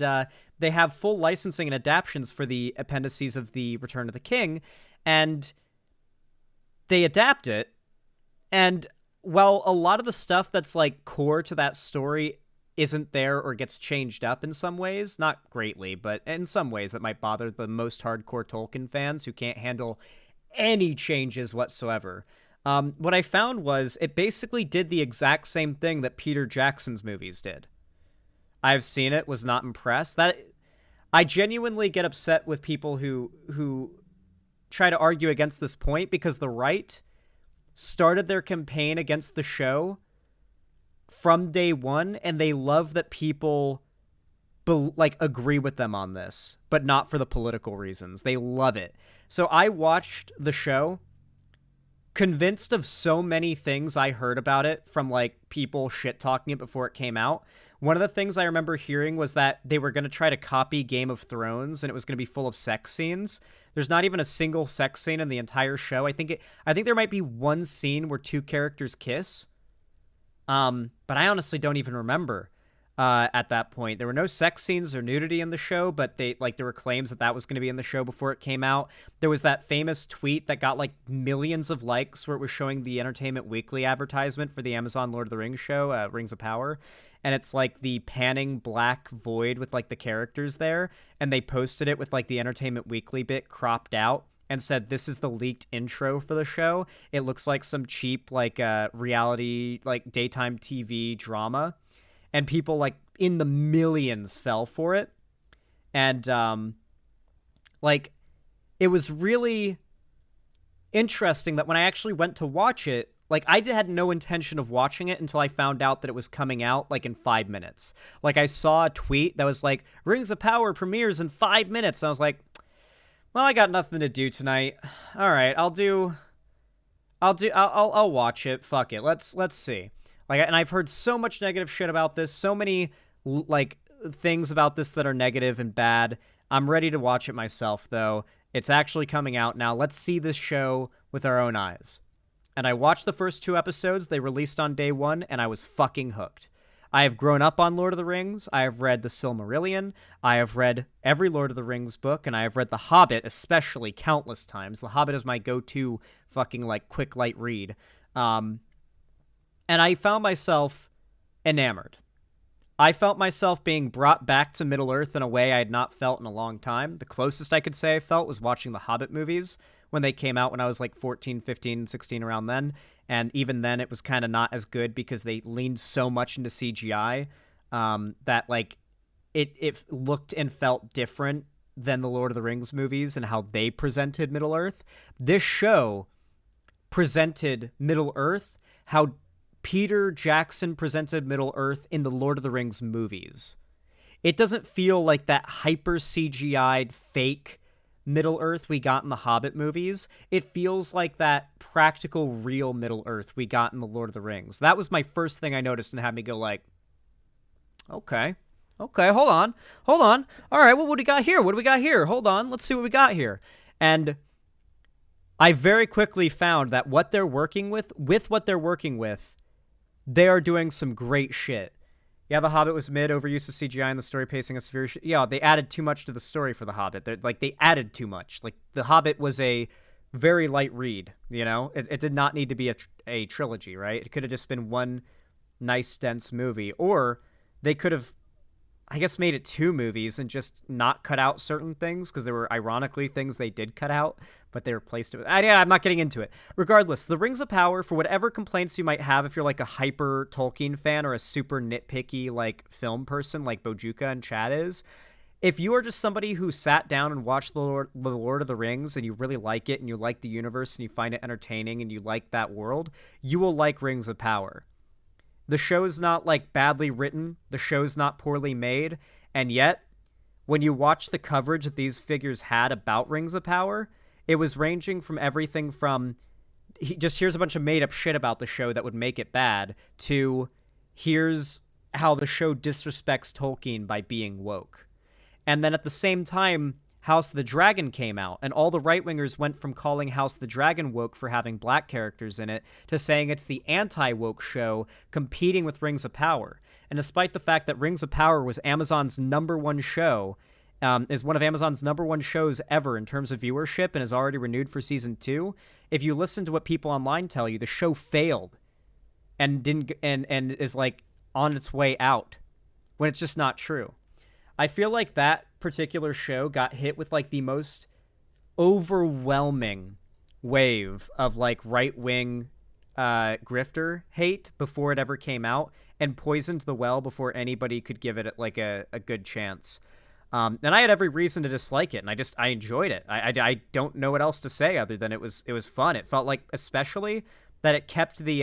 they have full licensing and adaptions for the appendices of the Return of the King, and they adapt it. And while a lot of the stuff that's, like, core to that story isn't there or gets changed up in some ways, not greatly, but in some ways that might bother the most hardcore Tolkien fans who can't handle any changes whatsoever. What I found was it basically did the exact same thing that Peter Jackson's movies did. I've seen it, was not impressed. I genuinely get upset with people who try to argue against this point, because the right started their campaign against the show from day one, and they love that people agree with them on this, but not for the political reasons. They love it. So I watched the show convinced of so many things I heard about it from, like, people shit-talking it before it came out. One of the things I remember hearing was that they were going to try to copy Game of Thrones, and it was going to be full of sex scenes. There's not even a single sex scene in the entire show. I think there might be one scene where two characters kiss. But I honestly don't even remember at that point. There were no sex scenes or nudity in the show, but there were claims that was going to be in the show before it came out. There was that famous tweet that got like millions of likes where it was showing the Entertainment Weekly advertisement for the Amazon Lord of the Rings show, Rings of Power. And it's like the panning black void with like the characters there. And they posted it with like the Entertainment Weekly bit cropped out and said, this is the leaked intro for the show. It looks like some cheap like reality, like daytime TV drama. And people like in the millions fell for it. And like it was really interesting that when I actually went to watch it, like I had no intention of watching it until I found out that it was coming out like in 5 minutes. Like I saw a tweet that was like, Rings of Power premieres in 5 minutes. And I was like, well, I got nothing to do tonight. All right, I'll watch it. Fuck it. Let's see. Like, and I've heard so much negative shit about this, so many like things about this that are negative and bad. I'm ready to watch it myself though. It's actually coming out now. Let's see this show with our own eyes. And I watched the first 2 episodes they released on day 1, and I was fucking hooked. I have grown up on Lord of the Rings. I have read The Silmarillion. I have read every Lord of the Rings book, and I have read The Hobbit, especially countless times. The Hobbit is my go-to fucking like quick light read. And I found myself enamored. I felt myself being brought back to Middle-earth in a way I had not felt in a long time. The closest I could say I felt was watching the Hobbit movies when they came out when I was like 14, 15, 16, around then. And even then it was kind of not as good because they leaned so much into CGI that like it looked and felt different than the Lord of the Rings movies and how they presented Middle-earth. This show presented Middle-earth how Peter Jackson presented Middle-earth in the Lord of the Rings movies. It doesn't feel like that hyper CGI'd fake Middle-earth we got in the Hobbit movies. It feels like that practical, real Middle-earth we got in the Lord of the Rings. That was my first thing I noticed and had me go like, okay, hold on. All right, well, what do we got here? Hold on, let's see what we got here. And I very quickly found that what they're working with what they're working with, they are doing some great shit. Yeah, The Hobbit was mid, overuse of CGI and the story pacing is severe. Yeah, they added too much to the story for The Hobbit. They added too much. Like, The Hobbit was a very light read, you know? It did not need to be a trilogy, right? It could have just been one nice, dense movie. Or they could have, I guess, made it 2 movies and just not cut out certain things, because there were, ironically, things they did cut out, but they replaced it with... I'm not getting into it. Regardless, The Rings of Power, for whatever complaints you might have if you're like a hyper Tolkien fan or a super nitpicky like film person like Bojuka and Chad is, if you are just somebody who sat down and watched the Lord of the Rings and you really like it and you like the universe and you find it entertaining and you like that world, you will like Rings of Power. The show's not like badly written, the show's not poorly made, and yet when you watch the coverage that these figures had about Rings of Power, it was ranging from everything from here's a bunch of made up shit about the show that would make it bad to here's how the show disrespects Tolkien by being woke. And then at the same time, House of the Dragon came out, and all the right-wingers went from calling House of the Dragon woke for having black characters in it to saying it's the anti-woke show competing with Rings of Power. And despite the fact that Rings of Power was Amazon's #1 show, is one of Amazon's #1 shows ever in terms of viewership and is already renewed for season 2, if you listen to what people online tell you, the show failed and is like on its way out when it's just not true. I feel like that particular show got hit with like the most overwhelming wave of like right-wing grifter hate before it ever came out and poisoned the well before anybody could give it like a good chance. And I had every reason to dislike it, and I enjoyed it. I don't know what else to say other than it was fun. It felt like, especially that it kept the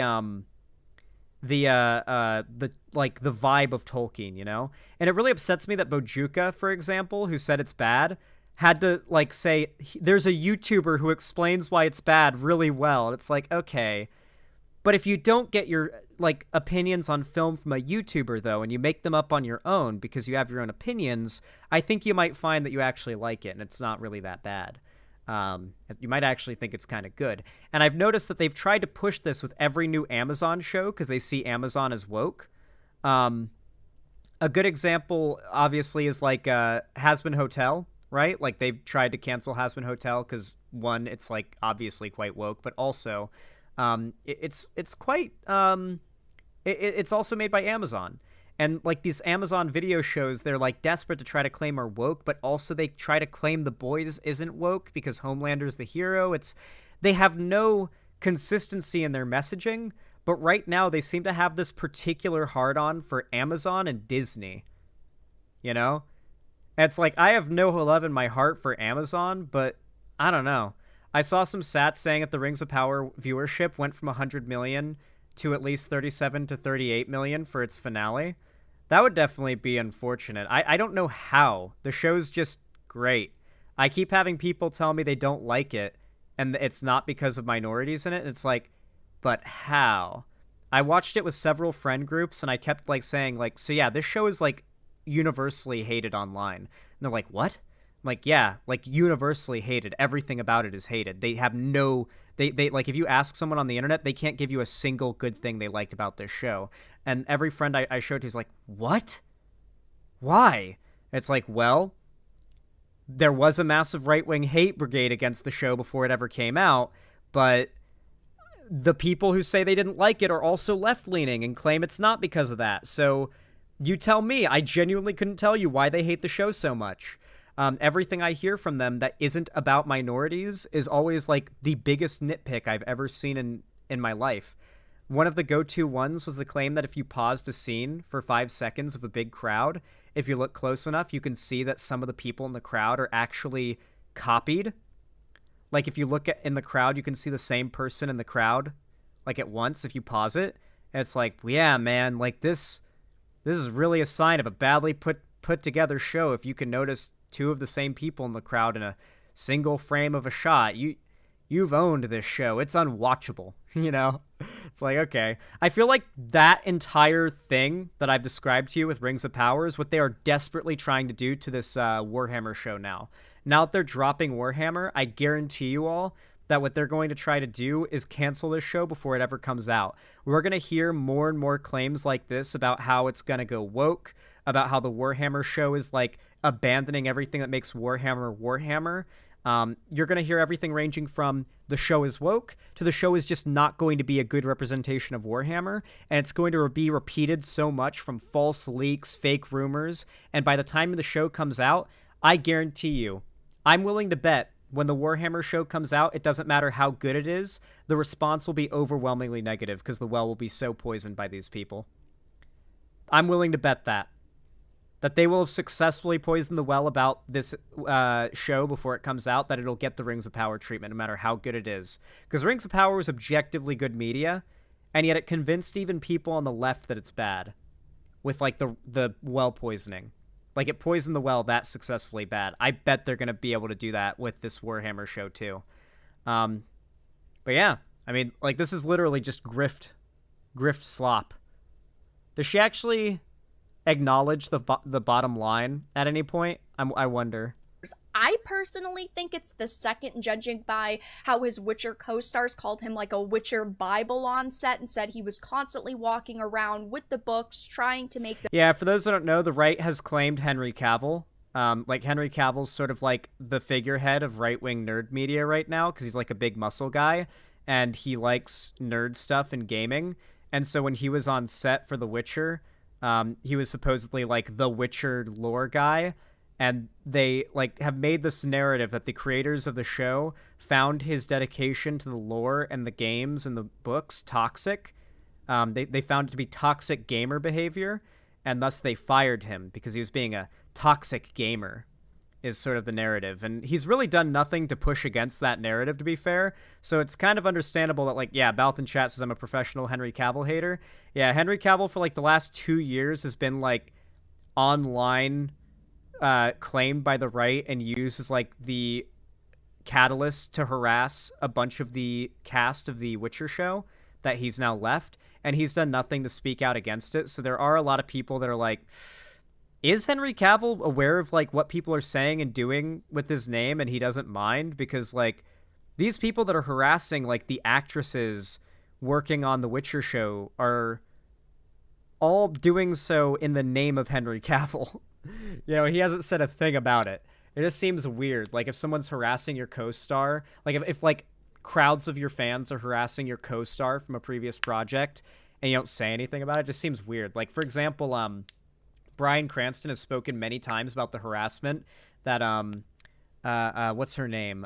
vibe of Tolkien, you know? And it really upsets me that Bojuka, for example, who said it's bad, had to like say there's a YouTuber who explains why it's bad really well. And it's like, okay, but if you don't get your like opinions on film from a YouTuber though, and you make them up on your own because you have your own opinions, I think you might find that you actually like it and it's not really that bad. You might actually think it's kind of good. And I've noticed that they've tried to push this with every new Amazon show because they see Amazon as woke. A good example, obviously, is like Has Been Hotel, right? Like they've tried to cancel Has Been Hotel because one, it's like obviously quite woke, but also it's quite it's also made by Amazon. And like these Amazon video shows, they're like desperate to try to claim are woke, but also they try to claim The Boys isn't woke because Homelander's the hero. They have no consistency in their messaging. But right now, they seem to have this particular hard-on for Amazon and Disney. You know? And it's like, I have no love in my heart for Amazon, but I don't know. I saw some stats saying that the Rings of Power viewership went from 100 million to at least 37 to 38 million for its finale. That would definitely be unfortunate. I don't know how. The show's just great. I keep having people tell me they don't like it, and it's not because of minorities in it. And it's like, but how? I watched it with several friend groups, and I kept like saying like, so yeah, this show is like universally hated online. And they're like, what? I'm like, yeah, like universally hated. Everything about it is hated. They have no, they like if you ask someone on the internet, they can't give you a single good thing they liked about this show. And every friend I showed to is like, what? Why? It's like, well, there was a massive right-wing hate brigade against the show before it ever came out, but the people who say they didn't like it are also left-leaning and claim it's not because of that. So you tell me. I genuinely couldn't tell you why they hate the show so much. Everything I hear from them that isn't about minorities is always like the biggest nitpick I've ever seen in my life. One of the go-to ones was the claim that if you paused a scene for 5 seconds of a big crowd, if you look close enough, you can see that some of the people in the crowd are actually copied. Like, if you look in the crowd, you can see the same person in the crowd, like, at once, if you pause it. And it's like, yeah, man, like, this is really a sign of a badly put together show if you can notice two of the same people in the crowd in a single frame of a shot. You've owned this show. It's unwatchable, you know? It's like, okay. I feel like that entire thing that I've described to you with Rings of Power is what they are desperately trying to do to this Warhammer show now. Now that they're dropping Warhammer, I guarantee you all that what they're going to try to do is cancel this show before it ever comes out. We're going to hear more and more claims like this about how it's going to go woke, about how the Warhammer show is like abandoning everything that makes Warhammer Warhammer. You're going to hear everything ranging from the show is woke to the show is just not going to be a good representation of Warhammer, and it's going to be repeated so much from false leaks, fake rumors, and by the time the show comes out, I guarantee you, I'm willing to bet when the Warhammer show comes out, it doesn't matter how good it is, the response will be overwhelmingly negative because the well will be so poisoned by these people. I'm willing to bet that they will have successfully poisoned the well about this show before it comes out, that it'll get the Rings of Power treatment no matter how good it is. Because Rings of Power was objectively good media, and yet it convinced even people on the left that it's bad with like the well poisoning. Like, it poisoned the well that successfully bad. I bet they're going to be able to do that with this Warhammer show, too. But yeah, I mean, like, this is literally just grift slop. Does she actually acknowledge the bottom line at any point? I wonder. I personally think it's the second, judging by how his Witcher co-stars called him like a Witcher Bible on set and said he was constantly walking around with the books trying to make them. Yeah, for those that don't know, the right has claimed Henry Cavill. Like, Henry Cavill's sort of like the figurehead of right-wing nerd media right now because he's like a big muscle guy and he likes nerd stuff and gaming. And so when he was on set for The Witcher, he was supposedly like the Witcher lore guy. And they like have made this narrative that the creators of the show found his dedication to the lore and the games and the books toxic. They found it to be toxic gamer behavior, and thus they fired him because he was being a toxic gamer, is sort of the narrative. And he's really done nothing to push against that narrative, to be fair. So it's kind of understandable that, like, yeah, Balth in chat says I'm a professional Henry Cavill hater. Yeah, Henry Cavill for like the last 2 years has been like online claimed by the right and used as like the catalyst to harass a bunch of the cast of the Witcher show that he's now left, and he's done nothing to speak out against it. So there are a lot of people that are like, is Henry Cavill aware of, like, what people are saying and doing with his name and he doesn't mind? Because, like, these people that are harassing, like, the actresses working on The Witcher show are all doing so in the name of Henry Cavill. You know, he hasn't said a thing about it. It just seems weird. Like, if someone's harassing your co-star, like, if like, crowds of your fans are harassing your co-star from a previous project and you don't say anything about it, it just seems weird. Like, for example, Bryan Cranston has spoken many times about the harassment that, what's her name?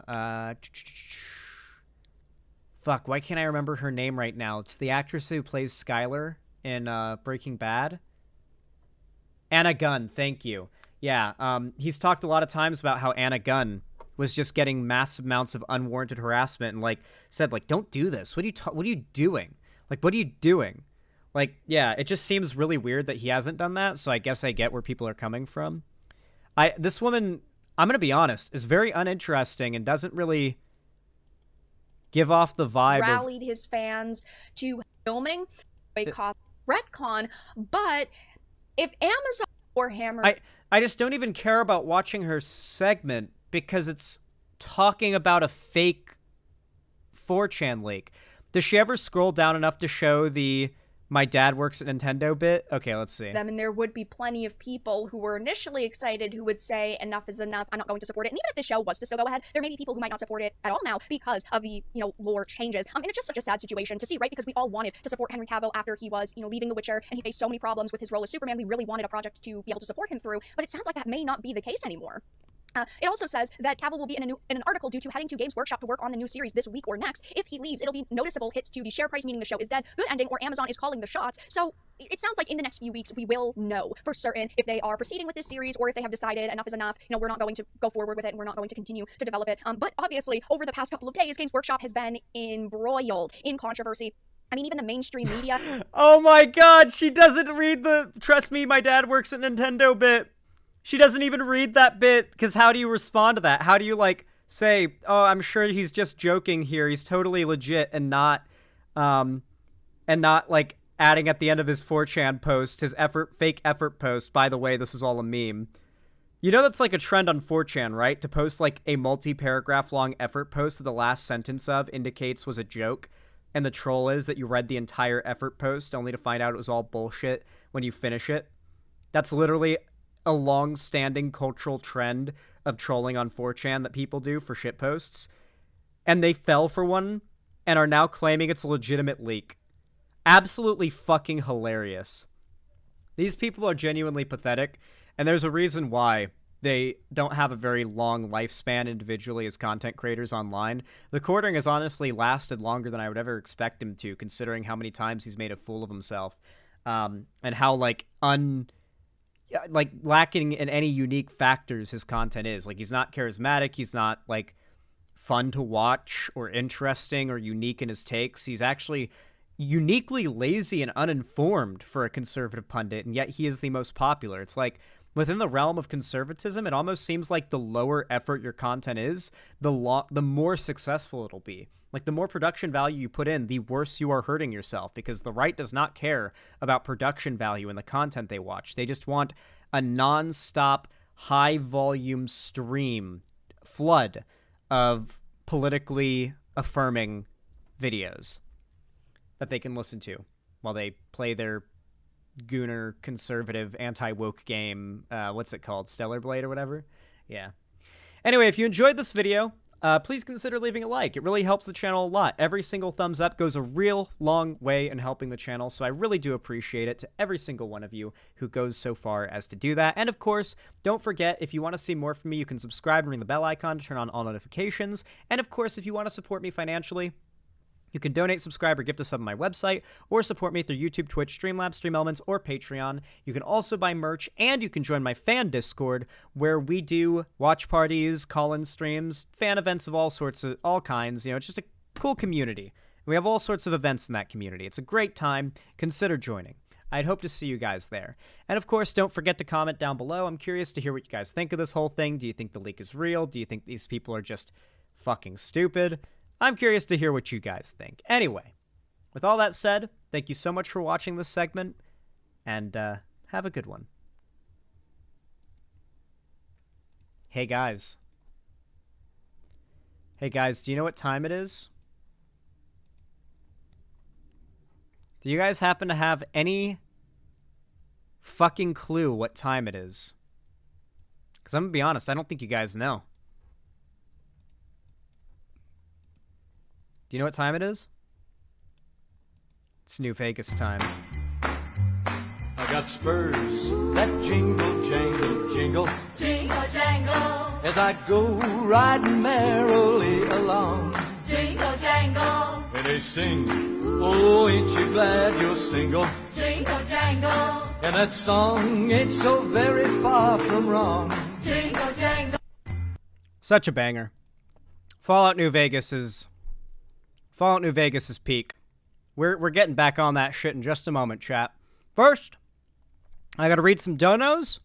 Fuck, why can't I remember her name right now? It's the actress who plays Skylar in Breaking Bad. Anna Gunn, thank you. Yeah, he's talked a lot of times about how Anna Gunn was just getting massive amounts of unwarranted harassment and, like, said, like, don't do this. What are you doing? Like, what are you doing? Like, yeah, it just seems really weird that he hasn't done that, so I guess I get where people are coming from. This woman, I'm going to be honest, is very uninteresting and doesn't really give off the vibe rallied his fans to filming a retcon, but if Amazon Warhammer... I just don't even care about watching her segment because it's talking about a fake 4chan leak. Does she ever scroll down enough to show the "my dad works at Nintendo" bit? Okay, let's see. And there would be plenty of people who were initially excited who would say, enough is enough, I'm not going to support it. And even if the show was to still go ahead, there may be people who might not support it at all now because of the, lore changes. And it's just such a sad situation to see, right? Because we all wanted to support Henry Cavill after he was, leaving The Witcher, and he faced so many problems with his role as Superman. We really wanted a project to be able to support him through, but it sounds like that may not be the case anymore. It also says that Cavill will be in an article due to heading to Games Workshop to work on the new series this week or next. If he leaves, it'll be noticeable hit to the share price, meaning the show is dead, good ending, or Amazon is calling the shots. So it sounds like in the next few weeks we will know for certain if they are proceeding with this series or if they have decided enough is enough. We're not going to go forward with it and we're not going to continue to develop it. But obviously, over the past couple of days, Games Workshop has been embroiled in controversy. I mean, even the mainstream media. Oh my god, she doesn't read the "trust me, my dad works at Nintendo" bit. She doesn't even read that bit, because how do you respond to that? How do you, like, say, oh, I'm sure he's just joking here, he's totally legit, and not, like, adding at the end of his 4chan post, his fake effort post, by the way, this is all a meme. You know that's, like, a trend on 4chan, right? To post, like, a multi-paragraph long effort post that the last sentence of indicates was a joke, and the troll is that you read the entire effort post only to find out it was all bullshit when you finish it. That's literally a long-standing cultural trend of trolling on 4chan that people do for shitposts, and they fell for one and are now claiming it's a legitimate leak. Absolutely fucking hilarious. These people are genuinely pathetic, and there's a reason why they don't have a very long lifespan individually as content creators online. The Quartering has honestly lasted longer than I would ever expect him to, considering how many times he's made a fool of himself, and how, like, lacking in any unique factors his content is. Like, he's not charismatic, he's not, like, fun to watch or interesting or unique in his takes. He's actually uniquely lazy and uninformed for a conservative pundit, and yet he is the most popular. It's like, within the realm of conservatism, it almost seems like the lower effort your content is, the more successful it'll be. Like, the more production value you put in, the worse you are hurting yourself, because the right does not care about production value in the content they watch. They just want a non-stop, high-volume flood of politically affirming videos that they can listen to while they play their gooner, conservative, anti-woke game. What's it called? Stellar Blade or whatever? Yeah. Anyway, if you enjoyed this video, please consider leaving a like. It really helps the channel a lot. Every single thumbs up goes a real long way in helping the channel, so I really do appreciate it to every single one of you who goes so far as to do that. And of course, don't forget, if you want to see more from me, you can subscribe and ring the bell icon to turn on all notifications. And of course, if you want to support me financially, you can donate, subscribe, or gift a sub on my website, or support me through YouTube, Twitch, Streamlabs, Stream Elements, or Patreon. You can also buy merch, and you can join my fan Discord, where we do watch parties, call-in streams, fan events of all kinds. It's just a cool community. We have all sorts of events in that community. It's a great time. Consider joining. I'd hope to see you guys there. And of course, don't forget to comment down below. I'm curious to hear what you guys think of this whole thing. Do you think the leak is real? Do you think these people are just fucking stupid? I'm curious to hear what you guys think. Anyway, with all that said, thank you so much for watching this segment, and have a good one. Hey guys. Hey guys, do you know what time it is? Do you guys happen to have any fucking clue what time it is? Because I'm going to be honest, I don't think you guys know. Do you know what time it is? It's New Vegas time. I got spurs that jingle, jangle, jingle. Jingle jangle, As I go riding merrily along. jingle jangle, And they sing, oh, ain't you glad you're single? jingle jangle, And that song ain't so very far from wrong. jingle jangle. Such a banger. Fallout New Vegas is peak. We're getting back on that shit in just a moment, chat. First, I gotta read some donos,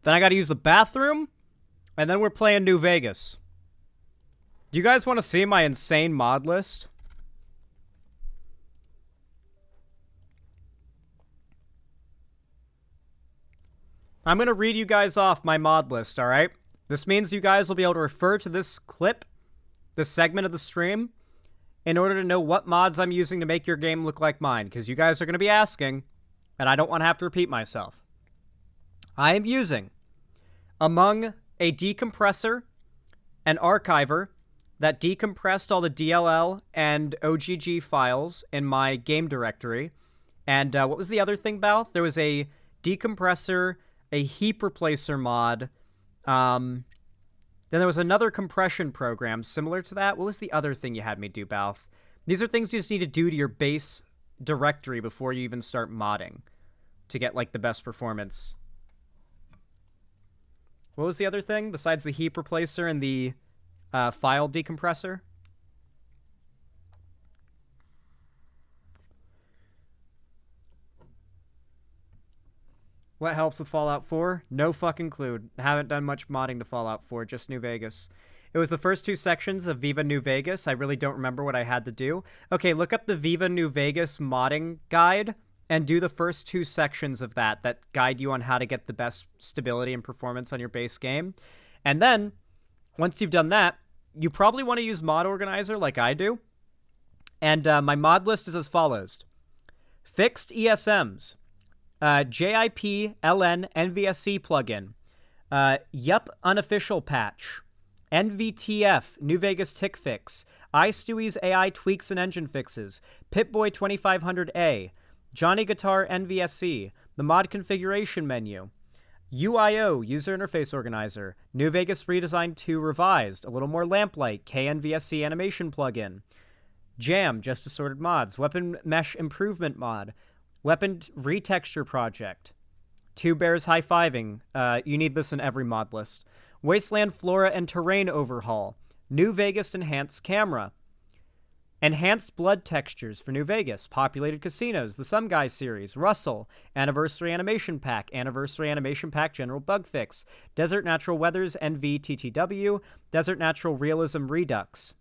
then I gotta use the bathroom, and then we're playing New Vegas. Do you guys want to see my insane mod list? I'm gonna read you guys off my mod list, alright? This means you guys will be able to refer to this clip, this segment of the stream, in order to know what mods I'm using to make your game look like mine, because you guys are going to be asking, and I don't want to have to repeat myself. I am using, among a decompressor, an archiver that decompressed all the DLL and OGG files in my game directory, and what was the other thing, Bal? There was a decompressor, a heap replacer mod, then there was another compression program similar to that. What was the other thing you had me do, Balth? These are things you just need to do to your base directory before you even start modding to get, like, the best performance. What was the other thing besides the heap replacer and the file decompressor? What helps with Fallout 4? No fucking clue. Haven't done much modding to Fallout 4, just New Vegas. It was the first 2 sections of Viva New Vegas. I really don't remember what I had to do. Okay, look up the Viva New Vegas modding guide and do the first 2 sections of that guide you on how to get the best stability and performance on your base game. And then, once you've done that, you probably want to use Mod Organizer like I do. And my mod list is as follows. Fixed ESMs. JIP LN NVSC plugin, Yup unofficial patch, NVTF New Vegas tick fix, iStewie's AI tweaks and engine fixes, Pip-Boy 2500A, Johnny Guitar NVSC, the mod configuration menu, UIO user interface organizer, New Vegas redesign 2 revised, a little more lamplight, KNVSC animation plugin, Jam just assorted mods, weapon mesh improvement mod, Weapon retexture project. 2 bears high-fiving. You need this in every mod list. Wasteland flora and terrain overhaul. New Vegas enhanced camera. Enhanced blood textures for New Vegas. Populated casinos. The Some Guy series. Russell. Anniversary animation pack. Anniversary animation pack general bug fix. Desert natural weathers NVTTW. Desert natural realism redux.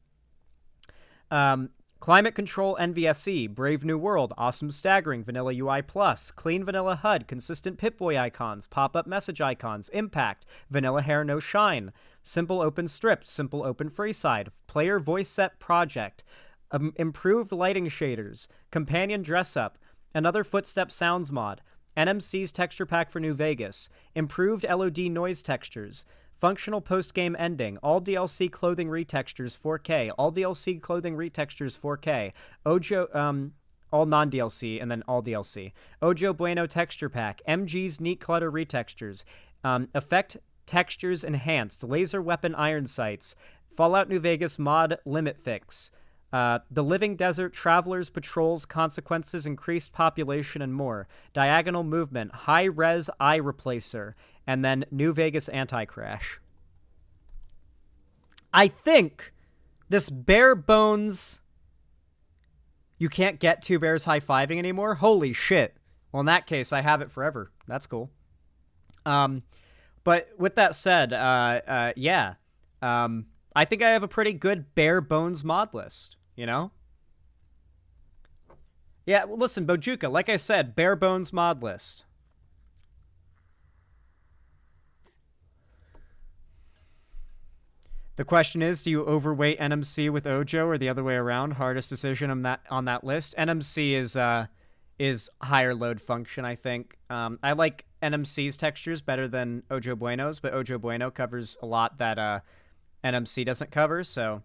Climate Control NVSC, Brave New World, Awesome Staggering, Vanilla UI Plus, Clean Vanilla HUD, Consistent Pip-Boy icons, Pop-Up Message icons, Impact, Vanilla Hair No Shine, Simple Open Stripped, Simple Open Freeside, Player Voice Set Project, Improved Lighting Shaders, Companion Dress Up, Another Footstep Sounds mod, NMC's Texture Pack for New Vegas, Improved LOD Noise Textures, Functional post-game ending, all DLC clothing retextures 4K, all DLC clothing retextures 4K, Ojo, all non-DLC, and then all DLC. Ojo Bueno texture pack, MG's neat clutter retextures, effect textures enhanced, laser weapon iron sights, Fallout New Vegas mod limit fix, The Living Desert, Travelers, Patrols, Consequences, Increased Population, and more. Diagonal Movement, High-Res Eye Replacer, and then New Vegas Anti-Crash. I think this bare bones... You can't get 2 bears high-fiving anymore? Holy shit. Well, in that case, I have it forever. That's cool. But with that said, yeah. I think I have a pretty good bare bones mod list, you know? Yeah, well, listen, Bojuka, like I said, bare bones mod list. The question is, do you overweight NMC with Ojo or the other way around? Hardest decision on that list. NMC is higher load function, I think. I like NMC's textures better than Ojo Bueno's, but Ojo Bueno covers a lot that NMC doesn't cover, so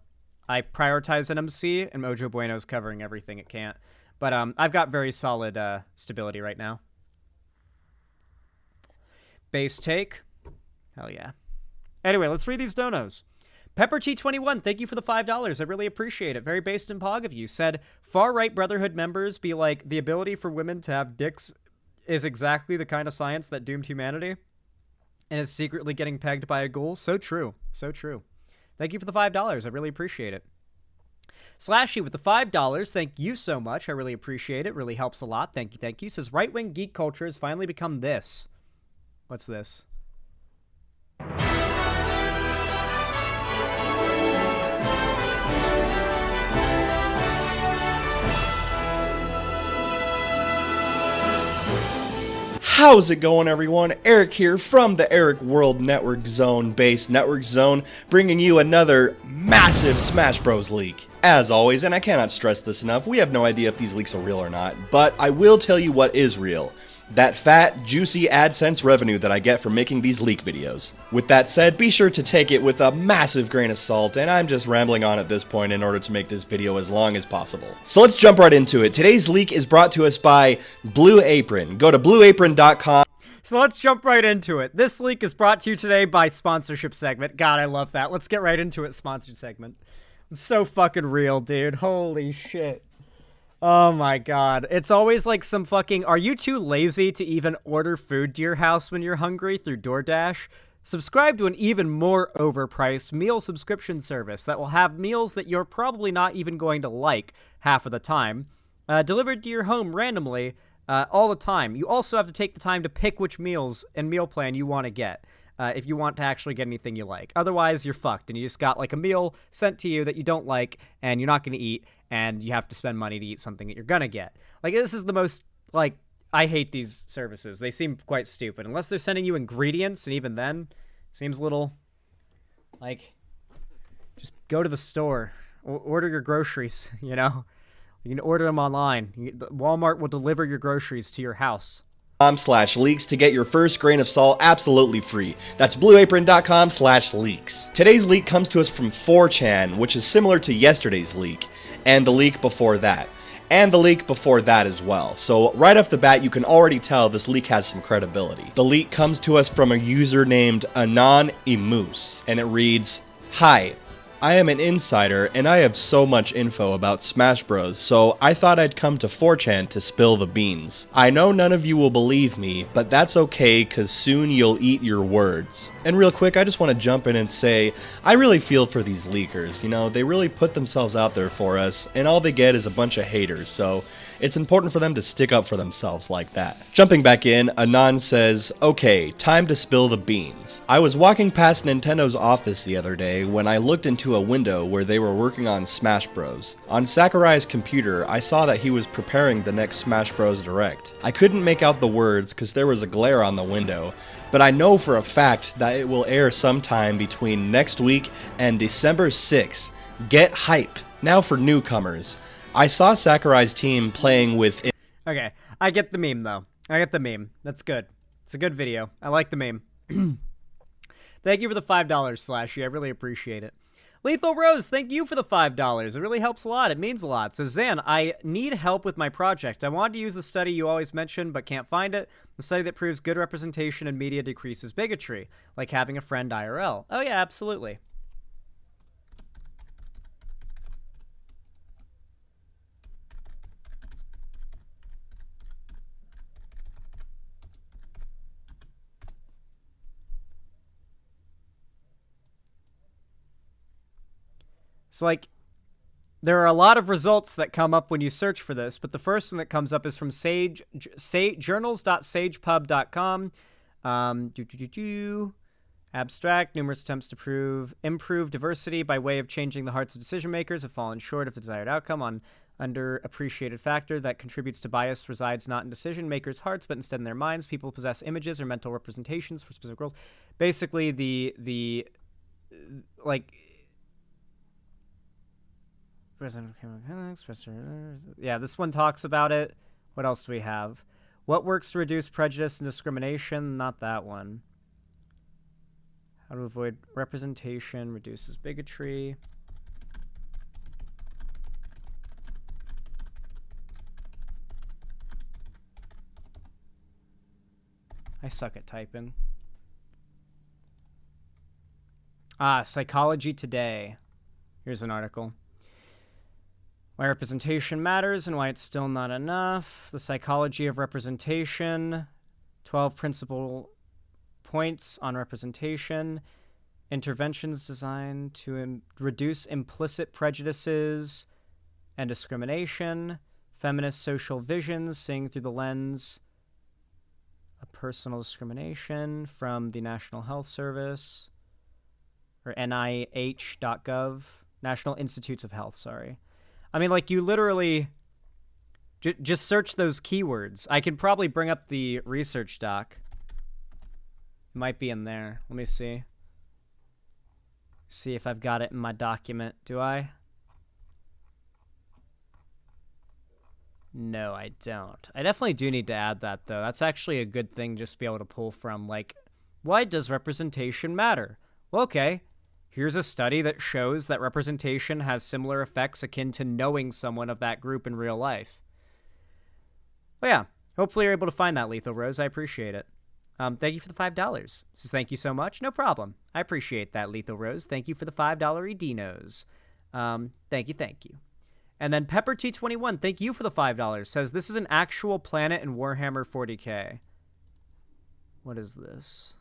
I prioritize NMC, and Ojo Bueno's covering everything it can't. But I've got very solid stability right now. Base take. Hell yeah. Anyway, let's read these donos. Pepper T21, thank you for the $5. I really appreciate it. Very based in pog of you. Said, far-right Brotherhood members be like, the ability for women to have dicks is exactly the kind of science that doomed humanity and is secretly getting pegged by a ghoul. So true. So true. Thank you for the $5. I really appreciate it. Slashy with the $5. Thank you so much. I really appreciate it. Really helps a lot. Thank you. Thank you. Says, right-wing geek culture has finally become this. What's this? How's it going, everyone? Eric here from the Eric World Network Zone based Network Zone, bringing you another massive Smash Bros. Leak. As always, and I cannot stress this enough, we have no idea if these leaks are real or not, but I will tell you what is real. That fat, juicy AdSense revenue that I get from making these leak videos. With that said, be sure to take it with a massive grain of salt, and I'm just rambling on at this point in order to make this video as long as possible. So let's jump right into it. Today's leak is brought to us by Blue Apron. Go to blueapron.com. So let's jump right into it. This leak is brought to you today by sponsorship segment. God, I love that. Let's get right into it, sponsored segment. It's so fucking real, dude. Holy shit. Oh my god. It's always like some fucking, are you too lazy to even order food to your house when you're hungry through DoorDash? Subscribe to an even more overpriced meal subscription service that will have meals that you're probably not even going to like half of the time, delivered to your home randomly all the time. You also have to take the time to pick which meals and meal plan you want to get. If you want to actually get anything you like. Otherwise, you're fucked, and you just got like a meal sent to you that you don't like, and you're not going to eat, and you have to spend money to eat something that you're going to get. Like, this is the most, like, I hate these services. They seem quite stupid. Unless they're sending you ingredients, and even then, seems a little, like, just go to the store. Order your groceries, you know? You can order them online. Walmart will deliver your groceries to your house. .com/leaks to get your first grain of salt absolutely free. That's blueapron.com/leaks. Today's leak comes to us from 4chan, which is similar to yesterday's leak, and the leak before that, and the leak before that as well. So right off the bat, you can already tell this leak has some credibility. The leak comes to us from a user named Anon-Imus, and it reads, "Hi, I am an insider, and I have so much info about Smash Bros, so I thought I'd come to 4chan to spill the beans. I know none of you will believe me, but that's okay, cause soon you'll eat your words." And real quick, I just want to jump in and say, I really feel for these leakers. You know, they really put themselves out there for us, and all they get is a bunch of haters, so it's important for them to stick up for themselves like that. Jumping back in, Anon says, "Okay, time to spill the beans. I was walking past Nintendo's office the other day when I looked into a window where they were working on Smash Bros. On Sakurai's computer, I saw that he was preparing the next Smash Bros. Direct. I couldn't make out the words because there was a glare on the window, but I know for a fact that it will air sometime between next week and December 6th. Get hype." Now for newcomers. I saw Sakurai's team playing with... Okay, I get the meme, though. I get the meme. That's good. It's a good video. I like the meme. Thank you for the $5, Slashy. I really appreciate it. Lethal Rose, thank you for the $5. It really helps a lot. It means a lot. So, Zan, I need help with my project. I wanted to use the study you always mention, but can't find it. The study that proves good representation in media decreases bigotry, like having a friend IRL. Oh, yeah, absolutely. It's like, there are a lot of results that come up when you search for this, but the first one that comes up is from journals.sagepub.com. Abstract, numerous attempts to improve diversity by way of changing the hearts of decision makers have fallen short of the desired outcome on underappreciated factor that contributes to bias resides not in decision makers' hearts, but instead in their minds. People possess images or mental representations for specific roles. Basically, like, Yeah, this one talks about it. What else do we have? What works to reduce prejudice and discrimination? Not that one. How to avoid representation, reduces bigotry. I suck at typing. Psychology Today. Here's an article. Why representation matters and why it's still not enough. The psychology of representation. 12 principal points on representation. Interventions designed to reduce implicit prejudices and discrimination. Feminist social visions, seeing through the lens of personal discrimination, from the National Health Service, or NIH.gov. National Institutes of Health, sorry. I mean, like, you literally just search those keywords. I could probably bring up the research doc. It might be in there. Let me see. See if I've got it in my document. Do I? No, I don't. I definitely do need to add that, though. That's actually a good thing just to be able to pull from. Like, why does representation matter? Well, okay. Here's a study that shows that representation has similar effects akin to knowing someone of that group in real life. Well, yeah. Hopefully you're able to find that, Lethal Rose. I appreciate it. Thank you for the $5. Says thank you so much. No problem. I appreciate that, Lethal Rose. Thank you for the $5 Edinos. Thank you. And then Pepper T21, thank you for the $5. Says this is an actual planet in Warhammer 40k. What is this?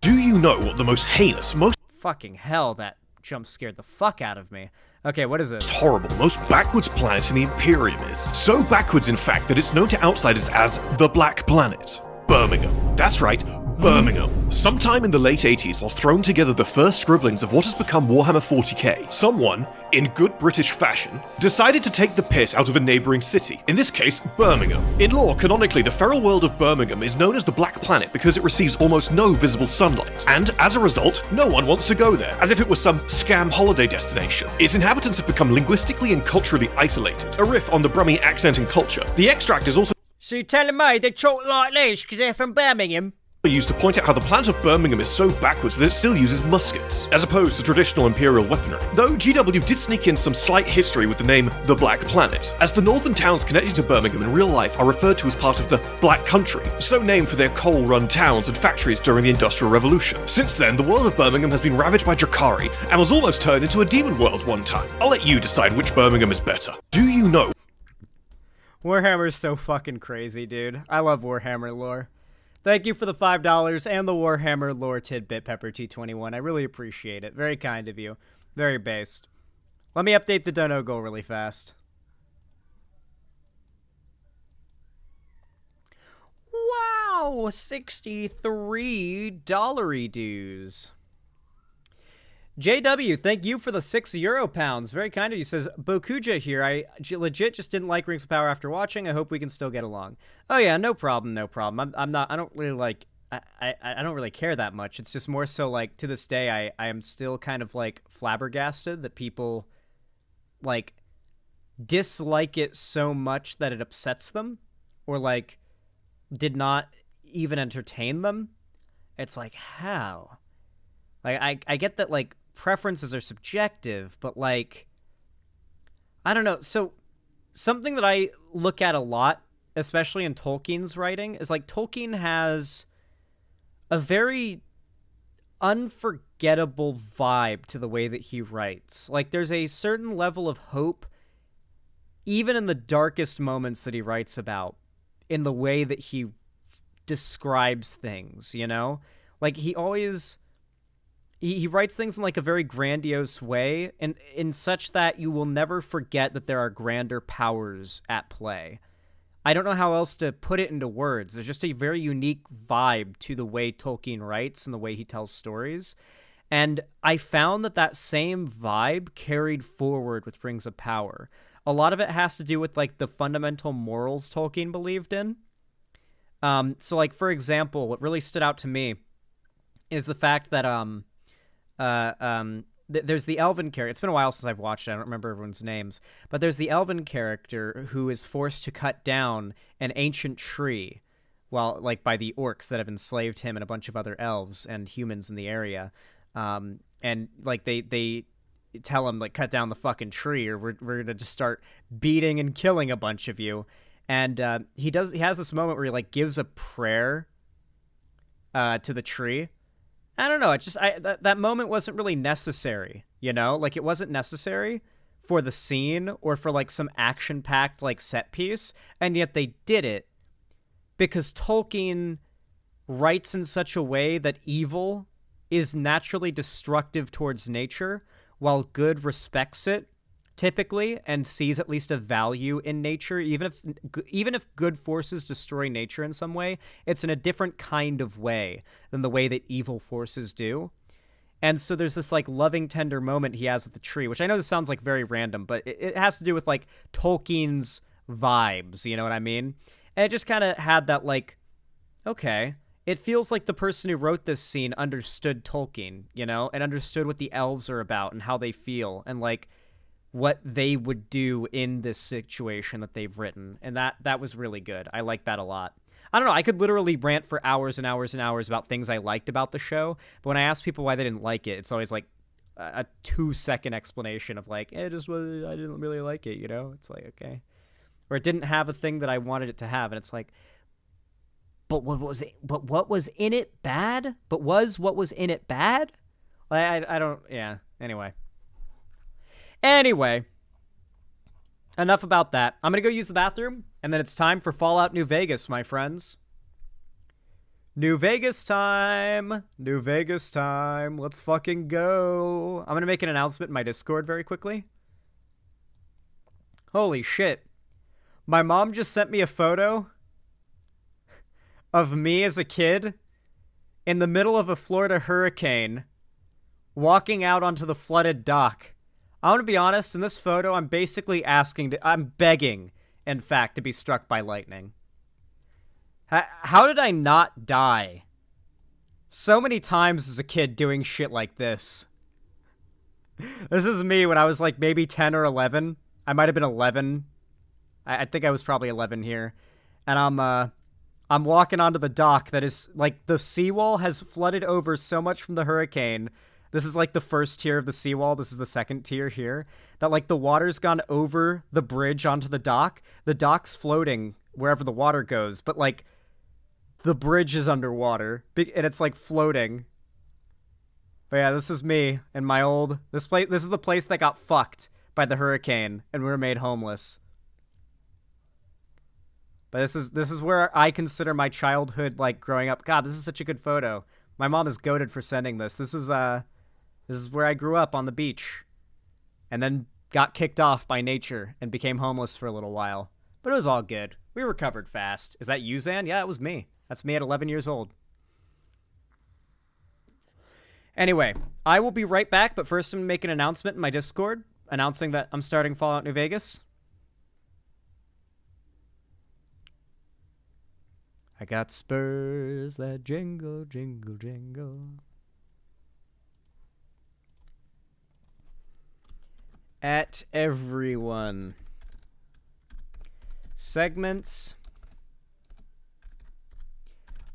Do you know what the most heinous, most fucking hell, that jump scared the fuck out of me. Okay, what is this? horrible, most backwards planet in the Imperium is? So backwards, in fact, that it's known to outsiders as the Black Planet. Birmingham. That's right, Birmingham. Sometime in the late 80s, while throwing together the first scribblings of what has become Warhammer 40k, someone, in good British fashion, decided to take the piss out of a neighbouring city, in this case, Birmingham. In lore, canonically, the feral world of Birmingham is known as the Black Planet because it receives almost no visible sunlight, and as a result, no one wants to go there, as if it was some scam holiday destination. Its inhabitants have become linguistically and culturally isolated, a riff on the Brummie accent and culture. The extract is also So you're telling me they talk like this because they're from Birmingham? used to point out how the planet of Birmingham is so backwards that it still uses muskets, as opposed to traditional Imperial weaponry. Though GW did sneak in some slight history with the name the Black Planet, as the northern towns connected to Birmingham in real life are referred to as part of the Black Country, so named for their coal-run towns and factories during the Industrial Revolution. Since then, the world of Birmingham has been ravaged by Drakari, and was almost turned into a demon world one time. I'll let you decide which Birmingham is better. Do you know? Warhammer's so fucking crazy, dude. I love Warhammer lore. Thank you for the $5 and the Warhammer lore tidbit, Pepper T21. I really appreciate it. Very kind of you. Very based. Let me update the dono goal really fast. Wow, $63 dues. JW, thank you for the €6. Very kind of you. Says Bokuja here. I legit just didn't like Rings of Power after watching. I hope we can still get along. Oh yeah, no problem. I'm not. I don't really like. I don't really care that much. It's just more so like to this day I am still kind of like flabbergasted that people like dislike it so much that it upsets them, or like did not even entertain them. It's like, how? Like I get that like preferences are subjective, but like, I don't know. So something that I look at a lot, especially in Tolkien's writing, is like Tolkien has a very unforgettable vibe to the way that he writes. Like there's a certain level of hope even in the darkest moments that he writes about, in the way that he describes things, you know? Like he always he writes things in like a very grandiose way, and in such that you will never forget that there are grander powers at play. I don't know how else to put it into words. There's just a very unique vibe to the way Tolkien writes and the way he tells stories. And I found that that same vibe carried forward with Rings of Power. A lot of it has to do with like the fundamental morals Tolkien believed in. So like, for example, what really stood out to me is the fact that there's the elven character. It's been a while since I've watched it. I don't remember everyone's names. But there's the elven character who is forced to cut down an ancient tree while, like, by the orcs that have enslaved him and a bunch of other elves and humans in the area. And, like, they tell him, like, cut down the fucking tree or we're going to just start beating and killing a bunch of you. And he has this moment where he, like, gives a prayer to the tree. I don't know. That moment wasn't really necessary, you know? Like, it wasn't necessary for the scene or for, like, some action-packed, like, set piece, and yet they did it because Tolkien writes in such a way that evil is naturally destructive towards nature, while good respects it, typically, and sees at least a value in nature. Even if good forces destroy nature in some way, it's in a different kind of way than the way that evil forces do. And so there's this, like, loving, tender moment he has with the tree, which I know this sounds, like, very random, but it has to do with, like, Tolkien's vibes, you know what I mean? And it just kind of had that, like, okay, it feels like the person who wrote this scene understood Tolkien, you know, and understood what the elves are about and how they feel, and, like, what they would do in this situation that they've written. And that was really good. I like that a lot. I don't know. I could literally rant for hours and hours and hours about things I liked about the show. But when I ask people why they didn't like it, it's always like a 2-second explanation of like, I didn't really like it, you know? It's like, okay. Or it didn't have a thing that I wanted it to have. And it's like, but what was in it bad? But was what was in it bad? I don't, yeah. Anyway, enough about that. I'm going to go use the bathroom, and then it's time for Fallout New Vegas, my friends. New Vegas time. New Vegas time. Let's fucking go. I'm going to make an announcement in my Discord very quickly. Holy shit. My mom just sent me a photo of me as a kid in the middle of a Florida hurricane walking out onto the flooded dock. I want to be honest, in this photo, I'm basically I'm begging, in fact, to be struck by lightning. How did I not die so many times as a kid doing shit like this? This is me when I was like maybe 10 or 11. I might have been 11. I think I was probably 11 here. And I'm walking onto the dock that is, like, the seawall has flooded over so much from the hurricane. This is, like, the first tier of the seawall. This is the second tier here. That, like, the water's gone over the bridge onto the dock. The dock's floating wherever the water goes. But, like, the bridge is underwater. And it's, like, floating. But, yeah, this is me and my old... This is the place that got fucked by the hurricane. And we were made homeless. But this is where I consider my childhood, like, growing up. God, this is such a good photo. My mom is goated for sending this. This is where I grew up on the beach. And then got kicked off by nature and became homeless for a little while. But it was all good. We recovered fast. Is that you, Zan? Yeah, it was me. That's me at 11 years old. Anyway, I will be right back, but first I'm going to make an announcement in my Discord announcing that I'm starting Fallout New Vegas. I got spurs that jingle, jingle, jingle. At everyone. Segments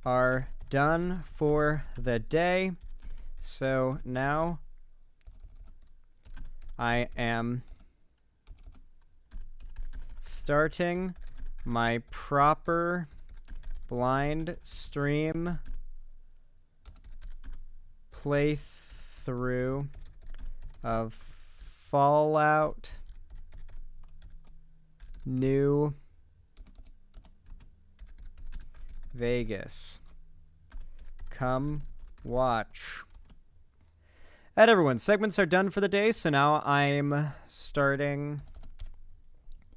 are done for the day. So now I am starting my proper blind stream playthrough of Fallout New Vegas. Come watch. At everyone, segments are done for the day, so now I'm starting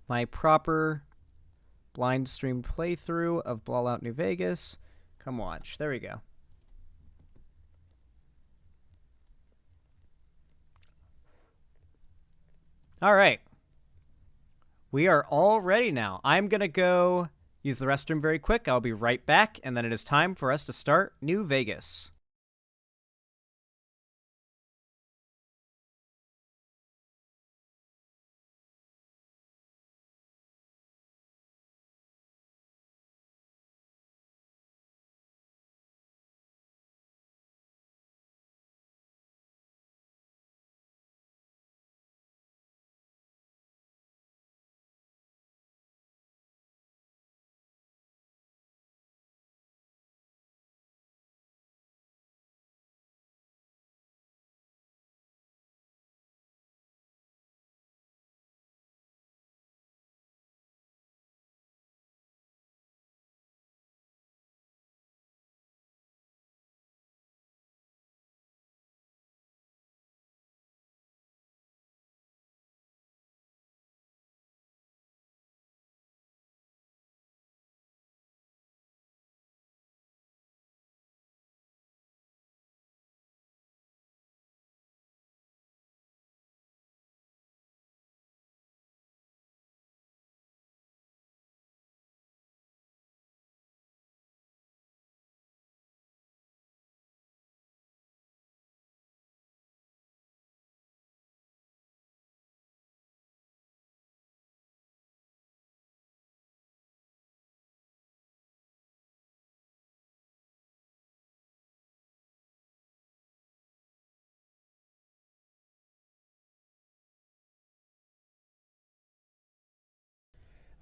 my proper blind stream playthrough of Fallout New Vegas. Come watch. There we go. All right. We are all ready now. I'm going to go use the restroom very quick. I'll be right back, and then it is time for us to start New Vegas.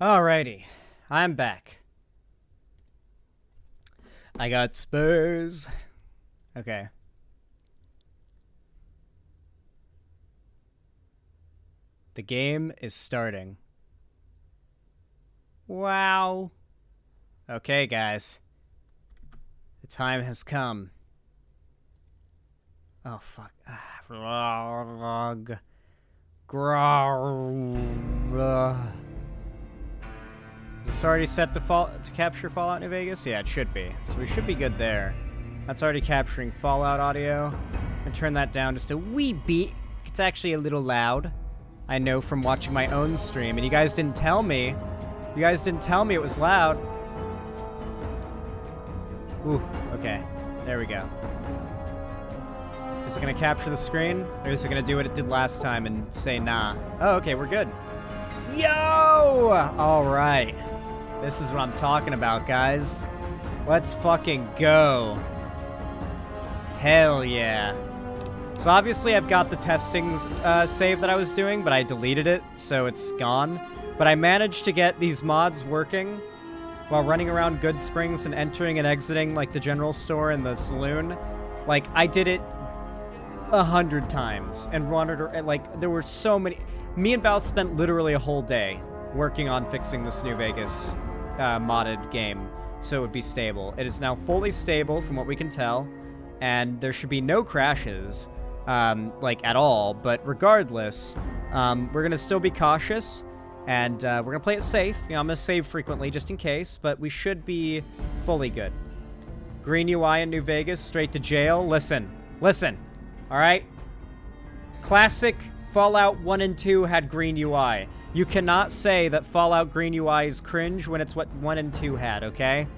Alrighty, I'm back. I got Spurs. Okay. The game is starting. Wow. Okay, guys. The time has come. Oh, fuck. Grog. Is this already set to capture Fallout New Vegas? Yeah, it should be. So we should be good there. That's already capturing Fallout audio. And turn that down just a wee bit. It's actually a little loud. I know from watching my own stream, and you guys didn't tell me. You guys didn't tell me it was loud. Ooh, okay. There we go. Is it gonna capture the screen? Or is it gonna do what it did last time and say nah? Oh, okay, we're good. Yo! Alright. This is what I'm talking about, guys. Let's fucking go. Hell yeah. So obviously I've got the testing save that I was doing, but I deleted it, so it's gone. But I managed to get these mods working while running around Good Springs and entering and exiting like the general store and the saloon. Like, I did it 100 times and wanted, like, there were so many. Me and Val spent literally a whole day working on fixing this New Vegas modded game so it would be stable. It is now fully stable from what we can tell, and there should be no crashes, like, at all. But regardless, we're gonna still be cautious, and we're gonna play it safe. You know, I'm gonna save frequently just in case, but we should be fully good. Green UI in New Vegas, straight to jail. Listen, all right? Classic Fallout 1 and 2 had green UI. You cannot say that Fallout green UI is cringe when it's what 1 and 2 had, okay?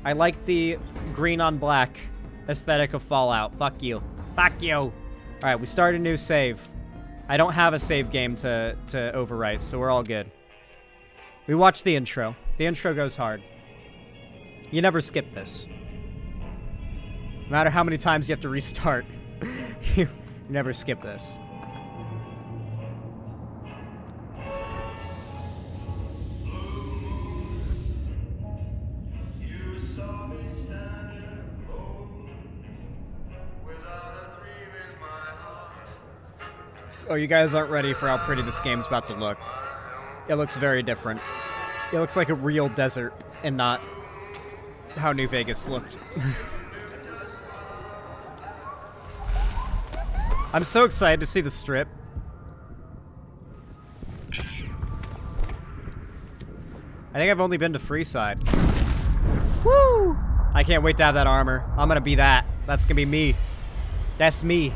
I like the green on black aesthetic of Fallout. Fuck you. Fuck you. All right, we start a new save. I don't have a save game to overwrite, so we're all good. We watch the intro. The intro goes hard. You never skip this. No matter how many times you have to restart, you never skip this. Oh, you guys aren't ready for how pretty this game's about to look. It looks very different. It looks like a real desert and not how New Vegas looked. I'm so excited to see the strip. I think I've only been to Freeside. Woo! I can't wait to have that armor. I'm gonna be that. That's gonna be me. That's me.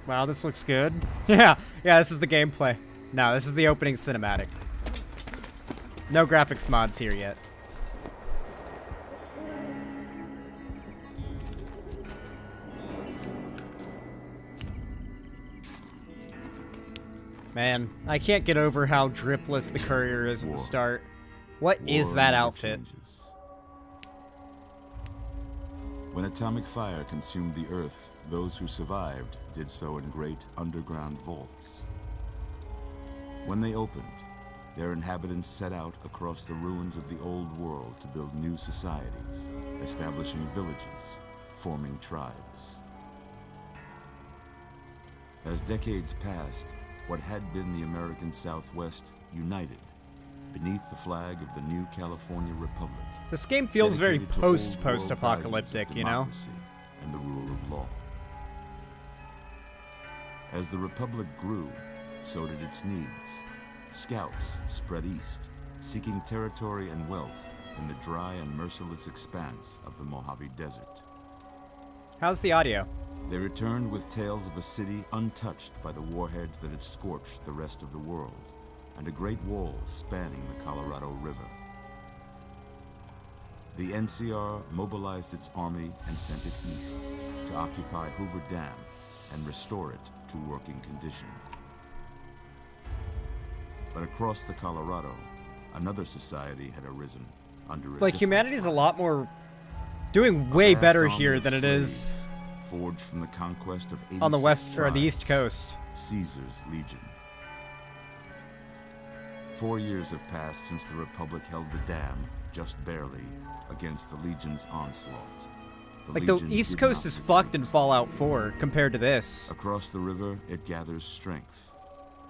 Wow, this looks good. Yeah, this is the gameplay. No, this is the opening cinematic. No graphics mods here yet. Man, I can't get over how dripless the courier is at the start. What is that outfit? When atomic fire consumed the earth, those who survived did so in great underground vaults. When they opened, their inhabitants set out across the ruins of the old world to build new societies, establishing villages, forming tribes. As decades passed, what had been the American Southwest united beneath the flag of the new California Republic. This game feels very post-apocalyptic, you know? And the rule of law. As the Republic grew, so did its needs. Scouts spread east, seeking territory and wealth in the dry and merciless expanse of the Mojave Desert. How's the audio? They returned with tales of a city untouched by the warheads that had scorched the rest of the world, and a great wall spanning the Colorado River. The NCR mobilized its army and sent it east to occupy Hoover Dam and restore it to working condition. But across the Colorado, another society had arisen under a like, humanity's a lot more doing way A vast better army here of than it is slaves, forged from the conquest of on the 86 west or the tribes, east coast. Caesar's legion. 4 years have passed since the Republic held the dam, just barely, against the Legion's onslaught. Like, the Legion East did Coast not is retreat. fucked in Fallout 4 compared to this. Across the river, it gathers strength.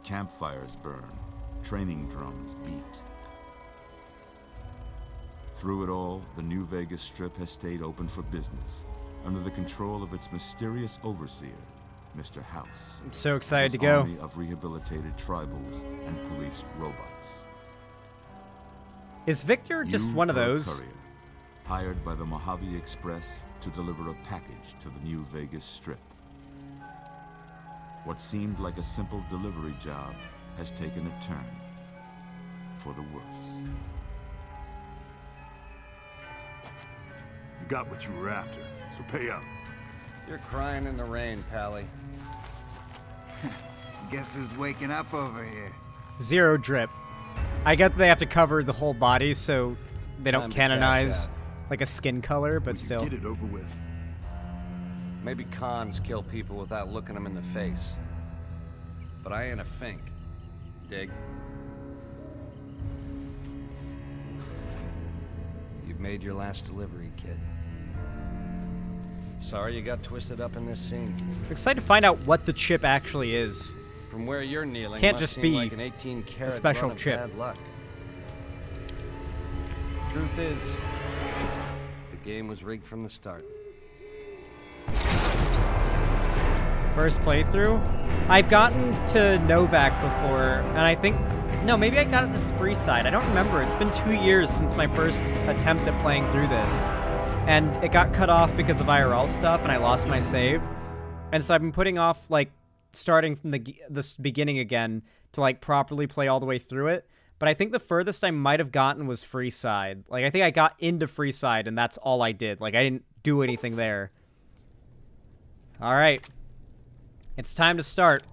Campfires burn. Training drums beat. Through it all, the New Vegas Strip has stayed open for business, under the control of its mysterious overseer, Mr. House. I'm so excited to and his go. army of rehabilitated tribals and police robots. Is Victor just You one of are a those? courier, hired by the Mojave Express to deliver a package to the New Vegas Strip. What seemed like a simple delivery job has taken a turn for the worse. You got what you were after, so pay up. You're crying in the rain, Pally. Guess who's waking up over here? Zero drip. I get they have to cover the whole body so they don't Time to canonize cash like a skin color, but still. Get it over with. Maybe cons kill people without looking them in the face. But I ain't a fink. Dig? You've made your last delivery, kid. Sorry you got twisted up in this scene. I'm excited to find out what the chip actually is. From where you're kneeling, Can't must just seem be like an 18-karat a special run of chip. bad luck. Truth is, the game was rigged from the start. First playthrough. I've gotten to Novak before, and I think... No, maybe I got it this free side. I don't remember. It's been 2 years since my first attempt at playing through this. And it got cut off because of IRL stuff, and I lost my save. And so I've been putting off, like, starting from the beginning again to, like, properly play all the way through it. But I think the furthest I might have gotten was free side. Like, I think I got into free side, and that's all I did. Like, I didn't do anything there. All right. It's time to start.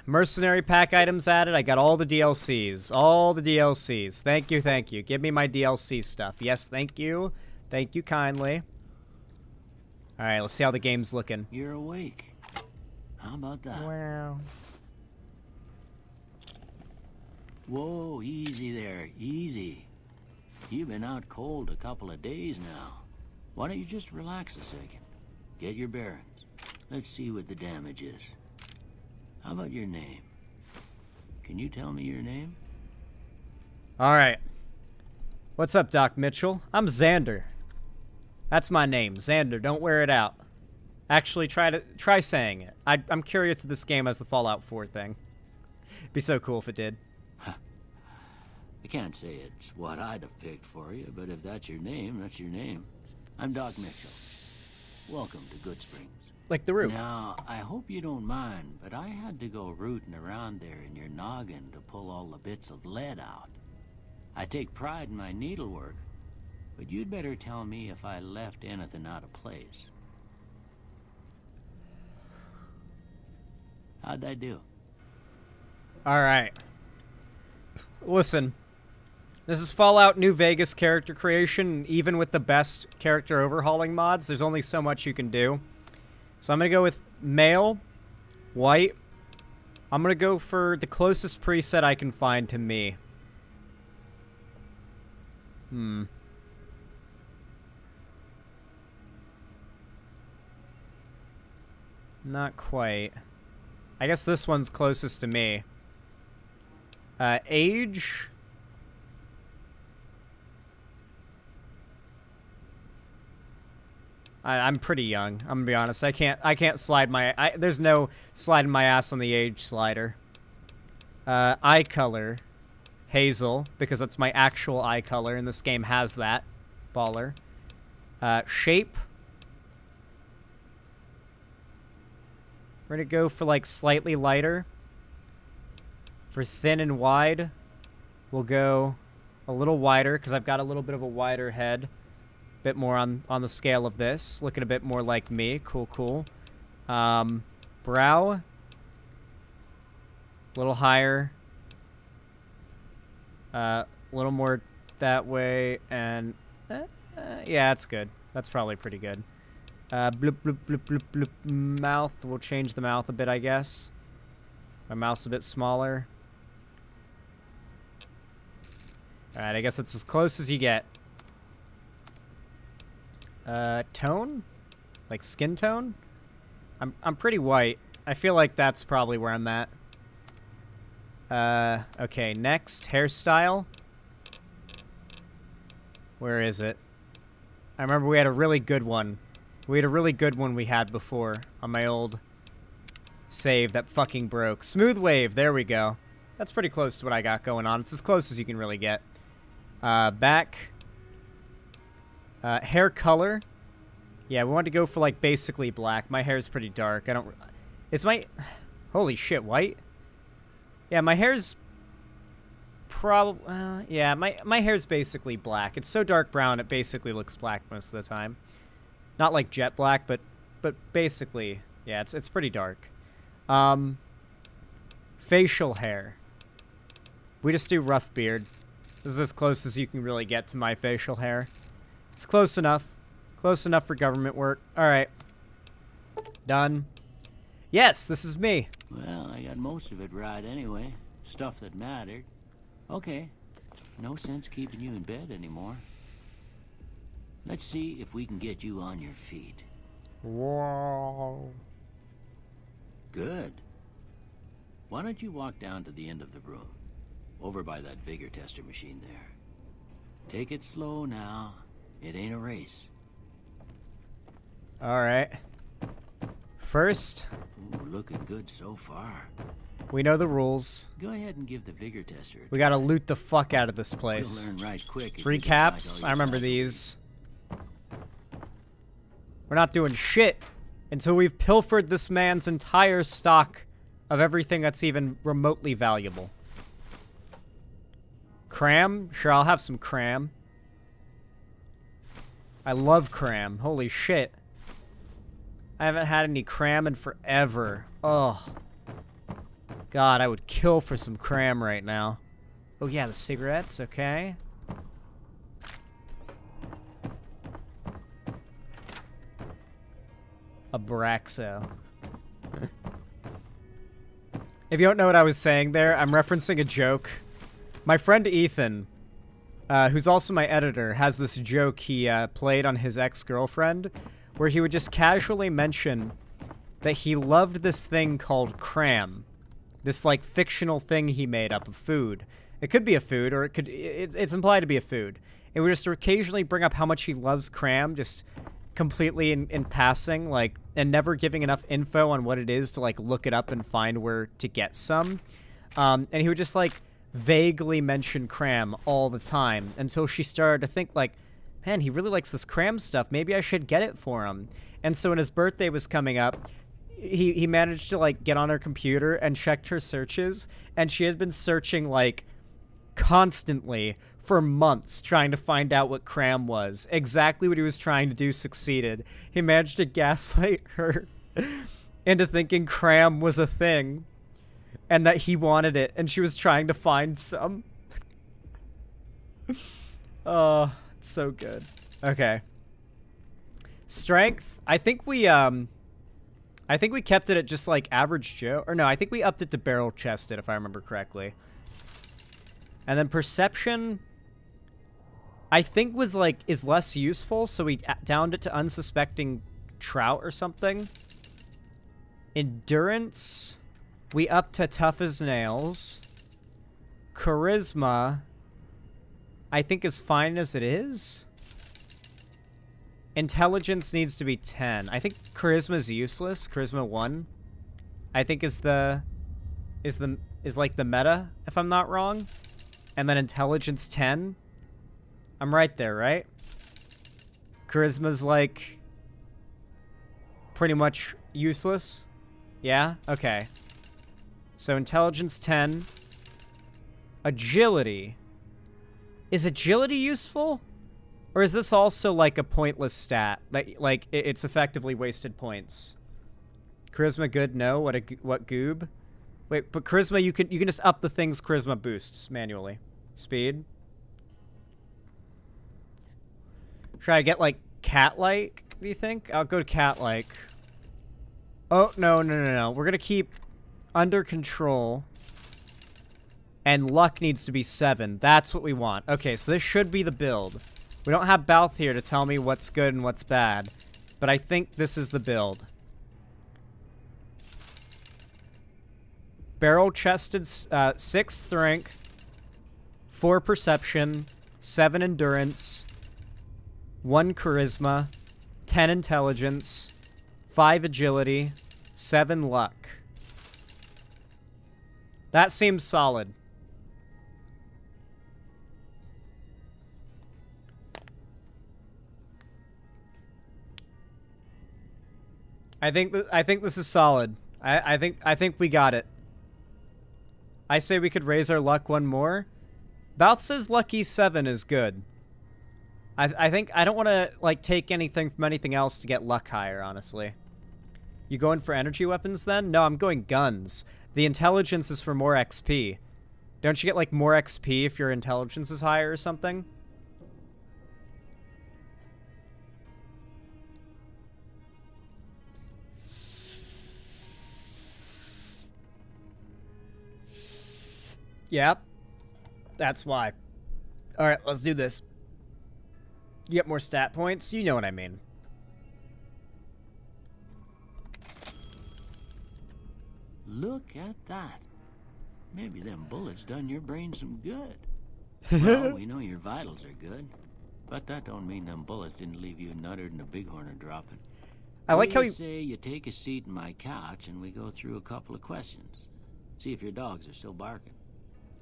Mercenary pack items added. I got all the DLCs. All the DLCs. Thank you, thank you. Give me my DLC stuff. Yes, thank you. Thank you kindly. All right, let's see how the game's looking. You're awake. How about that? Wow. Whoa, easy there, easy. You've been out cold a couple of days now. Why don't you just relax a second? Get your bearings. Let's see what the damage is. How about your name? Can you tell me your name? All right. What's up, Doc Mitchell? I'm Xander. That's my name, Xander. Don't wear it out. Actually, try saying it. I'm curious if this game has the Fallout 4 thing. Be so cool if it did. I can't say it's what I'd have picked for you, but if that's your name, that's your name. I'm Doc Mitchell. Welcome to Good Springs. Like the root. Now, I hope you don't mind, but I had to go rooting around there in your noggin to pull all the bits of lead out. I take pride in my needlework, but you'd better tell me if I left anything out of place. How'd I do? All right. Listen. This is Fallout New Vegas character creation. Even with the best character overhauling mods, there's only so much you can do. So I'm going to go with male, white. I'm going to go for the closest preset I can find to me. Not quite. I guess this one's closest to me. Age... I'm pretty young. I'm gonna be honest. I can't slide my. There's no sliding my ass on the age slider. Eye color, hazel, because that's my actual eye color, and this game has that. Baller. Shape. We're gonna go for like slightly lighter. For thin and wide, we'll go a little wider because I've got a little bit of a wider head. Bit more on the scale of this, looking a bit more like me. Cool. Brow, a little higher, a little more that way, and Yeah, that's good. That's probably pretty good. Bloop, bloop, bloop, bloop, bloop. Mouth. We'll change the mouth a bit, I guess. My mouth's a bit smaller. Alright, I guess that's as close as you get. Tone? Like skin tone? I'm pretty white. I feel like that's probably where I'm at. Okay, next, hairstyle. Where is it? I remember we had a really good one. We had a really good one we had before on my old save that fucking broke. Smooth wave, there we go. That's pretty close to what I got going on. It's as close as you can really get. Back. Hair color. Yeah, we wanted to go for, like, basically black. My hair's pretty dark. I don't... Is my... Holy shit, white? Yeah, my hair's... Probably... yeah, my hair's basically black. It's so dark brown, it basically looks black most of the time. Not like jet black, but basically... Yeah, it's pretty dark. Facial hair. We just do rough beard. This is as close as you can really get to my facial hair. It's close enough. Close enough for government work. Alright. Done. Yes, this is me. Well, I got most of it right anyway. Stuff that mattered. Okay. No sense keeping you in bed anymore. Let's see if we can get you on your feet. Whoa. Good. Why don't you walk down to the end of the room? Over by that vigor tester machine there. Take it slow now. It ain't a race. Alright. First... Ooh, looking good so far. We know the rules. Go ahead and give the vigor tester a We gotta loot the fuck out of this place. We'll learn right quick. Recaps. I remember these. We're not doing shit until we've pilfered this man's entire stock of everything that's even remotely valuable. Cram? Sure, I'll have some cram. I love cram. Holy shit. I haven't had any cram in forever. Oh. God, I would kill for some cram right now. Oh yeah, the cigarettes, okay. Abraxo. If you don't know what I was saying there, I'm referencing a joke. My friend Ethan, who's also my editor, has this joke he played on his ex-girlfriend, where he would just casually mention that he loved this thing called cram. This, like, fictional thing he made up of food. It could be a food, or it's implied to be a food. It would just occasionally bring up how much he loves cram, just completely in passing, like, and never giving enough info on what it is to, like, look it up and find where to get some. And he would just, like, vaguely mention cram all the time until she started to think, like, man, he really likes this cram stuff. Maybe I should get it for him. And so when his birthday was coming up, he managed to, like, get on her computer and checked her searches, and she had been searching, like, constantly for months trying to find out what cram was. Exactly what he was trying to do succeeded. He managed to gaslight her into thinking cram was a thing and that he wanted it, and she was trying to find some. Oh, it's so good. Okay. Strength. I think we kept it at just, like, average Joe. Or no, I think we upped it to barrel chested, if I remember correctly. And then perception, I think is less useful, so we downed it to unsuspecting trout or something. Endurance, we upped to tough as nails. Charisma, I think is fine as it is. Intelligence needs to be 10. I think charisma is useless. Charisma 1, I think is like the meta, if I'm not wrong. And then intelligence 10. I'm right there, right? Charisma's like pretty much useless. Yeah? Okay. So intelligence 10. Agility. Is agility useful? Or is this also like a pointless stat? Like it's effectively wasted points. Charisma good? No. What goob? Wait, but charisma you can just up the things charisma boosts manually. Speed. Should I get, like, cat-like, do you think? I'll go to cat-like. Oh, no. We're gonna keep under control. And luck needs to be 7. That's what we want. Okay, so this should be the build. We don't have Balth here to tell me what's good and what's bad. But I think this is the build. Barrel-chested, 6 strength, 4 perception, 7 endurance, 1 charisma, 10 intelligence, 5 agility, 7 luck. That seems solid. I think this is solid. I think we got it. I say we could raise our luck 1 more. Balth says lucky 7 is good. I think I don't want to like take anything from anything else to get luck higher, honestly. You going for energy weapons then? No, I'm going guns. The intelligence is for more XP. Don't you get like more XP if your intelligence is higher or something? Yep. That's why. Alright, let's do this. You get more stat points? You know what I mean. Look at that. Maybe them bullets done your brain some good. Well, we know your vitals are good. But that don't mean them bullets didn't leave you nuttered and a bighorn are dropping. I like how you say you take a seat in my couch and we go through a couple of questions. See if your dogs are still barking.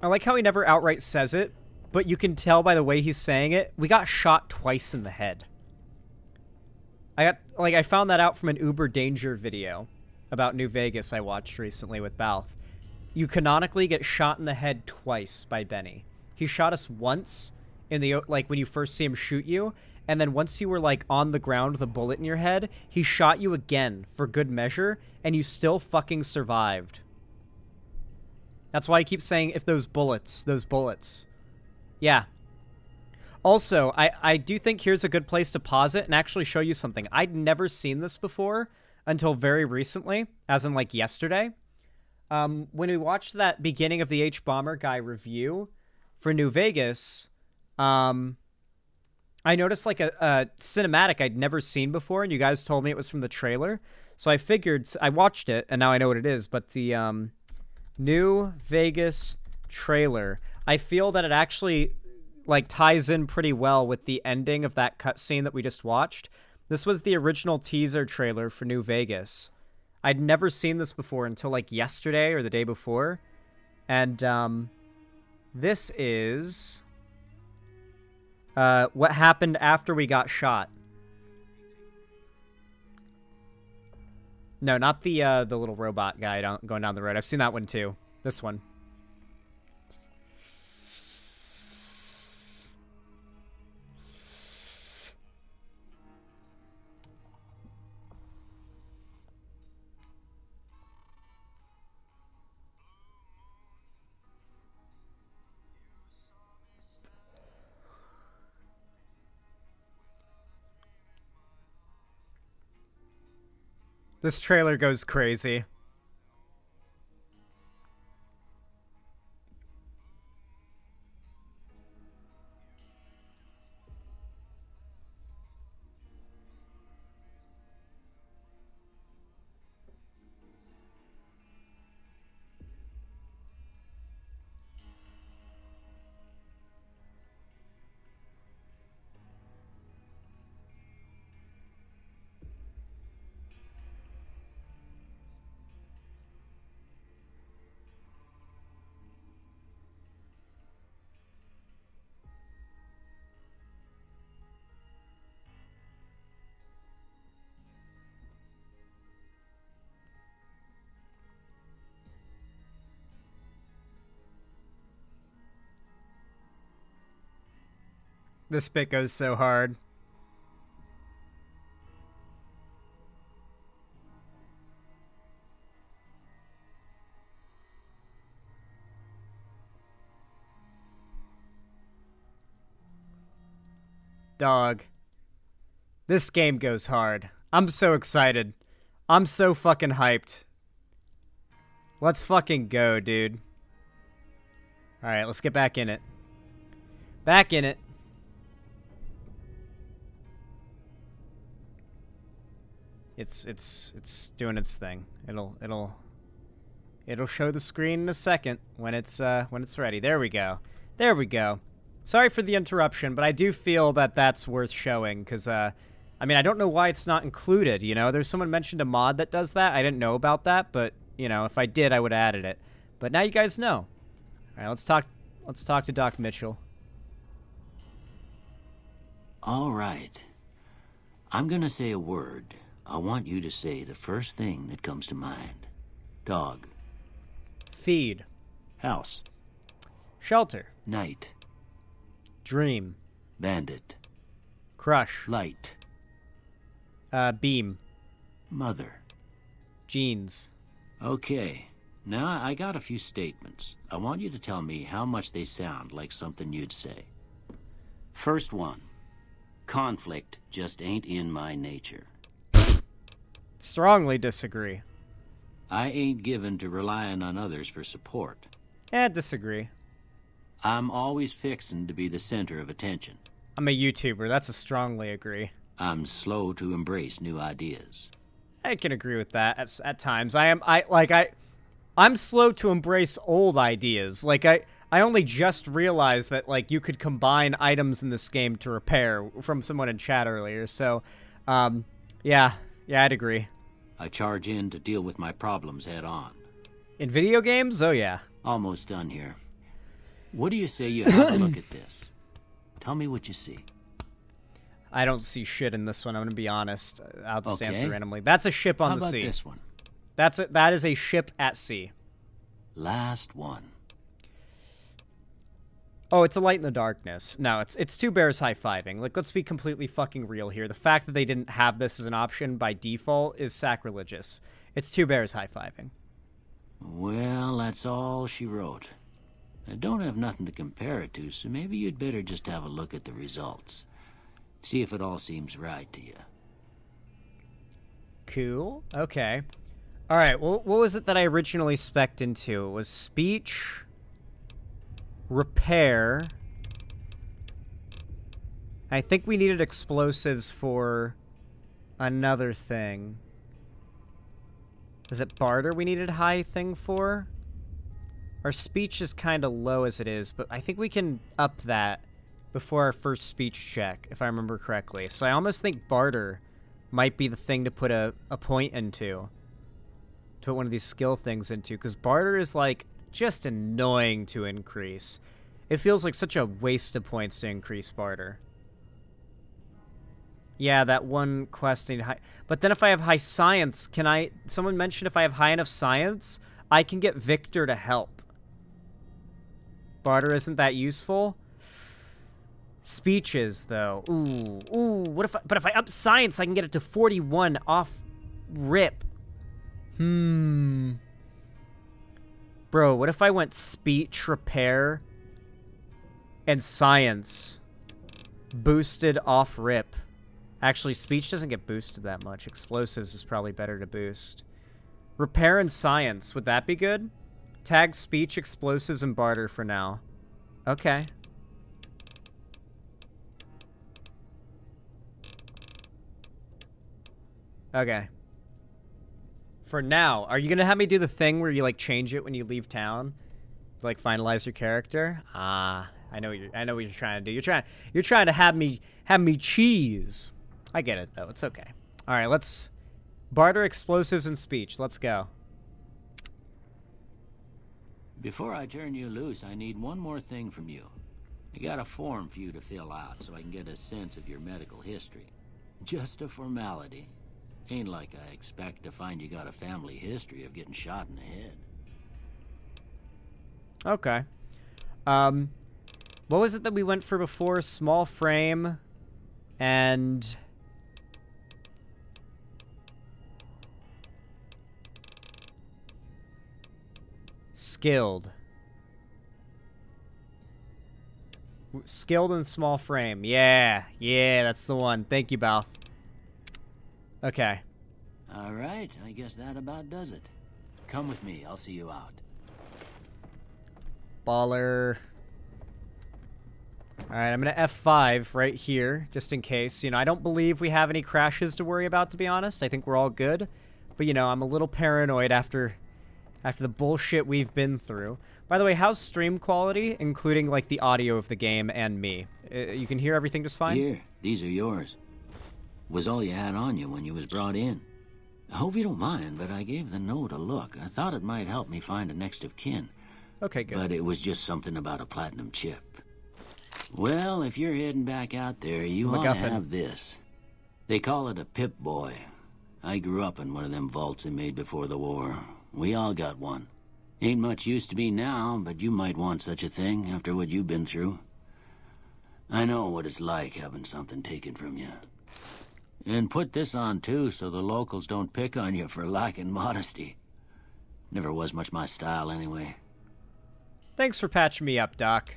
I like how he never outright says it, but you can tell by the way he's saying it. We got shot twice in the head. I found that out from an Uber Danger video about New Vegas I watched recently with Balth. You canonically get shot in the head twice by Benny. He shot us once in the, like, when you first see him shoot you, and then once you were, like, on the ground with a bullet in your head, he shot you again for good measure, and you still fucking survived. That's why I keep saying, if those bullets. Yeah. Also, I do think here's a good place to pause it and actually show you something. I'd never seen this before until very recently, as in, like, yesterday. When we watched that beginning of the H-Bomber guy review for New Vegas, I noticed, like, a cinematic I'd never seen before, and you guys told me it was from the trailer. So I figured, I watched it, and now I know what it is, but the, New Vegas trailer, I feel that it actually, like, ties in pretty well with the ending of that cutscene that we just watched. This was the original teaser trailer for New Vegas. I'd never seen this before until, like, yesterday or the day before. And, this is what happened after we got shot. No, not the little robot guy going down the road. I've seen that one too. This one. This trailer goes crazy. This bit goes so hard. Dog. This game goes hard. I'm so excited. I'm so fucking hyped. Let's fucking go, dude. Alright, let's get back in it. Back in it. It's doing its thing. It'll show the screen in a second when it's ready. There we go. There we go. Sorry for the interruption, but I do feel that that's worth showing because I mean, I don't know why it's not included, you know? There's someone mentioned a mod that does that. I didn't know about that, but you know, if I did, I would have added it. But now you guys know. All right, let's talk to Doc Mitchell. All right. I'm gonna say a word. I want you to say the first thing that comes to mind. Dog. Feed. House. Shelter. Night. Dream. Bandit. Crush. Light. Beam. Mother. Jeans. Okay. Now I got a few statements. I want you to tell me how much they sound like something you'd say. First one. Conflict just ain't in my nature. Strongly disagree. I ain't given to relying on others for support. Disagree. I'm always fixin' to be the center of attention. I'm a YouTuber. That's a strongly agree. I'm slow to embrace new ideas. I can agree with that at times. I'm slow to embrace old ideas. Like I only just realized that like you could combine items in this game to repair from someone in chat earlier. So, yeah, I'd agree. I charge in to deal with my problems head on. In video games? Oh yeah. Almost done here. What do you say you have a look at this? Tell me what you see. I don't see shit in this one. I'm gonna be honest. I'll just answer Okay. randomly. That's a ship on How the about sea. this one? That is a ship at sea. Last one. Oh, it's a light in the darkness. No, it's two bears high-fiving. Like, let's be completely fucking real here. The fact that they didn't have this as an option by default is sacrilegious. It's two bears high-fiving. Well, that's all she wrote. I don't have nothing to compare it to, so maybe you'd better just have a look at the results. See if it all seems right to you. Cool. Okay. All right. Well, what was it that I originally spec'd into? It was speech, repair. I think we needed explosives for another thing. Is it barter we needed high thing for? Our speech is kind of low as it is, but I think we can up that before our first speech check, if I remember correctly. So I almost think barter might be the thing to put a point into. To put one of these skill things into, because barter is like just annoying to increase. It feels like such a waste of points to increase barter. Yeah, that one quest need high. But then if I have high science, can I... Someone mentioned if I have high enough science, I can get Victor to help. Barter isn't that useful. Speeches, though. Ooh. What if but if I up science, I can get it to 41 off rip. Bro, what if I went speech, repair, and science? Boosted off rip. Actually, speech doesn't get boosted that much. Explosives is probably better to boost. Repair and science, would that be good? Tag speech, explosives, and barter for now. Okay. Okay. For now, are you gonna have me do the thing where you like change it when you leave town? To, like finalize your character? I know what you're trying to do. You're trying to have me cheese. I get it though. It's okay. All right, let's barter explosives and speech. Let's go. Before I turn you loose, I need one more thing from you. I got a form for you to fill out so I can get a sense of your medical history. Just a formality. Ain't like I expect to find you got a family history of getting shot in the head. Okay. What was it that we went for before? Small frame and... skilled. Skilled and small frame. Yeah, that's the one. Thank you, Balth. Okay. All right, I guess that about does it. Come with me, I'll see you out. Baller. Alright, I'm gonna F5 right here, just in case. You know, I don't believe we have any crashes to worry about, to be honest. I think we're all good. But, you know, I'm a little paranoid after the bullshit we've been through. By the way, how's stream quality, including, like, the audio of the game and me? You can hear everything just fine? Here, these are yours. Was all you had on you when you was brought in. I hope you don't mind, but I gave the note a look. I thought it might help me find a next of kin. Okay, good. But it was just something about a platinum chip. Well, if you're heading back out there, you ought to have this. They call it a Pip-Boy. I grew up in one of them vaults they made before the war. We all got one. Ain't much use to me now, but you might want such a thing after what you've been through. I know what it's like having something taken from you. And put this on, too, so the locals don't pick on you for lacking modesty. Never was much my style, anyway. Thanks for patching me up, Doc.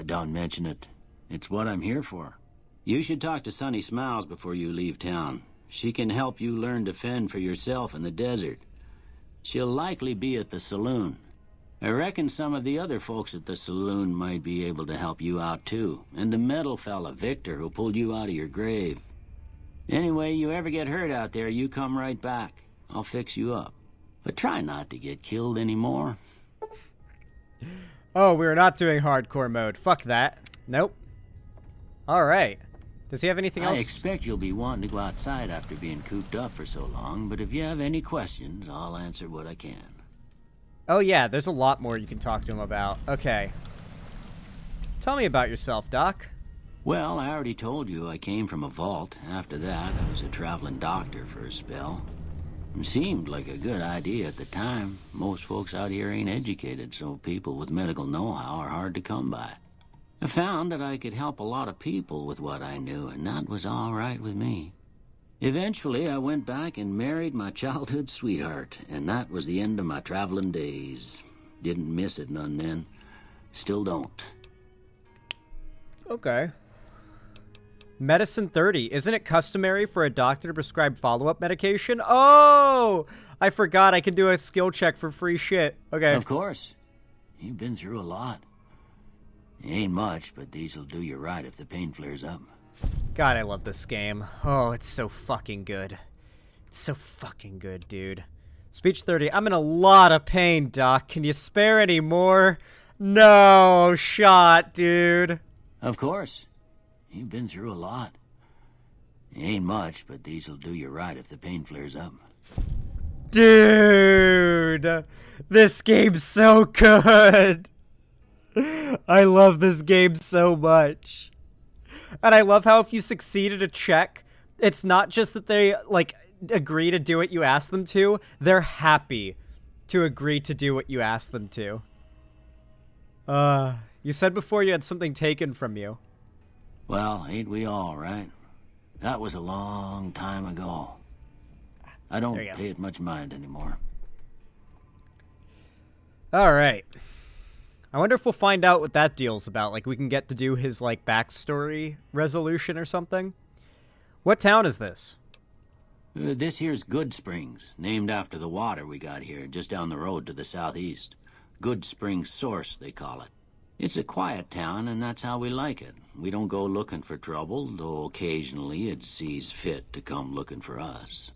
Don't mention it. It's what I'm here for. You should talk to Sunny Smiles before you leave town. She can help you learn to fend for yourself in the desert. She'll likely be at the saloon. I reckon some of the other folks at the saloon might be able to help you out, too. And the metal fella, Victor, who pulled you out of your grave. Anyway, you ever get hurt out there, you come right back. I'll fix you up. But try not to get killed anymore. Oh, we're not doing hardcore mode. Fuck that. Nope. Alright. Does he have anything else? I expect you'll be wanting to go outside after being cooped up for so long, but if you have any questions, I'll answer what I can. Oh yeah, there's a lot more you can talk to him about. Okay. Tell me about yourself, Doc. Well, I already told you I came from a vault. After that, I was a traveling doctor for a spell. It seemed like a good idea at the time. Most folks out here ain't educated, so people with medical know-how are hard to come by. I found that I could help a lot of people with what I knew, and that was all right with me. Eventually, I went back and married my childhood sweetheart, and that was the end of my traveling days. Didn't miss it none then. Still don't. Okay. Medicine 30. Isn't it customary for a doctor to prescribe follow-up medication? Oh! I forgot I can do a skill check for free shit. Okay. Of course. You've been through a lot. Ain't much, but these'll do you right if the pain flares up. God, I love this game. Oh, it's so fucking good. It's so fucking good, dude. Speech 30. I'm in a lot of pain, Doc. Can you spare any more? No shot, dude. Of course. You've been through a lot. Ain't much, but these'll do you right if the pain flares up. Dude! This game's so good! I love this game so much. And I love how if you succeed at a check, it's not just that they, like, agree to do what you ask them to. They're happy to agree to do what you ask them to. You said before you had something taken from you. Well, ain't we all, right? That was a long time ago. I don't pay it much mind anymore. Alright. I wonder if we'll find out what that deal's about. Like, we can get to do his, like, backstory resolution or something. What town is this? This here's Good Springs, named after the water we got here, just down the road to the southeast. Good Springs Source, they call it. It's a quiet town, and that's how we like it. We don't go looking for trouble, though occasionally it sees fit to come looking for us.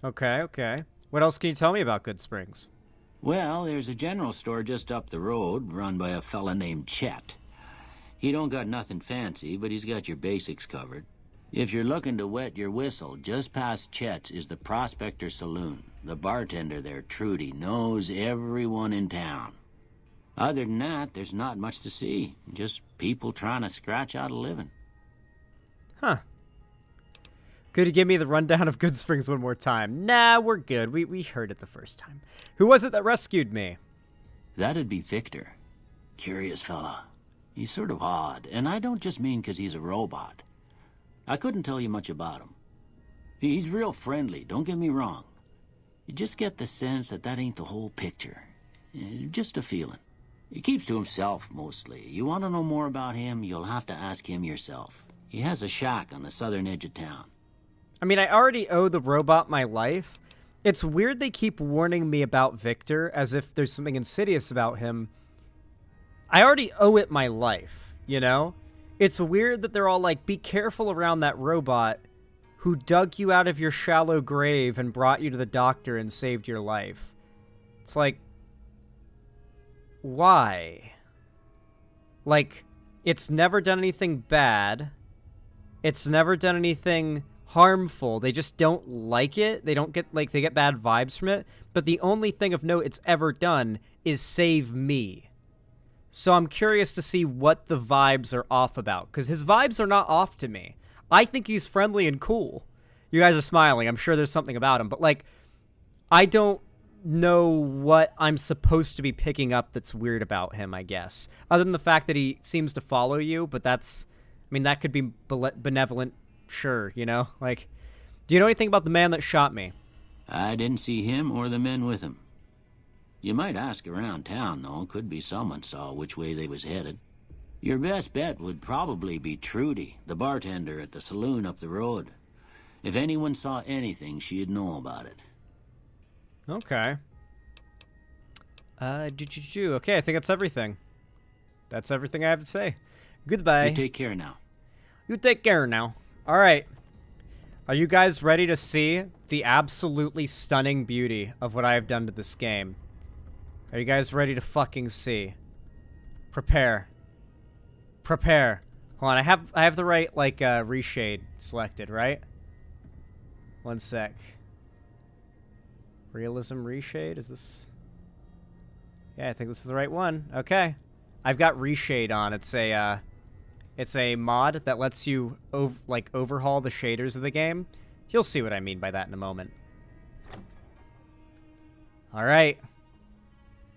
Okay. What else can you tell me about Good Springs? Well, there's a general store just up the road, run by a fella named Chet. He don't got nothing fancy, but he's got your basics covered. If you're looking to wet your whistle, just past Chet's is the Prospector Saloon. The bartender there, Trudy, knows everyone in town. Other than that, there's not much to see. Just people trying to scratch out a living. Huh. Could you give me the rundown of Good Springs one more time? Nah, we're good. We heard it the first time. Who was it that rescued me? That'd be Victor. Curious fella. He's sort of odd, and I don't just mean 'cause he's a robot. I couldn't tell you much about him. He's real friendly, don't get me wrong. You just get the sense that ain't the whole picture. Just a feeling. He keeps to himself, mostly. You want to know more about him, you'll have to ask him yourself. He has a shack on the southern edge of town. I mean, I already owe the robot my life. It's weird they keep warning me about Victor as if there's something insidious about him. I already owe it my life, you know? It's weird that they're all like, be careful around that robot who dug you out of your shallow grave and brought you to the doctor and saved your life. It's like, why? Like, it's never done anything bad. It's never done anything harmful. They just don't like it. They don't get, like, they get bad vibes from it. But the only thing of note it's ever done is save me. So I'm curious to see what the vibes are off about. Because his vibes are not off to me. I think he's friendly and cool. You guys are smiling. I'm sure there's something about him. But, like, I don't know what I'm supposed to be picking up that's weird about him, I guess. Other than the fact that he seems to follow you. But that's, I mean, that could be benevolent. Sure, you know? Like, do you know anything about the man that shot me? I didn't see him or the men with him. You might ask around town, though. Could be someone saw which way they was headed. Your best bet would probably be Trudy, the bartender at the saloon up the road. If anyone saw anything, she'd know about it. Okay. Okay, I think that's everything. That's everything I have to say. Goodbye. You take care now. You take care now. All right. Are you guys ready to see the absolutely stunning beauty of what I have done to this game? Are you guys ready to fucking see? Prepare. Prepare. Hold on, I have the right, like, reshade selected, right? One sec. Realism reshade? Is this... Yeah, I think this is the right one. Okay. I've got reshade on. It's a mod that lets you, overhaul the shaders of the game. You'll see what I mean by that in a moment. Alright.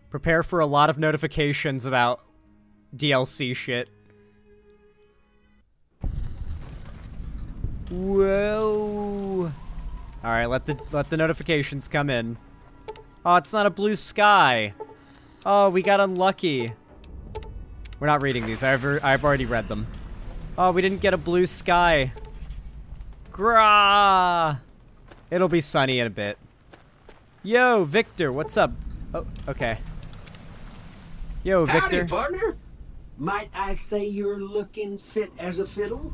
Prepare for a lot of notifications about DLC shit. Whoa. Alright, let the notifications come in. Oh, it's not a blue sky. Oh, we got unlucky. We're not reading these. I've already read them. Oh, we didn't get a blue sky. Grah! It'll be sunny in a bit. Yo, Victor, what's up? Oh, okay. Yo, Victor. Howdy, partner. Might I say you're looking fit as a fiddle?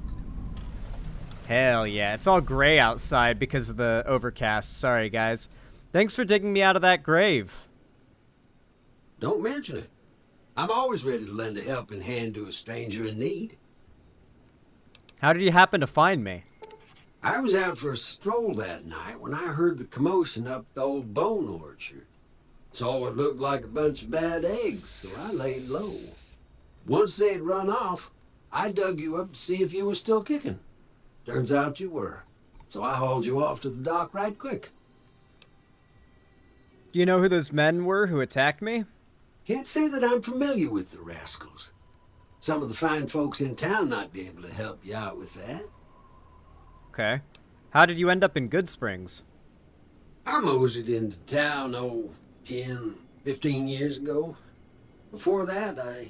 Hell yeah. It's all gray outside because of the overcast. Sorry, guys. Thanks for digging me out of that grave. Don't mention it. I'm always ready to lend a helping hand to a stranger in need. How did you happen to find me? I was out for a stroll that night when I heard the commotion up the old bone orchard. Saw what looked like a bunch of bad eggs, so I laid low. Once they'd run off, I dug you up to see if you were still kicking. Turns out you were, so I hauled you off to the dock right quick. Do you know who those men were who attacked me? Can't say that I'm familiar with the rascals. Some of the fine folks in town might be able to help you out with that. Okay. How did you end up in Good Springs? I moseyed into town, 10, 15 years ago. Before that, I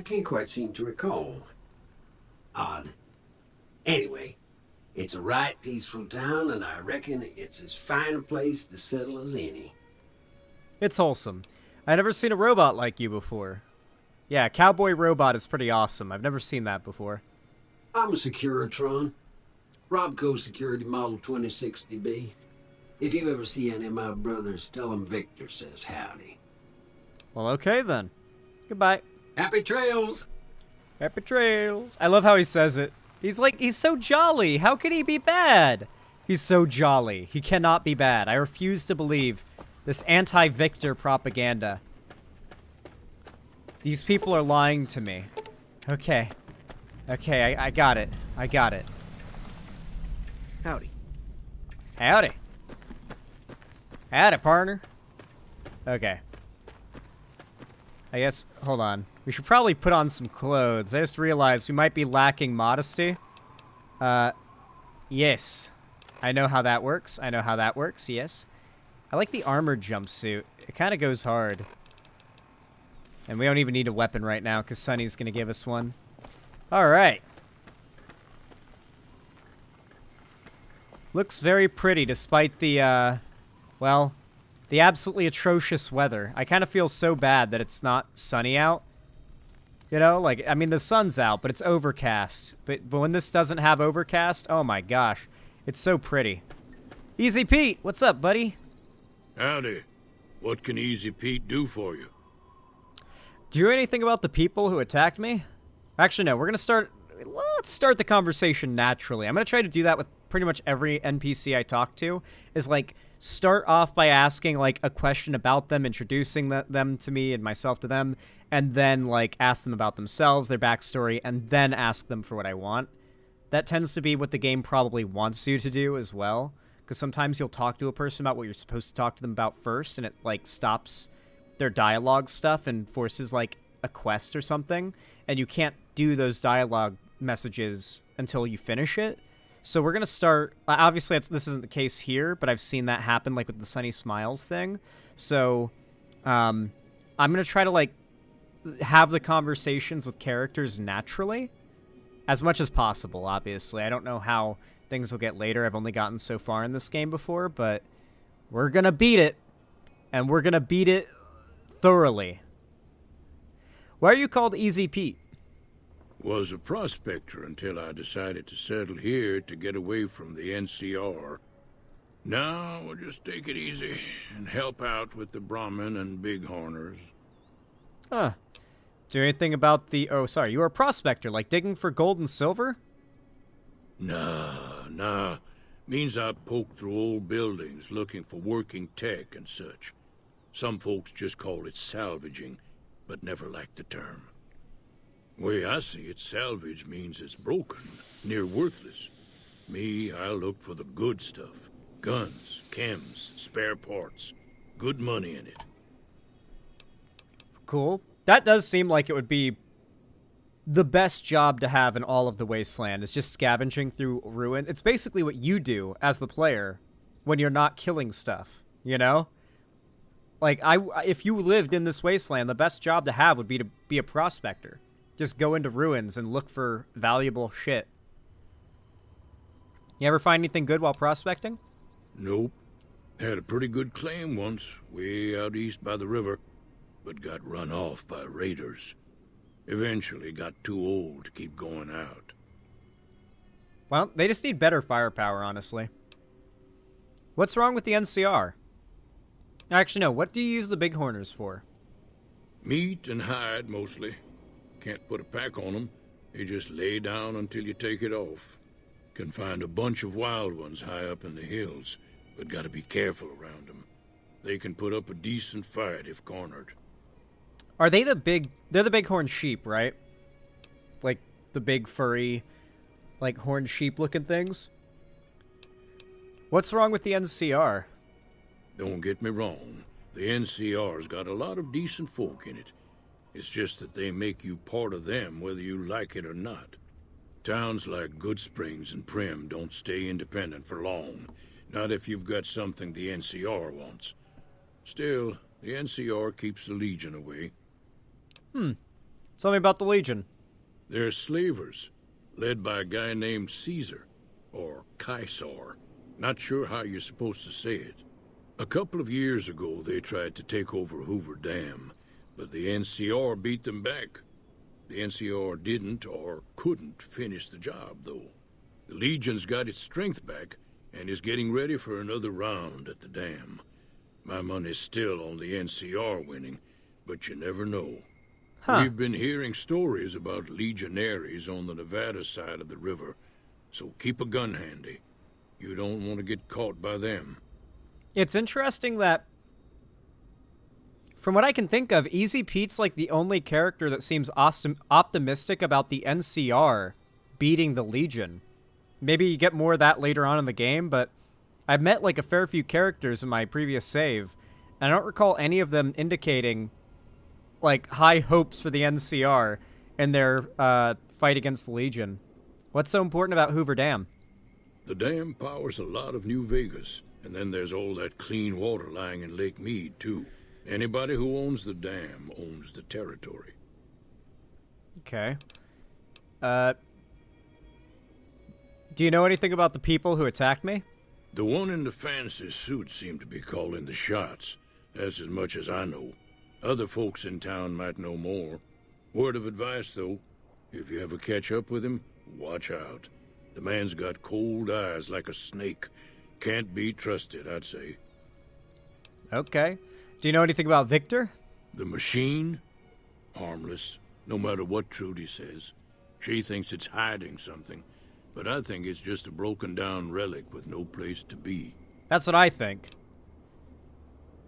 can't quite seem to recall. Odd. Anyway, it's a right peaceful town, and I reckon it's as fine a place to settle as any. It's wholesome. I've never seen a robot like you before. Yeah, Cowboy Robot is pretty awesome. I've never seen that before. I'm a Securitron. Robco Security Model 2060B. If you ever see any of my brothers, tell them Victor says howdy. Well, okay then. Goodbye. Happy trails! Happy trails. I love how he says it. He's so jolly. How can he be bad? He's so jolly. He cannot be bad. I refuse to believe this anti-Victor propaganda. These people are lying to me. Okay. Okay, I got it. I got it. Howdy. Howdy. Howdy, partner. Okay. I guess, hold on. We should probably put on some clothes. I just realized we might be lacking modesty. Yes. I know how that works. I know how that works, yes. I like the armored jumpsuit. It kind of goes hard. And we don't even need a weapon right now because Sunny's going to give us one. All right. Looks very pretty despite the, well, the absolutely atrocious weather. I kind of feel so bad that it's not sunny out. You know, like, I mean, the sun's out, but it's overcast. But when this doesn't have overcast, oh my gosh, it's so pretty. Easy Pete, what's up, buddy? Howdy. What can Easy Pete do for you? Do you know anything about the people who attacked me? Actually, no, let's start the conversation naturally. I'm going to try to do that with pretty much every NPC I talk to, is like, start off by asking like a question about them, introducing them to me and myself to them, and then like ask them about themselves, their backstory, and then ask them for what I want. That tends to be what the game probably wants you to do as well, because sometimes you'll talk to a person about what you're supposed to talk to them about first, and it like stops their dialogue stuff and forces like a quest or something, and you can't do those dialogue messages until you finish it. So we're going to start, obviously this isn't the case here, but I've seen that happen like with the Sunny Smiles thing. So I'm going to try to like have the conversations with characters naturally as much as possible, obviously. I don't know how things will get later. I've only gotten so far in this game before, but we're going to beat it, and we're going to beat it thoroughly. Why are you called Easy Pete? Was a prospector until I decided to settle here to get away from the NCR. Now we'll just take it easy and help out with the Brahmin and Bighorners. Huh. Do anything about the... Oh, sorry. You were a prospector, like digging for gold and silver? Nah. Means I poke through old buildings looking for working tech and such. Some folks just call it salvaging, but never liked the term. Way I see it, salvage means it's broken, near worthless. Me, I look for the good stuff. Guns, chems, spare parts. Good money in it. Cool. That does seem like it would be the best job to have in all of the Wasteland, is just scavenging through ruin. It's basically what you do as the player when you're not killing stuff, you know? Like, if you lived in this Wasteland, the best job to have would be to be a prospector. Just go into ruins and look for valuable shit. You ever find anything good while prospecting? Nope. Had a pretty good claim once, way out east by the river, but got run off by raiders. Eventually got too old to keep going out. Well, they just need better firepower, honestly. What's wrong with the NCR? Actually, no. What do you use the Bighorners for? Meat and hide, mostly. Can't put a pack on them. You just lay down until you take it off. Can find a bunch of wild ones high up in the hills, but gotta be careful around them. They can put up a decent fight if cornered. Are they they're the bighorn sheep, right? Like, the big furry, like, horned sheep looking things? What's wrong with the NCR? Don't get me wrong. The NCR's got a lot of decent folk in it. It's just that they make you part of them whether you like it or not. Towns like Goodsprings and Prim don't stay independent for long. Not if you've got something the NCR wants. Still, the NCR keeps the Legion away. Tell me about the Legion. They're slavers, led by a guy named Caesar, or Caesar. Not sure how you're supposed to say it. A couple of years ago, they tried to take over Hoover Dam, but the NCR beat them back. The NCR didn't or couldn't finish the job, though. The Legion's got its strength back and is getting ready for another round at the dam. My money's still on the NCR winning, but you never know. We've been hearing stories about legionaries on the Nevada side of the river, so keep a gun handy. You don't want to get caught by them. It's interesting that, from what I can think of, Easy Pete's like the only character that seems optimistic about the NCR beating the Legion. Maybe you get more of that later on in the game, but I've met like a fair few characters in my previous save, and I don't recall any of them indicating like high hopes for the NCR in their fight against the Legion. What's so important about Hoover Dam? The dam powers a lot of New Vegas, and then there's all that clean water lying in Lake Mead, too. Anybody who owns the dam owns the territory. Okay. Do you know anything about the people who attacked me? The one in the fancy suit seemed to be calling the shots. That's as much as I know. Other folks in town might know more. Word of advice, though. If you ever catch up with him, watch out. The man's got cold eyes like a snake. Can't be trusted, I'd say. Okay. Do you know anything about Victor? The machine? Harmless, no matter what Trudy says. She thinks it's hiding something, but I think it's just a broken-down relic with no place to be. That's what I think.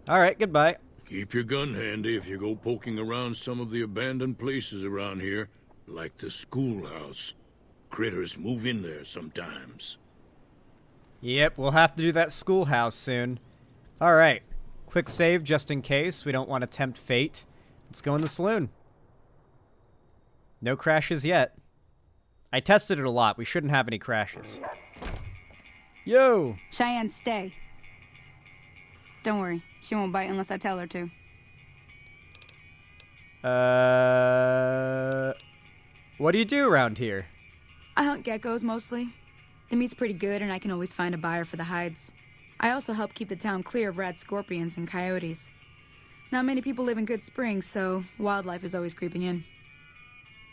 All right, goodbye. Keep your gun handy if you go poking around some of the abandoned places around here, like the schoolhouse. Critters move in there sometimes. Yep, we'll have to do that schoolhouse soon. All right, quick save just in case we don't want to tempt fate. Let's go in the saloon. No crashes yet. I tested it a lot. We shouldn't have any crashes. Yo! Cheyenne, stay. Don't worry. She won't bite unless I tell her to. What do you do around here? I hunt geckos mostly. The meat's pretty good and I can always find a buyer for the hides. I also help keep the town clear of rad scorpions and coyotes. Not many people live in Good Springs, so wildlife is always creeping in.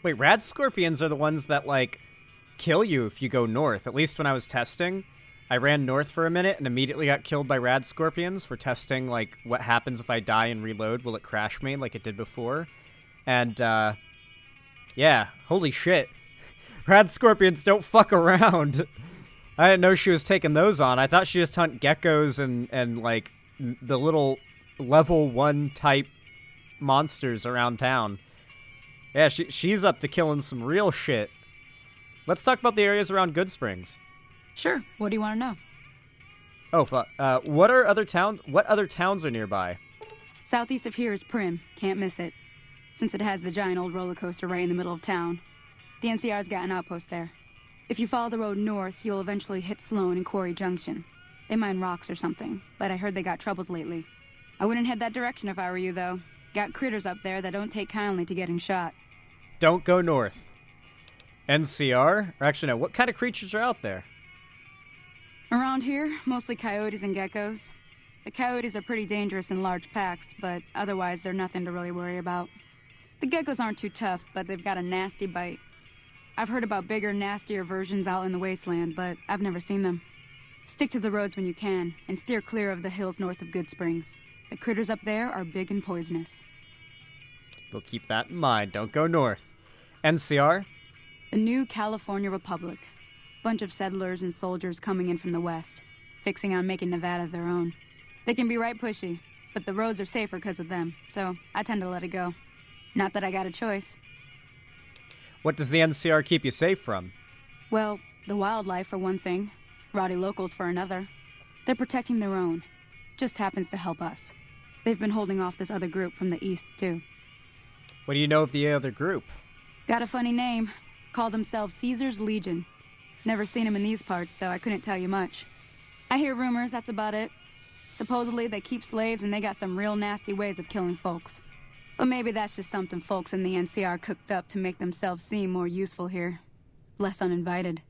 Wait, rad scorpions are the ones that, like, kill you if you go north. At least when I was testing, I ran north for a minute and immediately got killed by rad scorpions for testing, like, what happens if I die and reload. Will it crash me like it did before? And, yeah, holy shit. Rad scorpions don't fuck around. I didn't know she was taking those on. I thought she just hunt geckos and like, the little level 1 type monsters around town. Yeah, she's up to killing some real shit. Let's talk about the areas around Good Springs. Sure. What do you want to know? Oh, fuck. What other towns are nearby? Southeast of here is Prim. Can't miss it. Since it has the giant old roller coaster right in the middle of town. The NCR's got an outpost there. If you follow the road north, you'll eventually hit Sloan and Quarry Junction. They mine rocks or something, but I heard they got troubles lately. I wouldn't head that direction if I were you, though. Got critters up there that don't take kindly to getting shot. Don't go north. NCR? Or actually, no, what kind of creatures are out there? Around here, mostly coyotes and geckos. The coyotes are pretty dangerous in large packs, but otherwise they're nothing to really worry about. The geckos aren't too tough, but they've got a nasty bite. I've heard about bigger, nastier versions out in the wasteland, but I've never seen them. Stick to the roads when you can, and steer clear of the hills north of Good Springs. The critters up there are big and poisonous. We'll keep that in mind. Don't go north. NCR? The New California Republic. Bunch of settlers and soldiers coming in from the west, fixing on making Nevada their own. They can be right pushy, but the roads are safer because of them, so I tend to let it go. Not that I got a choice. What does the NCR keep you safe from? Well, the wildlife for one thing, rowdy locals for another. They're protecting their own. Just happens to help us. They've been holding off this other group from the east, too. What do you know of the other group? Got a funny name. Call themselves Caesar's Legion. Never seen them in these parts, so I couldn't tell you much. I hear rumors, that's about it. Supposedly they keep slaves and they got some real nasty ways of killing folks. But maybe that's just something folks in the NCR cooked up to make themselves seem more useful here. Less uninvited.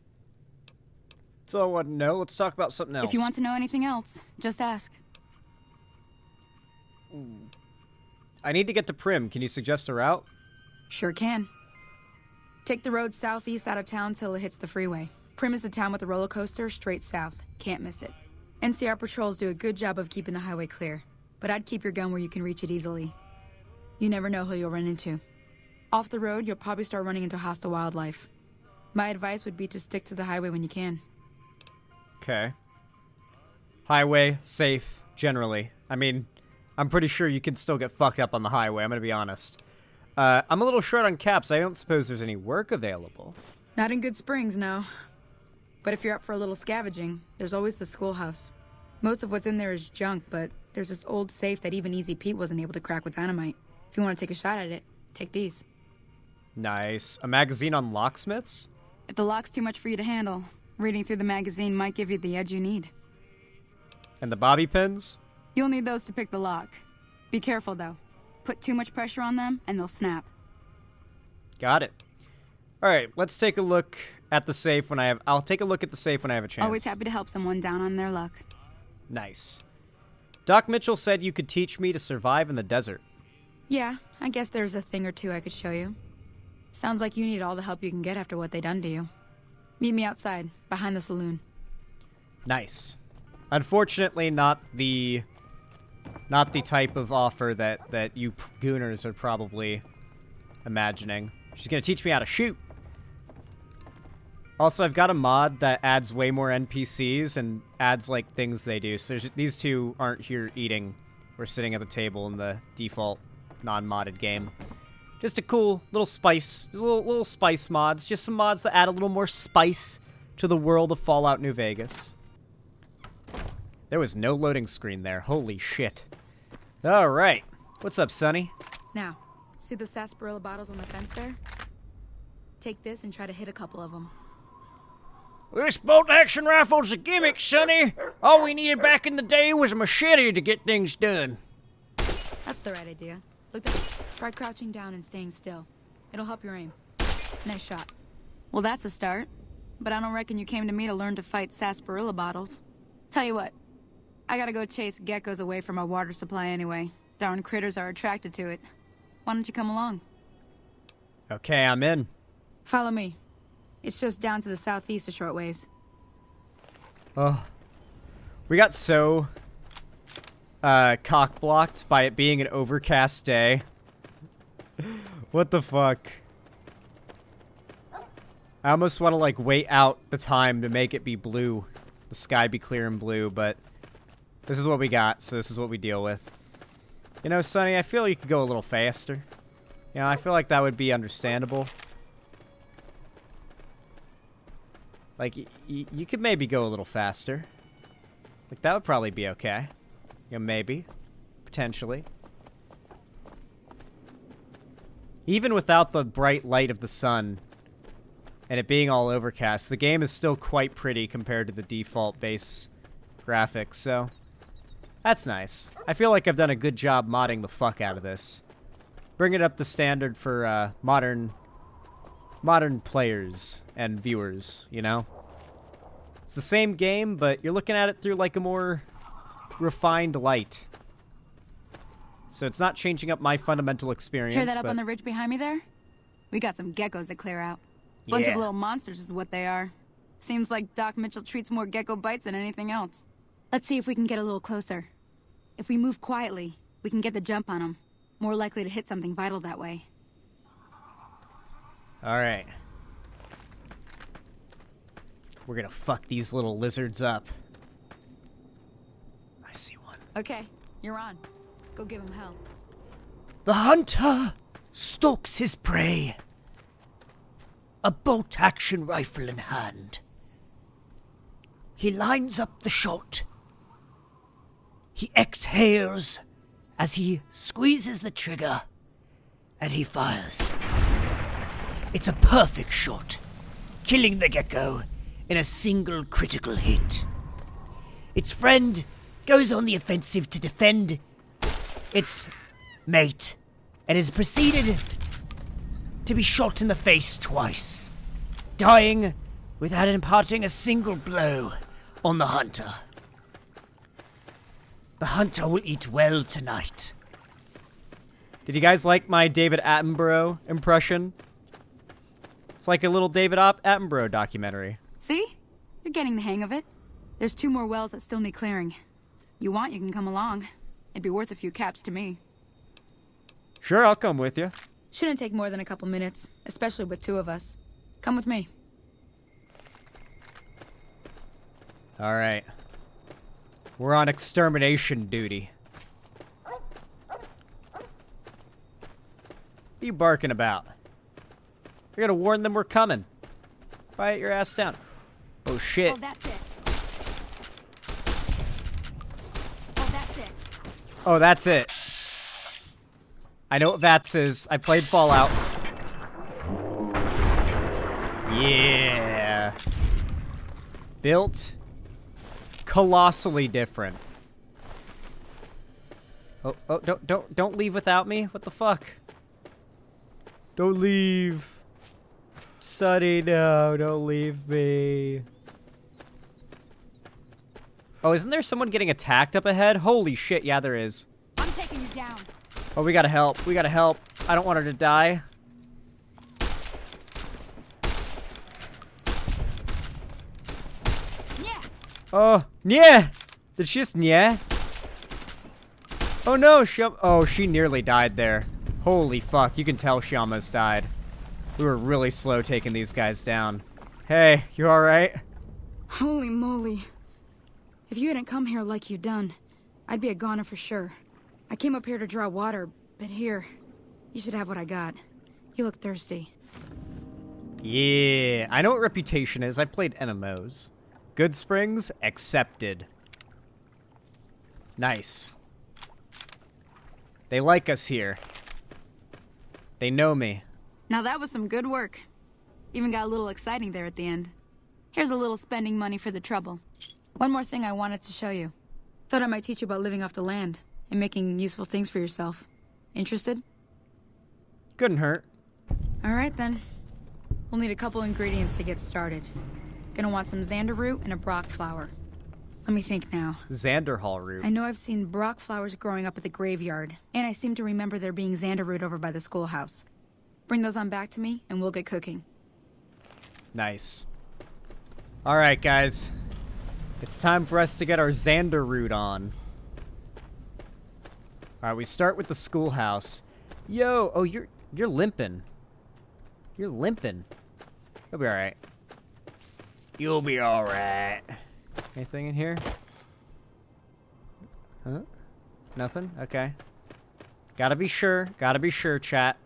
That's all I want to know. Let's talk about something else. If you want to know anything else, just ask. I need to get to Prim. Can you suggest a route? Sure can. Take the road southeast out of town till it hits the freeway. Prim is the town with the roller coaster straight south. Can't miss it. NCR patrols do a good job of keeping the highway clear, but I'd keep your gun where you can reach it easily. You never know who you'll run into. Off the road, you'll probably start running into hostile wildlife. My advice would be to stick to the highway when you can. Okay. Highway, safe, generally. I mean, I'm pretty sure you can still get fucked up on the highway, I'm gonna be honest. I'm a little short on caps. I don't suppose there's any work available. Not in Good Springs, no. But if you're up for a little scavenging, there's always the schoolhouse. Most of what's in there is junk, but there's this old safe that even Easy Pete wasn't able to crack with dynamite. If you want to take a shot at it, take these. Nice. A magazine on locksmiths? If the lock's too much for you to handle, reading through the magazine might give you the edge you need. And the bobby pins? You'll need those to pick the lock. Be careful, though. Put too much pressure on them, and they'll snap. Got it. All right, let's take a look at the safe when I have... I'll take a look at the safe when I have a chance. Always happy to help someone down on their luck. Nice. Doc Mitchell said you could teach me to survive in the desert. Yeah, I guess there's a thing or two I could show you. Sounds like you need all the help you can get after what they done to you. Meet me outside, behind the saloon. Nice. Unfortunately, not the type of offer that you gooners are probably imagining. She's gonna teach me how to shoot. Also, I've got a mod that adds way more NPCs and adds, like, things they do. So these two aren't here eating. We're sitting at the table in the default non-modded game. Just a cool little spice, little spice mods. Just some mods that add a little more spice to the world of Fallout New Vegas. There was no loading screen there. Holy shit. All right. What's up, Sonny? Now, see the sarsaparilla bottles on the fence there? Take this and try to hit a couple of them. This bolt-action rifle's a gimmick, Sonny. All we needed back in the day was a machete to get things done. That's the right idea. Look down. Try crouching down and staying still. It'll help your aim. Nice shot. Well, that's a start. But I don't reckon you came to me to learn to fight sarsaparilla bottles. Tell you what, I gotta go chase geckos away from our water supply anyway. Darn critters are attracted to it. Why don't you come along? Okay, I'm in. Follow me. It's just down to the southeast a short ways. Oh. We got so cock-blocked by it being an overcast day. What the fuck? I almost want to, like, wait out the time to make it be blue. The sky be clear and blue, but this is what we got, so this is what we deal with. You know, Sonny, I feel you could go a little faster. You know, I feel like that would be understandable. Like, you could maybe go a little faster. Like, that would probably be okay. You know, maybe. Potentially. Even without the bright light of the sun and it being all overcast, the game is still quite pretty compared to the default base graphics, so that's nice. I feel like I've done a good job modding the fuck out of this. Bring it up to standard for modern players and viewers, you know? It's the same game, but you're looking at it through like a more refined light. So it's not changing up my fundamental experience. Hear that up on the ridge behind me there? We got some geckos to clear out. Bunch of little monsters is what they are. Seems like Doc Mitchell treats more gecko bites than anything else. Let's see if we can get a little closer. If we move quietly, we can get the jump on them. More likely to hit something vital that way. Alright. We're gonna fuck these little lizards up. I see one. Okay, you're on. Go give him hell. The hunter stalks his prey. A bolt-action rifle in hand. He lines up the shot. He exhales as he squeezes the trigger, and he fires. It's a perfect shot, killing the gecko in a single critical hit. Its friend goes on the offensive to defend its mate, and is proceeded to be shot in the face twice, dying without imparting a single blow on the hunter. The hunter will eat well tonight. Did you guys like my David Attenborough impression? It's like a little David Attenborough documentary. See? You're getting the hang of it. There's 2 more wells that still need clearing. You want, you can come along. It'd be worth a few caps to me. Sure, I'll come with you. Shouldn't take more than a couple minutes, especially with 2 of us. Come with me. All right. We're on extermination duty. What are you barking about? I gotta warn them we're coming. Quiet your ass down. Oh shit. Oh, that's it. Oh, that's it. Oh, that's it. I know what VATS is. I played Fallout. Yeah. Built colossally different. Oh, don't leave without me. What the fuck? Don't leave. Sonny, no, don't leave me. Oh, isn't there someone getting attacked up ahead? Holy shit, yeah, there is. I'm taking you down. Oh, we gotta help. We gotta help. I don't want her to die. Yeah. Oh, yeah. Did she just yeah? Oh no, she nearly died there. Holy fuck, you can tell she almost died. We were really slow taking these guys down. Hey, you alright? Holy moly. If you hadn't come here like you done, I'd be a goner for sure. I came up here to draw water, but here, you should have what I got. You look thirsty. Yeah, I know what reputation is. I played MMOs. Good Springs, accepted. Nice. They like us here. They know me. Now that was some good work. Even got a little exciting there at the end. Here's a little spending money for the trouble. One more thing I wanted to show you. Thought I might teach you about living off the land and making useful things for yourself. Interested? Couldn't hurt. All right then. We'll need a couple ingredients to get started. Gonna want some xander root and a brock flower. Let me think now. Xanderhall root. I know I've seen brock flowers growing up at the graveyard, and I seem to remember there being xander root over by the schoolhouse. Bring those on back to me, and we'll get cooking. Nice. Alright, guys. It's time for us to get our xander root on. Alright, we start with the schoolhouse. Yo, oh, you're limping. You're limping. You'll be alright. You'll be alright. Anything in here? Huh? Nothing? Okay. Gotta be sure, chat.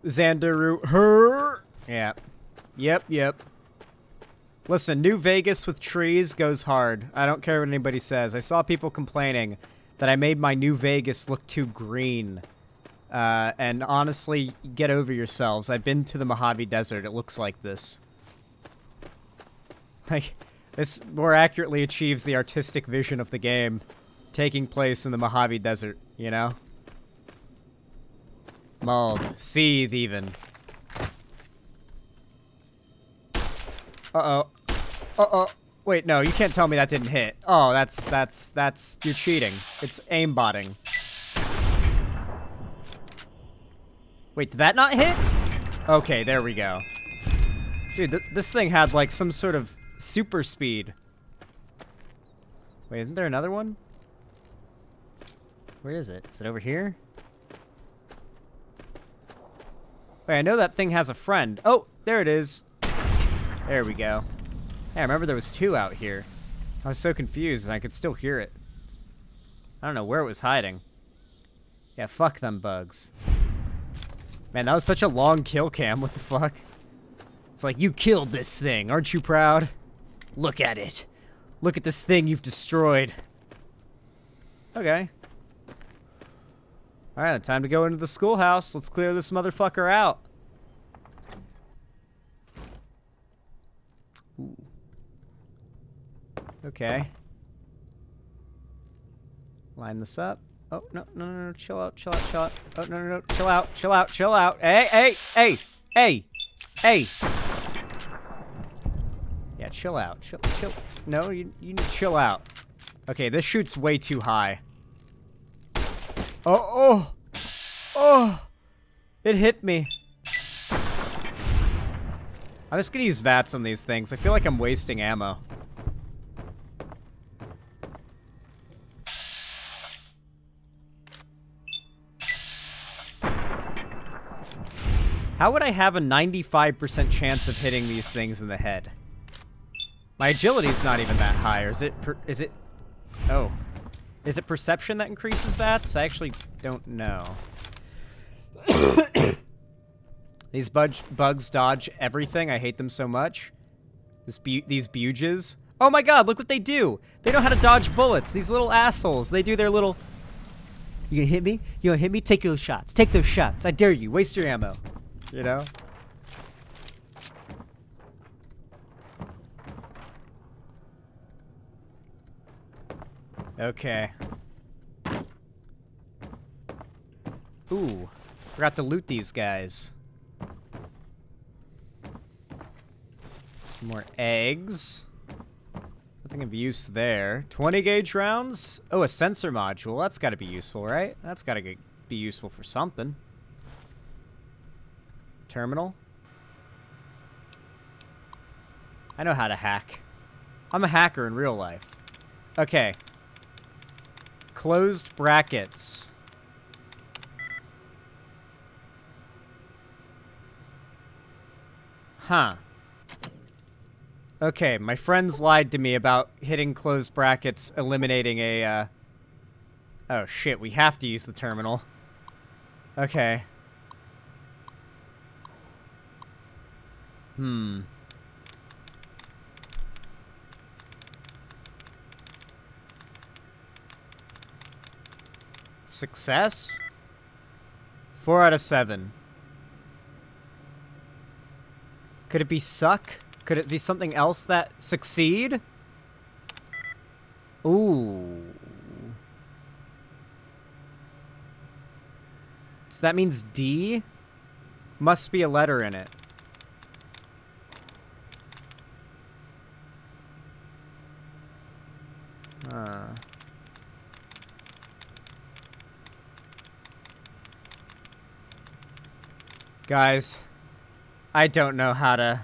Xander root, her. Yeah. Yep. Listen, New Vegas with trees goes hard. I don't care what anybody says. I saw people complaining that I made my New Vegas look too green. And honestly, get over yourselves. I've been to the Mojave Desert. It looks like this. Like, this more accurately achieves the artistic vision of the game taking place in the Mojave Desert, you know? Mulled. Seethe, even. Uh-oh. Uh-oh. Wait, no, you can't tell me that didn't hit. Oh, that's, you're cheating. It's aimbotting. Wait, did that not hit? Okay, there we go. Dude, this thing had, like, some sort of super speed. Wait, isn't there another one? Where is it? Is it over here? Wait, I know that thing has a friend. Oh, there it is. There we go. Yeah, I remember there was two out here. I was so confused and I could still hear it. I don't know where it was hiding. Yeah, fuck them bugs. Man, that was such a long kill cam. What the fuck? It's like, you killed this thing. Aren't you proud? Look at it. Look at this thing you've destroyed. Okay. Alright, time to go into the schoolhouse. Let's clear this motherfucker out. Ooh. Okay. Line this up. Oh, no, chill out. Oh, no, chill out. Hey! Yeah, chill out. Chill. No, you need to chill out. Okay, this shoots way too high. Oh! It hit me. I'm just gonna use VATS on these things. I feel like I'm wasting ammo. How would I have a 95% chance of hitting these things in the head? My agility's not even that high, or is it? Oh. Is it perception that increases VATS? I actually don't know. These bugs dodge everything. I hate them so much. These buges. Oh my god, look what they do! They know how to dodge bullets. These little assholes. They do their little... You gonna hit me? You gonna hit me? Take those shots. Take those shots. I dare you. Waste your ammo. You know? Okay. Ooh. Forgot to loot these guys. Some more eggs. Nothing of use there. 20 gauge rounds? Oh, a sensor module. That's got to be useful, right? That's got to be useful for something. Terminal. I know how to hack. I'm a hacker in real life. Okay. Closed brackets. Huh. Okay, my friends lied to me about hitting closed brackets, eliminating a, Oh, shit, we have to use the terminal. Okay. Success? 4 out of 7. Could it be suck? Could it be something else that succeed? Ooh. So that means D? Must be a letter in it. Guys, I don't know how to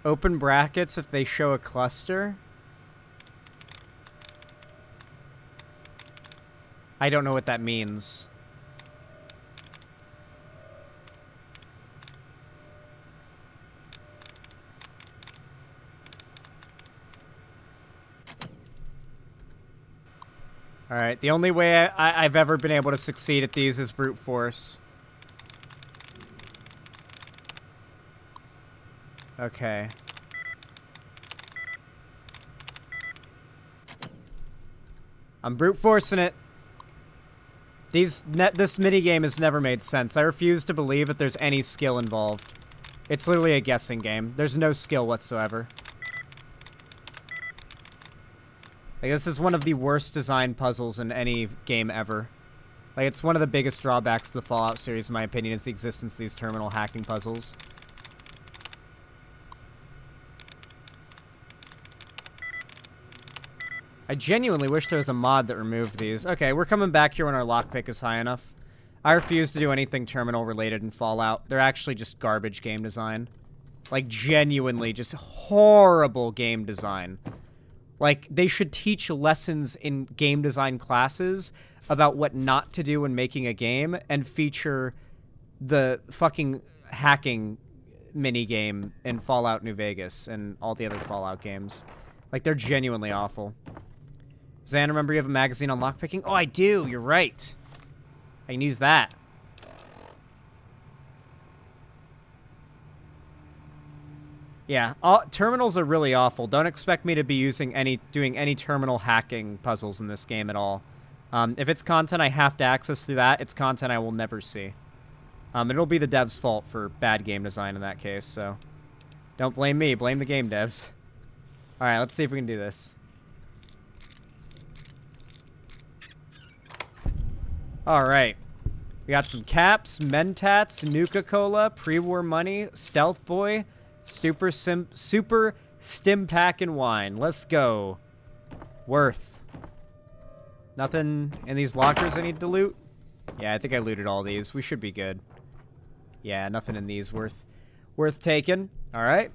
open brackets if they show a cluster. I don't know what that means. Alright, the only way I've ever been able to succeed at these is brute force. Okay. I'm brute forcing it. This minigame has never made sense. I refuse to believe that there's any skill involved. It's literally a guessing game. There's no skill whatsoever. Like, this is one of the worst designed puzzles in any game ever. Like, it's one of the biggest drawbacks to the Fallout series, in my opinion, is the existence of these terminal hacking puzzles. I genuinely wish there was a mod that removed these. Okay, we're coming back here when our lockpick is high enough. I refuse to do anything terminal related in Fallout. They're actually just garbage game design. Like, genuinely just horrible game design. Like, they should teach lessons in game design classes about what not to do when making a game and feature the fucking hacking minigame in Fallout New Vegas and all the other Fallout games. Like, they're genuinely awful. Zan, remember you have a magazine on lockpicking? Oh, I do. You're right. I can use that. Yeah, terminals are really awful. Don't expect me to be doing any terminal hacking puzzles in this game at all. If it's content I have to access through that, it's content I will never see. It'll be the devs' fault for bad game design in that case, so don't blame me. Blame the game devs. All right, let's see if we can do this. All right. We got some caps, Mentats, Nuka-Cola, pre-war money, Stealth Boy, Super Stim Pack, and wine. Let's go. Worth. Nothing in these lockers I need to loot? Yeah, I think I looted all these. We should be good. Yeah, nothing in these worth taking. All right.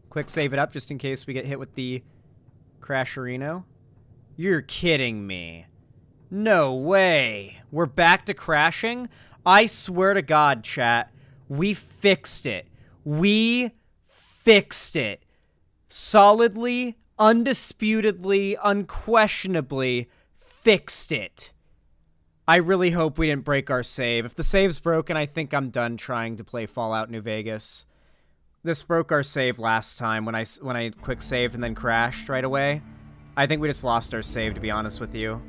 Quick save it up just in case we get hit with the Crasherino. You're kidding me. No way. We're back to crashing? I swear to God, chat. We fixed it. We fixed it. Solidly, undisputedly, unquestionably fixed it. I really hope we didn't break our save. If the save's broken, I think I'm done trying to play Fallout New Vegas. This broke our save last time when I quick saved and then crashed right away. I think we just lost our save, to be honest with you.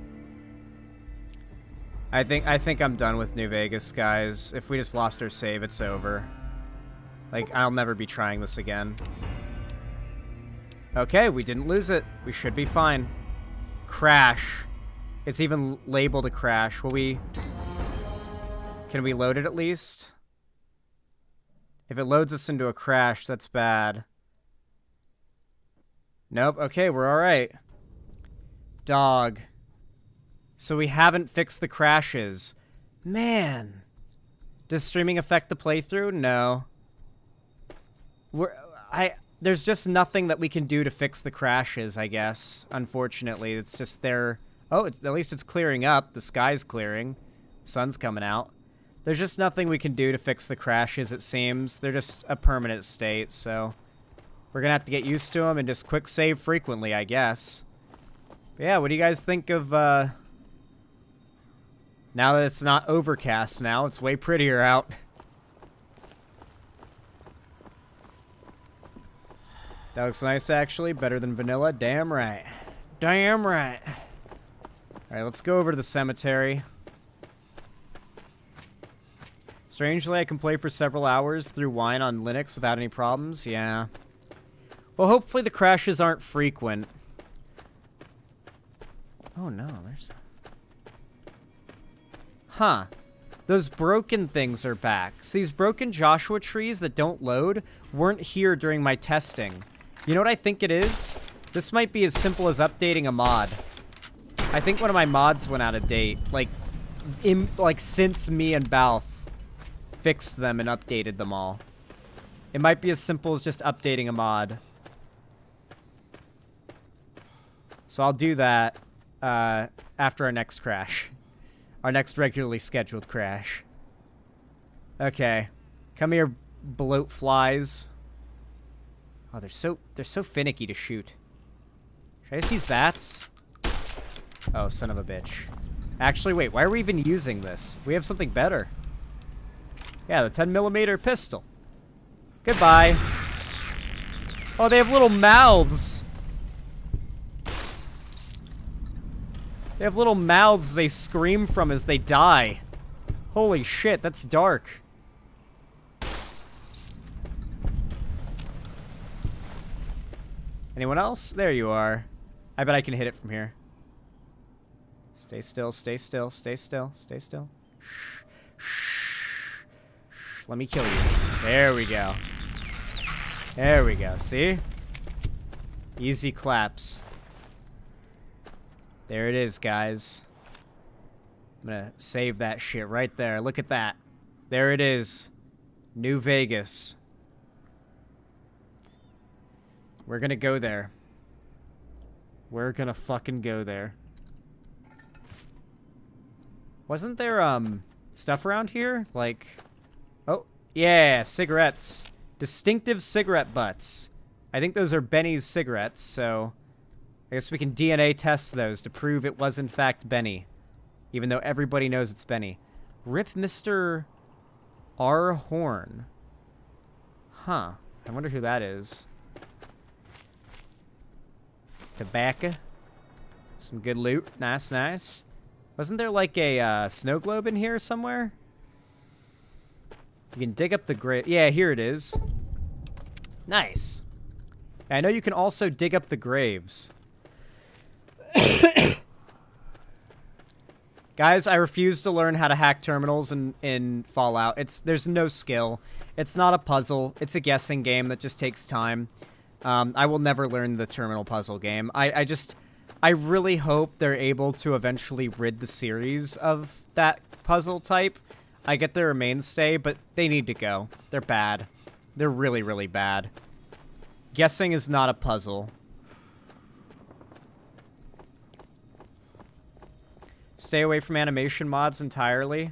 I think I'm done with New Vegas, guys. If we just lost our save, it's over. Like, I'll never be trying this again. Okay, we didn't lose it. We should be fine. Crash. It's even labeled a crash. Will we Can we load it at least? If it loads us into a crash, that's bad. Nope. Okay, we're alright. Dog. So we haven't fixed the crashes. Man. Does streaming affect the playthrough? No. There's just nothing that we can do to fix the crashes, I guess. Unfortunately, it's just there. Oh, at least it's clearing up. The sky's clearing. Sun's coming out. There's just nothing we can do to fix the crashes, it seems. They're just a permanent state, so we're gonna have to get used to them and just quick save frequently, I guess. But yeah, what do you guys think of, now that it's not overcast now, it's way prettier out. That looks nice, actually. Better than vanilla. Damn right. Damn right. Alright, let's go over to the cemetery. Strangely, I can play for several hours through Wine on Linux without any problems. Yeah. Well, hopefully the crashes aren't frequent. Oh, no. There's... Huh. Those broken things are back. So these broken Joshua trees that don't load weren't here during my testing. You know what I think it is? This might be as simple as updating a mod. I think one of my mods went out of date. Like since me and Balth fixed them and updated them all. It might be as simple as just updating a mod. So I'll do that after our next crash. Our next regularly scheduled crash. Okay. Come here, bloat flies. Oh, they're so finicky to shoot. Should I just use bats? Oh, son of a bitch. Actually, wait, why are we even using this? We have something better. Yeah, the 10mm pistol. Goodbye. Oh, they have little mouths. They have little mouths they scream from as they die. Holy shit, that's dark. Anyone else? There you are. I bet I can hit it from here. Stay still, stay still, stay still, stay still. Shh, shh, shh. Let me kill you. There we go. There we go. See? Easy claps. There it is, guys. I'm gonna save that shit right there. Look at that. There it is. New Vegas. We're gonna go there. We're gonna fucking go there. Wasn't there, stuff around here? Like... Oh, yeah, cigarettes. Distinctive cigarette butts. I think those are Benny's cigarettes, so... I guess we can DNA test those to prove it was in fact Benny. Even though everybody knows it's Benny. Rip Mr. R. Horn. Huh. I wonder who that is. Tobacco. Some good loot. Nice, nice. Wasn't there like a snow globe in here somewhere? You can dig up the grave. Yeah, here it is. Nice. I know you can also dig up the graves. Guys, I refuse to learn how to hack terminals in Fallout. There's no skill. It's not a puzzle. It's a guessing game that just takes time. I will never learn the terminal puzzle game. I really hope they're able to eventually rid the series of that puzzle type. I get they're a mainstay, but they need to go. They're bad. They're really, really bad. Guessing is not a puzzle. Stay away from animation mods entirely.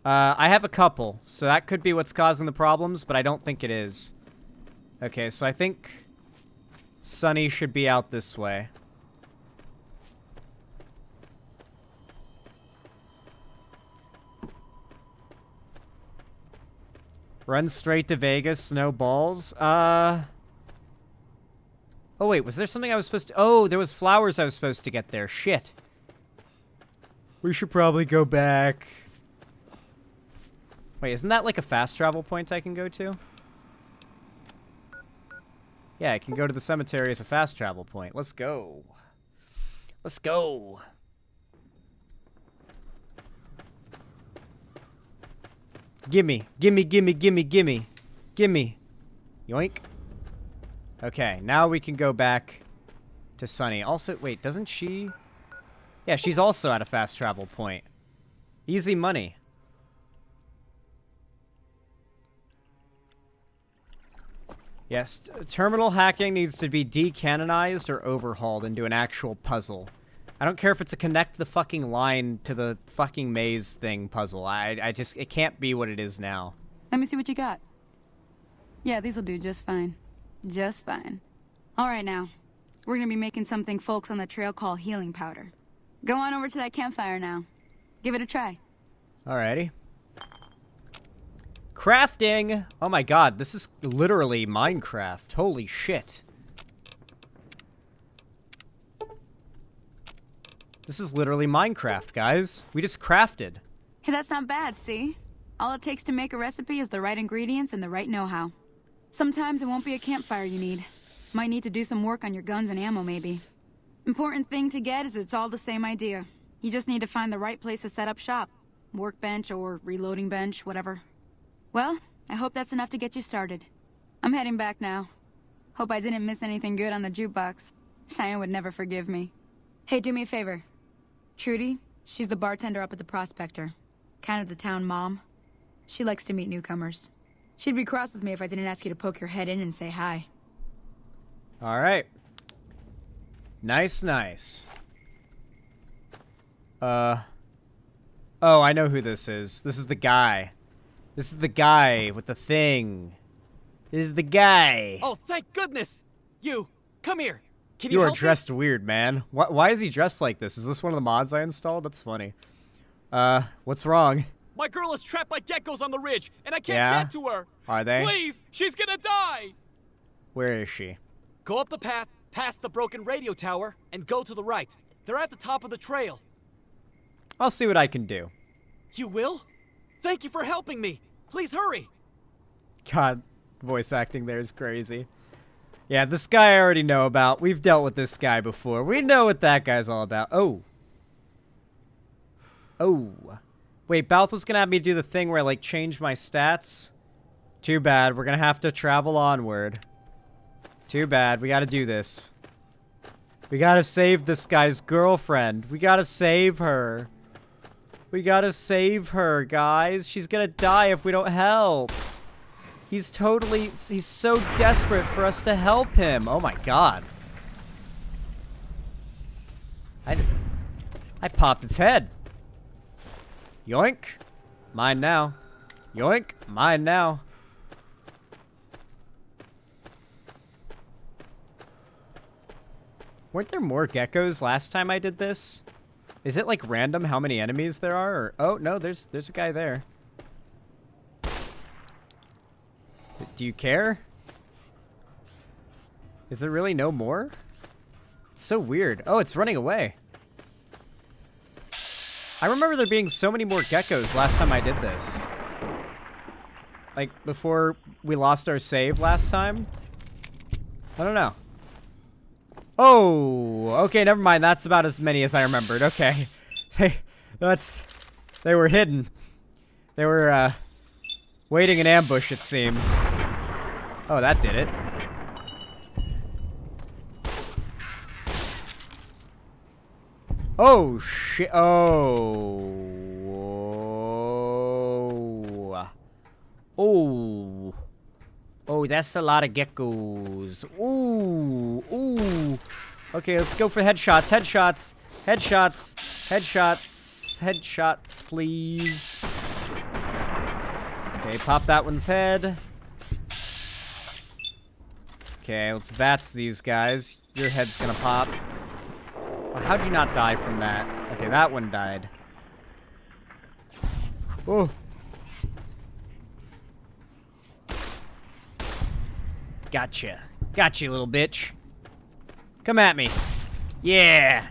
I have a couple, so that could be what's causing the problems, but I don't think it is. Okay, so I think Sunny should be out this way. Run straight to Vegas, no balls. Oh wait, was there something I was supposed to... Oh, there was flowers I was supposed to get there. Shit. We should probably go back. Wait, isn't that like a fast travel point I can go to? Yeah, I can go to the cemetery as a fast travel point. Let's go. Let's go. Gimme, gimme, gimme, gimme, gimme. Gimme. Yoink. Okay, now we can go back to Sunny. Also, wait, doesn't she... Yeah, she's also at a fast travel point. Easy money. Yes, terminal hacking needs to be decanonized or overhauled into an actual puzzle. I don't care if it's a connect the fucking line to the fucking maze thing puzzle. I just, it can't be what it is now. Let me see what you got. Yeah, these'll do just fine. Just fine. All right, now. We're gonna be making something folks on the trail call healing powder. Go on over to that campfire now. Give it a try. Alrighty. Crafting! Oh my god, this is literally Minecraft. Holy shit. This is literally Minecraft, guys. We just crafted. Hey, that's not bad, see? All it takes to make a recipe is the right ingredients and the right know-how. Sometimes it won't be a campfire you need. Might need to do some work on your guns and ammo, maybe. Important thing to get is it's all the same idea. You just need to find the right place to set up shop. Workbench or reloading bench, whatever. Well, I hope that's enough to get you started. I'm heading back now. Hope I didn't miss anything good on the jukebox. Cheyenne would never forgive me. Hey, do me a favor. Trudy, she's the bartender up at the Prospector. Kind of the town mom. She likes to meet newcomers. She'd be cross with me if I didn't ask you to poke your head in and say hi. Alright. Nice, nice. Oh, I know who this is. This is the guy. This is the guy with the thing. This is the guy. Oh, thank goodness! You, come here. Can You you are help dressed weird, man. Why is he dressed like this? Is this one of the mods I installed? That's funny. What's wrong? me? My girl is trapped by geckos on the ridge, and I can't Yeah? get to her. Are they? Please, she's gonna die. Where is she? Go up the path, past the broken radio tower, and go to the right. They're at the top of the trail. I'll see what I can do. You will? Thank you for helping me. Please hurry. God, voice acting there is crazy. Yeah, this guy I already know about. We've dealt with this guy before. We know what that guy's all about. Oh. Oh. Wait, Balthus gonna have me do the thing where I, like, change my stats? Too bad. We're gonna have to travel onward. Too bad. We gotta do this. We gotta save this guy's girlfriend. We gotta save her. We gotta save her, guys. She's gonna die if we don't help. He's so desperate for us to help him. Oh my god. I popped its head. Yoink. Mine now. Yoink. Mine now. Weren't there more geckos last time I did this? Is it like random how many enemies there are? Or, oh no, there's a guy there. Do you care? Is there really no more? It's so weird. Oh, it's running away. I remember there being so many more geckos last time I did this. Like, before we lost our save last time? I don't know. Oh, okay, never mind. That's about as many as I remembered. Okay. Hey, they were hidden. They were, waiting in ambush, it seems. Oh, that did it. Oh, shit. Oh. Oh. Oh, that's a lot of geckos. Ooh. Ooh. Okay, let's go for headshots. Headshots. Headshots. Headshots. Headshots, please. Okay, pop that one's head. Okay, let's VATS these guys. Your head's gonna pop. Well, how'd you not die from that? Okay, that one died. Oh. Gotcha. Gotcha, little bitch. Come at me. Yeah.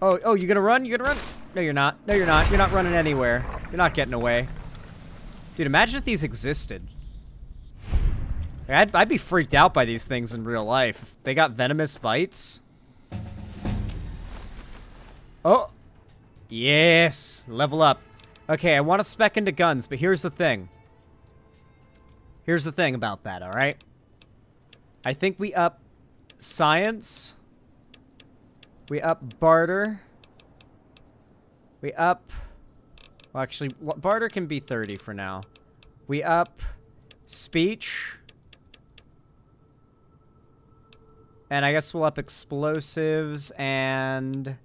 Oh, you gonna run? You gonna run? No, you're not. No, you're not. You're not running anywhere. You're not getting away. Dude, imagine if these existed. I'd be freaked out by these things in real life. If they got venomous bites. Oh. Yes! Level up. Okay, I want to spec into guns, but here's the thing. Here's the thing about that, alright? I think we up science. We up barter. We up... Well, actually, barter can be 30 for now. We up speech. And I guess we'll up explosives and...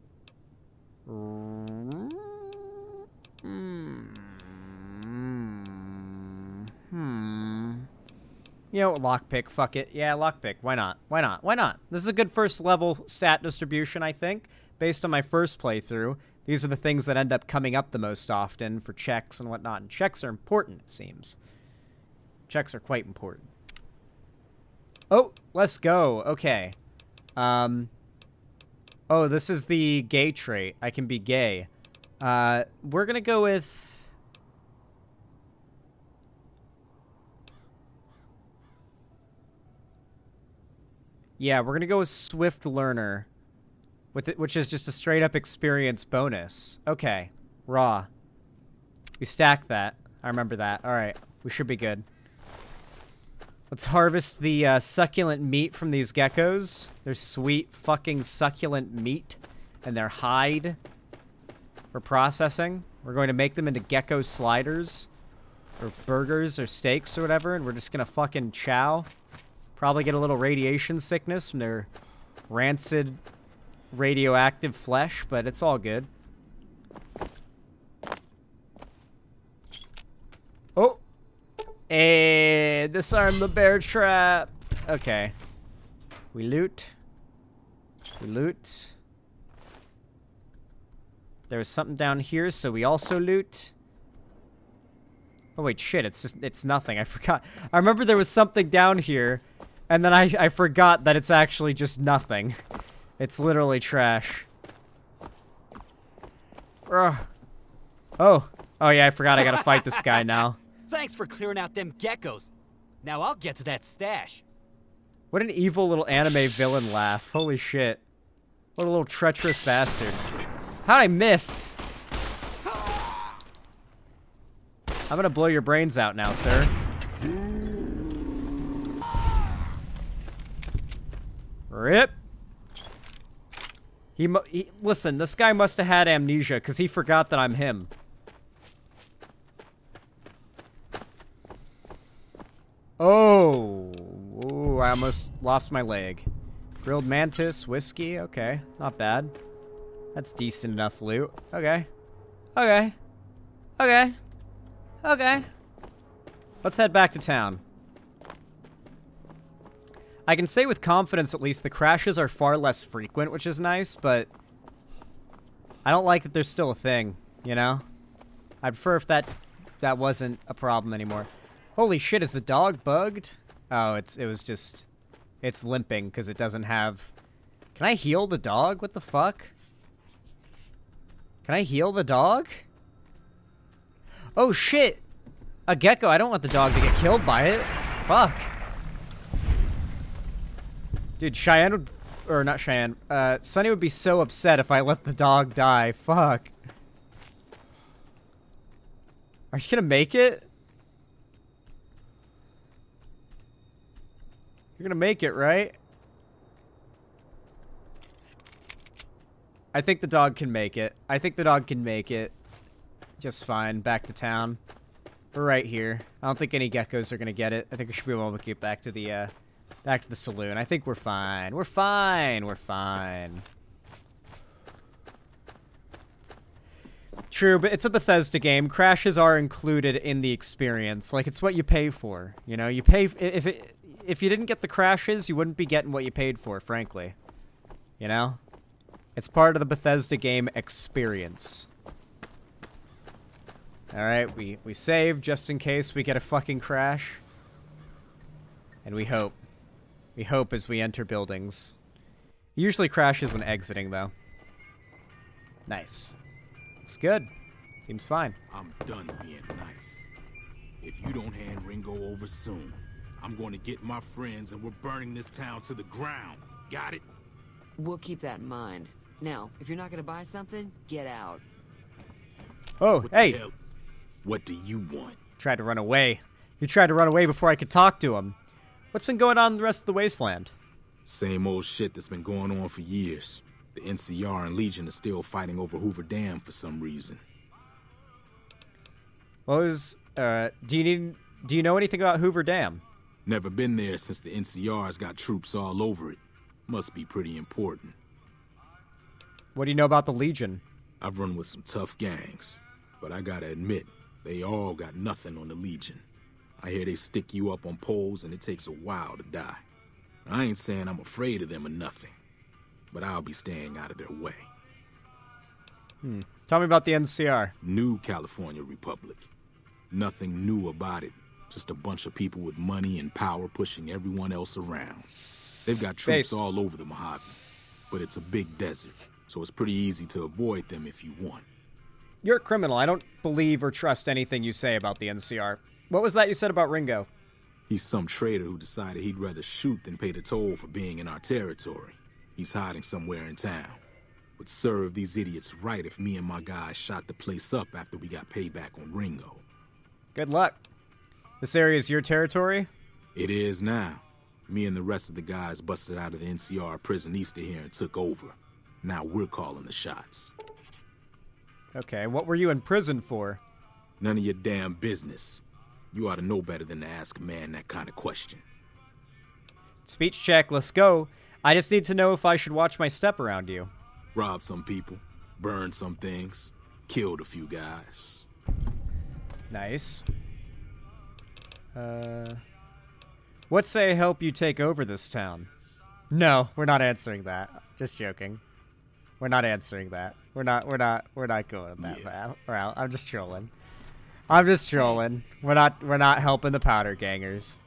You know, lockpick, fuck it. Yeah, lockpick. Why not? Why not? Why not? This is a good first level stat distribution, I think. Based on my first playthrough, these are the things that end up coming up the most often for checks and whatnot. And checks are important, it seems. Checks are quite important. Oh, let's go. Okay. Oh, this is the gay trait. I can be gay. We're gonna go with... Yeah, we're gonna go with Swift Learner, which is just a straight-up experience bonus. Okay, raw. We stacked that. I remember that. All right, we should be good. Let's harvest the succulent meat from these geckos. Their sweet fucking succulent meat and their hide for processing. We're going to make them into gecko sliders or burgers or steaks or whatever, and we're just gonna fucking chow. Probably get a little radiation sickness from their rancid radioactive flesh, but it's all good. Oh! Hey, disarm the bear trap! Okay. We loot. We loot. There was something down here, so we also loot. Oh wait, shit, it's nothing. I forgot. I remember there was something down here. And then I forgot that it's actually just nothing. It's literally trash. Ugh. Oh. Oh yeah, I forgot I gotta fight this guy now. Thanks for clearing out them geckos. Now I'll get to that stash. What an evil little anime villain laugh. Holy shit. What a little treacherous bastard. How'd I miss? I'm gonna blow your brains out now, sir. Rip. Listen, this guy must have had amnesia because he forgot that I'm him. Oh. Ooh, I almost lost my leg. Grilled mantis, whiskey, okay. Not bad. That's decent enough loot. Okay. Okay. Okay. Okay. Let's head back to town. I can say with confidence, at least, the crashes are far less frequent, which is nice, but I don't like that there's still a thing, you know? I'd prefer if that wasn't a problem anymore. Holy shit, is the dog bugged? Oh, it's limping because it doesn't have... Can I heal the dog? What the fuck? Can I heal the dog? Oh shit! A gecko, I don't want the dog to get killed by it. Fuck. Dude, Cheyenne would... Or not Cheyenne. Sunny would be so upset if I let the dog die. Fuck. Are you gonna make it? You're gonna make it, right? I think the dog can make it. I think the dog can make it. Just fine. Back to town. We're right here. I don't think any geckos are gonna get it. I think we should be able to get back to the saloon. I think we're fine. We're fine. We're fine. True, but it's a Bethesda game. Crashes are included in the experience. Like, it's what you pay for. You know, you pay... If you didn't get the crashes, you wouldn't be getting what you paid for, frankly. You know? It's part of the Bethesda game experience. Alright, we save just in case we get a fucking crash. And we hope. We hope as we enter buildings. It usually crashes when exiting, though. Nice. Looks good. Seems fine. I'm done being nice. If you don't hand Ringo over soon, I'm going to get my friends and we're burning this town to the ground. Got it? We'll keep that in mind. Now, if you're not gonna buy something, get out. Oh, What hey. the hell? What do you want? Tried to run away. He tried to run away before I could talk to him. What's been going on in the rest of the wasteland? Same old shit that's been going on for years. The NCR and Legion are still fighting over Hoover Dam for some reason. What was, do you know anything about Hoover Dam? Never been there since the NCR's got troops all over it. Must be pretty important. What do you know about the Legion? I've run with some tough gangs, but I gotta admit, they all got nothing on the Legion. I hear they stick you up on poles and it takes a while to die. I ain't saying I'm afraid of them or nothing, but I'll be staying out of their way. Tell me about the NCR. New California Republic. Nothing new about it. Just a bunch of people with money and power pushing everyone else around. They've got troops all over the Mojave, but it's a big desert, so it's pretty easy to avoid them if you want. You're a criminal. I don't believe or trust anything you say about the NCR. What was that you said about Ringo? He's some traitor who decided he'd rather shoot than pay the toll for being in our territory. He's hiding somewhere in town. Would serve these idiots right if me and my guys shot the place up after we got payback on Ringo. Good luck. This area is your territory? It is now. Me and the rest of the guys busted out of the NCR prison east of here and took over. Now we're calling the shots. Okay, what were you in prison for? None of your damn business. You ought to know better than to ask a man that kind of question. Speech check, let's go. I just need to know if I should watch my step around you. Robbed some people, burned some things, killed a few guys. Nice. What say I help you take over this town? No, we're not answering that. Just joking. We're not answering that. We're not going that route. I'm just trolling. We're not helping the powder gangers.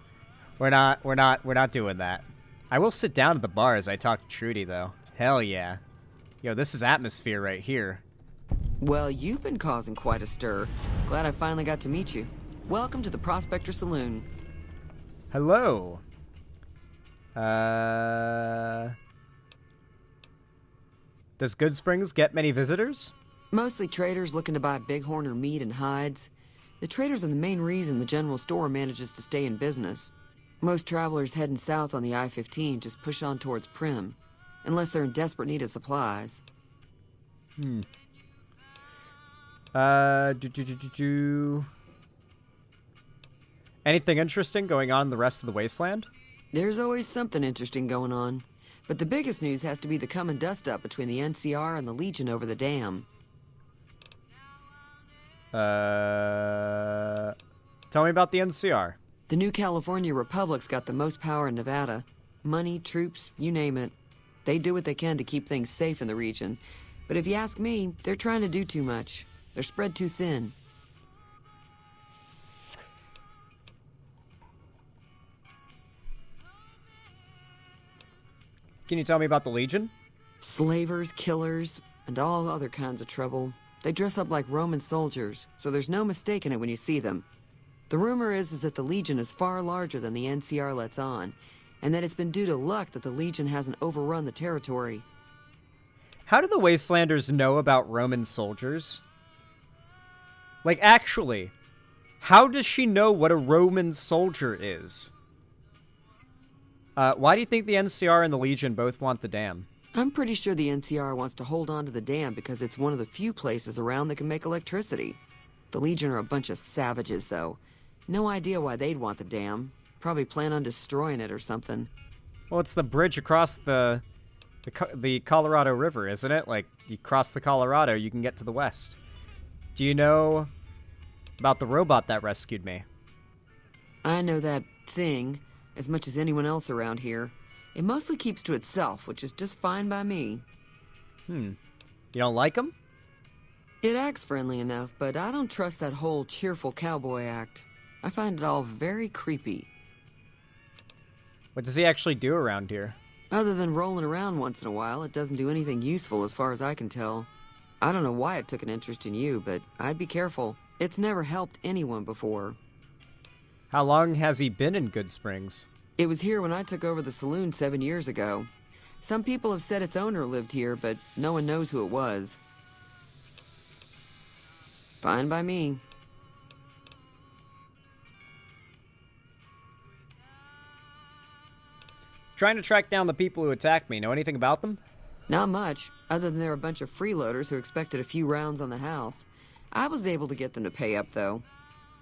We're not doing that. I will sit down at the bar as I talk to Trudy though. Hell yeah. Yo, this is atmosphere right here. Well, you've been causing quite a stir. Glad I finally got to meet you. Welcome to the Prospector Saloon. Hello. Does Good Springs get many visitors? Mostly traders looking to buy bighorn or meat and hides. The traders are the main reason the general store manages to stay in business. Most travelers heading south on the I-15 just push on towards Prim, unless they're in desperate need of supplies. Anything interesting going on in the rest of the wasteland? There's always something interesting going on. But the biggest news has to be the coming dust-up between the NCR and the Legion over the dam. Tell me about the NCR. The new California Republic's got the most power in Nevada. Money, troops, you name it. They do what they can to keep things safe in the region. But if you ask me, they're trying to do too much. They're spread too thin. Can you tell me about the Legion? Slavers, killers, and all other kinds of trouble. They dress up like Roman soldiers, so there's no mistaking it when you see them. The rumor is that the Legion is far larger than the NCR lets on, and that it's been due to luck that the Legion hasn't overrun the territory. How do the Wastelanders know about Roman soldiers? Like, actually, how does she know what a Roman soldier is? Why do you think the NCR and the Legion both want the dam? I'm pretty sure the NCR wants to hold on to the dam because it's one of the few places around that can make electricity. The Legion are a bunch of savages, though. No idea why they'd want the dam. Probably plan on destroying it or something. Well, it's the bridge across the Colorado River, isn't it? Like, you cross the Colorado, you can get to the west. Do you know about the robot that rescued me? I know that thing as much as anyone else around here. It mostly keeps to itself, which is just fine by me. You don't like him? It acts friendly enough, but I don't trust that whole cheerful cowboy act. I find it all very creepy. What does he actually do around here? Other than rolling around once in a while, it doesn't do anything useful as far as I can tell. I don't know why it took an interest in you, but I'd be careful. It's never helped anyone before. How long has he been in Good Springs? It was here when I took over the saloon 7 years ago. Some people have said its owner lived here, but no one knows who it was. Fine by me. Trying to track down the people who attacked me. Know anything about them? Not much, other than they're a bunch of freeloaders who expected a few rounds on the house. I was able to get them to pay up, though.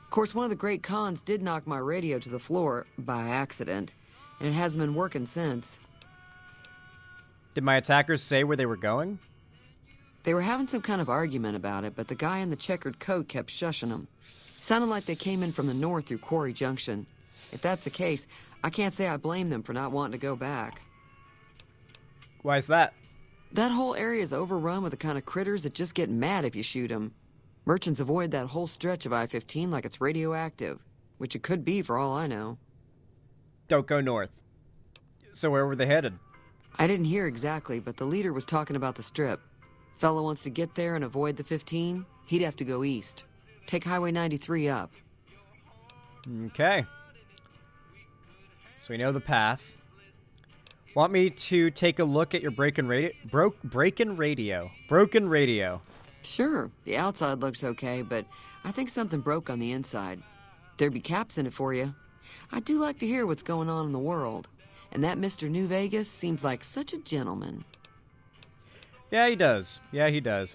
Of course, one of the great cons did knock my radio to the floor, by accident, and it hasn't been working since. Did my attackers say where they were going? They were having some kind of argument about it, but the guy in the checkered coat kept shushing them. Sounded like they came in from the north through Quarry Junction. If that's the case, I can't say I blame them for not wanting to go back. Why is that? That whole area is overrun with the kind of critters that just get mad if you shoot them. Merchants avoid that whole stretch of I-15 like it's radioactive, which it could be for all I know. Don't go north. So where were they headed? I didn't hear exactly, but the leader was talking about the strip. Fella wants to get there and avoid the 15, he'd have to go east. Take Highway 93 up. Okay. So we know the path. Want me to take a look at your broken radio? Sure, the outside looks okay, but I think something broke on the inside. There'd be caps in it for you. I do like to hear what's going on in the world. And that Mr. New Vegas seems like such a gentleman. Yeah, he does.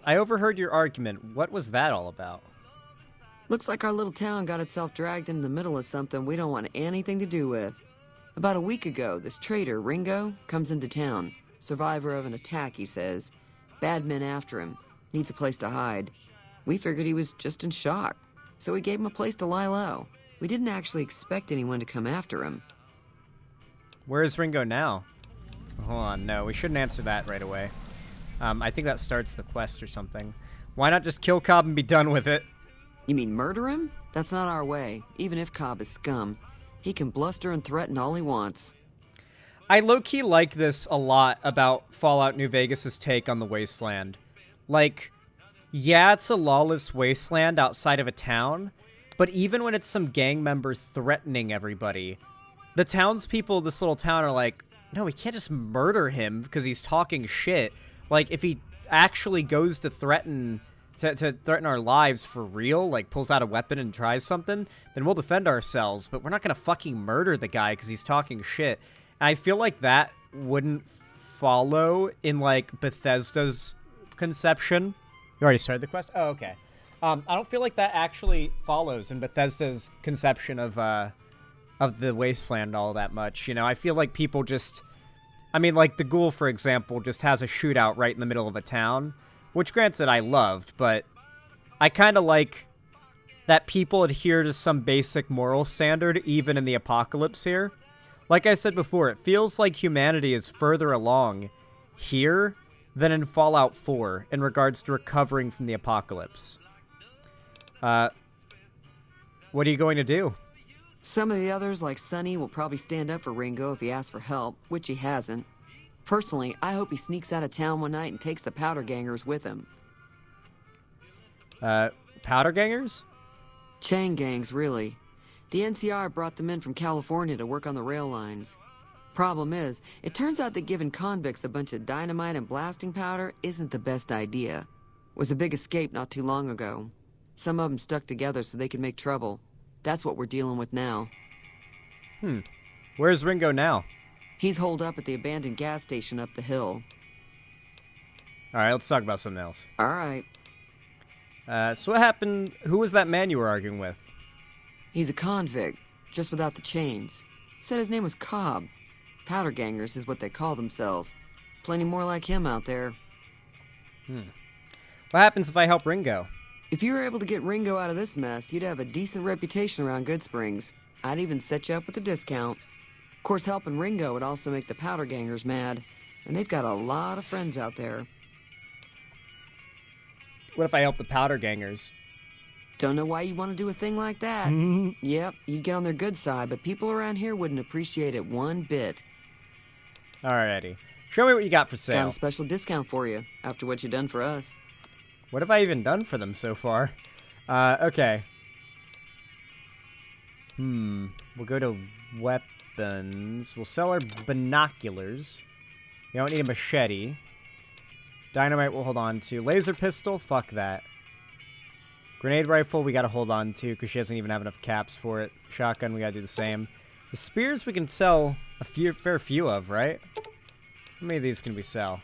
I overheard your argument. What was that all about? Looks like our little town got itself dragged into the middle of something we don't want anything to do with. About a week ago, this trader, Ringo, comes into town. Survivor of an attack, he says. Bad men after him. Needs a place to hide. We figured he was just in shock, so we gave him a place to lie low. We didn't actually expect anyone to come after him. Where is Ringo now? Hold on, no, we shouldn't answer that right away. I think that starts the quest or something. Why not just kill Cobb and be done with it? You mean murder him? That's not our way, even if Cobb is scum. He can bluster and threaten all he wants. I low-key like this a lot about Fallout New Vegas' take on the Wasteland. Like, yeah, it's a lawless wasteland outside of a town, but even when it's some gang member threatening everybody, the townspeople of this little town are like, no, we can't just murder him because he's talking shit. Like, if he actually goes to threaten our lives for real, like pulls out a weapon and tries something, then we'll defend ourselves, but we're not gonna fucking murder the guy because he's talking shit. And I feel like that wouldn't follow in, like, Bethesda's conception. You already started the quest? Oh, okay. I don't feel like that actually follows in Bethesda's conception of the Wasteland all that much. You know, I feel like people just... I mean, like, the Ghoul, for example, just has a shootout right in the middle of a town, which, granted, I loved, but I kind of like that people adhere to some basic moral standard even in the apocalypse here. Like I said before, it feels like humanity is further along here than in Fallout 4 in regards to recovering from the apocalypse. What are you going to do? Some of the others, like Sonny, will probably stand up for Ringo if he asks for help, which he hasn't. Personally, I hope he sneaks out of town one night and takes the powder gangers with him. Powder gangers? Chain gangs, really. The NCR brought them in from California to work on the rail lines. Problem is, it turns out that giving convicts a bunch of dynamite and blasting powder isn't the best idea. It was a big escape not too long ago. Some of them stuck together so they could make trouble. That's what we're dealing with now. Where's Ringo now? He's holed up at the abandoned gas station up the hill. Alright, let's talk about something else. Alright. So what happened? Who was that man you were arguing with? He's a convict, just without the chains. Said his name was Cobb. Powder gangers is what they call themselves. Plenty more like him out there. What happens if I help Ringo? If you were able to get Ringo out of this mess, you'd have a decent reputation around Good Springs. I'd even set you up with a discount. Of course, helping Ringo would also make the powder gangers mad, and they've got a lot of friends out there. What if I help the powder gangers? Don't know why you'd want to do a thing like that. Yep, you'd get on their good side, but people around here wouldn't appreciate it one bit. Alrighty. Show me what you got for sale. Got a special discount for you, after what you've done for us. What have I even done for them so far? Okay. We'll go to weapons. We'll sell our binoculars. We don't need a machete. Dynamite we'll hold on to. Laser pistol? Fuck that. Grenade rifle, we gotta hold on to because she doesn't even have enough caps for it. Shotgun, we gotta do the same. The spears we can sell a fair few of, right? How many of these can we sell?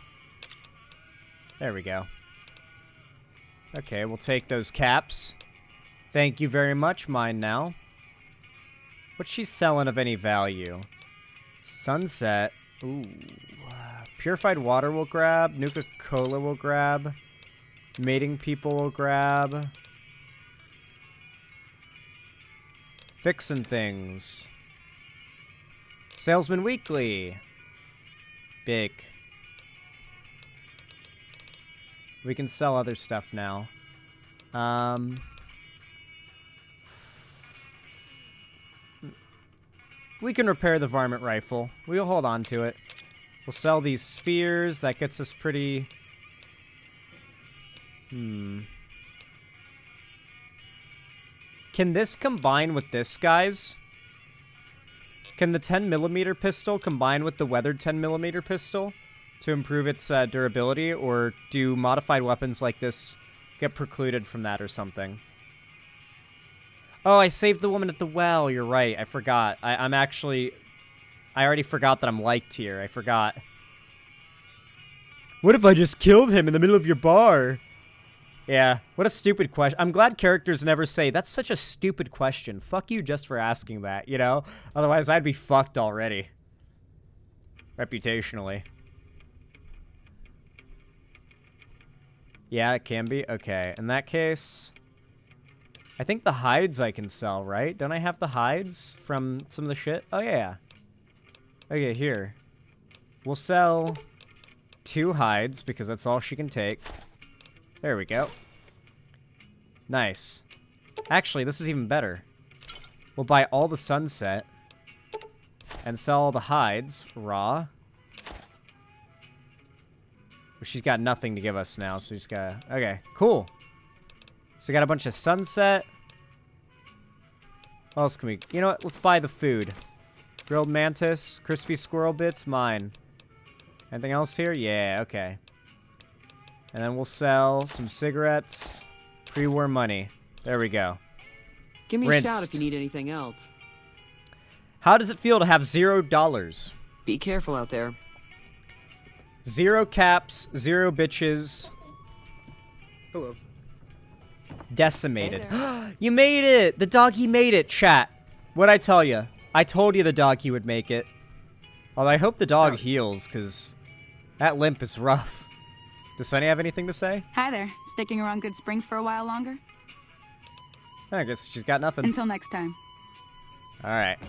There we go. Okay, we'll take those caps. Thank you very much. Mine now. What's she selling of any value? Sunset. Ooh. Purified water we'll grab. Nuka-Cola we'll grab. Mating people will grab. Fixin' things. Salesman Weekly. Big. We can sell other stuff now. We can repair the varmint rifle. We'll hold on to it. We'll sell these spears. That gets us pretty... Can this combine with this, guys? Can the 10mm pistol combine with the weathered 10mm pistol to improve its durability, or do modified weapons like this get precluded from that or something? Oh, I saved the woman at the well. You're right. I forgot. I already forgot that I'm liked here. I forgot. What if I just killed him in the middle of your bar? Yeah, what a stupid question. I'm glad characters never say, that's such a stupid question. Fuck you just for asking that, you know? Otherwise, I'd be fucked already. Reputationally. Yeah, it can be? Okay, in that case... I think the hides I can sell, right? Don't I have the hides from some of the shit? Oh, yeah. Okay, here. We'll sell 2 hides, because that's all she can take. There we go. Nice. Actually, this is even better. We'll buy all the sunset and sell all the hides raw. She's got nothing to give us now, so she's gotta... Okay, cool. So we got a bunch of sunset. What else can we... You know what? Let's buy the food. Grilled mantis, crispy squirrel bits, mine. Anything else here? Yeah, okay. And then we'll sell some cigarettes. Pre-war money. There we go. Give me Rinsed. a shout if you need anything else. How does it feel to have $0? Be careful out there. 0 caps, 0 bitches. Hello. Decimated. Hey You made it! The doggy made it, chat. What'd I tell you? I told you the doggy would make it. Although I hope the dog heals, because that limp is rough. Does Sunny have anything to say? Hi there. Sticking around Good Springs for a while longer? I guess she's got nothing. Until next time. Alright.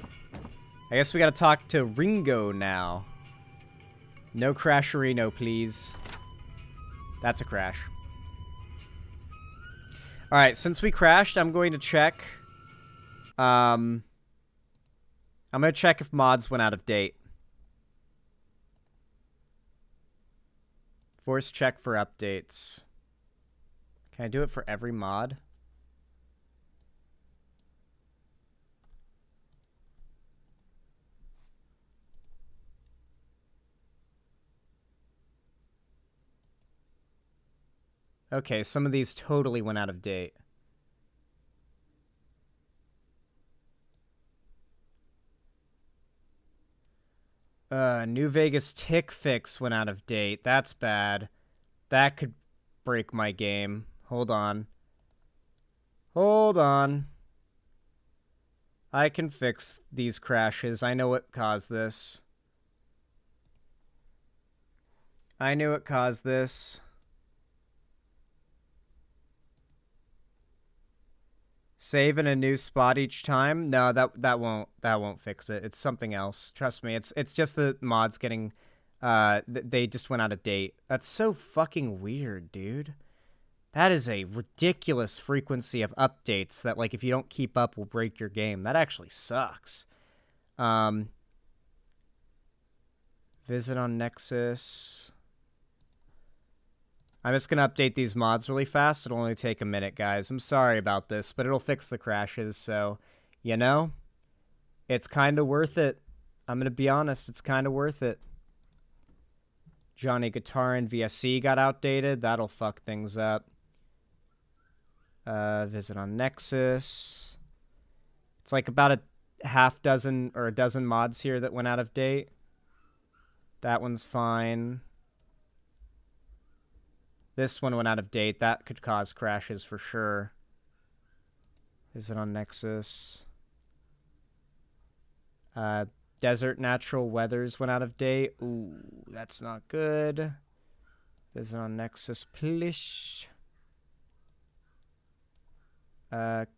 I guess we gotta talk to Ringo now. No crasherino, please. That's a crash. Alright, since we crashed, I'm going to check. I'm gonna check if mods went out of date. Force check for updates. Can I do it for every mod? Okay, some of these totally went out of date. New Vegas tick fix went out of date. That's bad. That could break my game. Hold on. Hold on. I can fix these crashes. I know what caused this. I knew what caused this. Save in a new spot each time? No, that won't fix it. It's something else. Trust me. It's just the mods getting they just went out of date. That's so fucking weird, dude. That is a ridiculous frequency of updates that, like, if you don't keep up will break your game. That actually sucks. Visit on Nexus. I'm just going to update these mods really fast. It'll only take a minute, guys. I'm sorry about this, but it'll fix the crashes, so, you know, it's kind of worth it. I'm going to be honest, it's kind of worth it. Johnny Guitar and VSC got outdated. That'll fuck things up. Visit on Nexus. It's like about a half dozen or a dozen mods here that went out of date. That one's fine. This one went out of date. That could cause crashes for sure. Visit on Nexus. Desert Natural Weathers went out of date. Ooh, that's not good. Visit on Nexus, please.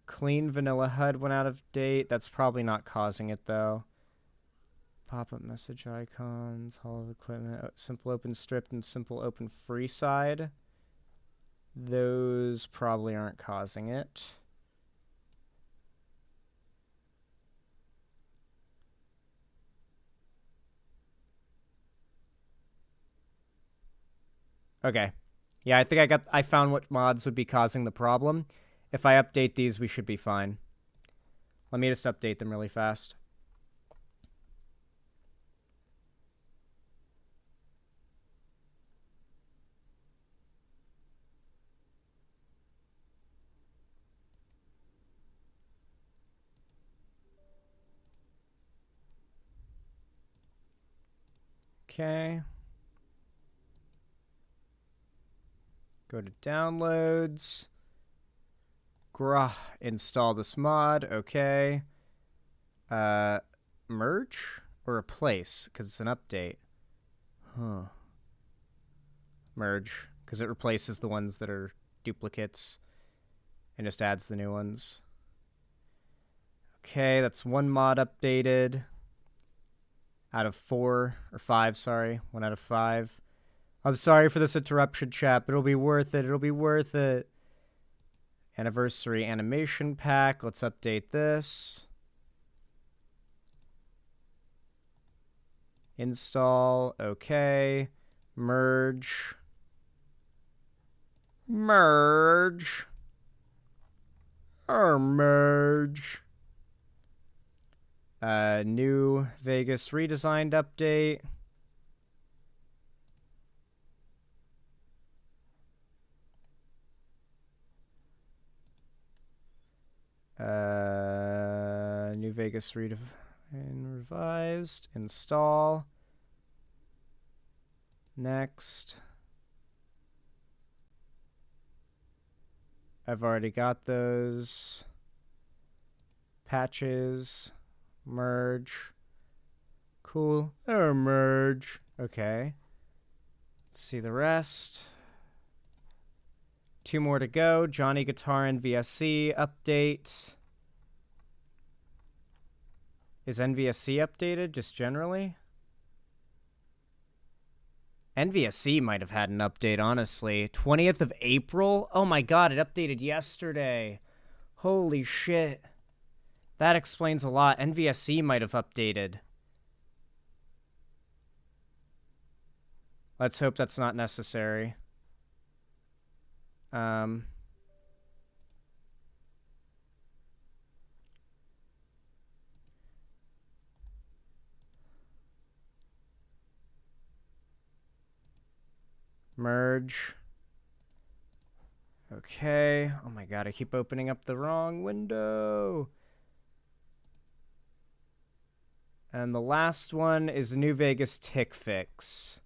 Clean Vanilla HUD went out of date. That's probably not causing it, though. Pop-up message icons, Hall of Equipment, Simple Open Stripped, and Simple Open Freeside. Those probably aren't causing it. Okay. Yeah, I think I found what mods would be causing the problem. If I update these, we should be fine. Let me just update them really fast. Okay. Go to downloads. Install this mod. Okay. Merge or replace? Because it's an update. Huh. Merge. Because it replaces the ones that are duplicates and just adds the new ones. Okay, that's one mod updated. Out of 4, or 5, sorry. 1 out of 5. I'm sorry for this interruption, chat, but it'll be worth it. It'll be worth it. Anniversary animation pack. Let's update this. Install. Okay. Merge. Merge. Or merge. New Vegas redesigned update. New Vegas revised. Install. Next. I've already got those. Patches. Merge. Cool. Oh, merge. Okay. Let's see the rest. 2 more to go. Johnny Guitar and VSC update. Is NVSC updated just generally? NVSC might have had an update, honestly. 20th of April? Oh my god, it updated yesterday. Holy shit. That explains a lot. NVSC might have updated. Let's hope that's not necessary. Merge. Okay. Oh my god, I keep opening up the wrong window. And the last one is New Vegas tick fix.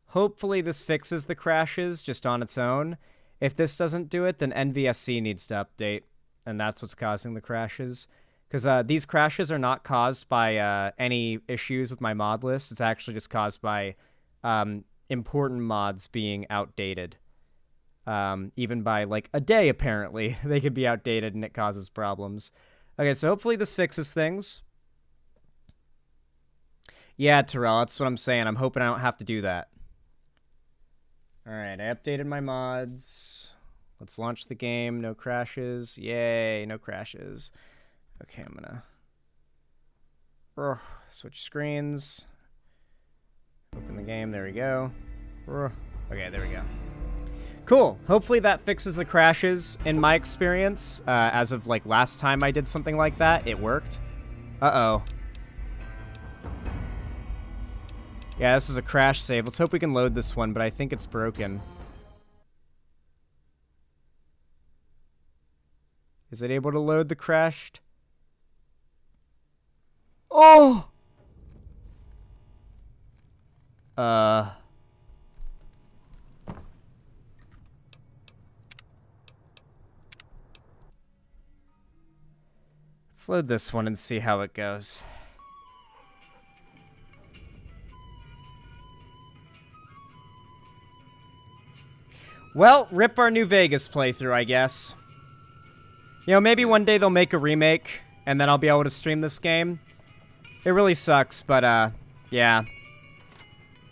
Hopefully this fixes the crashes just on its own. If this doesn't do it, then NVSC needs to update. And that's what's causing the crashes. Because these crashes are not caused by any issues with my mod list. It's actually just caused by important mods being outdated. Even by like a day, apparently. They could be outdated and it causes problems. Okay, so hopefully this fixes things. Yeah, Terrell, that's what I'm saying. I'm hoping I don't have to do that. Alright, I updated my mods. Let's launch the game. No crashes. Yay, no crashes. Okay, I'm gonna switch screens. Open the game. There we go. Okay, there we go. Cool. Hopefully that fixes the crashes. In my experience, as of like last time I did something like that, it worked. Uh-oh. Yeah, this is a crash save. Let's hope we can load this one, but I think it's broken. Is it able to load the crashed? Oh! Let's load this one and see how it goes. Well, rip our New Vegas playthrough, I guess. You know, maybe one day they'll make a remake, and then I'll be able to stream this game. It really sucks, but, yeah.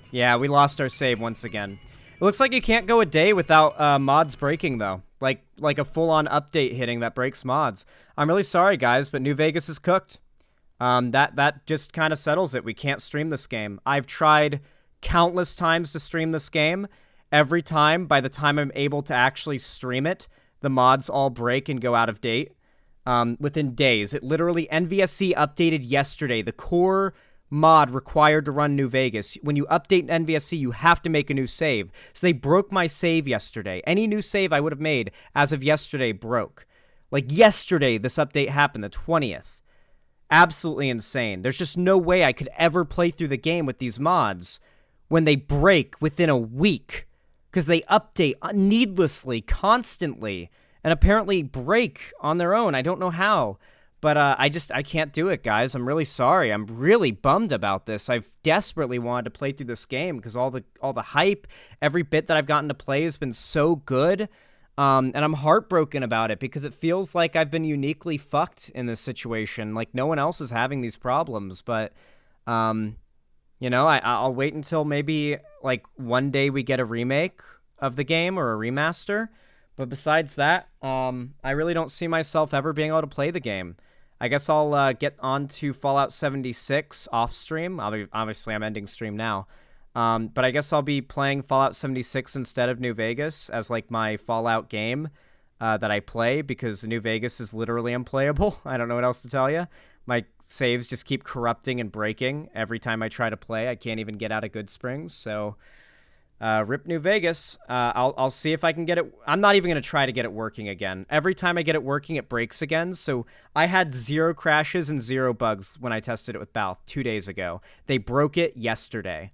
Yeah, we lost our save once again. It looks like you can't go a day without, mods breaking, though. Like a full-on update hitting that breaks mods. I'm really sorry, guys, but New Vegas is cooked. That just kind of settles it. We can't stream this game. I've tried countless times to stream this game. Every time, by the time I'm able to actually stream it, the mods all break and go out of date within days. It literally, NVSC updated yesterday. The core mod required to run New Vegas. When you update NVSC, you have to make a new save. So they broke my save yesterday. Any new save I would have made as of yesterday broke. Like yesterday, this update happened, the 20th. Absolutely insane. There's just no way I could ever play through the game with these mods when they break within a week. Because they update needlessly, constantly, and apparently break on their own. I don't know how, but I can't do it, guys. I'm really sorry. I'm really bummed about this. I've desperately wanted to play through this game because all the hype, every bit that I've gotten to play has been so good, and I'm heartbroken about it because it feels like I've been uniquely fucked in this situation. Like no one else is having these problems, but you know, I'll wait until maybe, like, one day we get a remake of the game or a remaster. But besides that, I really don't see myself ever being able to play the game. I guess I'll get on to Fallout 76 off-stream. Obviously, I'm ending stream now. But I guess I'll be playing Fallout 76 instead of New Vegas as, like, my Fallout game that I play because New Vegas is literally unplayable. I don't know what else to tell you. My saves just keep corrupting and breaking every time I try to play. I can't even get out of Good Springs, so rip New Vegas. I'll see if I can get it. I'm not even going to try to get it working again. Every time I get it working, it breaks again, so I had 0 crashes and 0 bugs when I tested it with Balth 2 days ago. They broke it yesterday.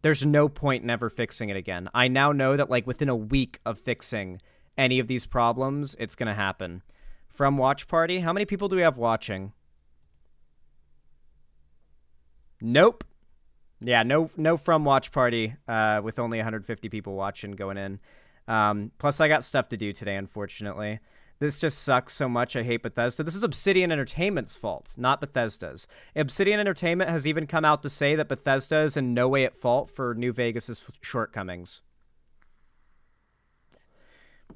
There's no point in ever fixing it again. I now know that, like, within a week of fixing any of these problems, it's going to happen. From Watch Party, how many people do we have watching? Nope. Yeah, no from Watch Party with only 150 people watching going in. Plus, I got stuff to do today, unfortunately. This just sucks so much. I hate Bethesda. This is Obsidian Entertainment's fault, not Bethesda's. Obsidian Entertainment has even come out to say that Bethesda is in no way at fault for New Vegas's shortcomings.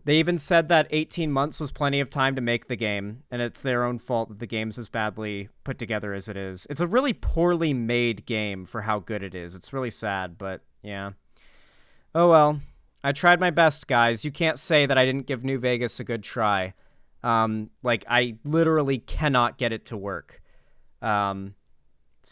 They even said that 18 months was plenty of time to make the game, and it's their own fault that the game's as badly put together as it is. It's a really poorly made game for how good it is. It's really sad, but yeah. Oh well. I tried my best, guys. You can't say that I didn't give New Vegas a good try. Like, I literally cannot get it to work. So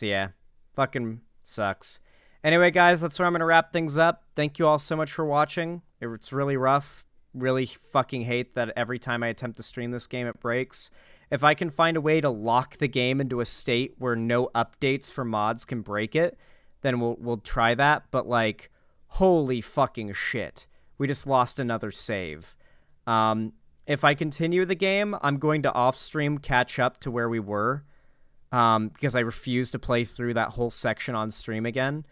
yeah. Fucking sucks. Anyway, guys, that's where I'm going to wrap things up. Thank you all so much for watching. It's really rough. Really fucking hate that every time I attempt to stream this game, it breaks. If I can find a way to lock the game into a state where no updates for mods can break it, then we'll try that. But, like, holy fucking shit. We just lost another save. If I continue the game, I'm going to off-stream catch up to where we were. Because I refuse to play through that whole section on stream again.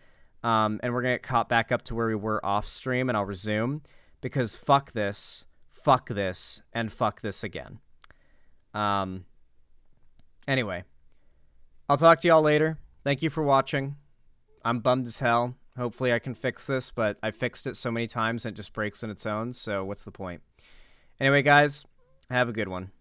And we're going to get caught back up to where we were off-stream, and I'll resume. Because fuck this, and fuck this again. Anyway, I'll talk to y'all later. Thank you for watching. I'm bummed as hell. Hopefully I can fix this, but I fixed it so many times and it just breaks on its own, so what's the point? Anyway, guys, have a good one.